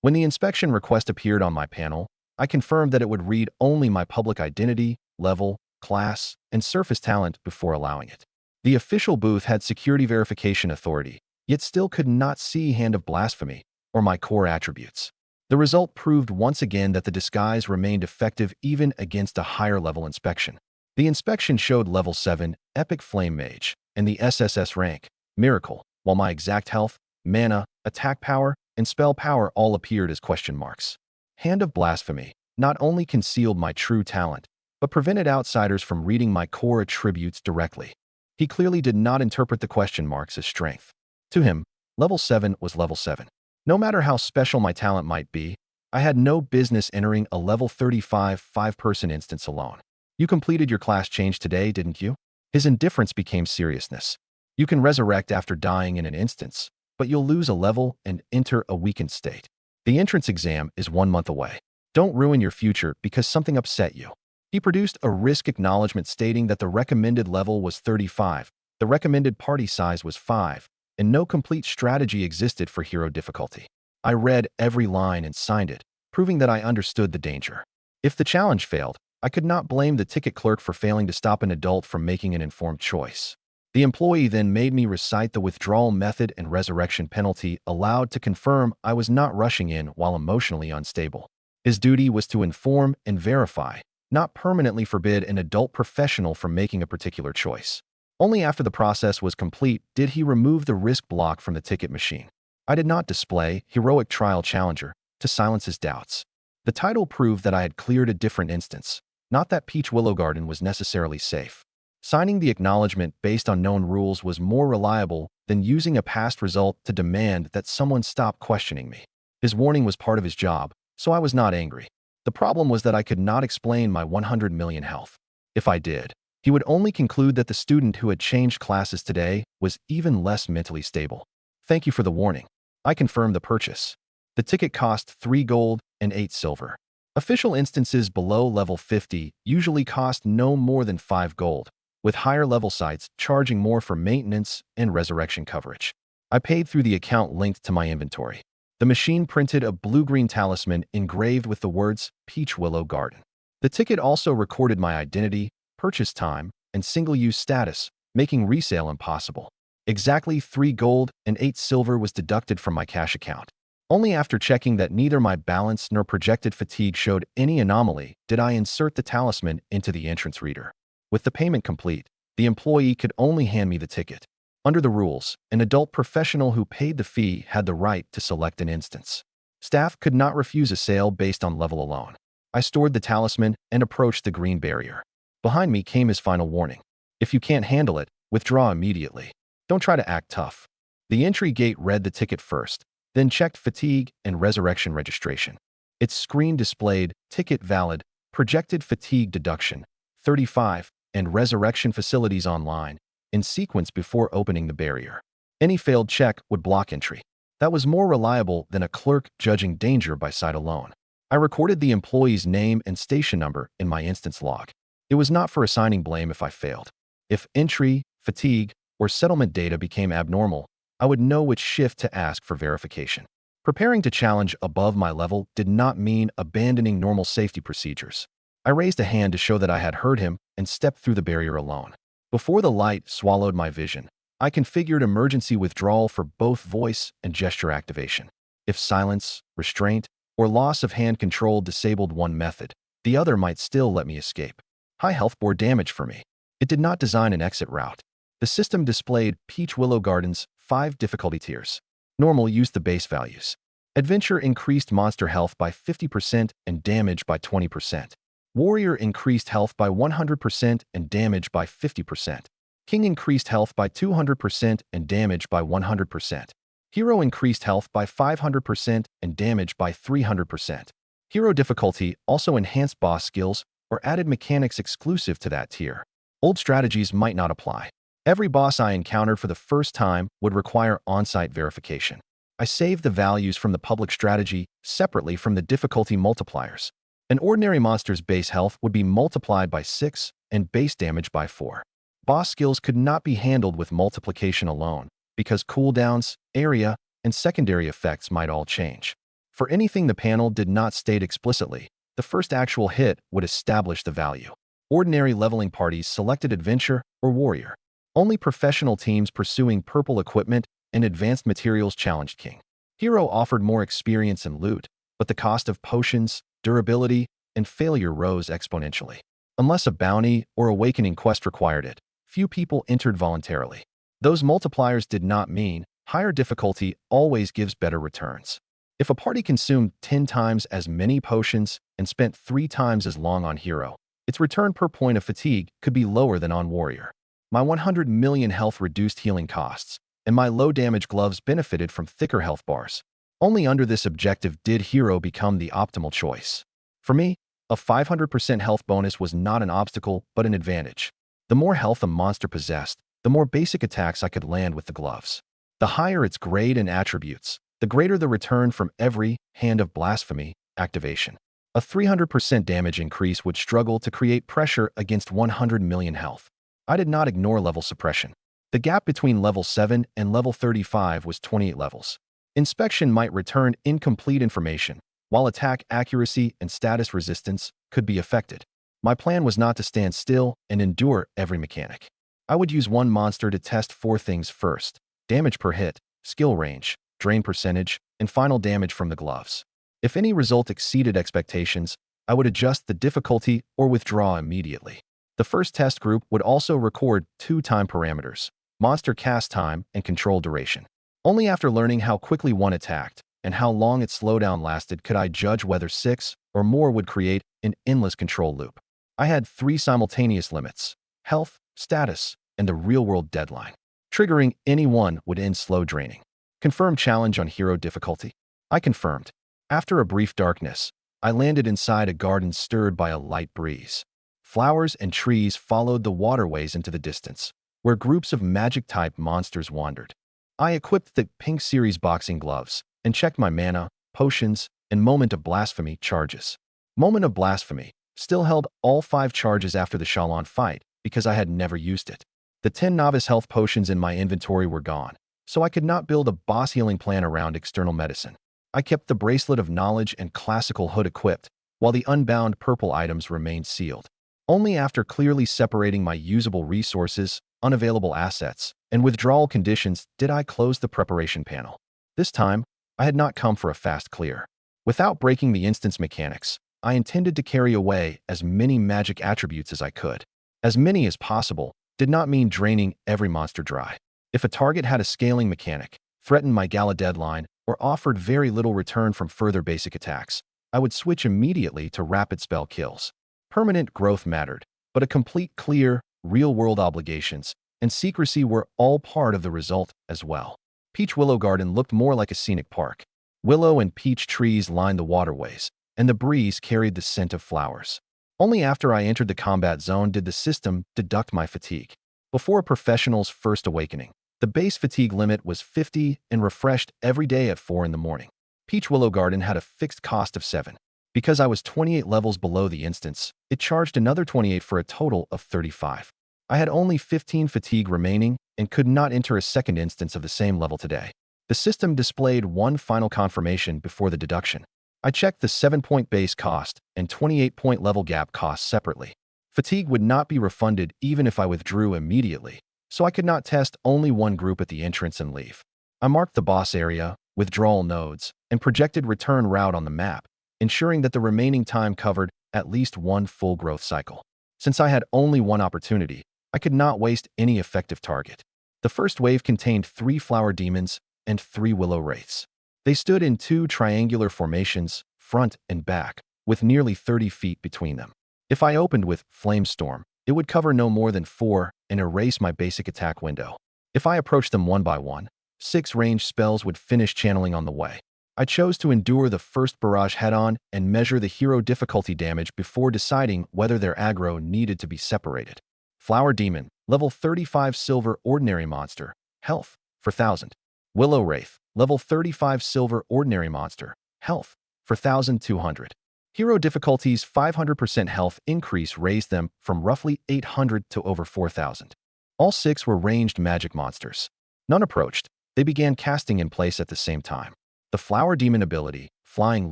When the inspection request appeared on my panel, I confirmed that it would read only my public identity, level, class, and surface talent before allowing it. The official booth had security verification authority, yet still could not see Hand of Blasphemy or my core attributes. The result proved once again that the disguise remained effective even against a higher level inspection. The inspection showed level 7, Epic Flame Mage, and the SSS rank, Miracle, while my exact health, mana, attack power, and spell power all appeared as question marks. Hand of Blasphemy not only concealed my true talent, but prevented outsiders from reading my core attributes directly. He clearly did not interpret the question marks as strength. To him, level 7 was level 7. No matter how special my talent might be, I had no business entering a level 35 5-person instance alone. "You completed your class change today, didn't you?" His indifference became seriousness. "You can resurrect after dying in an instance, but you'll lose a level and enter a weakened state. The entrance exam is 1 month away. Don't ruin your future because something upset you." He produced a risk acknowledgement stating that the recommended level was 35, the recommended party size was 5, and no complete strategy existed for hero difficulty. I read every line and signed it, proving that I understood the danger. If the challenge failed, I could not blame the ticket clerk for failing to stop an adult from making an informed choice. The employee then made me recite the withdrawal method and resurrection penalty aloud to confirm I was not rushing in while emotionally unstable. His duty was to inform and verify, not permanently forbid an adult professional from making a particular choice. Only after the process was complete did he remove the risk block from the ticket machine. I did not display Heroic Trial Challenger to silence his doubts. The title proved that I had cleared a different instance, not that Peach Willow Garden was necessarily safe. Signing the acknowledgement based on known rules was more reliable than using a past result to demand that someone stop questioning me. His warning was part of his job, so I was not angry. The problem was that I could not explain my 100 million health. If I did, he would only conclude that the student who had changed classes today was even less mentally stable. "Thank you for the warning." I confirmed the purchase. The ticket cost 3 gold and 8 silver. Official instances below level 50 usually cost no more than 5 gold, with higher level sites charging more for maintenance and resurrection coverage. I paid through the account linked to my inventory. The machine printed a blue-green talisman engraved with the words Peach Willow Garden. The ticket also recorded my identity, purchase time, and single-use status, making resale impossible. Exactly 3 gold and 8 silver was deducted from my cash account. Only after checking that neither my balance nor projected fatigue showed any anomaly did I insert the talisman into the entrance reader. With the payment complete, the employee could only hand me the ticket. Under the rules, an adult professional who paid the fee had the right to select an instance. Staff could not refuse a sale based on level alone. I stored the talisman and approached the green barrier. Behind me came his final warning. If you can't handle it, withdraw immediately. Don't try to act tough. The entry gate read the ticket first, then checked fatigue and resurrection registration. Its screen displayed ticket valid, projected fatigue deduction, 35, and resurrection facilities online, in sequence before opening the barrier. Any failed check would block entry. That was more reliable than a clerk judging danger by sight alone. I recorded the employee's name and station number in my instance log. It was not for assigning blame if I failed. If entry, fatigue, or settlement data became abnormal, I would know which shift to ask for verification. Preparing to challenge above my level did not mean abandoning normal safety procedures. I raised a hand to show that I had heard him and stepped through the barrier alone. Before the light swallowed my vision, I configured emergency withdrawal for both voice and gesture activation. If silence, restraint, or loss of hand control disabled one method, the other might still let me escape. High health bore damage for me. It did not design an exit route. The system displayed Peach Willow Gardens 5 difficulty tiers. Normal used the base values. Adventure increased monster health by 50% and damage by 20%. Warrior increased health by 100% and damage by 50%. King increased health by 200% and damage by 100%. Hero increased health by 500% and damage by 300%. Hero difficulty also enhanced boss skills or added mechanics exclusive to that tier. Old strategies might not apply. Every boss I encountered for the first time would require on-site verification. I saved the values from the public strategy separately from the difficulty multipliers. An ordinary monster's base health would be multiplied by 6 and base damage by 4. Boss skills could not be handled with multiplication alone, because cooldowns, area, and secondary effects might all change. For anything the panel did not state explicitly, the first actual hit would establish the value. Ordinary leveling parties selected Adventure or Warrior. Only professional teams pursuing purple equipment and advanced materials challenged King. Hero offered more experience and loot, but the cost of potions, durability, and failure rose exponentially. Unless a bounty or awakening quest required it, few people entered voluntarily. Those multipliers did not mean higher difficulty always gives better returns. If a party consumed 10 times as many potions and spent 3 times as long on Hero, its return per point of fatigue could be lower than on Warrior. My 100 million health reduced healing costs, and my low-damage gloves benefited from thicker health bars. Only under this objective did Hero become the optimal choice. For me, a 500% health bonus was not an obstacle but an advantage. The more health a monster possessed, the more basic attacks I could land with the gloves. The higher its grade and attributes, the greater the return from every Hand of Blasphemy activation. A 300% damage increase would struggle to create pressure against 100 million health. I did not ignore level suppression. The gap between level 7 and level 35 was 28 levels. Inspection might return incomplete information, while attack accuracy and status resistance could be affected. My plan was not to stand still and endure every mechanic. I would use one monster to test 4 things first: damage per hit, skill range, drain percentage, and final damage from the gloves. If any result exceeded expectations, I would adjust the difficulty or withdraw immediately. The first test group would also record 2 time parameters: monster cast time and control duration. Only after learning how quickly one attacked and how long its slowdown lasted could I judge whether 6 or more would create an endless control loop. I had 3 simultaneous limits: health, status, and a real-world deadline. Triggering any one would end slow draining. Confirm challenge on hero difficulty. I confirmed. After a brief darkness, I landed inside a garden stirred by a light breeze. Flowers and trees followed the waterways into the distance, where groups of magic-type monsters wandered. I equipped the Pink Series boxing gloves and checked my mana, potions, and Moment of Blasphemy charges. Moment of Blasphemy still held all 5 charges after the Shalon fight because I had never used it. The 10 novice health potions in my inventory were gone, so I could not build a boss healing plan around external medicine. I kept the Bracelet of Knowledge and Classical Hood equipped, while the unbound purple items remained sealed. Only after clearly separating my usable resources, unavailable assets, and withdrawal conditions did I close the preparation panel. This time, I had not come for a fast clear. Without breaking the instance mechanics, I intended to carry away as many magic attributes as I could. As many as possible did not mean draining every monster dry. If a target had a scaling mechanic, threatened my gala deadline, or offered very little return from further basic attacks, I would switch immediately to rapid spell kills. Permanent growth mattered, but a complete, clear, real-world obligations and secrecy were all part of the result as well. Peach Willow Garden looked more like a scenic park. Willow and peach trees lined the waterways, and the breeze carried the scent of flowers. Only after I entered the combat zone did the system deduct my fatigue. Before a professional's first awakening, the base fatigue limit was 50 and refreshed every day at 4 in the morning. Peach Willow Garden had a fixed cost of 7. Because I was 28 levels below the instance, it charged another 28 for a total of 35. I had only 15 fatigue remaining and could not enter a second instance of the same level today. The system displayed one final confirmation before the deduction. I checked the 7-point base cost and 28-point level gap cost separately. Fatigue would not be refunded even if I withdrew immediately, so I could not test only one group at the entrance and leave. I marked the boss area, withdrawal nodes, and projected return route on the map, ensuring that the remaining time covered at least one full growth cycle. Since I had only one opportunity, I could not waste any effective target. The first wave contained 3 flower demons and 3 willow wraiths. They stood in 2 triangular formations, front and back, with nearly 30 feet between them. If I opened with Flame Storm, it would cover no more than 4 and erase my basic attack window. If I approached them one by one, 6 ranged spells would finish channeling on the way. I chose to endure the first barrage head-on and measure the hero difficulty damage before deciding whether their aggro needed to be separated. Flower Demon, level 35 Silver Ordinary Monster, health, 4,000. Willow Wraith, level 35 Silver Ordinary Monster, health, 4,200. Hero difficulty's 500% health increase raised them from roughly 800 to over 4,000. All 6 were ranged magic monsters. None approached. They began casting in place at the same time. The Flower Demon ability, Flying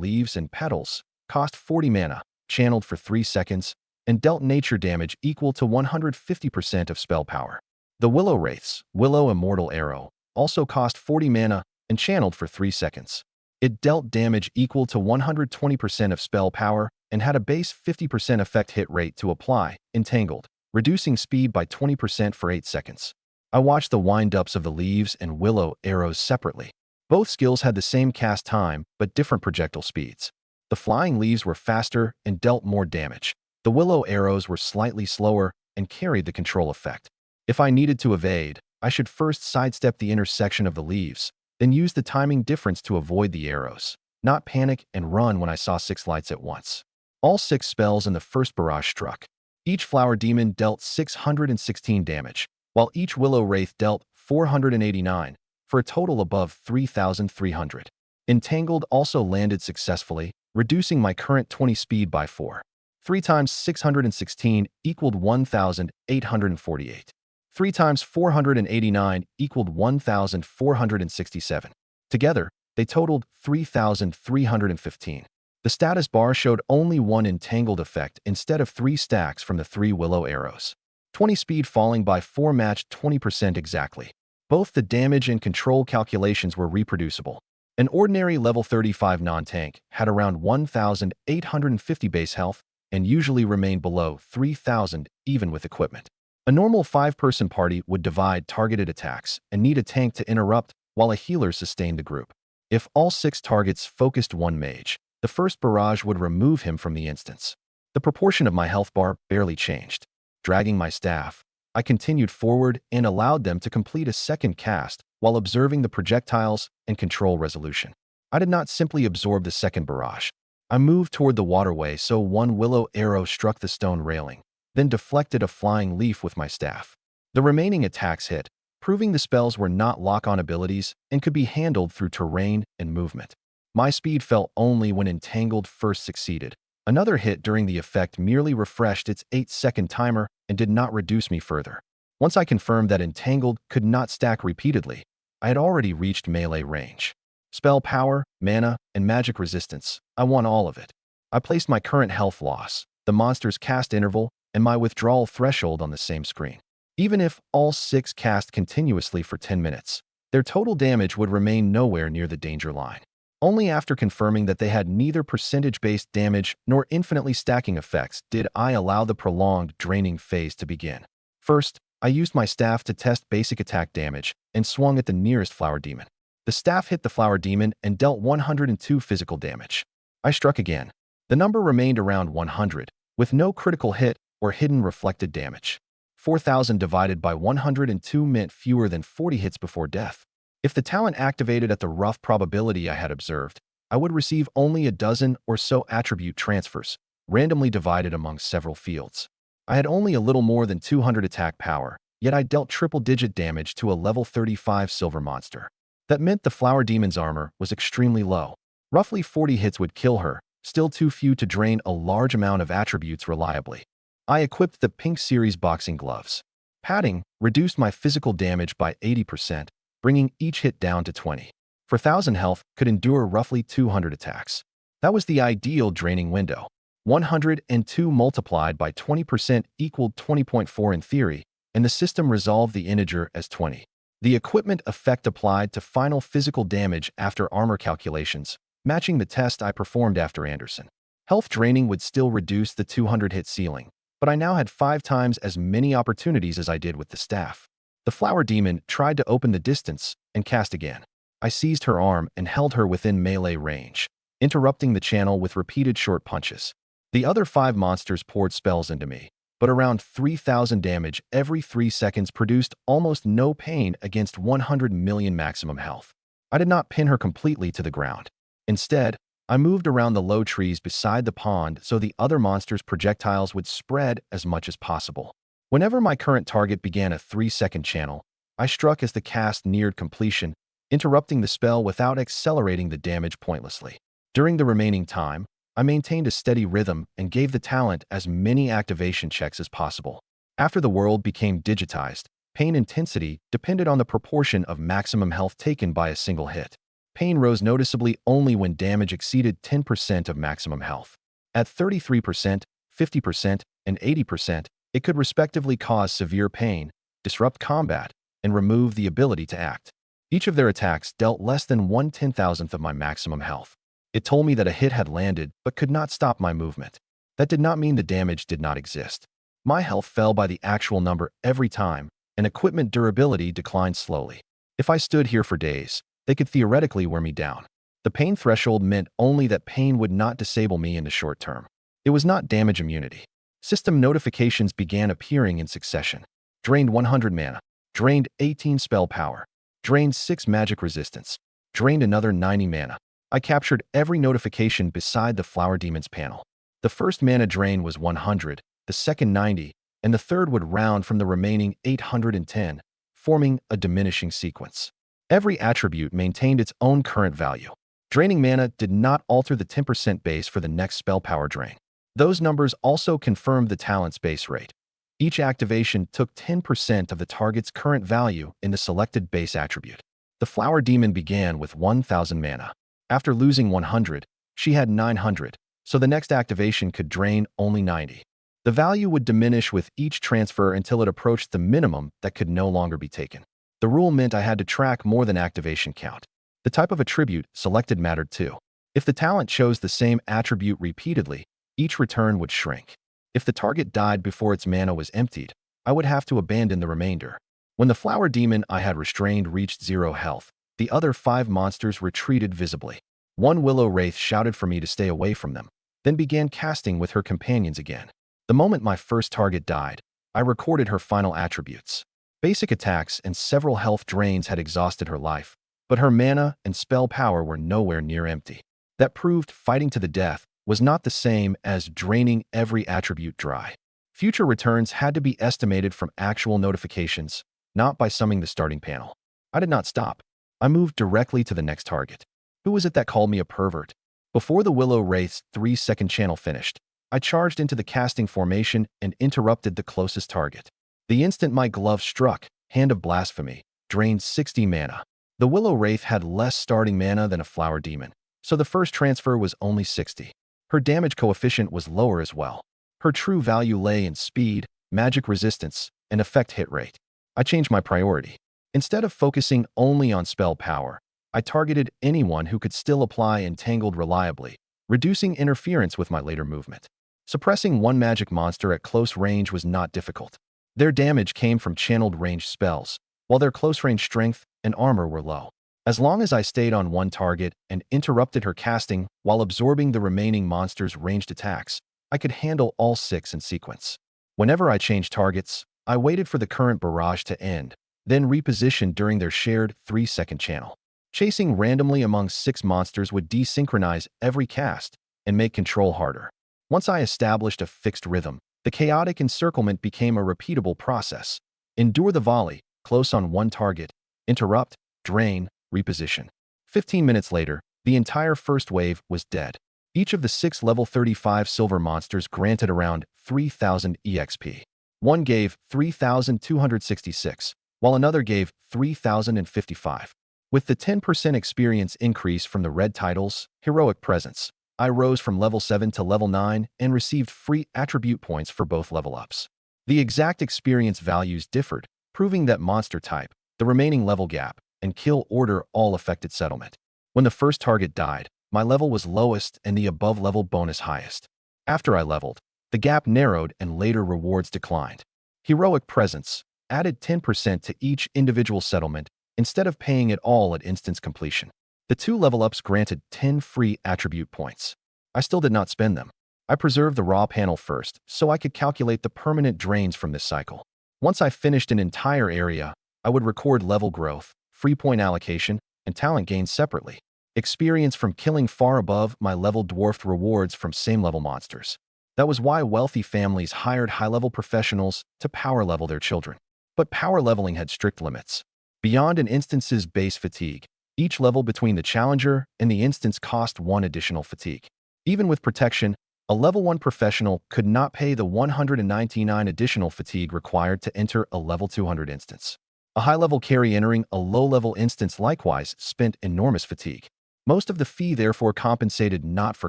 Leaves and Petals, cost 40 mana, channeled for 3 seconds, and dealt nature damage equal to 150% of spell power. The Willow Wraiths, Willow Immortal Arrow, also cost 40 mana and channeled for 3 seconds. It dealt damage equal to 120% of spell power and had a base 50% effect hit rate to apply, Entangled, reducing speed by 20% for 8 seconds. I watched the wind-ups of the leaves and willow arrows separately. Both skills had the same cast time, but different projectile speeds. The flying leaves were faster and dealt more damage. The willow arrows were slightly slower and carried the control effect. If I needed to evade, I should first sidestep the intersection of the leaves, then use the timing difference to avoid the arrows, not panic and run when I saw 6 lights at once. All 6 spells in the first barrage struck. Each flower demon dealt 616 damage, while each willow wraith dealt 489, for a total above 3,300. Entangled also landed successfully, reducing my current 20 speed by 4. 3 times 616 equaled 1,848. 3 times 489 equaled 1,467. Together, they totaled 3,315. The status bar showed only 1 entangled effect instead of 3 stacks from the 3 willow arrows. 20 speed falling by 4 matched 20% exactly. Both the damage and control calculations were reproducible. An ordinary level 35 non-tank had around 1,850 base health and usually remained below 3,000 even with equipment. A normal 5-person party would divide targeted attacks and need a tank to interrupt while a healer sustained the group. If all 6 targets focused one mage, the first barrage would remove him from the instance. The proportion of my health bar barely changed. Dragging my staff, I continued forward and allowed them to complete a second cast while observing the projectiles and control resolution. I did not simply absorb the second barrage. I moved toward the waterway so 1 willow arrow struck the stone railing, then deflected a flying leaf with my staff. The remaining attacks hit, proving the spells were not lock-on abilities and could be handled through terrain and movement. My speed fell only when Entangled first succeeded. Another hit during the effect merely refreshed its 8-second timer and did not reduce me further. Once I confirmed that Entangled could not stack repeatedly, I had already reached melee range. Spell power, mana, and magic resistance, I won all of it. I placed my current health loss, the monster's cast interval, and my withdrawal threshold on the same screen. Even if all 6 cast continuously for 10 minutes, their total damage would remain nowhere near the danger line. Only after confirming that they had neither percentage-based damage nor infinitely stacking effects did I allow the prolonged, draining phase to begin. First, I used my staff to test basic attack damage and swung at the nearest flower demon. The staff hit the flower demon and dealt 102 physical damage. I struck again. The number remained around 100, with no critical hit or hidden reflected damage. 4,000 divided by 102 meant fewer than 40 hits before death. If the talent activated at the rough probability I had observed, I would receive only a dozen or so attribute transfers, randomly divided among several fields. I had only a little more than 200 attack power, yet I dealt triple-digit damage to a level 35 silver monster. That meant the Flower Demon's armor was extremely low. Roughly 40 hits would kill her, still too few to drain a large amount of attributes reliably. I equipped the Pink Series boxing gloves. Padding reduced my physical damage by 80%, bringing each hit down to 20. For 1,000 health, could endure roughly 200 attacks. That was the ideal draining window. 102 multiplied by 20% equaled 20.4 in theory, and the system resolved the integer as 20. The equipment effect applied to final physical damage after armor calculations, matching the test I performed after Anderson. Health draining would still reduce the 200 hit ceiling, but I now had 5 times as many opportunities as I did with the staff. The Flower Demon tried to open the distance and cast again. I seized her arm and held her within melee range, interrupting the channel with repeated short punches. The other 5 monsters poured spells into me, but around 3,000 damage every 3 seconds produced almost no pain against 100 million maximum health. I did not pin her completely to the ground. Instead, I moved around the low trees beside the pond so the other monsters' projectiles would spread as much as possible. Whenever my current target began a 3-second channel, I struck as the cast neared completion, interrupting the spell without accelerating the damage pointlessly. During the remaining time, I maintained a steady rhythm and gave the talent as many activation checks as possible. After the world became digitized, pain intensity depended on the proportion of maximum health taken by a single hit. Pain rose noticeably only when damage exceeded 10% of maximum health. At 33%, 50%, and 80%, it could respectively cause severe pain, disrupt combat, and remove the ability to act. Each of their attacks dealt less than 1/10,000th of my maximum health. It told me that a hit had landed but could not stop my movement. That did not mean the damage did not exist. My health fell by the actual number every time, and equipment durability declined slowly. If I stood here for days, they could theoretically wear me down. The pain threshold meant only that pain would not disable me in the short term. It was not damage immunity. System notifications began appearing in succession. Drained 100 mana. Drained 18 spell power. Drained 6 magic resistance. Drained another 90 mana. I captured every notification beside the Flower Demon's panel. The first mana drain was 100, the second 90, and the third would round from the remaining 810, forming a diminishing sequence. Every attribute maintained its own current value. Draining mana did not alter the 10% base for the next spell power drain. Those numbers also confirmed the talent's base rate. Each activation took 10% of the target's current value in the selected base attribute. The Flower Demon began with 1,000 mana. After losing 100, she had 900, so the next activation could drain only 90. The value would diminish with each transfer until it approached the minimum that could no longer be taken. The rule meant I had to track more than activation count. The type of attribute selected mattered too. If the talent chose the same attribute repeatedly, each return would shrink. If the target died before its mana was emptied, I would have to abandon the remainder. When the Flower Demon I had restrained reached 0 health, the other 5 monsters retreated visibly. One Willow Wraith shouted for me to stay away from them, then began casting with her companions again. The moment my first target died, I recorded her final attributes. Basic attacks and several health drains had exhausted her life, but her mana and spell power were nowhere near empty. That proved fighting to the death was not the same as draining every attribute dry. Future returns had to be estimated from actual notifications, not by summing the starting panel. I did not stop. I moved directly to the next target. Who was it that called me a pervert? Before the Willow Wraith's 3-second channel finished, I charged into the casting formation and interrupted the closest target. The instant my glove struck, Hand of Blasphemy, drained 60 mana. The Willow Wraith had less starting mana than a Flower Demon, so the first transfer was only 60. Her damage coefficient was lower as well. Her true value lay in speed, magic resistance, and effect hit rate. I changed my priority. Instead of focusing only on spell power, I targeted anyone who could still apply Entangled reliably, reducing interference with my later movement. Suppressing one magic monster at close range was not difficult. Their damage came from channeled ranged spells, while their close range strength and armor were low. As long as I stayed on one target and interrupted her casting while absorbing the remaining monster's ranged attacks, I could handle all 6 in sequence. Whenever I changed targets, I waited for the current barrage to end, then repositioned during their shared 3-second channel. Chasing randomly among 6 monsters would desynchronize every cast and make control harder. Once I established a fixed rhythm, the chaotic encirclement became a repeatable process. Endure the volley, close on one target, interrupt, drain, reposition. 15 minutes later, the entire first wave was dead. Each of the 6 level 35 silver monsters granted around 3,000 EXP. One gave 3,266, while another gave 3,055. With the 10% experience increase from the red titles, Heroic Presence, I rose from level 7 to level 9 and received free attribute points for both level ups. The exact experience values differed, proving that monster type, the remaining level gap, and kill order all affected settlement. When the first target died, my level was lowest and the above level bonus highest. After I leveled, the gap narrowed and later rewards declined. Heroic Presence added 10% to each individual settlement instead of paying it all at instance completion. The 2 level ups granted 10 free attribute points. I still did not spend them. I preserved the raw panel first so I could calculate the permanent drains from this cycle. Once I finished an entire area, I would record level growth, free point allocation, and talent gains separately. Experience from killing far above my level dwarfed rewards from same level monsters. That was why wealthy families hired high-level professionals to power level their children. But power leveling had strict limits. Beyond an instance's base fatigue, each level between the challenger and the instance cost 1 additional fatigue. Even with protection, a level 1 professional could not pay the 199 additional fatigue required to enter a level 200 instance. A high-level carry entering a low-level instance likewise spent enormous fatigue. Most of the fee therefore compensated not for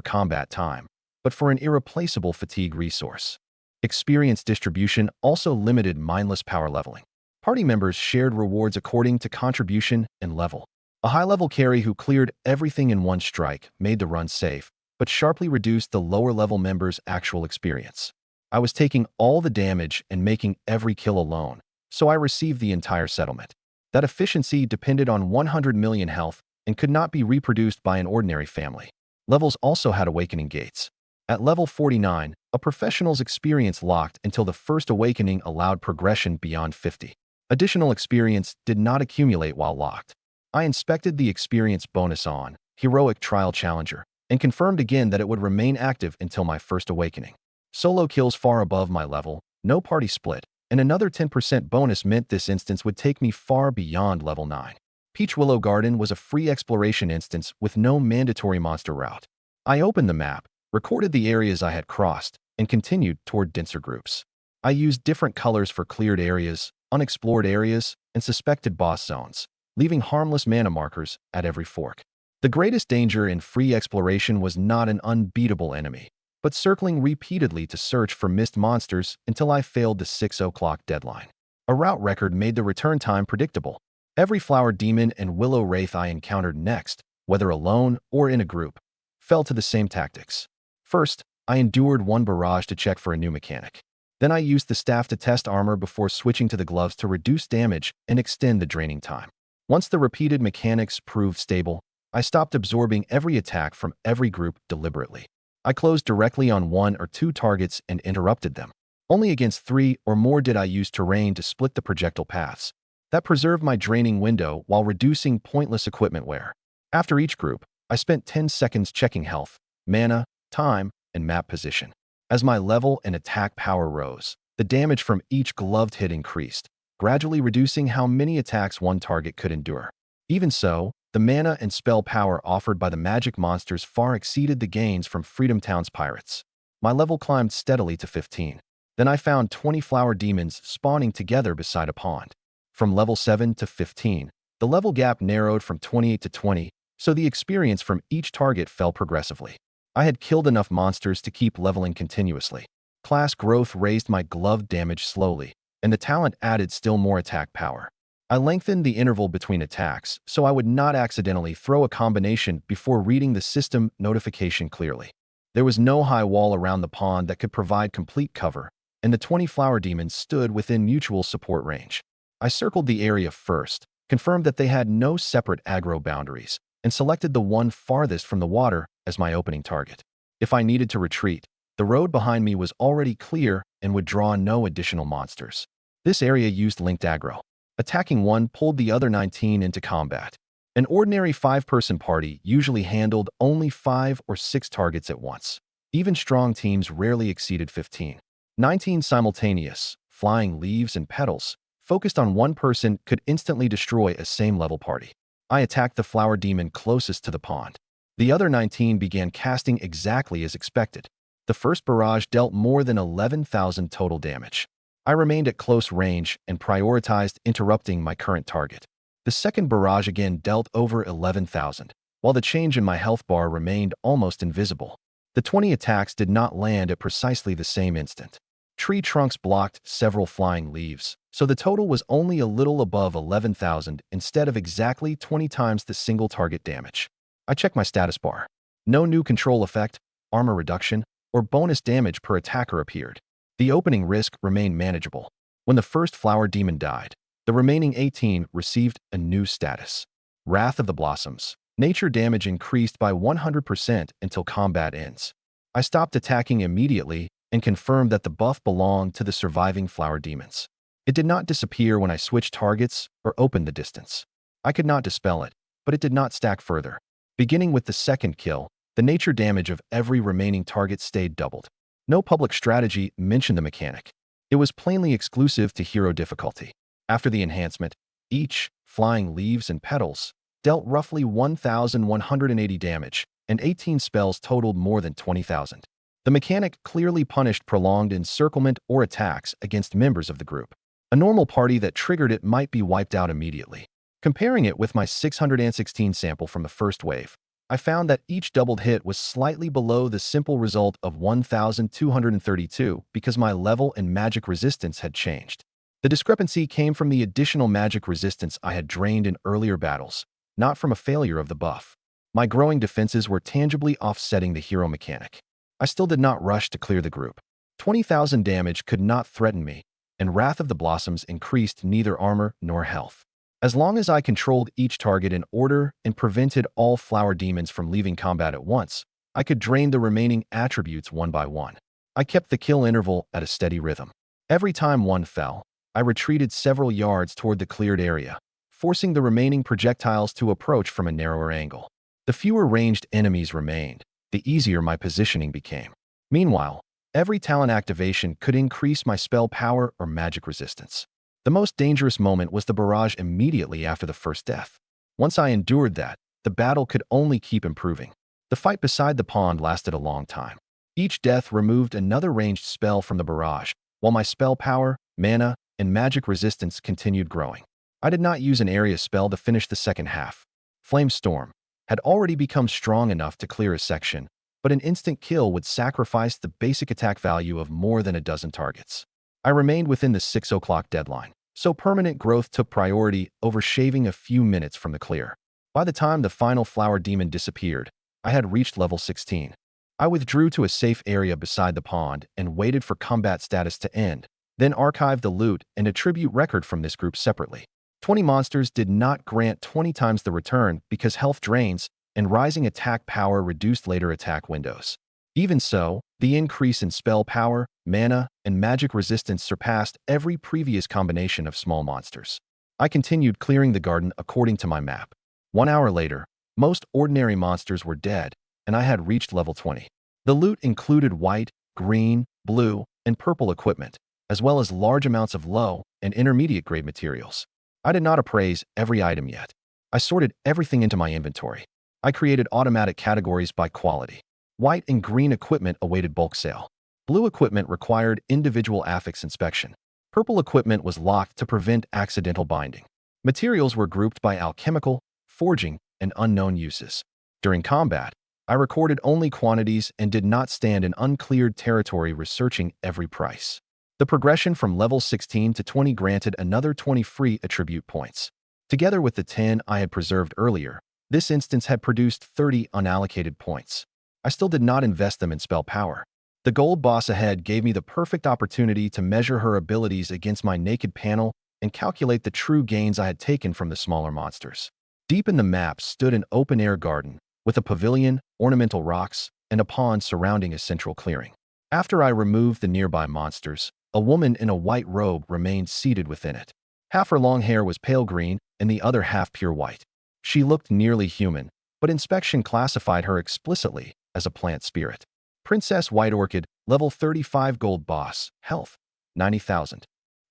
combat time, but for an irreplaceable fatigue resource. Experience distribution also limited mindless power leveling. Party members shared rewards according to contribution and level. A high-level carry who cleared everything in one strike made the run safe, but sharply reduced the lower-level members' actual experience. I was taking all the damage and making every kill alone, so I received the entire settlement. That efficiency depended on 100 million health and could not be reproduced by an ordinary family. Levels also had awakening gates. At level 49, a professional's experience locked until the first awakening allowed progression beyond 50. Additional experience did not accumulate while locked. I inspected the experience bonus on Heroic Trial Challenger and confirmed again that it would remain active until my first awakening. Solo kills far above my level, no party split, and another 10% bonus meant this instance would take me far beyond level 9. Peach Willow Garden was a free exploration instance with no mandatory monster route. I opened the map, recorded the areas I had crossed, and continued toward denser groups. I used different colors for cleared areas, unexplored areas, and suspected boss zones, leaving harmless mana markers at every fork. The greatest danger in free exploration was not an unbeatable enemy, but circling repeatedly to search for missed monsters until I failed the 6 o'clock deadline. A route record made the return time predictable. Every flower demon and willow wraith I encountered next, whether alone or in a group, fell to the same tactics. First, I endured one barrage to check for a new mechanic. Then I used the staff to test armor before switching to the gloves to reduce damage and extend the draining time. Once the repeated mechanics proved stable, I stopped absorbing every attack from every group deliberately. I closed directly on 1 or 2 targets and interrupted them. Only against 3 or more did I use terrain to split the projectile paths. That preserved my draining window while reducing pointless equipment wear. After each group, I spent 10 seconds checking health, mana, time, and map position. As my level and attack power rose, the damage from each gloved hit increased, gradually reducing how many attacks one target could endure. Even so, the mana and spell power offered by the magic monsters far exceeded the gains from Freedom Town's pirates. My level climbed steadily to 15. Then I found 20 flower demons spawning together beside a pond. From level 7 to 15, the level gap narrowed from 28 to 20, so the experience from each target fell progressively. I had killed enough monsters to keep leveling continuously. Class growth raised my glove damage slowly, and the talent added still more attack power. I lengthened the interval between attacks so I would not accidentally throw a combination before reading the system notification clearly. There was no high wall around the pond that could provide complete cover, and the 20 flower demons stood within mutual support range. I circled the area first, confirmed that they had no separate aggro boundaries, and selected the one farthest from the water as my opening target. If I needed to retreat, the road behind me was already clear and would draw no additional monsters. This area used linked aggro. Attacking one pulled the other 19 into combat. An ordinary 5-person party usually handled only 5 or 6 targets at once. Even strong teams rarely exceeded 15. 19 simultaneous, flying leaves and petals, focused on one person could instantly destroy a same-level party. I attacked the flower demon closest to the pond. The other 19 began casting exactly as expected. The first barrage dealt more than 11,000 total damage. I remained at close range and prioritized interrupting my current target. The second barrage again dealt over 11,000, while the change in my health bar remained almost invisible. The 20 attacks did not land at precisely the same instant. Tree trunks blocked several flying leaves, so the total was only a little above 11,000 instead of exactly 20 times the single target damage. I checked my status bar. No new control effect, armor reduction, or bonus damage per attacker appeared. The opening risk remained manageable. When the first flower demon died, the remaining 18 received a new status. Wrath of the Blossoms. Nature damage increased by 100% until combat ends. I stopped attacking immediately and confirmed that the buff belonged to the surviving flower demons. It did not disappear when I switched targets or opened the distance. I could not dispel it, but it did not stack further. Beginning with the second kill, the nature damage of every remaining target stayed doubled. No public strategy mentioned the mechanic. It was plainly exclusive to hero difficulty. After the enhancement, each, flying leaves and petals, dealt roughly 1,180 damage, and 18 spells totaled more than 20,000. The mechanic clearly punished prolonged encirclement or attacks against members of the group. A normal party that triggered it might be wiped out immediately. Comparing it with my 616 sample from the first wave, I found that each doubled hit was slightly below the simple result of 1,232 because my level and magic resistance had changed. The discrepancy came from the additional magic resistance I had drained in earlier battles, not from a failure of the buff. My growing defenses were tangibly offsetting the hero mechanic. I still did not rush to clear the group. 20,000 damage could not threaten me, and Wrath of the Blossoms increased neither armor nor health. As long as I controlled each target in order and prevented all flower demons from leaving combat at once, I could drain the remaining attributes one by one. I kept the kill interval at a steady rhythm. Every time one fell, I retreated several yards toward the cleared area, forcing the remaining projectiles to approach from a narrower angle. The fewer ranged enemies remained, the easier my positioning became. Meanwhile, every talent activation could increase my spell power or magic resistance. The most dangerous moment was the barrage immediately after the first death. Once I endured that, the battle could only keep improving. The fight beside the pond lasted a long time. Each death removed another ranged spell from the barrage, while my spell power, mana, and magic resistance continued growing. I did not use an area spell to finish the second half. Flame Storm had already become strong enough to clear a section, but an instant kill would sacrifice the basic attack value of more than a dozen targets. I remained within the 6 o'clock deadline, so permanent growth took priority over shaving a few minutes from the clear. By the time the final flower demon disappeared, I had reached level 16. I withdrew to a safe area beside the pond and waited for combat status to end, then archived the loot and attribute record from this group separately. 20 monsters did not grant 20 times the return because health drains and rising attack power reduced later attack windows. Even so, the increase in spell power, mana, and magic resistance surpassed every previous combination of small monsters. I continued clearing the garden according to my map. 1 hour later, most ordinary monsters were dead, and I had reached level 20. The loot included white, green, blue, and purple equipment, as well as large amounts of low and intermediate grade materials. I did not appraise every item yet. I sorted everything into my inventory. I created automatic categories by quality. White and green equipment awaited bulk sale. Blue equipment required individual affix inspection. Purple equipment was locked to prevent accidental binding. Materials were grouped by alchemical, forging, and unknown uses. During combat, I recorded only quantities and did not stand in uncleared territory researching every price. The progression from level 16 to 20 granted another 20 free attribute points. Together with the 10 I had preserved earlier, this instance had produced 30 unallocated points. I still did not invest them in spell power. The gold boss ahead gave me the perfect opportunity to measure her abilities against my naked panel and calculate the true gains I had taken from the smaller monsters. Deep in the map stood an open-air garden, with a pavilion, ornamental rocks, and a pond surrounding a central clearing. After I removed the nearby monsters, a woman in a white robe remained seated within it. Half her long hair was pale green and the other half pure white. She looked nearly human, but inspection classified her explicitly as a plant spirit. Princess White Orchid, level 35 gold boss, health, 90,000.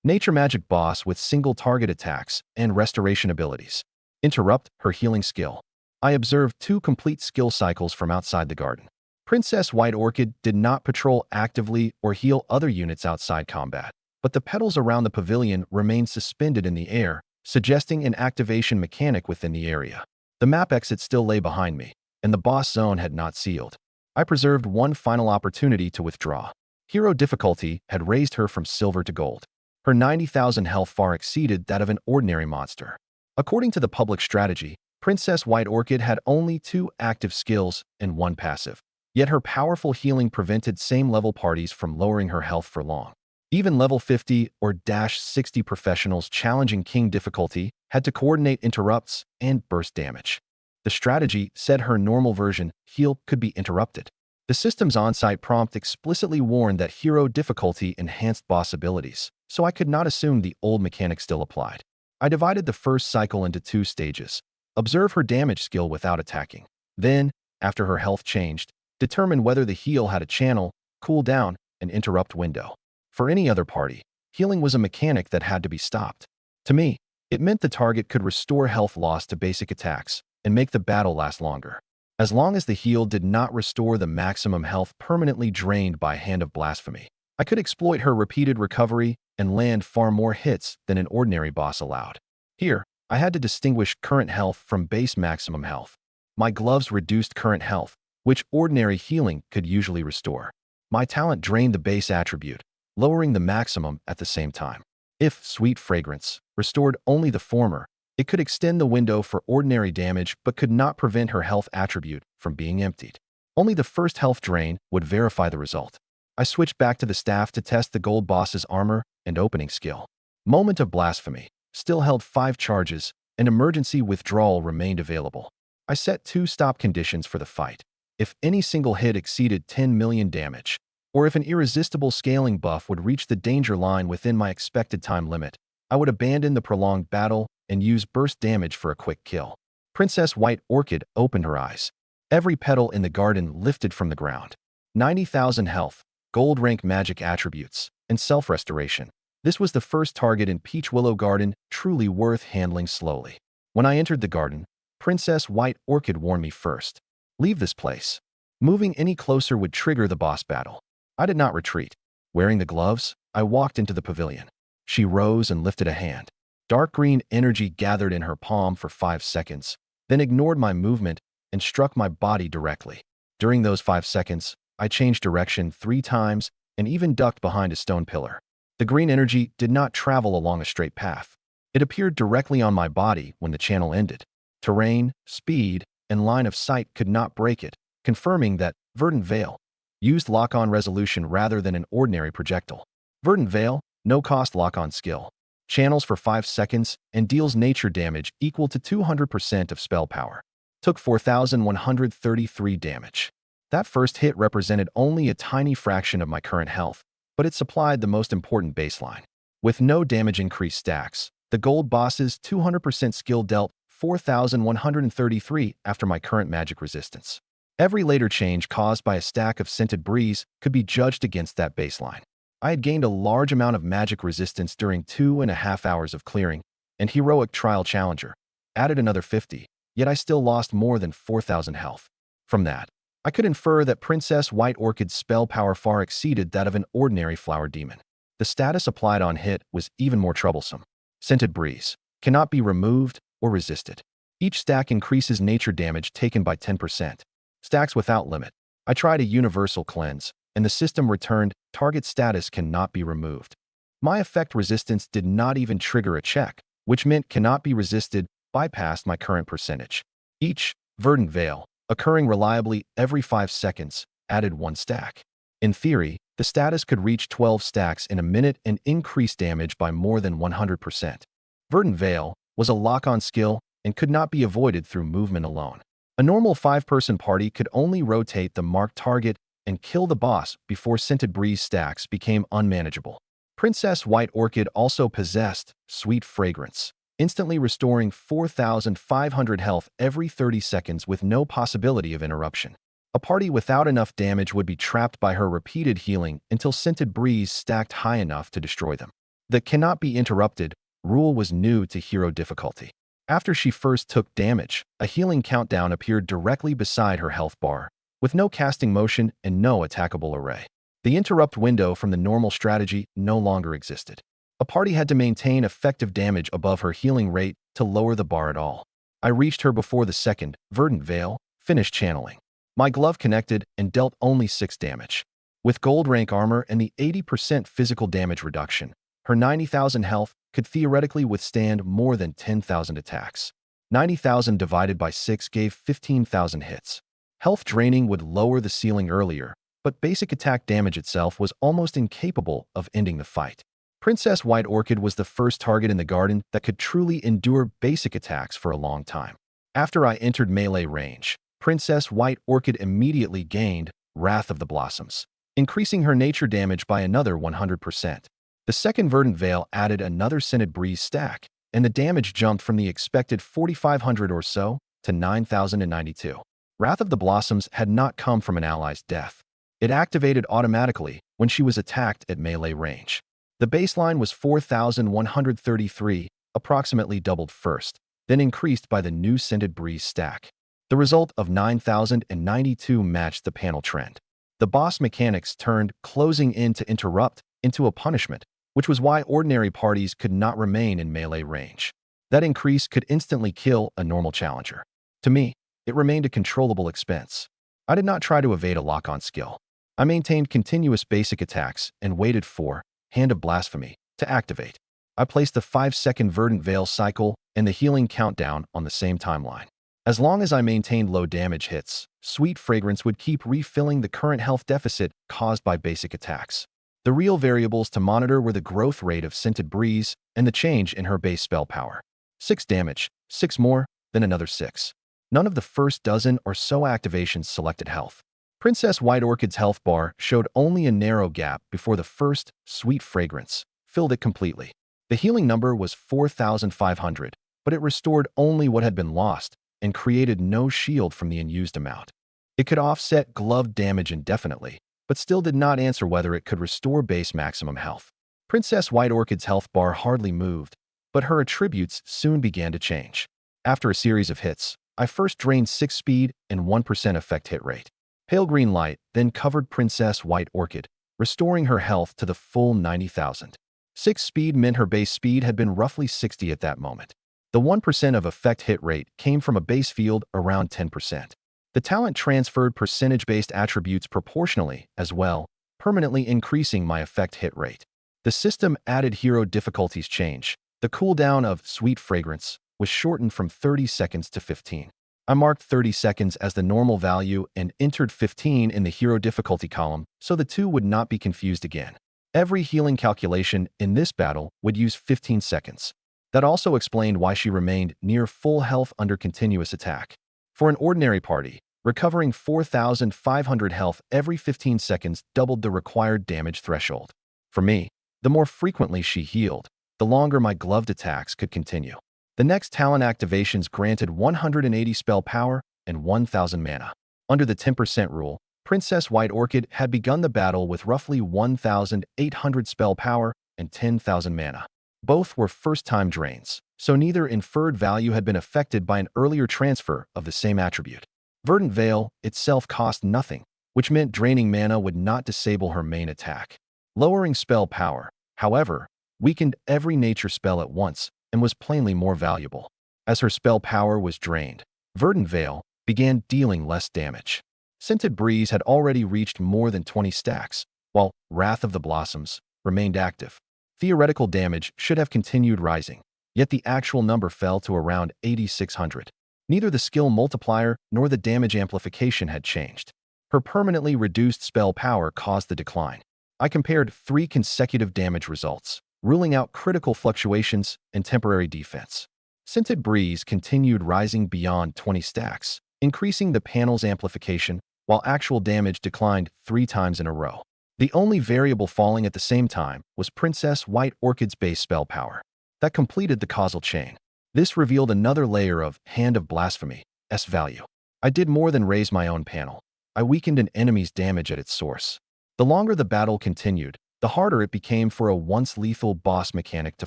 Nature magic boss with single target attacks and restoration abilities. Interrupt her healing skill. I observed 2 complete skill cycles from outside the garden. Princess White Orchid did not patrol actively or heal other units outside combat, but the petals around the pavilion remained suspended in the air, suggesting an activation mechanic within the area. The map exit still lay behind me, and the boss zone had not sealed. I preserved one final opportunity to withdraw. Hero difficulty had raised her from silver to gold. Her 90,000 health far exceeded that of an ordinary monster. According to the public strategy, Princess White Orchid had only 2 active skills and 1 passive. Yet her powerful healing prevented same-level parties from lowering her health for long. Even level 50 or -60 professionals challenging King difficulty had to coordinate interrupts and burst damage. The strategy said her normal version, heal, could be interrupted. The system's on-site prompt explicitly warned that hero difficulty enhanced boss abilities, so I could not assume the old mechanic still applied. I divided the first cycle into 2 stages. Observe her damage skill without attacking. Then, after her health changed, determine whether the heal had a channel, cooldown, and interrupt window. For any other party, healing was a mechanic that had to be stopped. To me, it meant the target could restore health loss to basic attacks and make the battle last longer. As long as the heal did not restore the maximum health permanently drained by Hand of Blasphemy, I could exploit her repeated recovery and land far more hits than an ordinary boss allowed. Here, I had to distinguish current health from base maximum health. My gloves reduced current health, which ordinary healing could usually restore. My talent drained the base attribute, lowering the maximum at the same time. If Sweet Fragrance restored only the former, it could extend the window for ordinary damage but could not prevent her health attribute from being emptied. Only the first health drain would verify the result. I switched back to the staff to test the gold boss's armor and opening skill. Moment of Blasphemy still held 5 charges, and emergency withdrawal remained available. I set 2 stop conditions for the fight. If any single hit exceeded 10 million damage, or if an irresistible scaling buff would reach the danger line within my expected time limit, I would abandon the prolonged battle and use burst damage for a quick kill. Princess White Orchid opened her eyes. Every petal in the garden lifted from the ground. 90,000 health, gold rank magic attributes, and self-restoration. This was the first target in Peach Willow Garden truly worth handling slowly. When I entered the garden, Princess White Orchid warned me first. Leave this place. Moving any closer would trigger the boss battle. I did not retreat. Wearing the gloves, I walked into the pavilion. She rose and lifted a hand. Dark green energy gathered in her palm for 5 seconds, then ignored my movement and struck my body directly. During those 5 seconds, I changed direction 3 times and even ducked behind a stone pillar. The green energy did not travel along a straight path. It appeared directly on my body when the channel ended. Terrain, speed, and line of sight could not break it, confirming that Verdant Veil used lock-on resolution rather than an ordinary projectile. Verdant Veil, no-cost lock-on skill. Channels for 5 seconds and deals nature damage equal to 200% of spell power. Took 4,133 damage. That first hit represented only a tiny fraction of my current health, but it supplied the most important baseline. With no damage increase stacks, the gold boss's 200% skill dealt 4,133 after my current magic resistance. Every later change caused by a stack of Scented Breeze could be judged against that baseline. I had gained a large amount of magic resistance during 2.5 hours of clearing, and Heroic Trial Challenger added another 50, yet I still lost more than 4,000 health. From that, I could infer that Princess White Orchid's spell power far exceeded that of an ordinary flower demon. The status applied on hit was even more troublesome. Scented Breeze cannot be removed or resisted. Each stack increases nature damage taken by 10%. Stacks without limit. I tried a universal cleanse, and the system returned target status cannot be removed. My effect resistance did not even trigger a check, which meant cannot be resisted bypassed my current percentage. Each Verdant Veil, occurring reliably every 5 seconds, added 1 stack. In theory, The status could reach 12 stacks in a minute and increase damage by more than 100%. Verdant Veil was a lock-on skill and could not be avoided through movement alone. A normal 5-person party could only rotate the marked target and kill the boss before Scented Breeze stacks became unmanageable. Princess White Orchid also possessed Sweet Fragrance, instantly restoring 4,500 health every 30 seconds with no possibility of interruption. A party without enough damage would be trapped by her repeated healing until Scented Breeze stacked high enough to destroy them. The cannot be interrupted rule was new to hero difficulty. After she first took damage, a healing countdown appeared directly beside her health bar, with no casting motion and no attackable array. The interrupt window from the normal strategy no longer existed. A party had to maintain effective damage above her healing rate to lower the bar at all. I reached her before the second, Verdant Veil, finished channeling. My glove connected and dealt only 6 damage. With gold rank armor and the 80% physical damage reduction, her 90,000 health could theoretically withstand more than 10,000 attacks. 90,000 divided by 6 gave 15,000 hits. Health draining would lower the ceiling earlier, but basic attack damage itself was almost incapable of ending the fight. Princess White Orchid was the first target in the garden that could truly endure basic attacks for a long time. After I entered melee range, Princess White Orchid immediately gained Wrath of the Blossoms, increasing her nature damage by another 100%. The second Verdant Veil added another Scented Breeze stack, and the damage jumped from the expected 4,500 or so to 9,092. Wrath of the Blossoms had not come from an ally's death. It activated automatically when she was attacked at melee range. The baseline was 4,133, approximately doubled first, then increased by the new Scented Breeze stack. The result of 9,092 matched the panel trend. The boss mechanics turned closing in to interrupt into a punishment, which was why ordinary parties could not remain in melee range. That increase could instantly kill a normal challenger. To me, it remained a controllable expense. I did not try to evade a lock-on skill. I maintained continuous basic attacks and waited for Hand of Blasphemy to activate. I placed the 5-second Verdant Veil cycle and the healing countdown on the same timeline. As long as I maintained low damage hits, Sweet Fragrance would keep refilling the current health deficit caused by basic attacks. The real variables to monitor were the growth rate of Scented Breeze and the change in her base spell power. 6 damage, 6 more, then another 6. None of the first dozen or so activations selected health. Princess White Orchid's health bar showed only a narrow gap before the first, Sweet Fragrance, filled it completely. The healing number was 4,500, but it restored only what had been lost and created no shield from the unused amount. It could offset glove damage indefinitely, but still did not answer whether it could restore base maximum health. Princess White Orchid's health bar hardly moved, but her attributes soon began to change. After a series of hits, I first drained 6 speed and 1% effect hit rate. Pale green light then covered Princess White Orchid, restoring her health to the full 90,000. 6 speed meant her base speed had been roughly 60 at that moment. The 1% of effect hit rate came from a base field around 10%. The talent transferred percentage-based attributes proportionally as well, permanently increasing my effect hit rate. The system added hero difficulties change. The cooldown of Sweet Fragrance was shortened from 30 seconds to 15. I marked 30 seconds as the normal value and entered 15 in the hero difficulty column so the two would not be confused again. Every healing calculation in this battle would use 15 seconds. That also explained why she remained near full health under continuous attack. For an ordinary party, recovering 4,500 health every 15 seconds doubled the required damage threshold. For me, the more frequently she healed, the longer my gloved attacks could continue. The next talent activations granted 180 spell power and 1,000 mana. Under the 10% rule, Princess White Orchid had begun the battle with roughly 1,800 spell power and 10,000 mana. Both were first-time drains, so neither inferred value had been affected by an earlier transfer of the same attribute. Verdant Veil itself cost nothing, which meant draining mana would not disable her main attack. Lowering spell power, however, weakened every nature spell at once and was plainly more valuable. As her spell power was drained, Verdant Veil began dealing less damage. Scented Breeze had already reached more than 20 stacks, while Wrath of the Blossoms remained active. Theoretical damage should have continued rising, yet the actual number fell to around 8,600. Neither the skill multiplier nor the damage amplification had changed. Her permanently reduced spell power caused the decline. I compared 3 consecutive damage results, ruling out critical fluctuations and temporary defense. Scented Breeze continued rising beyond 20 stacks, increasing the panel's amplification, while actual damage declined 3 times in a row. The only variable falling at the same time was Princess White Orchid's base spell power. That completed the causal chain. This revealed another layer of Hand of Blasphemy, S value. I did more than raise my own panel. I weakened an enemy's damage at its source. The longer the battle continued, the harder it became for a once-lethal boss mechanic to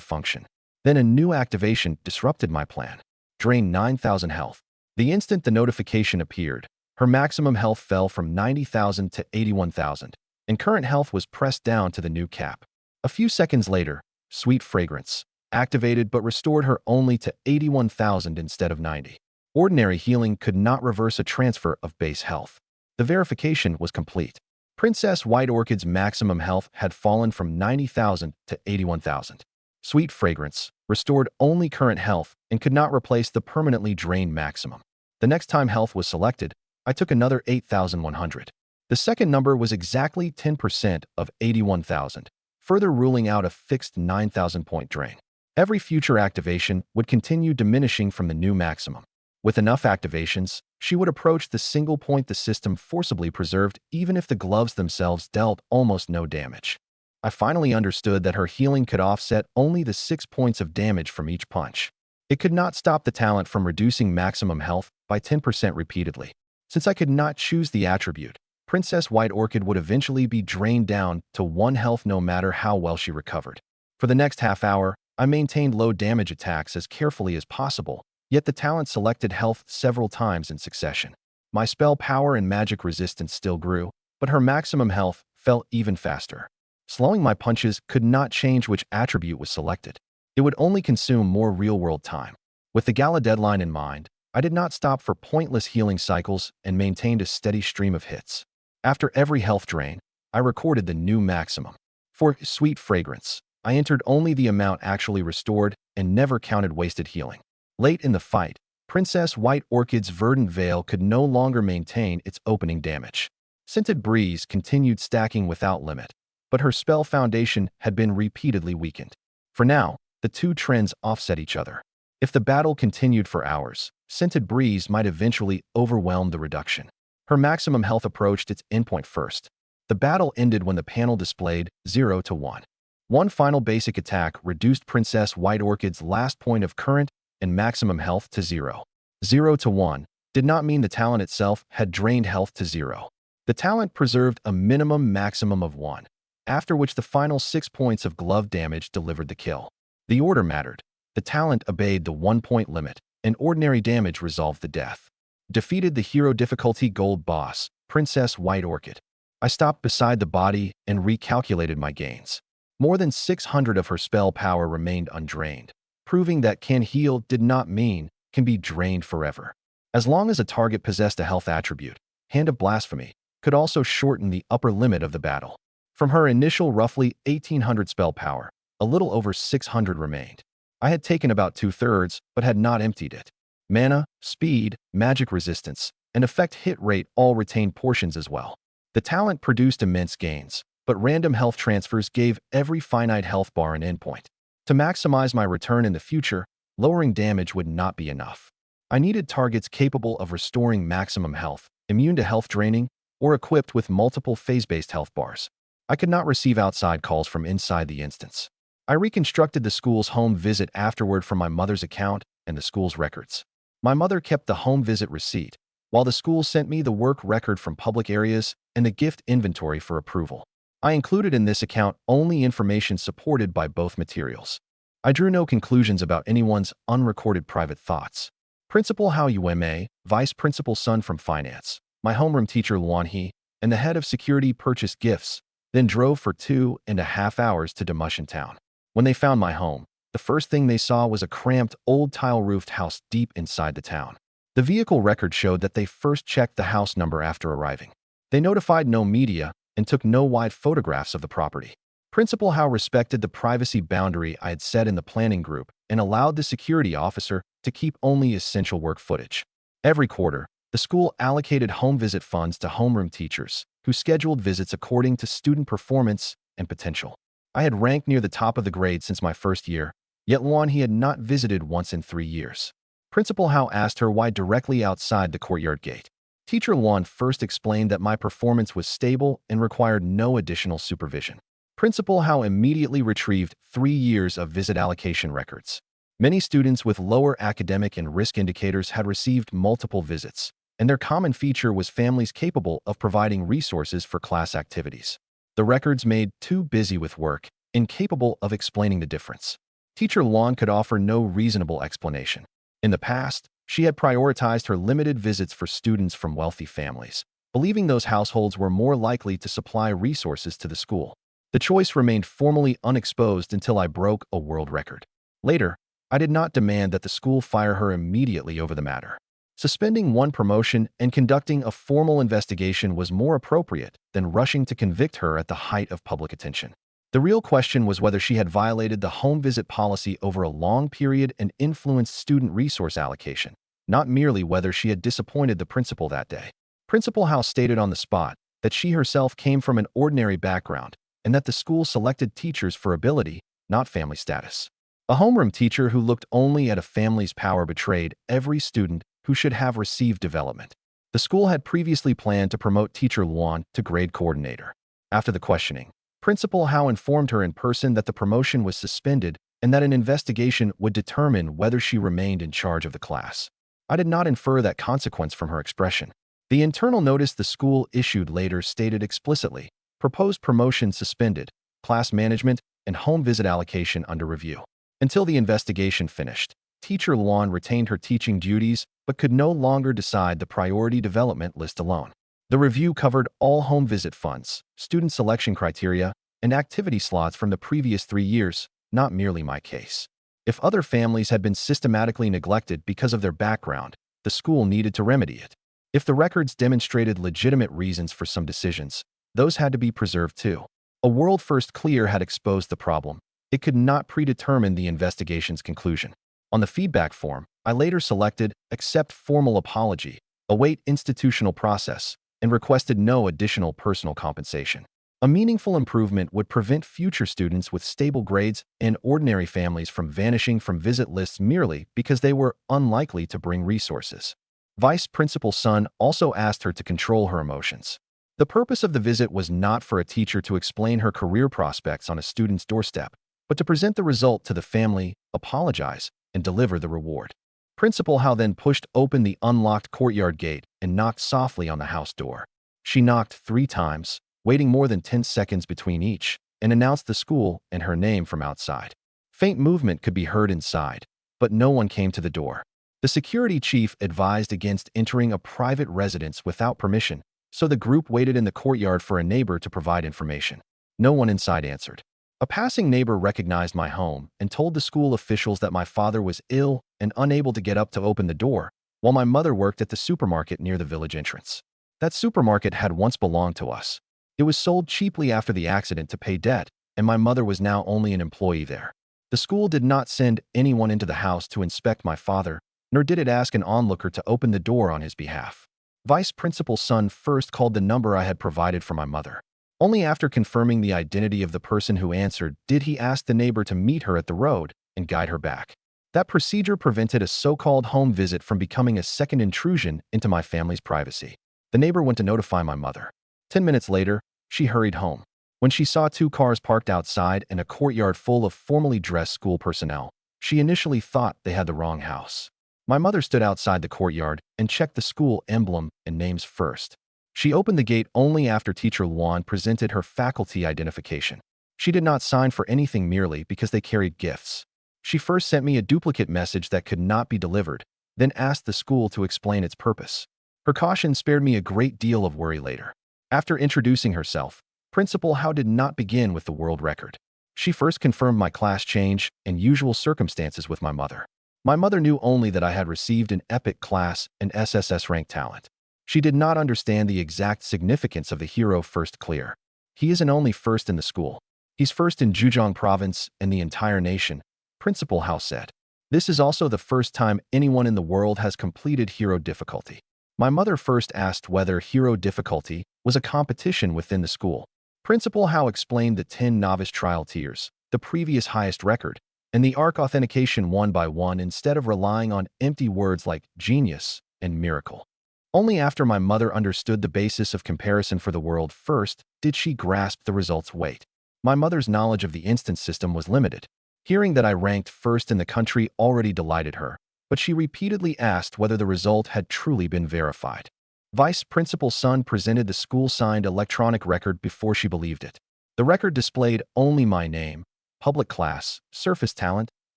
function. Then a new activation disrupted my plan. Drain 9,000 health. The instant the notification appeared, her maximum health fell from 90,000 to 81,000, and current health was pressed down to the new cap. A few seconds later, Sweet Fragrance activated but restored her only to 81,000 instead of 90. Ordinary healing could not reverse a transfer of base health. The verification was complete. Princess White Orchid's maximum health had fallen from 90,000 to 81,000. Sweet Fragrance restored only current health and could not replace the permanently drained maximum. The next time health was selected, I took another 8,100. The second number was exactly 10% of 81,000, further ruling out a fixed 9,000-point drain. Every future activation would continue diminishing from the new maximum. With enough activations, she would approach the single point the system forcibly preserved even if the gloves themselves dealt almost no damage. I finally understood that her healing could offset only the 6 points of damage from each punch. It could not stop the talent from reducing maximum health by 10% repeatedly. Since I could not choose the attribute, Princess White Orchid would eventually be drained down to 1 health no matter how well she recovered. For the next half hour, I maintained low damage attacks as carefully as possible, yet the talent selected health several times in succession. My spell power and magic resistance still grew, but her maximum health fell even faster. Slowing my punches could not change which attribute was selected. It would only consume more real-world time. With the gala deadline in mind, I did not stop for pointless healing cycles and maintained a steady stream of hits. After every health drain, I recorded the new maximum. For Sweet Fragrance, I entered only the amount actually restored and never counted wasted healing. Late in the fight, Princess White Orchid's verdant veil could no longer maintain its opening damage. Scented Breeze continued stacking without limit, but her spell foundation had been repeatedly weakened. For now, the two trends offset each other. If the battle continued for hours, Scented Breeze might eventually overwhelm the reduction. Her maximum health approached its endpoint first. The battle ended when the panel displayed 0 to 1. One final basic attack reduced Princess White Orchid's last point of current and maximum health to 0. 0 to 1 did not mean the talent itself had drained health to 0. The talent preserved a minimum maximum of 1, after which the final 6 points of glove damage delivered the kill. The order mattered. The talent obeyed the 1-point limit, and ordinary damage resolved the death. Defeated the hero difficulty gold boss, Princess White Orchid. I stopped beside the body and recalculated my gains. More than 600 of her spell power remained undrained, proving that can heal did not mean can be drained forever. As long as a target possessed a health attribute, Hand of Blasphemy could also shorten the upper limit of the battle. From her initial roughly 1,800 spell power, a little over 600 remained. I had taken about 2/3, but had not emptied it. Mana, speed, magic resistance, and effect hit rate all retained portions as well. The talent produced immense gains, but random health transfers gave every finite health bar an endpoint. To maximize my return in the future, lowering damage would not be enough. I needed targets capable of restoring maximum health, immune to health draining, or equipped with multiple phase-based health bars. I could not receive outside calls from inside the instance. I reconstructed the school's home visit afterward from my mother's account and the school's records. My mother kept the home visit receipt, while the school sent me the work record from public areas and the gift inventory for approval. I included in this account only information supported by both materials. I drew no conclusions about anyone's unrecorded private thoughts. Principal Hao Yueme, Vice Principal Sun from Finance, my homeroom teacher Luan He, and the head of security purchased gifts, then drove for 2.5 hours to Demushan Town. When they found my home, the first thing they saw was a cramped, old tile-roofed house deep inside the town. The vehicle record showed that they first checked the house number after arriving. They notified no media and took no wide photographs of the property. Principal Hao respected the privacy boundary I had set in the planning group and allowed the security officer to keep only essential work footage. Every quarter, the school allocated home visit funds to homeroom teachers, who scheduled visits according to student performance and potential. I had ranked near the top of the grade since my first year, yet Luan he had not visited once in 3 years. Principal Hao asked her why directly outside the courtyard gate. Teacher Luan first explained that my performance was stable and required no additional supervision. Principal Hao immediately retrieved 3 years of visit allocation records. Many students with lower academic and risk indicators had received multiple visits, and their common feature was families capable of providing resources for class activities. The records made too busy with work, incapable of explaining the difference. Teacher Luan could offer no reasonable explanation. In the past, she had prioritized her limited visits for students from wealthy families, believing those households were more likely to supply resources to the school. The choice remained formally unexposed until I broke a world record. Later, I did not demand that the school fire her immediately over the matter. Suspending one promotion and conducting a formal investigation was more appropriate than rushing to convict her at the height of public attention. The real question was whether she had violated the home visit policy over a long period and influenced student resource allocation, not merely whether she had disappointed the principal that day. Principal House stated on the spot that she herself came from an ordinary background and that the school selected teachers for ability, not family status. A homeroom teacher who looked only at a family's power betrayed every student who should have received development. The school had previously planned to promote Teacher Luan to grade coordinator. After the questioning, Principal Hao informed her in person that the promotion was suspended and that an investigation would determine whether she remained in charge of the class. I did not infer that consequence from her expression. The internal notice the school issued later stated explicitly, proposed promotion suspended, class management, and home visit allocation under review. Until the investigation finished, Teacher Luan retained her teaching duties but could no longer decide the priority development list alone. The review covered all home visit funds, student selection criteria, and activity slots from the previous 3 years, not merely my case. If other families had been systematically neglected because of their background, the school needed to remedy it. If the records demonstrated legitimate reasons for some decisions, those had to be preserved too. A world-first clear had exposed the problem. It could not predetermine the investigation's conclusion. On the feedback form, I later selected accept formal apology, await institutional process, and requested no additional personal compensation. A meaningful improvement would prevent future students with stable grades and ordinary families from vanishing from visit lists merely because they were unlikely to bring resources. Vice Principal Sun also asked her to control her emotions. The purpose of the visit was not for a teacher to explain her career prospects on a student's doorstep, but to present the result to the family, apologize, and deliver the reward. Principal Hao then pushed open the unlocked courtyard gate and knocked softly on the house door. She knocked 3 times, waiting more than 10 seconds between each, and announced the school and her name from outside. Faint movement could be heard inside, but no one came to the door. The security chief advised against entering a private residence without permission, so the group waited in the courtyard for a neighbor to provide information. No one inside answered. A passing neighbor recognized my home and told the school officials that my father was ill and unable to get up to open the door, while my mother worked at the supermarket near the village entrance. That supermarket had once belonged to us. It was sold cheaply after the accident to pay debt, and my mother was now only an employee there. The school did not send anyone into the house to inspect my father, nor did it ask an onlooker to open the door on his behalf. Vice Principal Sun first called the number I had provided for my mother. Only after confirming the identity of the person who answered did he ask the neighbor to meet her at the road and guide her back. That procedure prevented a so-called home visit from becoming a second intrusion into my family's privacy. The neighbor went to notify my mother. 10 minutes later, she hurried home. When she saw 2 cars parked outside and a courtyard full of formally dressed school personnel, she initially thought they had the wrong house. My mother stood outside the courtyard and checked the school emblem and names first. She opened the gate only after Teacher Luan presented her faculty identification. She did not sign for anything merely because they carried gifts. She first sent me a duplicate message that could not be delivered, then asked the school to explain its purpose. Her caution spared me a great deal of worry later. After introducing herself, Principal Hao did not begin with the world record. She first confirmed my class change and usual circumstances with my mother. My mother knew only that I had received an epic class and SSS rank talent. She did not understand the exact significance of the hero first clear. He isn't only first in the school. He's first in Zhejiang province and the entire nation, Principal Hao said. This is also the first time anyone in the world has completed hero difficulty. My mother first asked whether hero difficulty was a competition within the school. Principal How explained the 10 novice trial tiers, the previous highest record, and the ARC authentication one by one instead of relying on empty words like genius and miracle. Only after my mother understood the basis of comparison for the world first did she grasp the result's weight. My mother's knowledge of the instance system was limited. Hearing that I ranked first in the country already delighted her, but she repeatedly asked whether the result had truly been verified. Vice Principal's son presented the school-signed electronic record before she believed it. The record displayed only my name, public class, surface talent,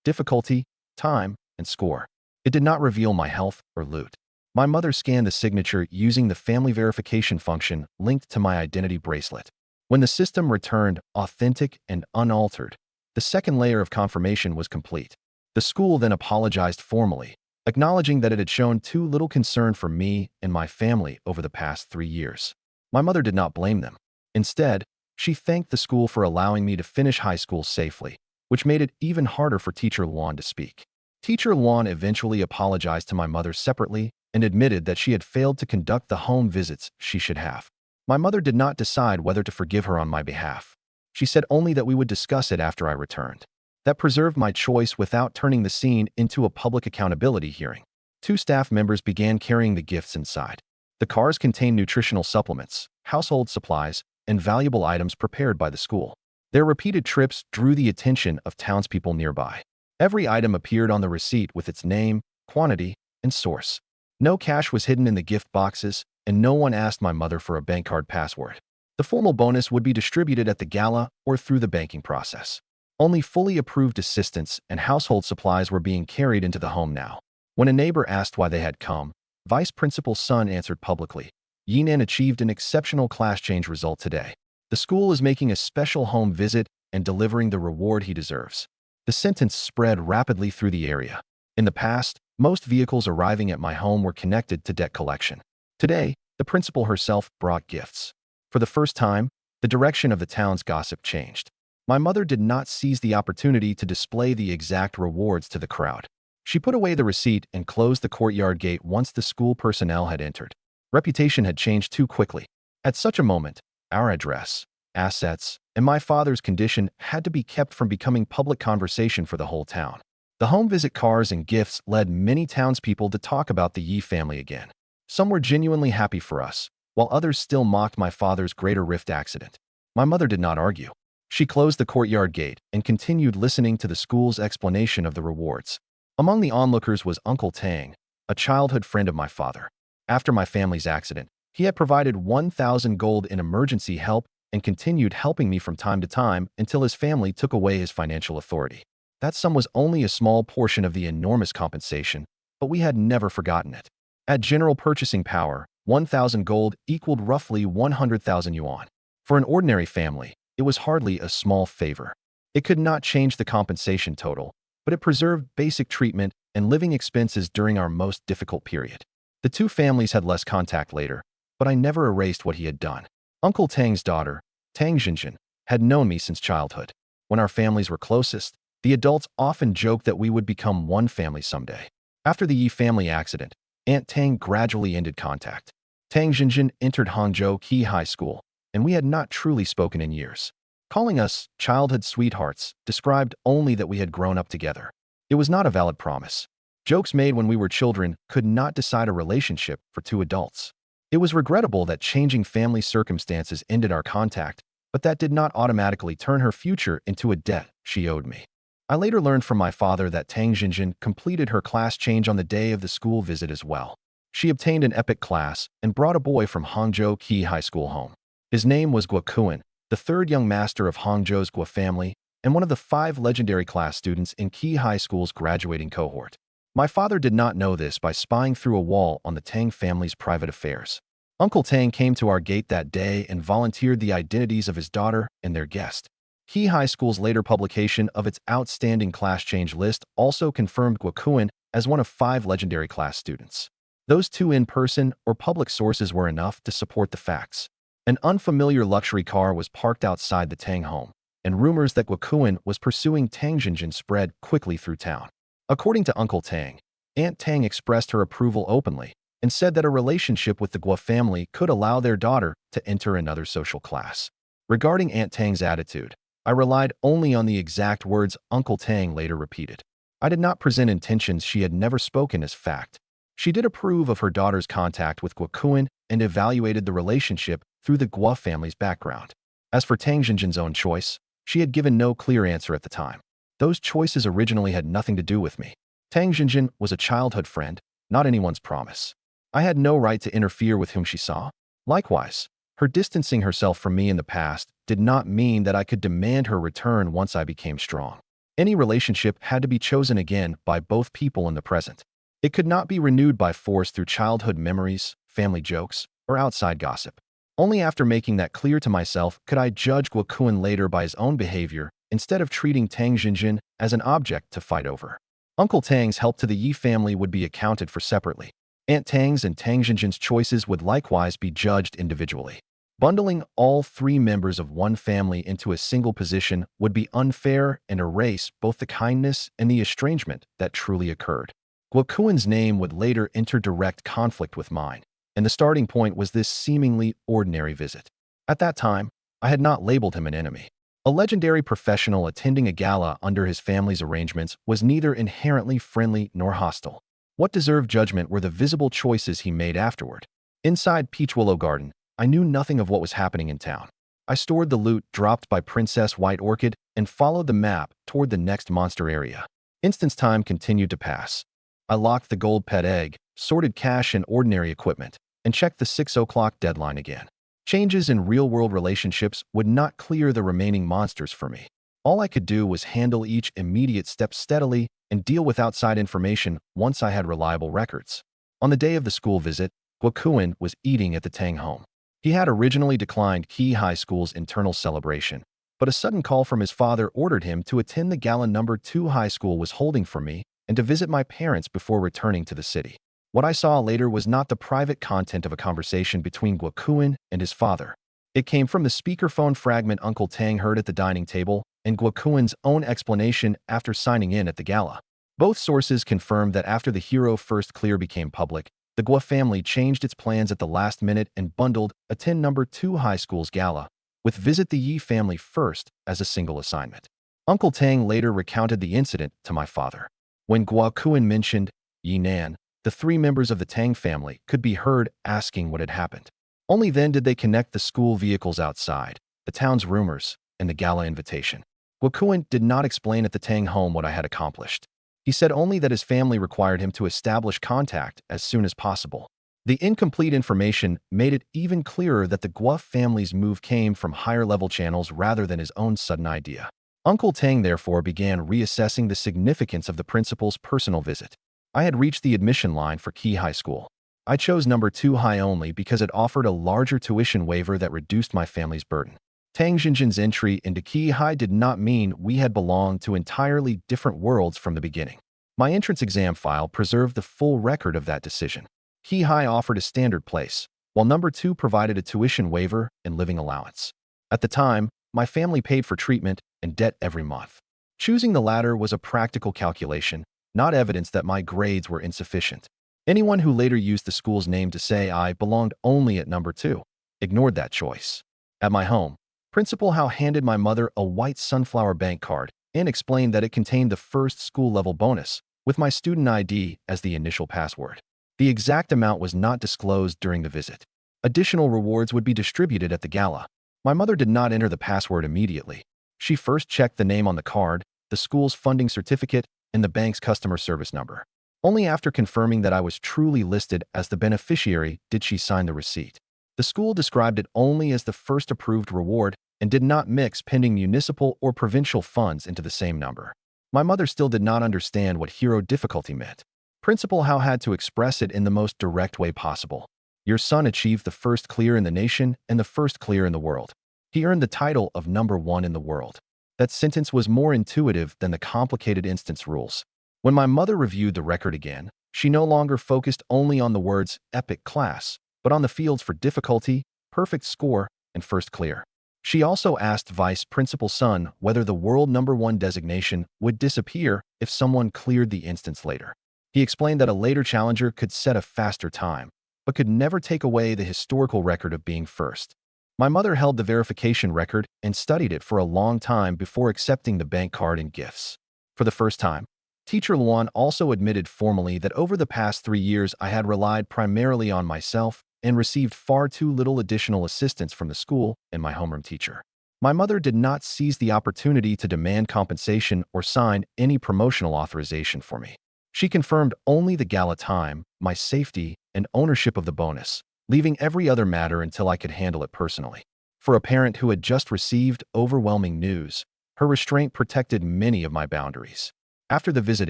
difficulty, time, and score. It did not reveal my health or loot. My mother scanned the signature using the family verification function linked to my identity bracelet. When the system returned authentic and unaltered, the second layer of confirmation was complete. The school then apologized formally, acknowledging that it had shown too little concern for me and my family over the past 3 years. My mother did not blame them. Instead, she thanked the school for allowing me to finish high school safely, which made it even harder for Teacher Luan to speak. Teacher Luan eventually apologized to my mother separately and admitted that she had failed to conduct the home visits she should have. My mother did not decide whether to forgive her on my behalf. She said only that we would discuss it after I returned. That preserved my choice without turning the scene into a public accountability hearing. 2 staff members began carrying the gifts inside. The cars contained nutritional supplements, household supplies, and valuable items prepared by the school. Their repeated trips drew the attention of townspeople nearby. Every item appeared on the receipt with its name, quantity, and source. No cash was hidden in the gift boxes, and no one asked my mother for a bank card password. The formal bonus would be distributed at the gala or through the banking process. Only fully approved assistants and household supplies were being carried into the home now. When a neighbor asked why they had come, Vice Principal's son answered publicly, "Yinan achieved an exceptional class change result today. The school is making a special home visit and delivering the reward he deserves." The sentence spread rapidly through the area. In the past, most vehicles arriving at my home were connected to debt collection. Today, the principal herself brought gifts. For the first time, the direction of the town's gossip changed. My mother did not seize the opportunity to display the exact rewards to the crowd. She put away the receipt and closed the courtyard gate once the school personnel had entered. Reputation had changed too quickly. At such a moment, our address, assets, and my father's condition had to be kept from becoming public conversation for the whole town. The home visit cars and gifts led many townspeople to talk about the Yi family again. Some were genuinely happy for us, while others still mocked my father's Greater Rift accident. My mother did not argue. She closed the courtyard gate and continued listening to the school's explanation of the rewards. Among the onlookers was Uncle Tang, a childhood friend of my father. After my family's accident, he had provided 1,000 gold in emergency help and continued helping me from time to time until his family took away his financial authority. That sum was only a small portion of the enormous compensation, but we had never forgotten it. At general purchasing power, 1,000 gold equaled roughly 100,000 yuan. For an ordinary family, it was hardly a small favor. It could not change the compensation total, but it preserved basic treatment and living expenses during our most difficult period. The 2 families had less contact later, but I never erased what he had done. Uncle Tang's daughter, Tang Jinjin, had known me since childhood. When our families were closest, the adults often joked that we would become one family someday. After the Yi family accident, Aunt Tang gradually ended contact. Tang Jinjin entered Hangzhou Key High School, and we had not truly spoken in years. Calling us childhood sweethearts described only that we had grown up together. It was not a valid promise. Jokes made when we were children could not decide a relationship for 2 adults. It was regrettable that changing family circumstances ended our contact, but that did not automatically turn her future into a debt she owed me. I later learned from my father that Tang Jinjin completed her class change on the day of the school visit as well. She obtained an epic class and brought a boy from Hangzhou Key High School home. His name was Guo Kuan, the 3rd young master of Hangzhou's Guo family and one of the 5 legendary class students in Key High School's graduating cohort. My father did not know this by spying through a wall on the Tang family's private affairs. Uncle Tang came to our gate that day and volunteered the identities of his daughter and their guest. Key High School's later publication of its outstanding class change list also confirmed Guo Kuan as one of 5 legendary class students. Those 2 in-person or public sources were enough to support the facts. An unfamiliar luxury car was parked outside the Tang home, and rumors that Guo Kuan was pursuing Tang Jinjin spread quickly through town. According to Uncle Tang, Aunt Tang expressed her approval openly and said that a relationship with the Guo family could allow their daughter to enter another social class. Regarding Aunt Tang's attitude, I relied only on the exact words Uncle Tang later repeated. I did not present intentions she had never spoken as fact. She did approve of her daughter's contact with Guokuan and evaluated the relationship through the Guo family's background. As for Tang Jinjin's own choice, she had given no clear answer at the time. Those choices originally had nothing to do with me. Tang Jinjin was a childhood friend, not anyone's promise. I had no right to interfere with whom she saw. Likewise, her distancing herself from me in the past did not mean that I could demand her return once I became strong. Any relationship had to be chosen again by both people in the present. It could not be renewed by force through childhood memories, family jokes, or outside gossip. Only after making that clear to myself could I judge Guokuan later by his own behavior instead of treating Tang Jinjin as an object to fight over. Uncle Tang's help to the Yi family would be accounted for separately. Aunt Tang's and Tang Jinjin's choices would likewise be judged individually. Bundling all three members of one family into a single position would be unfair and erase both the kindness and the estrangement that truly occurred. Guokuan's name would later enter direct conflict with mine, and the starting point was this seemingly ordinary visit. At that time, I had not labeled him an enemy. A legendary professional attending a gala under his family's arrangements was neither inherently friendly nor hostile. What deserved judgment were the visible choices he made afterward. Inside Peach Willow Garden, I knew nothing of what was happening in town. I stored the loot dropped by Princess White Orchid and followed the map toward the next monster area. Instance time continued to pass. I locked the gold pet egg, sorted cash and ordinary equipment, and checked the 6 o'clock deadline again. Changes in real-world relationships would not clear the remaining monsters for me. All I could do was handle each immediate step steadily and deal with outside information once I had reliable records. On the day of the school visit, Guokuan was eating at the Tang home. He had originally declined Key High School's internal celebration, but a sudden call from his father ordered him to attend the gala number 2 high school was holding for me and to visit my parents before returning to the city. What I saw later was not the private content of a conversation between Guokuan and his father. It came from the speakerphone fragment Uncle Tang heard at the dining table and Guokuan's own explanation after signing in at the gala. Both sources confirmed that after the Hero First Clear became public, the Guo family changed its plans at the last minute and bundled attend number 2 high school's gala with visit the Yi family first as a single assignment. Uncle Tang later recounted the incident to my father. When Guokuan mentioned Yi Nan, the 3 members of the Tang family could be heard asking what had happened. Only then did they connect the school vehicles outside, the town's rumors, and the gala invitation. Guokuan did not explain at the Tang home what I had accomplished. He said only that his family required him to establish contact as soon as possible. The incomplete information made it even clearer that the Guo family's move came from higher-level channels rather than his own sudden idea. Uncle Tang therefore began reassessing the significance of the principal's personal visit. I had reached the admission line for Key High School. I chose number 2 high only because it offered a larger tuition waiver that reduced my family's burden. Tang Jinjin's entry into Key High did not mean we had belonged to entirely different worlds from the beginning. My entrance exam file preserved the full record of that decision. Key High offered a standard place, while number 2 provided a tuition waiver and living allowance. At the time, my family paid for treatment and debt every month. Choosing the latter was a practical calculation, not evidence that my grades were insufficient. Anyone who later used the school's name to say I belonged only at number 2 ignored that choice. At my home, Principal Hao handed my mother a white sunflower bank card and explained that it contained the first school-level bonus, with my student ID as the initial password. The exact amount was not disclosed during the visit. Additional rewards would be distributed at the gala. My mother did not enter the password immediately. She first checked the name on the card, the school's funding certificate, and the bank's customer service number. Only after confirming that I was truly listed as the beneficiary did she sign the receipt. The school described it only as the first approved reward and did not mix pending municipal or provincial funds into the same number. My mother still did not understand what hero difficulty meant. Principal Hao had to express it in the most direct way possible. Your son achieved the first clear in the nation and the first clear in the world. He earned the title of number 1 in the world. That sentence was more intuitive than the complicated instance rules. When my mother reviewed the record again, she no longer focused only on the words epic class, but on the fields for difficulty, perfect score, and first clear. She also asked Vice Principal Sun whether the world number 1 designation would disappear if someone cleared the instance later. He explained that a later challenger could set a faster time, but could never take away the historical record of being first. My mother held the verification record and studied it for a long time before accepting the bank card and gifts. For the first time, Teacher Luan also admitted formally that over the past 3 years I had relied primarily on myself and received far too little additional assistance from the school and my homeroom teacher. My mother did not seize the opportunity to demand compensation or sign any promotional authorization for me. She confirmed only the gala time, my safety, and ownership of the bonus, leaving every other matter until I could handle it personally. For a parent who had just received overwhelming news, her restraint protected many of my boundaries. After the visit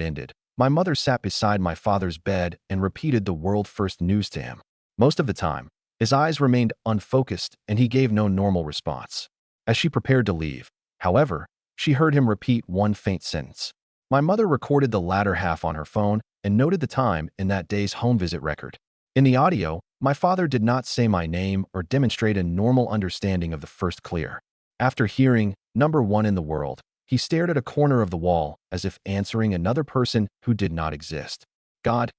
ended, my mother sat beside my father's bed and repeated the world-first news to him. Most of the time, his eyes remained unfocused and he gave no normal response. As she prepared to leave, however, she heard him repeat one faint sentence. My mother recorded the latter half on her phone and noted the time in that day's home visit record. In the audio, my father did not say my name or demonstrate a normal understanding of the first clear. After hearing "number one in the world," he stared at a corner of the wall as if answering another person who did not exist. God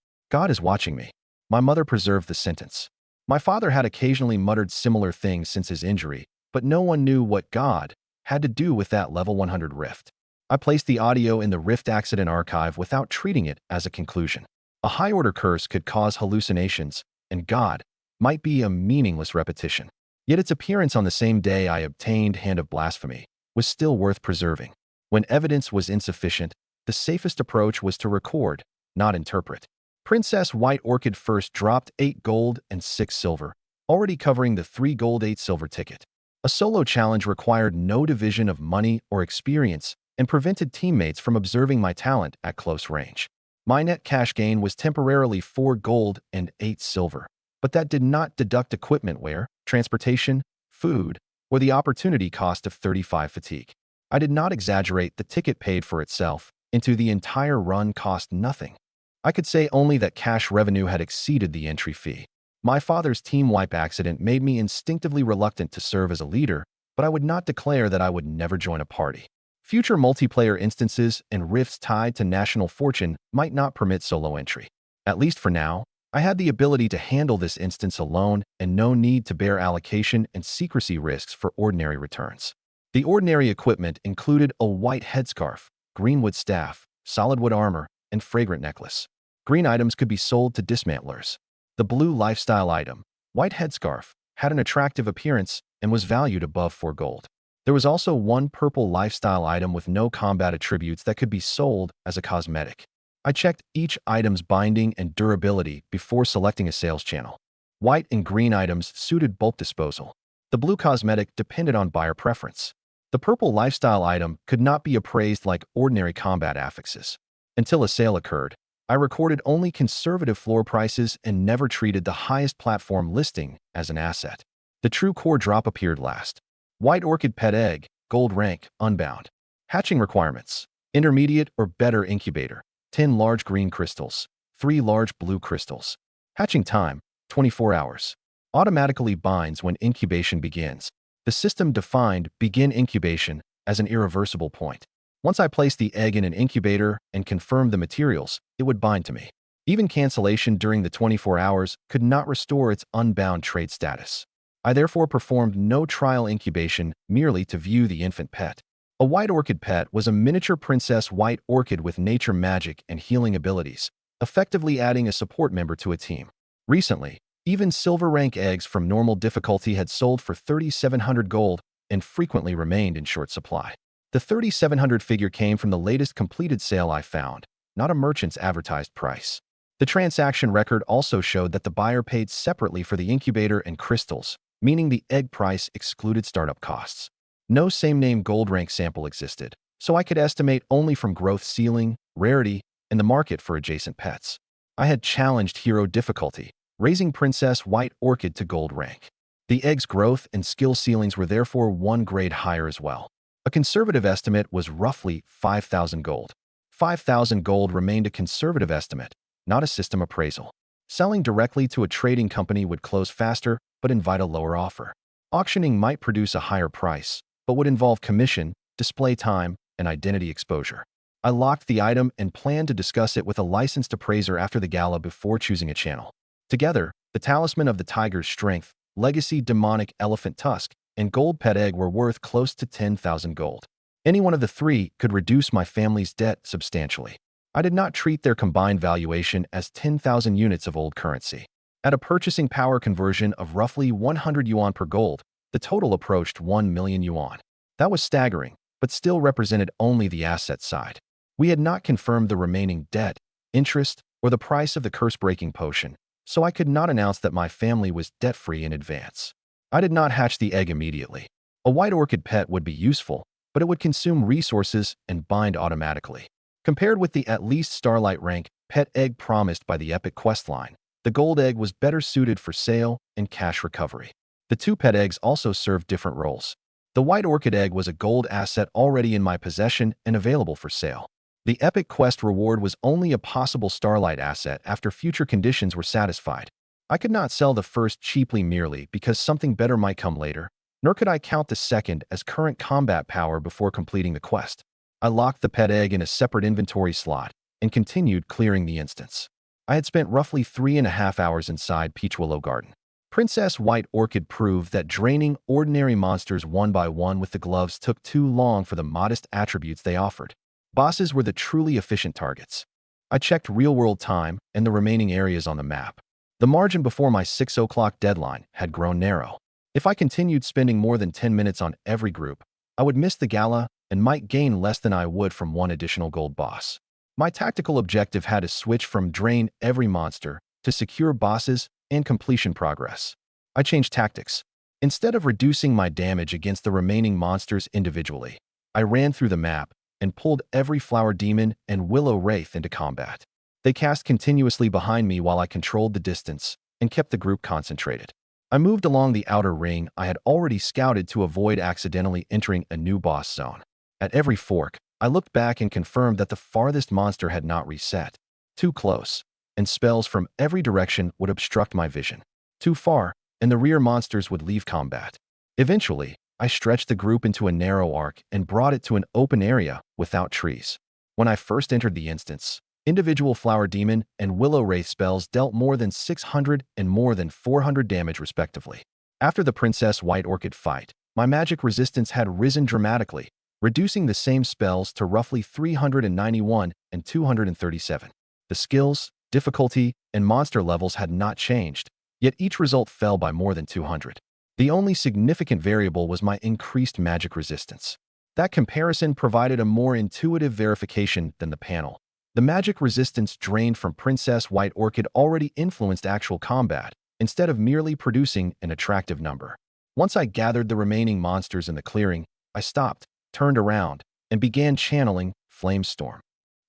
is watching me. My mother preserved the sentence. My father had occasionally muttered similar things since his injury, but no one knew what God had to do with that level 100 rift. I placed the audio in the Rift Accident Archive without treating it as a conclusion. A high-order curse could cause hallucinations, and God might be a meaningless repetition. Yet its appearance on the same day I obtained Hand of Blasphemy was still worth preserving. When evidence was insufficient, the safest approach was to record, not interpret. Princess White Orchid first dropped 8 gold and 6 silver, already covering the 3 gold 8 silver ticket. A solo challenge required no division of money or experience and prevented teammates from observing my talent at close range. My net cash gain was temporarily 4 gold and 8 silver, but that did not deduct equipment wear, transportation, food, or the opportunity cost of 35 fatigue. I did not exaggerate. The ticket paid for itself, into the entire run cost nothing. I could say only that cash revenue had exceeded the entry fee. My father's team wipe accident made me instinctively reluctant to serve as a leader, but I would not declare that I would never join a party. Future multiplayer instances and rifts tied to national fortune might not permit solo entry. At least for now, I had the ability to handle this instance alone and no need to bear allocation and secrecy risks for ordinary returns. The ordinary equipment included a white headscarf, greenwood staff, solidwood armor, and fragrant necklace. Green items could be sold to dismantlers. The blue lifestyle item, white headscarf, had an attractive appearance and was valued above 4 gold. There was also one purple lifestyle item with no combat attributes that could be sold as a cosmetic. I checked each item's binding and durability before selecting a sales channel. White and green items suited bulk disposal. The blue cosmetic depended on buyer preference. The purple lifestyle item could not be appraised like ordinary combat affixes. Until a sale occurred, I recorded only conservative floor prices and never treated the highest platform listing as an asset. The true core drop appeared last. White orchid pet egg, gold rank, unbound. Hatching requirements: intermediate or better incubator, 10 large green crystals, 3 large blue crystals. Hatching time, 24 hours. Automatically binds when incubation begins. The system defined begin incubation as an irreversible point. Once I placed the egg in an incubator and confirmed the materials, it would bind to me. Even cancellation during the 24 hours could not restore its unbound trait status. I therefore performed no trial incubation merely to view the infant pet. A white orchid pet was a miniature princess white orchid with nature magic and healing abilities, effectively adding a support member to a team. Recently, even silver rank eggs from normal difficulty had sold for 3,700 gold and frequently remained in short supply. The 3,700 figure came from the latest completed sale I found, not a merchant's advertised price. The transaction record also showed that the buyer paid separately for the incubator and crystals, meaning the egg price excluded startup costs. No same-name gold rank sample existed, so I could estimate only from growth ceiling, rarity, and the market for adjacent pets. I had challenged hero difficulty, raising Princess White Orchid to gold rank. The egg's growth and skill ceilings were therefore 1 grade higher as well. A conservative estimate was roughly 5,000 gold. 5,000 gold remained a conservative estimate, not a system appraisal. Selling directly to a trading company would close faster but invite a lower offer. Auctioning might produce a higher price, but would involve commission, display time, and identity exposure. I locked the item and planned to discuss it with a licensed appraiser after the gala before choosing a channel. Together, the talisman of the tiger's strength Legacy Demonic Elephant Tusk, and Gold Pet Egg were worth close to 10,000 gold. Any one of the three could reduce my family's debt substantially. I did not treat their combined valuation as 10,000 units of old currency. At a purchasing power conversion of roughly 100 yuan per gold, the total approached 1 million yuan. That was staggering, but still represented only the asset side. We had not confirmed the remaining debt, interest, or the price of the curse-breaking potion, so I could not announce that my family was debt-free in advance. I did not hatch the egg immediately. A white orchid pet would be useful, but it would consume resources and bind automatically. Compared with the at least Starlight rank pet egg promised by the epic questline, the gold egg was better suited for sale and cash recovery. The two pet eggs also served different roles. The white orchid egg was a gold asset already in my possession and available for sale. The epic quest reward was only a possible Starlight asset after future conditions were satisfied. I could not sell the first cheaply merely because something better might come later, nor could I count the second as current combat power before completing the quest. I locked the pet egg in a separate inventory slot and continued clearing the instance. I had spent roughly 3.5 hours inside Peach Willow Garden. Princess White Orchid proved that draining ordinary monsters one by one with the gloves took too long for the modest attributes they offered. Bosses were the truly efficient targets. I checked real-world time and the remaining areas on the map. The margin before my 6 o'clock deadline had grown narrow. If I continued spending more than 10 minutes on every group, I would miss the gala and might gain less than I would from one additional gold boss. My tactical objective had to switch from drain every monster to secure bosses and completion progress. I changed tactics. Instead of reducing my damage against the remaining monsters individually, I ran through the map and pulled every Flower Demon and Willow Wraith into combat. They cast continuously behind me while I controlled the distance and kept the group concentrated. I moved along the outer ring I had already scouted to avoid accidentally entering a new boss zone. At every fork, I looked back and confirmed that the farthest monster had not reset. Too close, and spells from every direction would obstruct my vision. Too far, and the rear monsters would leave combat. Eventually, I stretched the group into a narrow arc and brought it to an open area without trees. When I first entered the instance, individual Flower Demon and Willow Wraith spells dealt more than 600 and more than 400 damage respectively. After the Princess White Orchid fight, my magic resistance had risen dramatically, reducing the same spells to roughly 391 and 237. The skills, difficulty, and monster levels had not changed, yet each result fell by more than 200. The only significant variable was my increased magic resistance. That comparison provided a more intuitive verification than the panel. The magic resistance drained from Princess White Orchid already influenced actual combat, instead of merely producing an attractive number. Once I gathered the remaining monsters in the clearing, I stopped, turned around, and began channeling Flame Storm.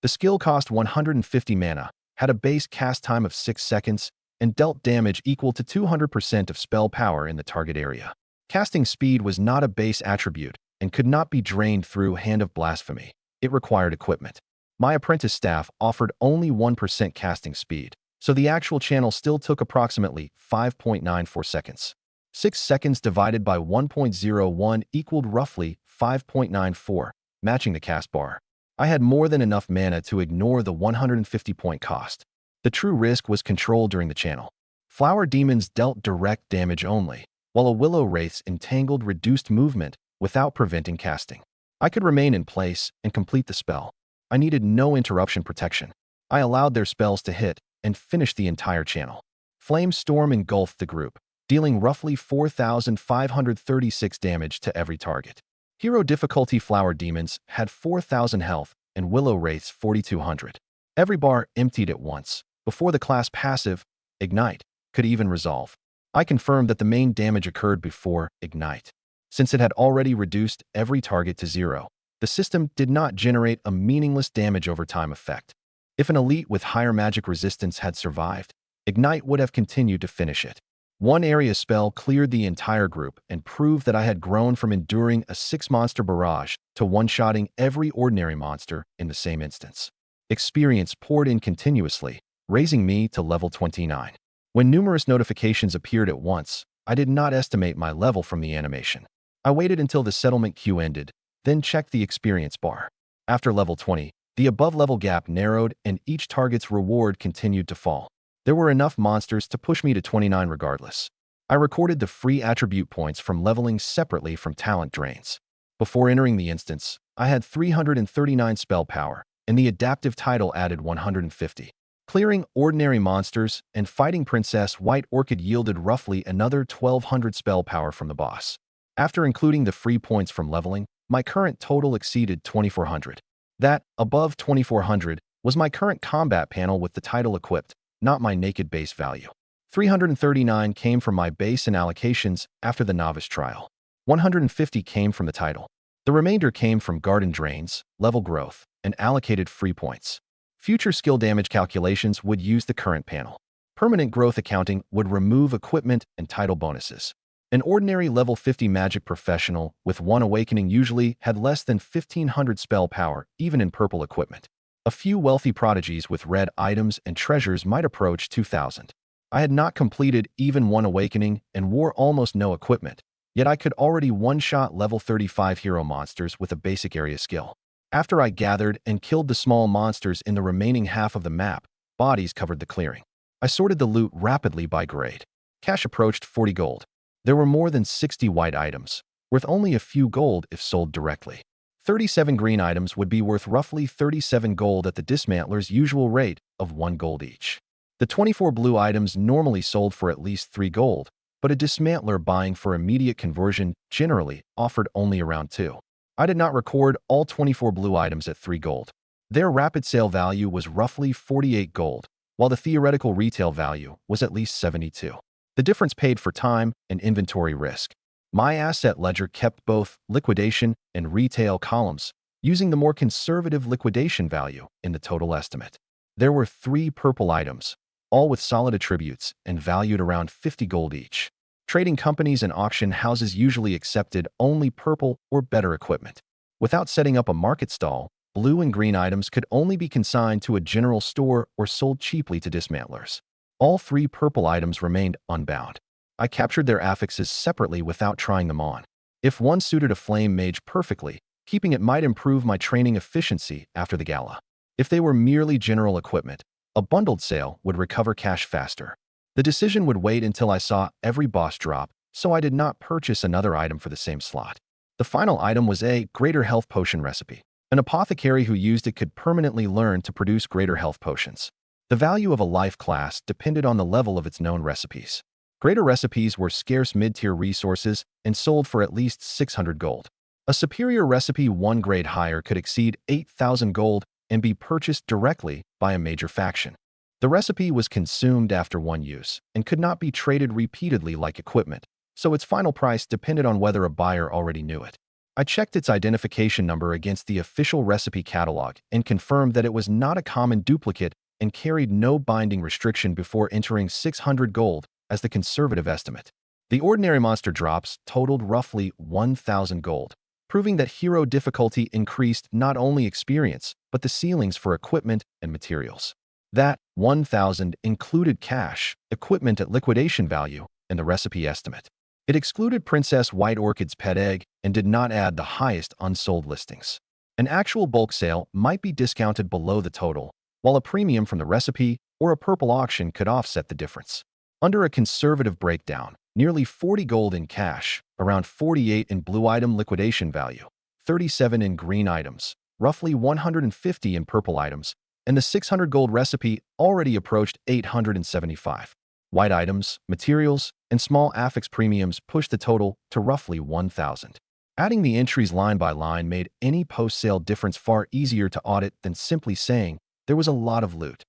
The skill cost 150 mana, had a base cast time of 6 seconds, and dealt damage equal to 200% of spell power in the target area. Casting speed was not a base attribute and could not be drained through Hand of Blasphemy. It required equipment. My apprentice staff offered only 1% casting speed, so the actual channel still took approximately 5.94 seconds. 6 seconds divided by 1.01 equaled roughly 5.94, matching the cast bar. I had more than enough mana to ignore the 150-point cost. The true risk was control during the channel. Flower Demons dealt direct damage only, while a Willow Wraith's entangled reduced movement without preventing casting. I could remain in place and complete the spell. I needed no interruption protection. I allowed their spells to hit and finished the entire channel. Flame Storm engulfed the group, dealing roughly 4,536 damage to every target. Hero difficulty Flower Demons had 4,000 health and Willow Wraiths 4,200. Every bar emptied at once, before the class passive, Ignite, could even resolve. I confirmed that the main damage occurred before Ignite. Since it had already reduced every target to 0, the system did not generate a meaningless damage over time effect. If an elite with higher magic resistance had survived, Ignite would have continued to finish it. One area spell cleared the entire group and proved that I had grown from enduring a 6-monster barrage to one-shotting every ordinary monster in the same instance. Experience poured in continuously, raising me to level 29. When numerous notifications appeared at once, I did not estimate my level from the animation. I waited until the settlement queue ended, then checked the experience bar. After level 20, the above-level gap narrowed and each target's reward continued to fall. There were enough monsters to push me to 29 regardless. I recorded the free attribute points from leveling separately from talent drains. Before entering the instance, I had 339 spell power, and the adaptive title added 150. Clearing ordinary monsters and fighting Princess White Orchid yielded roughly another 1200 spell power from the boss. After including the free points from leveling, my current total exceeded 2400. That, above 2400, was my current combat panel with the title equipped, not my naked base value. 339 came from my base and allocations after the novice trial. 150 came from the title. The remainder came from garden drains, level growth, and allocated free points. Future skill damage calculations would use the current panel. Permanent growth accounting would remove equipment and title bonuses. An ordinary level 50 magic professional with 1 awakening usually had less than 1500 spell power, even in purple equipment. A few wealthy prodigies with red items and treasures might approach 2000. I had not completed even 1 awakening and wore almost no equipment, yet I could already one-shot level 35 hero monsters with a basic area skill. After I gathered and killed the small monsters in the remaining half of the map, bodies covered the clearing. I sorted the loot rapidly by grade. Cash approached 40 gold. There were more than 60 white items, worth only a few gold if sold directly. 37 green items would be worth roughly 37 gold at the dismantler's usual rate of 1 gold each. The 24 blue items normally sold for at least 3 gold, but a dismantler buying for immediate conversion generally offered only around 2. I did not record all 24 blue items at 3 gold. Their rapid sale value was roughly 48 gold, while the theoretical retail value was at least 72. The difference paid for time and inventory risk. My asset ledger kept both liquidation and retail columns, using the more conservative liquidation value in the total estimate. There were 3 purple items, all with solid attributes and valued around 50 gold each. Trading companies and auction houses usually accepted only purple or better equipment. Without setting up a market stall, blue and green items could only be consigned to a general store or sold cheaply to dismantlers. All 3 purple items remained unbound. I captured their affixes separately without trying them on. If one suited a flame mage perfectly, keeping it might improve my training efficiency after the gala. If they were merely general equipment, a bundled sale would recover cash faster. The decision would wait until I saw every boss drop, so I did not purchase another item for the same slot. The final item was a greater health potion recipe. An apothecary who used it could permanently learn to produce greater health potions. The value of a life class depended on the level of its known recipes. Greater recipes were scarce mid-tier resources and sold for at least 600 gold. A superior recipe 1 grade higher could exceed 8,000 gold and be purchased directly by a major faction. The recipe was consumed after 1 use and could not be traded repeatedly like equipment, so its final price depended on whether a buyer already knew it. I checked its identification number against the official recipe catalog and confirmed that it was not a common duplicate and carried no binding restriction before entering 600 gold as the conservative estimate. The ordinary monster drops totaled roughly 1,000 gold, proving that hero difficulty increased not only experience, but the ceilings for equipment and materials. That 1,000 included cash, equipment at liquidation value, and the recipe estimate. It excluded Princess White Orchid's pet egg and did not add the highest unsold listings. An actual bulk sale might be discounted below the total, while a premium from the recipe or a purple auction could offset the difference. Under a conservative breakdown, nearly 40 gold in cash, around 48 in blue item liquidation value, 37 in green items, roughly 150 in purple items, and the 600 gold recipe already approached 875. White items, materials, and small affix premiums pushed the total to roughly 1,000. Adding the entries line by line made any post-sale difference far easier to audit than simply saying there was a lot of loot.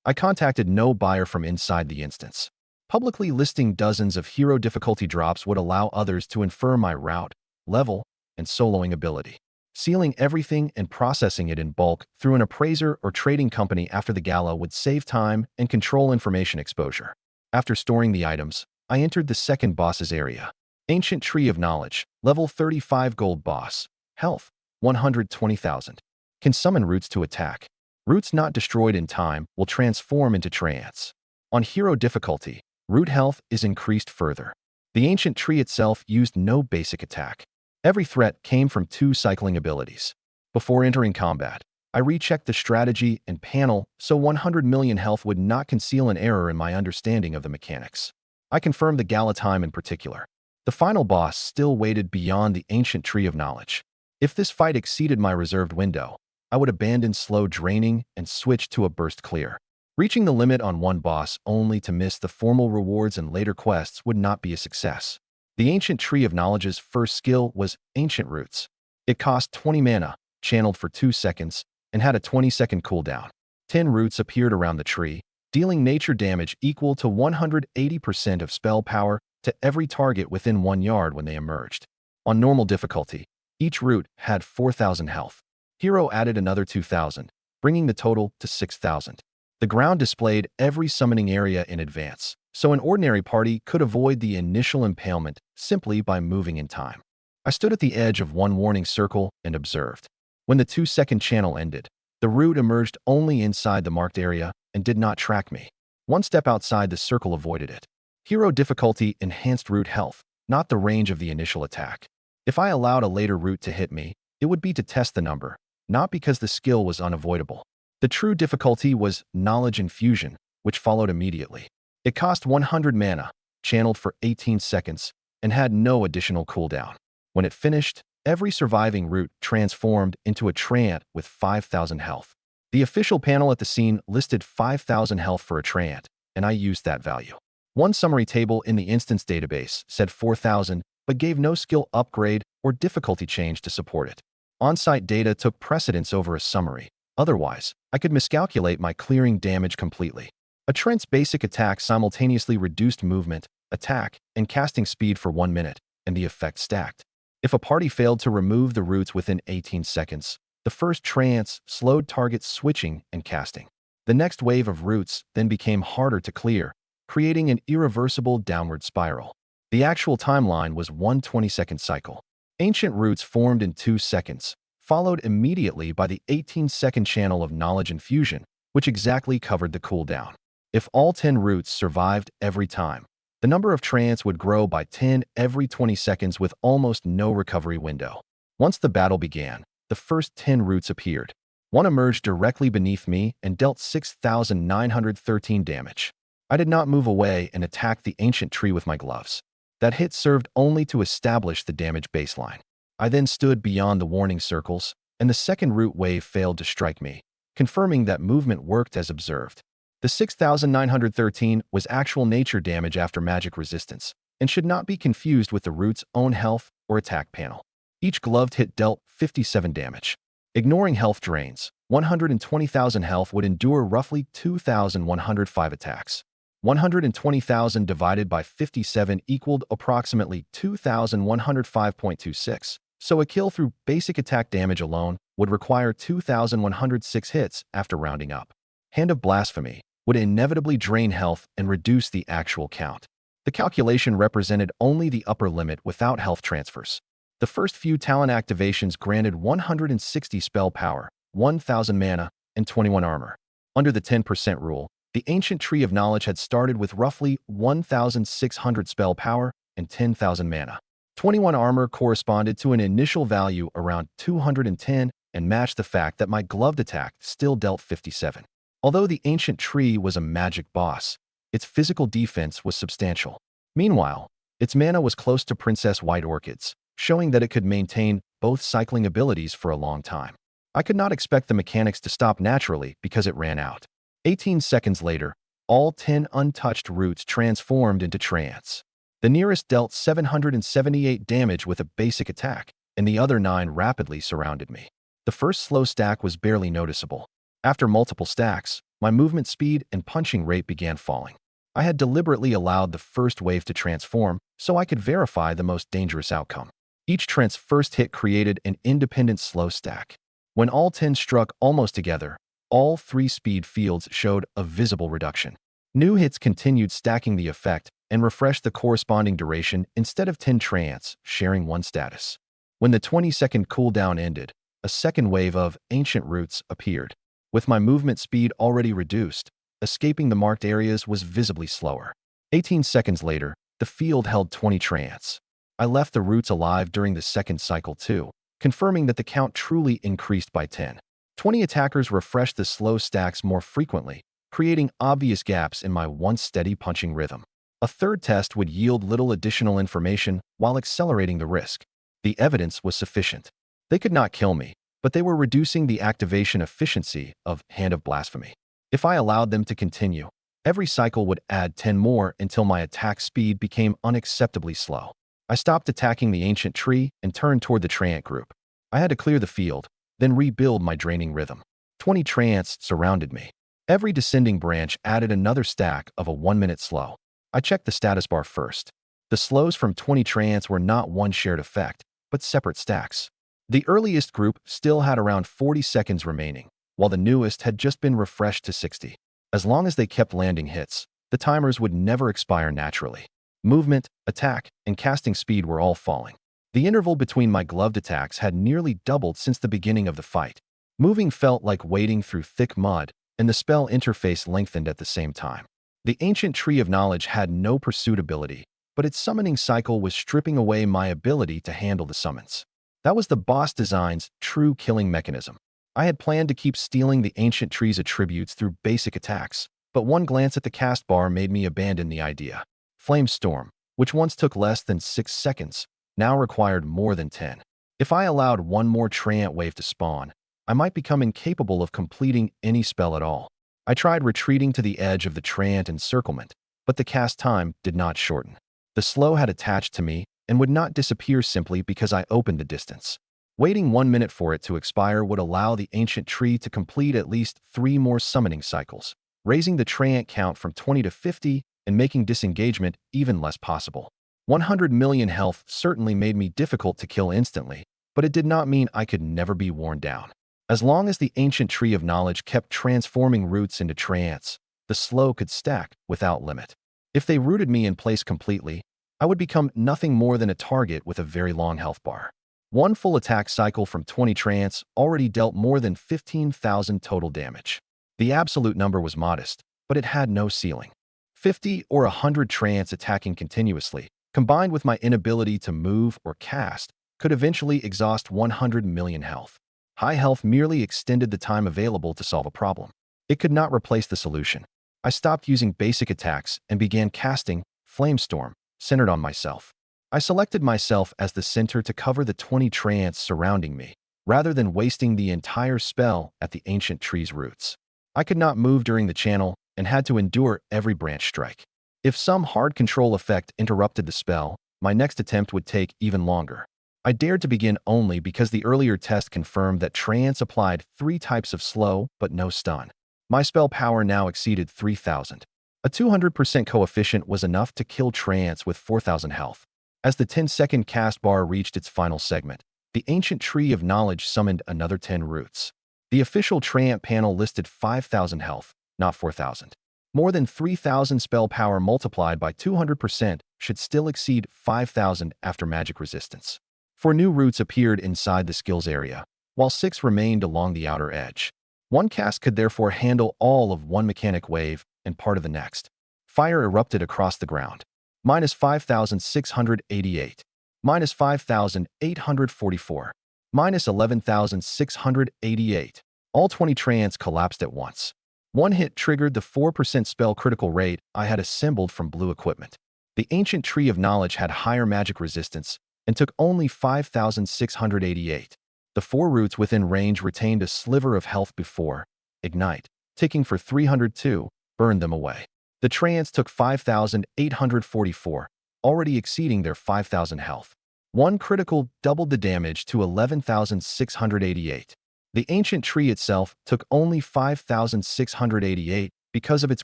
I contacted no buyer from inside the instance. Publicly listing dozens of hero difficulty drops would allow others to infer my route, level, and soloing ability. Sealing everything and processing it in bulk through an appraiser or trading company after the gala would save time and control information exposure. After storing the items, I entered the second boss's area. Ancient Tree of Knowledge, level 35 gold boss. Health, 120,000. Can summon roots to attack. Roots not destroyed in time will transform into trance. On hero difficulty, root health is increased further. The ancient tree itself used no basic attack. Every threat came from 2 cycling abilities. Before entering combat, I rechecked the strategy and panel so 100 million health would not conceal an error in my understanding of the mechanics. I confirmed the Galatime in particular. The final boss still waited beyond the ancient tree of knowledge. If this fight exceeded my reserved window, I would abandon slow draining and switch to a burst clear. Reaching the limit on one boss only to miss the formal rewards and later quests would not be a success. The ancient tree of knowledge's first skill was Ancient Roots. It cost 20 mana, channeled for 2 seconds, and had a 20-second cooldown. 10 roots appeared around the tree, dealing nature damage equal to 180% of spell power to every target within 1 yard when they emerged. On normal difficulty, each root had 4,000 health. Hero added another 2,000, bringing the total to 6,000. The ground displayed every summoning area in advance, so an ordinary party could avoid the initial impalement simply by moving in time. I stood at the edge of one warning circle and observed. When the 2-second channel ended, the root emerged only inside the marked area and did not track me. One step outside the circle avoided it. Hero difficulty enhanced root health, not the range of the initial attack. If I allowed a later root to hit me, it would be to test the number, not because the skill was unavoidable. The true difficulty was Knowledge Infusion, which followed immediately. It cost 100 mana, channeled for 18 seconds, and had no additional cooldown. When it finished, every surviving root transformed into a treant with 5,000 health. The official panel at the scene listed 5,000 health for a treant, and I used that value. One summary table in the instance database said 4,000, but gave no skill upgrade or difficulty change to support it. On-site data took precedence over a summary. Otherwise, I could miscalculate my clearing damage completely. A treant's basic attack simultaneously reduced movement, attack, and casting speed for 1 minute, and the effect stacked. If a party failed to remove the roots within 18 seconds, the first treants slowed target switching and casting. The next wave of roots then became harder to clear, creating an irreversible downward spiral. The actual timeline was one 20-second cycle. Ancient roots formed in 2 seconds, followed immediately by the 18-second channel of Knowledge Infusion, which exactly covered the cooldown. If all 10 roots survived every time, the number of treants would grow by 10 every 20 seconds with almost no recovery window. Once the battle began, the first 10 roots appeared. One emerged directly beneath me and dealt 6,913 damage. I did not move away and attacked the ancient tree with my gloves. That hit served only to establish the damage baseline. I then stood beyond the warning circles, and the second root wave failed to strike me, confirming that movement worked as observed. The 6,913 was actual nature damage after magic resistance, and should not be confused with the root's own health or attack panel. Each gloved hit dealt 57 damage. Ignoring health drains, 120,000 health would endure roughly 2,105 attacks. 120,000 divided by 57 equaled approximately 2,105.26, so a kill through basic attack damage alone would require 2,106 hits after rounding up. Hand of Blasphemy would inevitably drain health and reduce the actual count. The calculation represented only the upper limit without health transfers. The first few talent activations granted 160 spell power, 1,000 mana, and 21 armor. Under the 10% rule, the ancient tree of knowledge had started with roughly 1,600 spell power and 10,000 mana. 21 armor corresponded to an initial value around 210 and matched the fact that my gloved attack still dealt 57. Although the ancient tree was a magic boss, its physical defense was substantial. Meanwhile, its mana was close to Princess White Orchid's, showing that it could maintain both cycling abilities for a long time. I could not expect the mechanics to stop naturally because it ran out. 18 seconds later, all 10 untouched roots transformed into treants. The nearest dealt 778 damage with a basic attack, and the other 9 rapidly surrounded me. The first slow stack was barely noticeable. After multiple stacks, my movement speed and punching rate began falling. I had deliberately allowed the first wave to transform so I could verify the most dangerous outcome. Each treant's first hit created an independent slow stack. When all 10 struck almost together, all 3 speed fields showed a visible reduction. New hits continued stacking the effect and refreshed the corresponding duration instead of 10 treants sharing one status. When the 20-second cooldown ended, a second wave of ancient roots appeared. With my movement speed already reduced, escaping the marked areas was visibly slower. 18 seconds later, the field held 20 treants. I left the roots alive during the second cycle too, confirming that the count truly increased by 10. 20 attackers refreshed the slow stacks more frequently, creating obvious gaps in my once steady punching rhythm. A third test would yield little additional information while accelerating the risk. The evidence was sufficient. They could not kill me, but they were reducing the activation efficiency of Hand of Blasphemy. If I allowed them to continue, every cycle would add 10 more until my attack speed became unacceptably slow. I stopped attacking the ancient tree and turned toward the Treant group. I had to clear the field, then rebuild my draining rhythm. 20 Treants surrounded me. Every descending branch added another stack of a 1-minute slow. I checked the status bar first. The slows from 20 Treants were not one shared effect, but separate stacks. The earliest group still had around 40 seconds remaining, while the newest had just been refreshed to 60. As long as they kept landing hits, the timers would never expire naturally. Movement, attack, and casting speed were all falling. The interval between my gloved attacks had nearly doubled since the beginning of the fight. Moving felt like wading through thick mud, and the spell interface lengthened at the same time. The ancient tree of knowledge had no pursuit ability, but its summoning cycle was stripping away my ability to handle the summons. That was the boss design's true killing mechanism. I had planned to keep stealing the ancient tree's attributes through basic attacks, but one glance at the cast bar made me abandon the idea. Flame Storm, which once took less than 6 seconds, now required more than 10. If I allowed one more Treant wave to spawn, I might become incapable of completing any spell at all. I tried retreating to the edge of the Treant encirclement, but the cast time did not shorten. The slow had attached to me and would not disappear simply because I opened the distance. Waiting 1 minute for it to expire would allow the ancient tree to complete at least 3 more summoning cycles, raising the Treant count from 20 to 50 and making disengagement even less possible. 100 million health certainly made me difficult to kill instantly, but it did not mean I could never be worn down. As long as the ancient tree of knowledge kept transforming roots into Treants, the slow could stack without limit. If they rooted me in place completely, I would become nothing more than a target with a very long health bar. One full attack cycle from 20 Treants already dealt more than 15,000 total damage. The absolute number was modest, but it had no ceiling. 50 or 100 Treants attacking continuously, combined with my inability to move or cast, could eventually exhaust 100 million health. High health merely extended the time available to solve a problem. It could not replace the solution. I stopped using basic attacks and began casting Flame Storm, centered on myself. I selected myself as the center to cover the 20 Treants surrounding me, rather than wasting the entire spell at the ancient tree's roots. I could not move during the channel and had to endure every branch strike. If some hard control effect interrupted the spell, my next attempt would take even longer. I dared to begin only because the earlier test confirmed that Treants applied 3 types of slow but no stun. My spell power now exceeded 3,000. A 200% coefficient was enough to kill Treants with 4,000 health. As the 10-second cast bar reached its final segment, the ancient tree of knowledge summoned another 10 roots. The official Treant panel listed 5,000 health, not 4,000. More than 3,000 spell power multiplied by 200% should still exceed 5,000 after magic resistance. 4 new roots appeared inside the skills area, while 6 remained along the outer edge. One cast could therefore handle all of one mechanic wave and part of the next. Fire erupted across the ground. Minus 5,688. Minus 5,844. Minus 11,688. All 20 Treants collapsed at once. One hit triggered the 4% spell critical rate I had assembled from blue equipment. The ancient tree of knowledge had higher magic resistance and took only 5,688. The 4 roots within range retained a sliver of health before Ignite, ticking for 302, burned them away. The Treants took 5,844, already exceeding their 5,000 health. One critical doubled the damage to 11,688. The ancient tree itself took only 5,688 because of its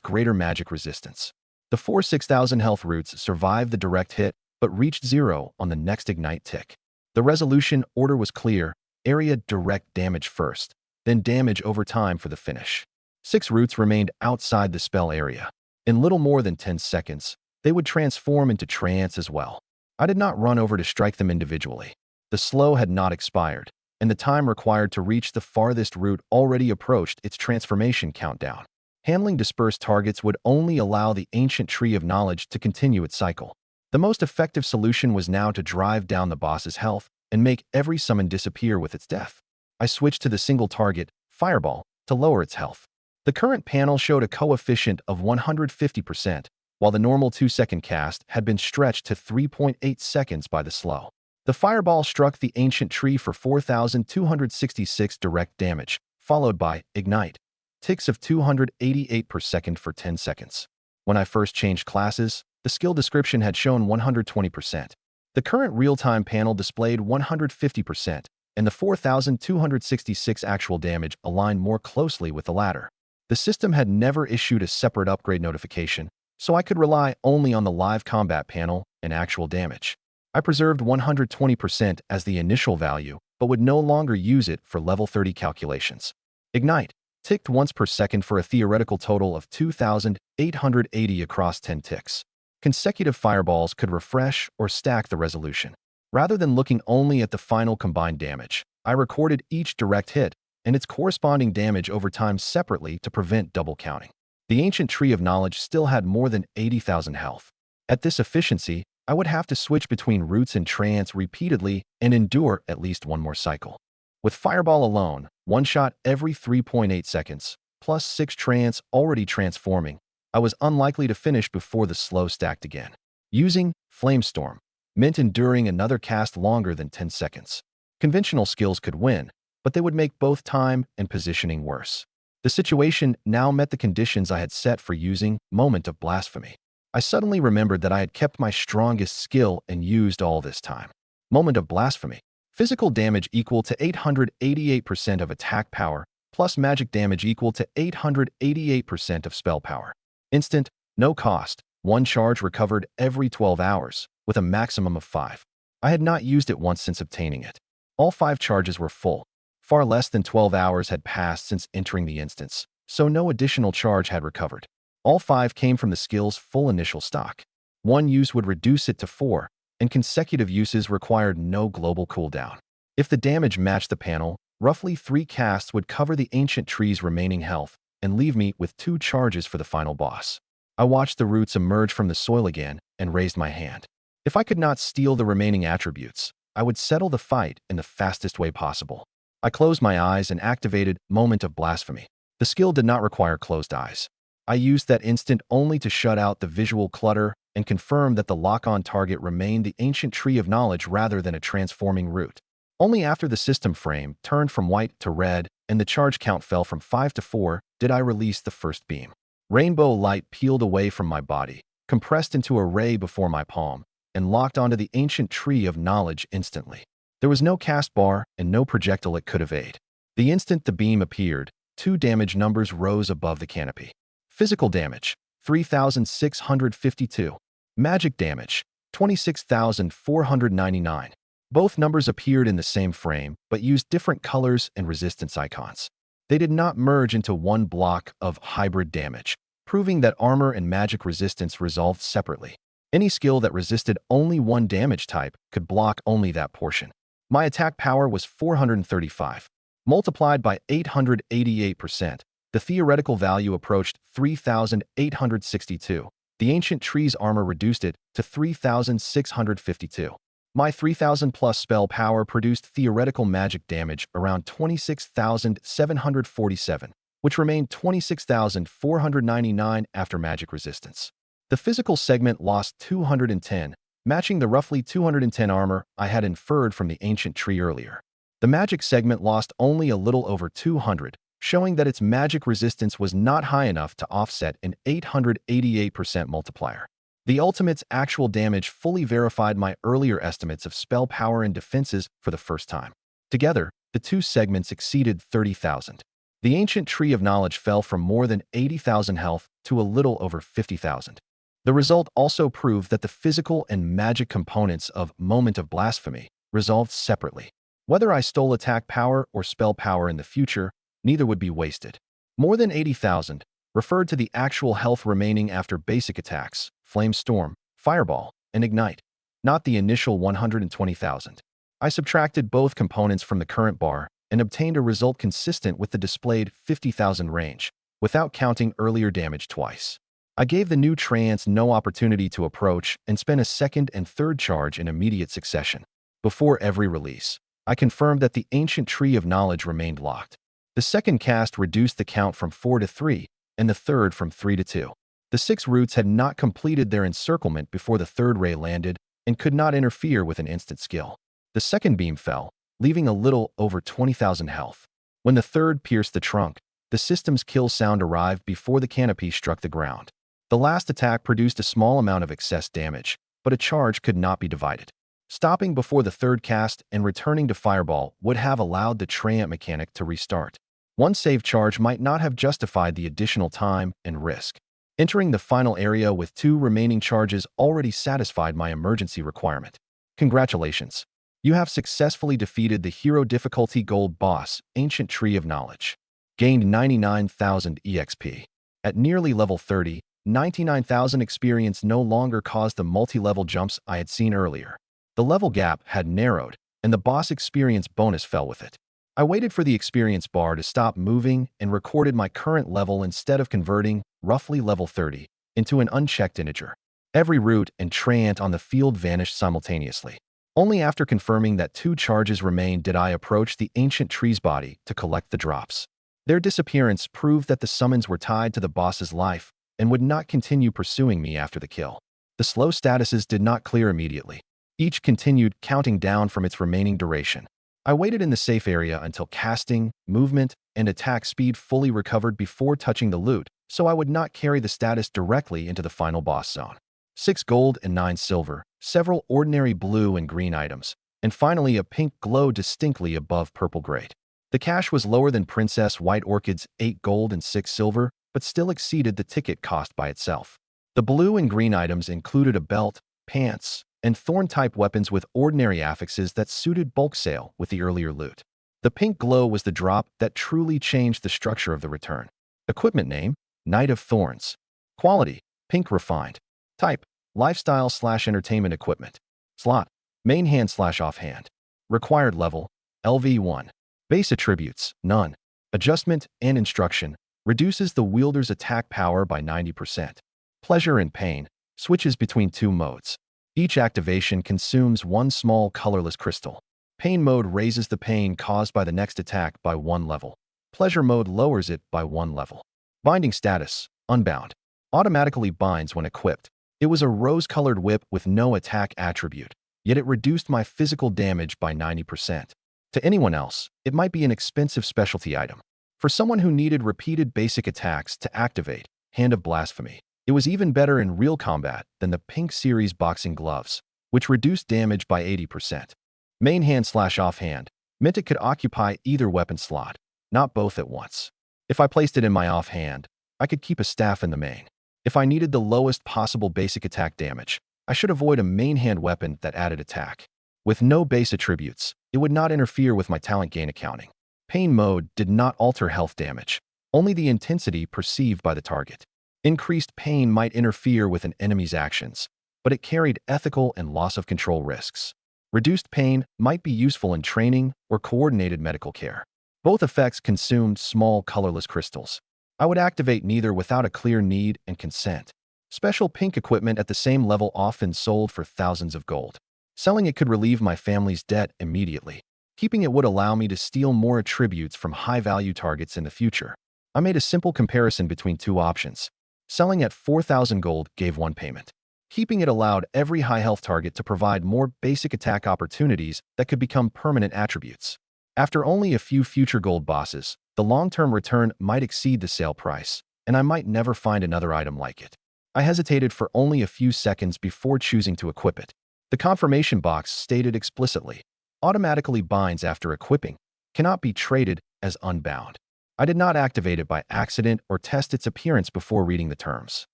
greater magic resistance. The 4 6,000 health roots survived the direct hit, but reached 0 on the next Ignite tick. The resolution order was clear: area direct damage first, then damage over time for the finish. 6 roots remained outside the spell area. In little more than 10 seconds, they would transform into Treants as well. I did not run over to strike them individually. The slow had not expired, and the time required to reach the farthest root already approached its transformation countdown. Handling dispersed targets would only allow the ancient tree of knowledge to continue its cycle. The most effective solution was now to drive down the boss's health and make every summon disappear with its death. I switched to the single target, Fireball, to lower its health. The current panel showed a coefficient of 150%, while the normal 2-second cast had been stretched to 3.8 seconds by the slow. The fireball struck the ancient tree for 4,266 direct damage, followed by ignite, ticks of 288 per second for 10 seconds. When I first changed classes, the skill description had shown 120%. The current real-time panel displayed 150%, and the 4,266 actual damage aligned more closely with the latter. The system had never issued a separate upgrade notification, so I could rely only on the live combat panel and actual damage. I preserved 120% as the initial value, but would no longer use it for level 30 calculations. Ignite ticked once per second for a theoretical total of 2,880 across 10 ticks. Consecutive fireballs could refresh or stack the resolution. Rather than looking only at the final combined damage, I recorded each direct hit and its corresponding damage over time separately to prevent double counting. The ancient tree of knowledge still had more than 80,000 health. At this efficiency, I would have to switch between roots and trance repeatedly and endure at least one more cycle. With fireball alone, one shot every 3.8 seconds, plus 6 trance already transforming, I was unlikely to finish before the slow stacked again. Using Flamestorm meant enduring another cast longer than 10 seconds. Conventional skills could win, but they would make both time and positioning worse. The situation now met the conditions I had set for using Moment of Blasphemy. I suddenly remembered that I had kept my strongest skill and used all this time. Moment of Blasphemy. Physical damage equal to 888% of attack power, plus magic damage equal to 888% of spell power. Instant, no cost, one charge recovered every 12 hours, with a maximum of 5. I had not used it once since obtaining it. All 5 charges were full. Far less than 12 hours had passed since entering the instance, so no additional charge had recovered. All 5 came from the skill's full initial stock. One use would reduce it to 4, and consecutive uses required no global cooldown. If the damage matched the panel, roughly 3 casts would cover the ancient tree's remaining health and leave me with 2 charges for the final boss. I watched the roots emerge from the soil again and raised my hand. If I could not steal the remaining attributes, I would settle the fight in the fastest way possible. I closed my eyes and activated Moment of Blasphemy. The skill did not require closed eyes. I used that instant only to shut out the visual clutter and confirm that the lock-on target remained the ancient tree of knowledge rather than a transforming root. Only after the system frame turned from white to red and the charge count fell from 5 to 4 did I release the first beam. Rainbow light peeled away from my body, compressed into a ray before my palm, and locked onto the ancient tree of knowledge instantly. There was no cast bar and no projectile it could evade. The instant the beam appeared, 2 damage numbers rose above the canopy. Physical damage, 3,652. Magic damage, 26,499. Both numbers appeared in the same frame, but used different colors and resistance icons. They did not merge into one block of hybrid damage, proving that armor and magic resistance resolved separately. Any skill that resisted only one damage type could block only that portion. My attack power was 435. Multiplied by 888%, the theoretical value approached 3,862. The ancient tree's armor reduced it to 3,652. My 3,000 plus spell power produced theoretical magic damage around 26,747, which remained 26,499 after magic resistance. The physical segment lost 210, matching the roughly 210 armor I had inferred from the ancient tree earlier. The magic segment lost only a little over 200, showing that its magic resistance was not high enough to offset an 888% multiplier. The ultimate's actual damage fully verified my earlier estimates of spell power and defenses for the first time. Together, the 2 segments exceeded 30,000. The ancient tree of knowledge fell from more than 80,000 health to a little over 50,000. The result also proved that the physical and magic components of Moment of Blasphemy resolved separately. Whether I stole attack power or spell power in the future, neither would be wasted. More than 80,000 referred to the actual health remaining after basic attacks, Flame Storm, Fireball, and Ignite, not the initial 120,000. I subtracted both components from the current bar and obtained a result consistent with the displayed 50,000 range, without counting earlier damage twice. I gave the new trance no opportunity to approach and spent a second and third charge in immediate succession. Before every release, I confirmed that the ancient tree of knowledge remained locked. The second cast reduced the count from 4 to 3, and the third from 3 to 2. The 6 roots had not completed their encirclement before the third ray landed and could not interfere with an instant skill. The second beam fell, leaving a little over 20,000 health. When the third pierced the trunk, the system's kill sound arrived before the canopy struck the ground. The last attack produced a small amount of excess damage, but a charge could not be divided. Stopping before the third cast and returning to Fireball would have allowed the Treant mechanic to restart. One save charge might not have justified the additional time and risk. Entering the final area with 2 remaining charges already satisfied my emergency requirement. Congratulations! You have successfully defeated the Hero Difficulty Gold boss, Ancient Tree of Knowledge. Gained 99,000 EXP. At nearly level 30, 99,000 experience no longer caused the multi-level jumps I had seen earlier. The level gap had narrowed, and the boss experience bonus fell with it. I waited for the experience bar to stop moving and recorded my current level instead of converting, roughly level 30, into an unchecked integer. Every root and treant on the field vanished simultaneously. Only after confirming that 2 charges remained did I approach the ancient tree's body to collect the drops. Their disappearance proved that the summons were tied to the boss's life and would not continue pursuing me after the kill. The slow statuses did not clear immediately. Each continued counting down from its remaining duration. I waited in the safe area until casting, movement, and attack speed fully recovered before touching the loot, so I would not carry the status directly into the final boss zone. 6 gold and 9 silver, several ordinary blue and green items, and finally a pink glow distinctly above purple grade. The cash was lower than Princess White Orchid's 8 gold and 6 silver, but still exceeded the ticket cost by itself. The blue and green items included a belt, pants, and thorn-type weapons with ordinary affixes that suited bulk sale with the earlier loot. The pink glow was the drop that truly changed the structure of the return. Equipment name, Knight of Thorns. Quality, pink refined. Type, lifestyle/entertainment equipment. Slot, main hand/offhand. Required level, LV1. Base attributes, none. Adjustment and instruction, reduces the wielder's attack power by 90%. Pleasure and pain, switches between 2 modes. Each activation consumes 1 small colorless crystal. Pain mode raises the pain caused by the next attack by 1 level. Pleasure mode lowers it by 1 level. Binding status, unbound. Automatically binds when equipped. It was a rose-colored whip with no attack attribute, yet it reduced my physical damage by 90%. To anyone else, it might be an expensive specialty item. For someone who needed repeated basic attacks to activate Hand of Blasphemy, it was even better in real combat than the Pink Series boxing gloves, which reduced damage by 80%. Main hand/offhand meant it could occupy either weapon slot, not both at once. If I placed it in my offhand, I could keep a staff in the main. If I needed the lowest possible basic attack damage, I should avoid a main hand weapon that added attack. With no base attributes, it would not interfere with my talent gain accounting. Pain mode did not alter health damage, only the intensity perceived by the target. Increased pain might interfere with an enemy's actions, but it carried ethical and loss of control risks. Reduced pain might be useful in training or coordinated medical care. Both effects consumed small colorless crystals. I would activate neither without a clear need and consent. Special pink equipment at the same level often sold for thousands of gold. Selling it could relieve my family's debt immediately. Keeping it would allow me to steal more attributes from high-value targets in the future. I made a simple comparison between 2 options. Selling at 4,000 gold gave 1 payment. Keeping it allowed every high-health target to provide more basic attack opportunities that could become permanent attributes. After only a few future gold bosses, the long-term return might exceed the sale price, and I might never find another item like it. I hesitated for only a few seconds before choosing to equip it. The confirmation box stated explicitly, automatically binds after equipping, cannot be traded as unbound. I did not activate it by accident or test its appearance before reading the terms.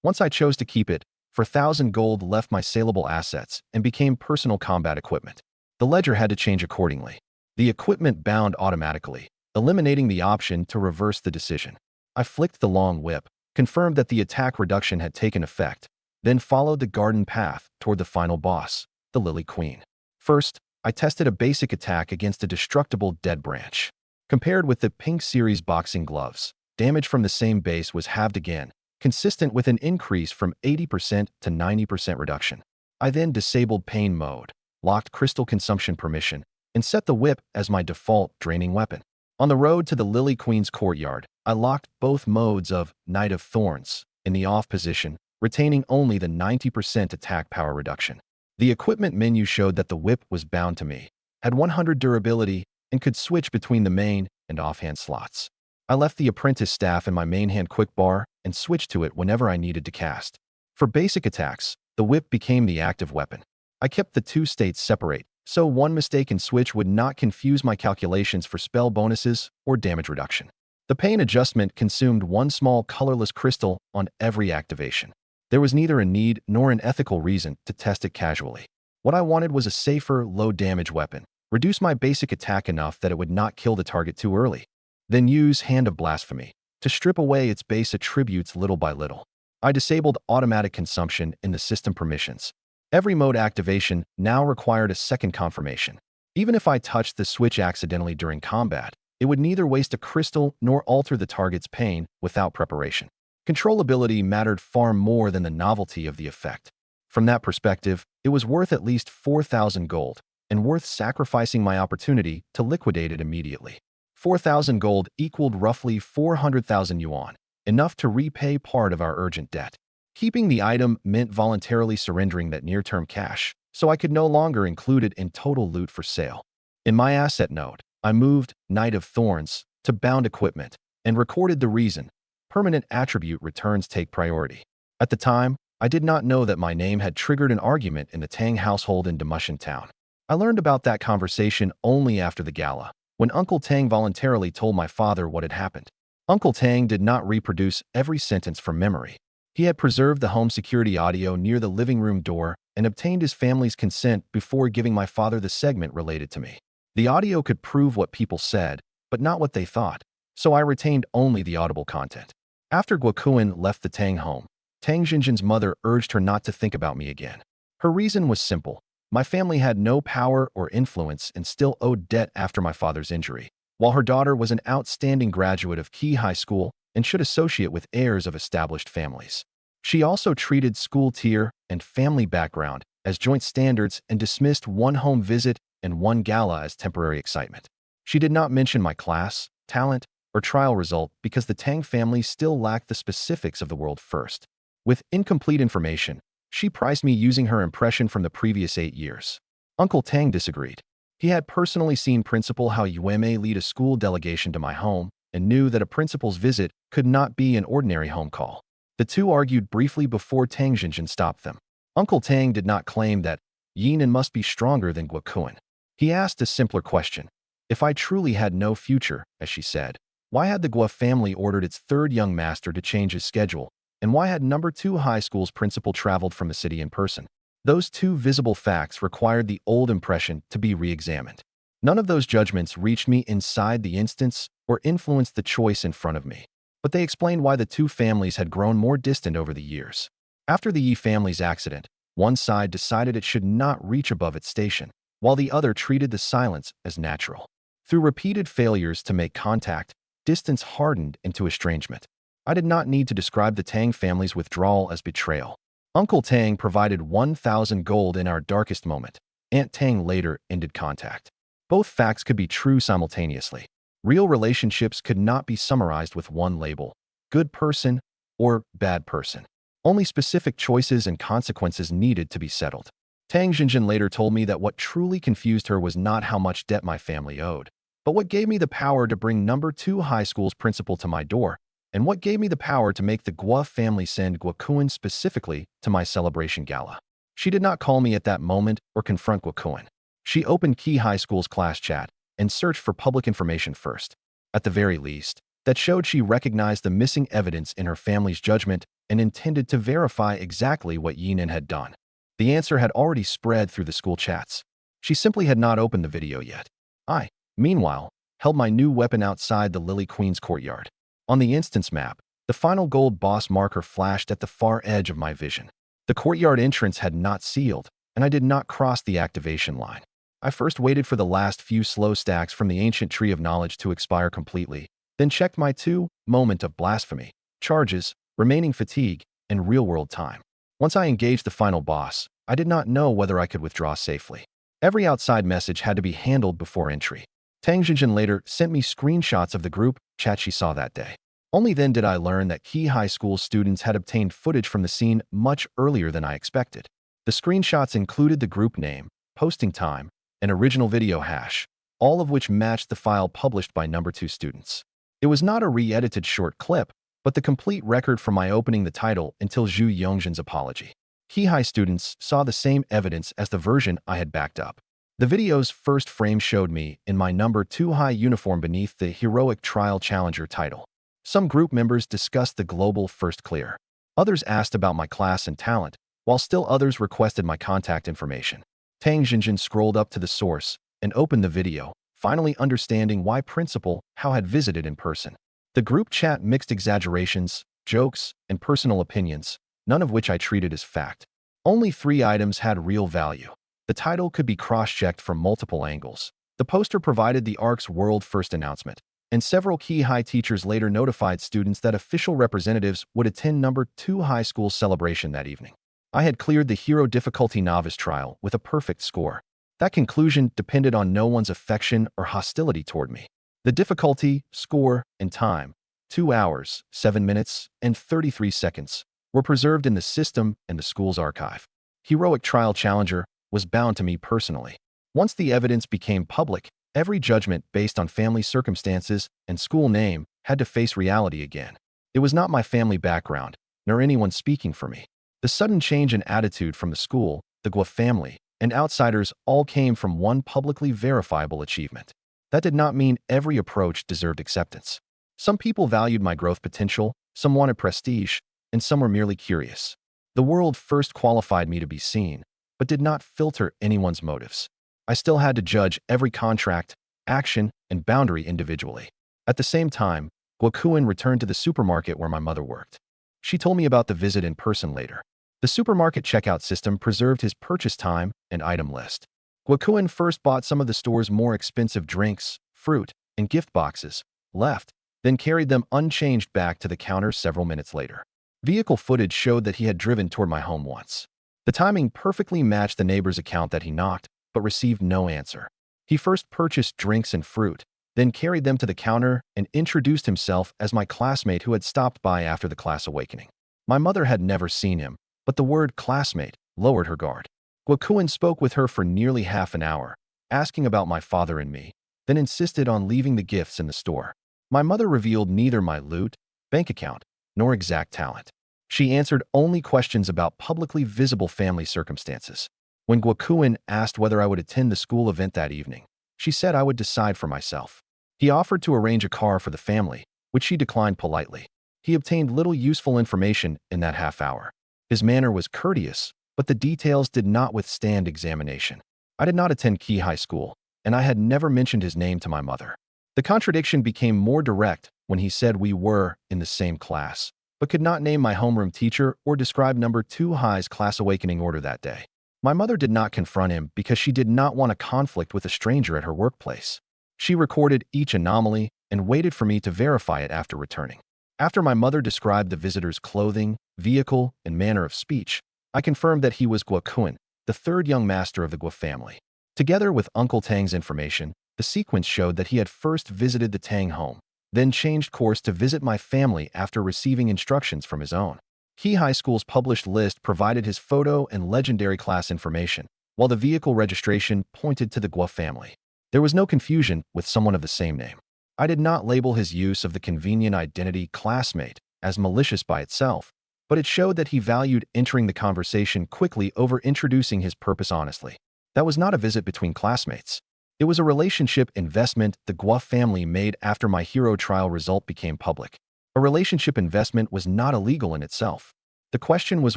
Once I chose to keep it, 4,000 gold left my saleable assets and became personal combat equipment. The ledger had to change accordingly. The equipment bound automatically, eliminating the option to reverse the decision. I flicked the long whip, confirmed that the attack reduction had taken effect, then followed the garden path toward the final boss, the Lily Queen. First, I tested a basic attack against a destructible dead branch. Compared with the Pink Series boxing gloves, damage from the same base was halved again, consistent with an increase from 80% to 90% reduction. I then disabled pain mode, locked crystal consumption permission, and set the whip as my default draining weapon. On the road to the Lily Queen's courtyard, I locked both modes of Knight of Thorns, in the off position, retaining only the 90% attack power reduction. The equipment menu showed that the whip was bound to me, had 100 durability, and could switch between the main and offhand slots. I left the apprentice staff in my main hand quick bar and switched to it whenever I needed to cast. For basic attacks, the whip became the active weapon. I kept the two states separate, so one mistaken switch would not confuse my calculations for spell bonuses or damage reduction. The pain adjustment consumed one small colorless crystal on every activation. There was neither a need nor an ethical reason to test it casually. What I wanted was a safer, low-damage weapon. Reduce my basic attack enough that it would not kill the target too early. Then use Hand of Blasphemy to strip away its base attributes little by little. I disabled automatic consumption in the system permissions. Every mode activation now required a second confirmation. Even if I touched the switch accidentally during combat, it would neither waste a crystal nor alter the target's pain without preparation. Controllability mattered far more than the novelty of the effect. From that perspective, it was worth at least 4,000 gold, and worth sacrificing my opportunity to liquidate it immediately. 4,000 gold equaled roughly 400,000 yuan, enough to repay part of our urgent debt. Keeping the item meant voluntarily surrendering that near-term cash, so I could no longer include it in total loot for sale. In my asset node, I moved Knight of Thorns to bound equipment and recorded the reason. Permanent attribute returns take priority. At the time, I did not know that my name had triggered an argument in the Tang household in Demushan Town. I learned about that conversation only after the gala, when Uncle Tang voluntarily told my father what had happened. Uncle Tang did not reproduce every sentence from memory. He had preserved the home security audio near the living room door and obtained his family's consent before giving my father the segment related to me. The audio could prove what people said, but not what they thought, so I retained only the audible content. After Guokuan left the Tang home, Tang Jinjin's mother urged her not to think about me again. Her reason was simple. My family had no power or influence and still owed debt after my father's injury, while her daughter was an outstanding graduate of Key High School and should associate with heirs of established families. She also treated school tier and family background as joint standards and dismissed one home visit and one gala as temporary excitement. She did not mention my class, talent, or trial result because the Tang family still lacked the specifics of the world first. With incomplete information, she priced me using her impression from the previous 8 years. Uncle Tang disagreed. He had personally seen Principal Hao Yueme lead a school delegation to my home and knew that a principal's visit could not be an ordinary home call. The two argued briefly before Tang Jinjin stopped them. Uncle Tang did not claim that Yinan must be stronger than Guokuan. He asked a simpler question. If I truly had no future, as she said, why had the Guo family ordered its third young master to change his schedule? And why had number 2 high school's principal traveled from the city in person? Those two visible facts required the old impression to be re-examined. None of those judgments reached me inside the instance or influenced the choice in front of me, but they explained why the two families had grown more distant over the years. After the Yi family's accident, one side decided it should not reach above its station, while the other treated the silence as natural. Through repeated failures to make contact, distance hardened into estrangement. I did not need to describe the Tang family's withdrawal as betrayal. Uncle Tang provided 1,000 gold in our darkest moment. Aunt Tang later ended contact. Both facts could be true simultaneously. Real relationships could not be summarized with one label, good person or bad person. Only specific choices and consequences needed to be settled. Tang Jinjin later told me that what truly confused her was not how much debt my family owed, but what gave me the power to bring number 2 high school's principal to my door, and what gave me the power to make the Guo family send Guokuan specifically to my celebration gala. She did not call me at that moment or confront Guokuan. She opened Key High School's class chat and searched for public information first. At the very least, that showed she recognized the missing evidence in her family's judgment and intended to verify exactly what Yinan had done. The answer had already spread through the school chats. She simply had not opened the video yet. I, meanwhile, held my new weapon outside the Lily Queen's courtyard. On the instance map, the final gold boss marker flashed at the far edge of my vision. The courtyard entrance had not sealed, and I did not cross the activation line. I first waited for the last few slow stacks from the ancient tree of knowledge to expire completely, then checked my 2 moment of blasphemy, charges, remaining fatigue, and real-world time. Once I engaged the final boss, I did not know whether I could withdraw safely. Every outside message had to be handled before entry. Tang Jinjin later sent me screenshots of the group chat she saw that day. Only then did I learn that key high school students had obtained footage from the scene much earlier than I expected. The screenshots included the group name, posting time, and original video hash, all of which matched the file published by number 2 students. It was not a re-edited short clip, but the complete record from my opening the title until Zhu Yongjin's apology. Key high students saw the same evidence as the version I had backed up. The video's first frame showed me in my number 2 high uniform beneath the Heroic Trial Challenger title. Some group members discussed the global first clear. Others asked about my class and talent, while still others requested my contact information. Tang Jinjin scrolled up to the source and opened the video, finally understanding why Principal Hao had visited in person. The group chat mixed exaggerations, jokes, and personal opinions, none of which I treated as fact. Only 3 items had real value. The title could be cross-checked from multiple angles. The poster provided the ARC's world first announcement, and several key high teachers later notified students that official representatives would attend number 2 high school celebration that evening. I had cleared the hero difficulty novice trial with a perfect score. That conclusion depended on no one's affection or hostility toward me. The difficulty, score, and time, 2 hours, 7 minutes, and 33 seconds, were preserved in the system and the school's archive. Heroic Trial Challenger was bound to me personally. Once the evidence became public, every judgment based on family circumstances and school name had to face reality again. It was not my family background, nor anyone speaking for me. The sudden change in attitude from the school, the Guo family, and outsiders all came from one publicly verifiable achievement. That did not mean every approach deserved acceptance. Some people valued my growth potential, some wanted prestige, and some were merely curious. The world first qualified me to be seen, but did not filter anyone's motives. I still had to judge every contract, action, and boundary individually. At the same time, Guo Kuan returned to the supermarket where my mother worked. She told me about the visit in person later. The supermarket checkout system preserved his purchase time and item list. Guo Kuan first bought some of the store's more expensive drinks, fruit, and gift boxes, left, then carried them unchanged back to the counter several minutes later. Vehicle footage showed that he had driven toward my home once. The timing perfectly matched the neighbor's account that he knocked, but received no answer. He first purchased drinks and fruit, then carried them to the counter and introduced himself as my classmate who had stopped by after the class awakening. My mother had never seen him, but the word classmate lowered her guard. Guo Kuan spoke with her for nearly half an hour, asking about my father and me, then insisted on leaving the gifts in the store. My mother revealed neither my loot, bank account, nor exact talent. She answered only questions about publicly visible family circumstances. When Guo Kuan asked whether I would attend the school event that evening, she said I would decide for myself. He offered to arrange a car for the family, which she declined politely. He obtained little useful information in that half hour. His manner was courteous, but the details did not withstand examination. I did not attend Key High School, and I had never mentioned his name to my mother. The contradiction became more direct when he said we were in the same class, but could not name my homeroom teacher or describe number 2 High's class awakening order that day. My mother did not confront him because she did not want a conflict with a stranger at her workplace. She recorded each anomaly and waited for me to verify it after returning. After my mother described the visitor's clothing, vehicle, and manner of speech, I confirmed that he was Guo Kuan, the 3rd young master of the Guo family. Together with Uncle Tang's information, the sequence showed that he had first visited the Tang home, then changed course to visit my family after receiving instructions from his own. Key High School's published list provided his photo and legendary class information, while the vehicle registration pointed to the Guo family. There was no confusion with someone of the same name. I did not label his use of the convenient identity classmate as malicious by itself, but it showed that he valued entering the conversation quickly over introducing his purpose honestly. That was not a visit between classmates. It was a relationship investment the Guo family made after my hero trial result became public. A relationship investment was not illegal in itself. The question was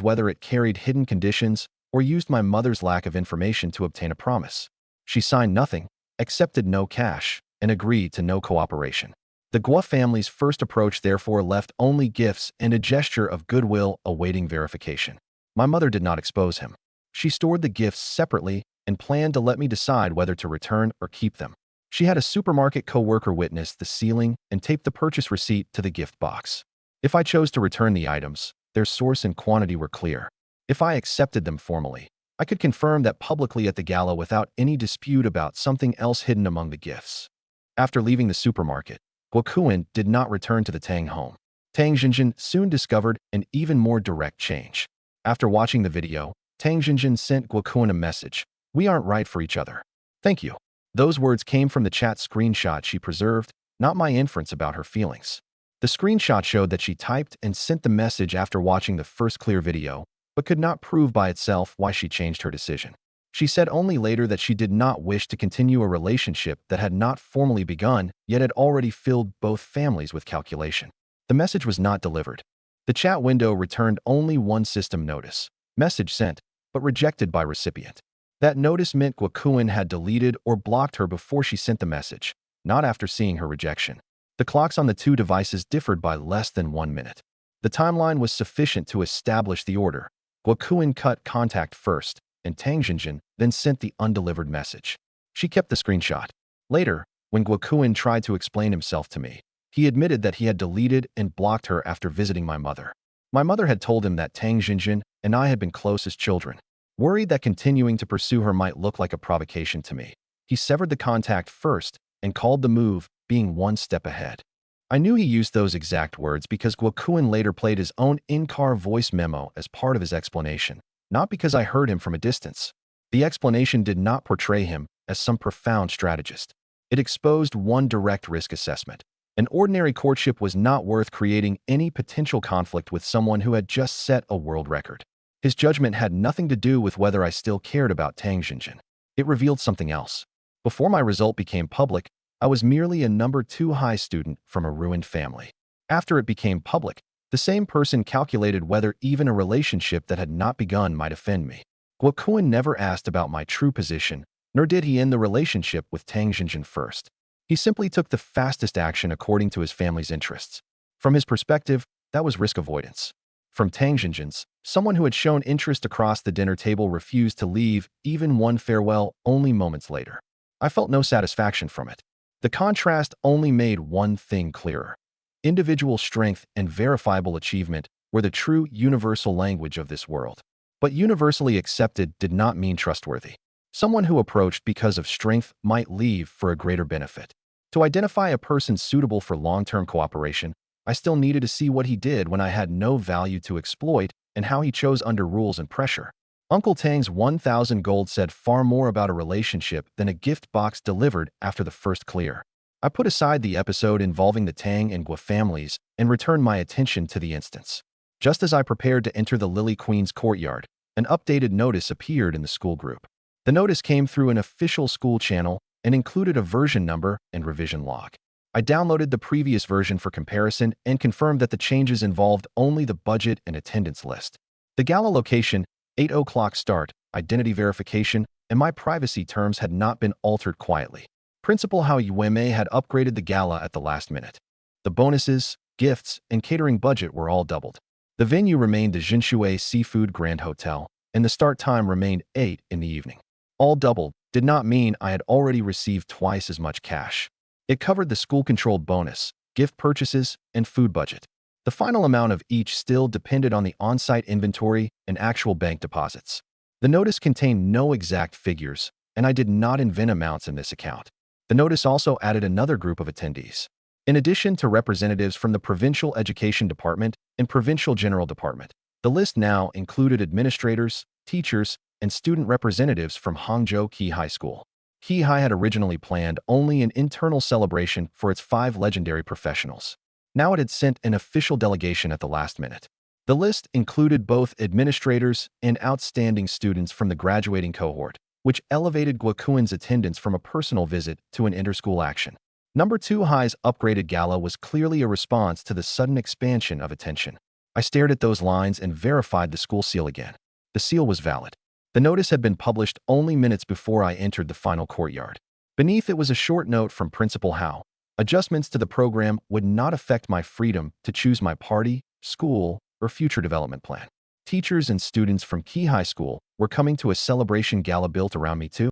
whether it carried hidden conditions or used my mother's lack of information to obtain a promise. She signed nothing, accepted no cash, and agreed to no cooperation. The Guo family's first approach therefore left only gifts and a gesture of goodwill awaiting verification. My mother did not expose him. She stored the gifts separately and planned to let me decide whether to return or keep them. She had a supermarket co-worker witness the sealing and taped the purchase receipt to the gift box. If I chose to return the items, their source and quantity were clear. If I accepted them formally, I could confirm that publicly at the gala without any dispute about something else hidden among the gifts. After leaving the supermarket, Guo Kuan did not return to the Tang home. Tang Jinjin soon discovered an even more direct change. After watching the video, Tang Jinjin sent Guokun a message. "We aren't right for each other. Thank you." Those words came from the chat screenshot she preserved, not my inference about her feelings. The screenshot showed that she typed and sent the message after watching the first clear video, but could not prove by itself why she changed her decision. She said only later that she did not wish to continue a relationship that had not formally begun, yet had already filled both families with calculation. The message was not delivered. The chat window returned only one system notice. Message sent, but rejected by recipient. That notice meant Guokun had deleted or blocked her before she sent the message, not after seeing her rejection. The clocks on the two devices differed by less than 1 minute. The timeline was sufficient to establish the order. Guokun cut contact first, and Tang Jinjin then sent the undelivered message. She kept the screenshot. Later, when Guokun tried to explain himself to me, he admitted that he had deleted and blocked her after visiting my mother. My mother had told him that Tang Jinjin and I had been close as children. Worried that continuing to pursue her might look like a provocation to me, he severed the contact first and called the move being one step ahead. I knew he used those exact words because Guokun later played his own in-car voice memo as part of his explanation, not because I heard him from a distance. The explanation did not portray him as some profound strategist. It exposed one direct risk assessment. An ordinary courtship was not worth creating any potential conflict with someone who had just set a world record. His judgment had nothing to do with whether I still cared about Tang Jinjin. It revealed something else. Before my result became public, I was merely a number 2 high student from a ruined family. After it became public, the same person calculated whether even a relationship that had not begun might offend me. Guokun never asked about my true position, nor did he end the relationship with Tang Jinjin first. He simply took the fastest action according to his family's interests. From his perspective, that was risk avoidance. From Tang Jinjin's, someone who had shown interest across the dinner table refused to leave even one farewell only moments later. I felt no satisfaction from it. The contrast only made one thing clearer. Individual strength and verifiable achievement were the true universal language of this world. But universally accepted did not mean trustworthy. Someone who approached because of strength might leave for a greater benefit. To identify a person suitable for long-term cooperation, I still needed to see what he did when I had no value to exploit and how he chose under rules and pressure. Uncle Tang's 1,000 gold said far more about a relationship than a gift box delivered after the first clear. I put aside the episode involving the Tang and Gua families and returned my attention to the instance. Just as I prepared to enter the Lily Queen's courtyard, an updated notice appeared in the school group. The notice came through an official school channel and included a version number and revision log. I downloaded the previous version for comparison and confirmed that the changes involved only the budget and attendance list. The gala location, 8 o'clock start, identity verification, and my privacy terms had not been altered quietly. Principal Hao Yueme had upgraded the gala at the last minute. The bonuses, gifts, and catering budget were all doubled. The venue remained the Jinshui Seafood Grand Hotel, and the start time remained 8 in the evening. All doubled did not mean I had already received twice as much cash. It covered the school-controlled bonus, gift purchases, and food budget. The final amount of each still depended on the on-site inventory and actual bank deposits. The notice contained no exact figures, and I did not invent amounts in this account. The notice also added another group of attendees. In addition to representatives from the Provincial Education Department and Provincial General Department, the list now included administrators, teachers, and student representatives from Hangzhou Qi High School. Qi High had originally planned only an internal celebration for its 5 legendary professionals. Now it had sent an official delegation at the last minute. The list included both administrators and outstanding students from the graduating cohort, which elevated Guokun's attendance from a personal visit to an inter-school action. Number 2 High's upgraded gala was clearly a response to the sudden expansion of attention. I stared at those lines and verified the school seal again. The seal was valid. The notice had been published only minutes before I entered the final courtyard. Beneath it was a short note from Principal Hao. Adjustments to the program would not affect my freedom to choose my party, school, or future development plan. Teachers and students from Qi High School were coming to a celebration gala built around me too.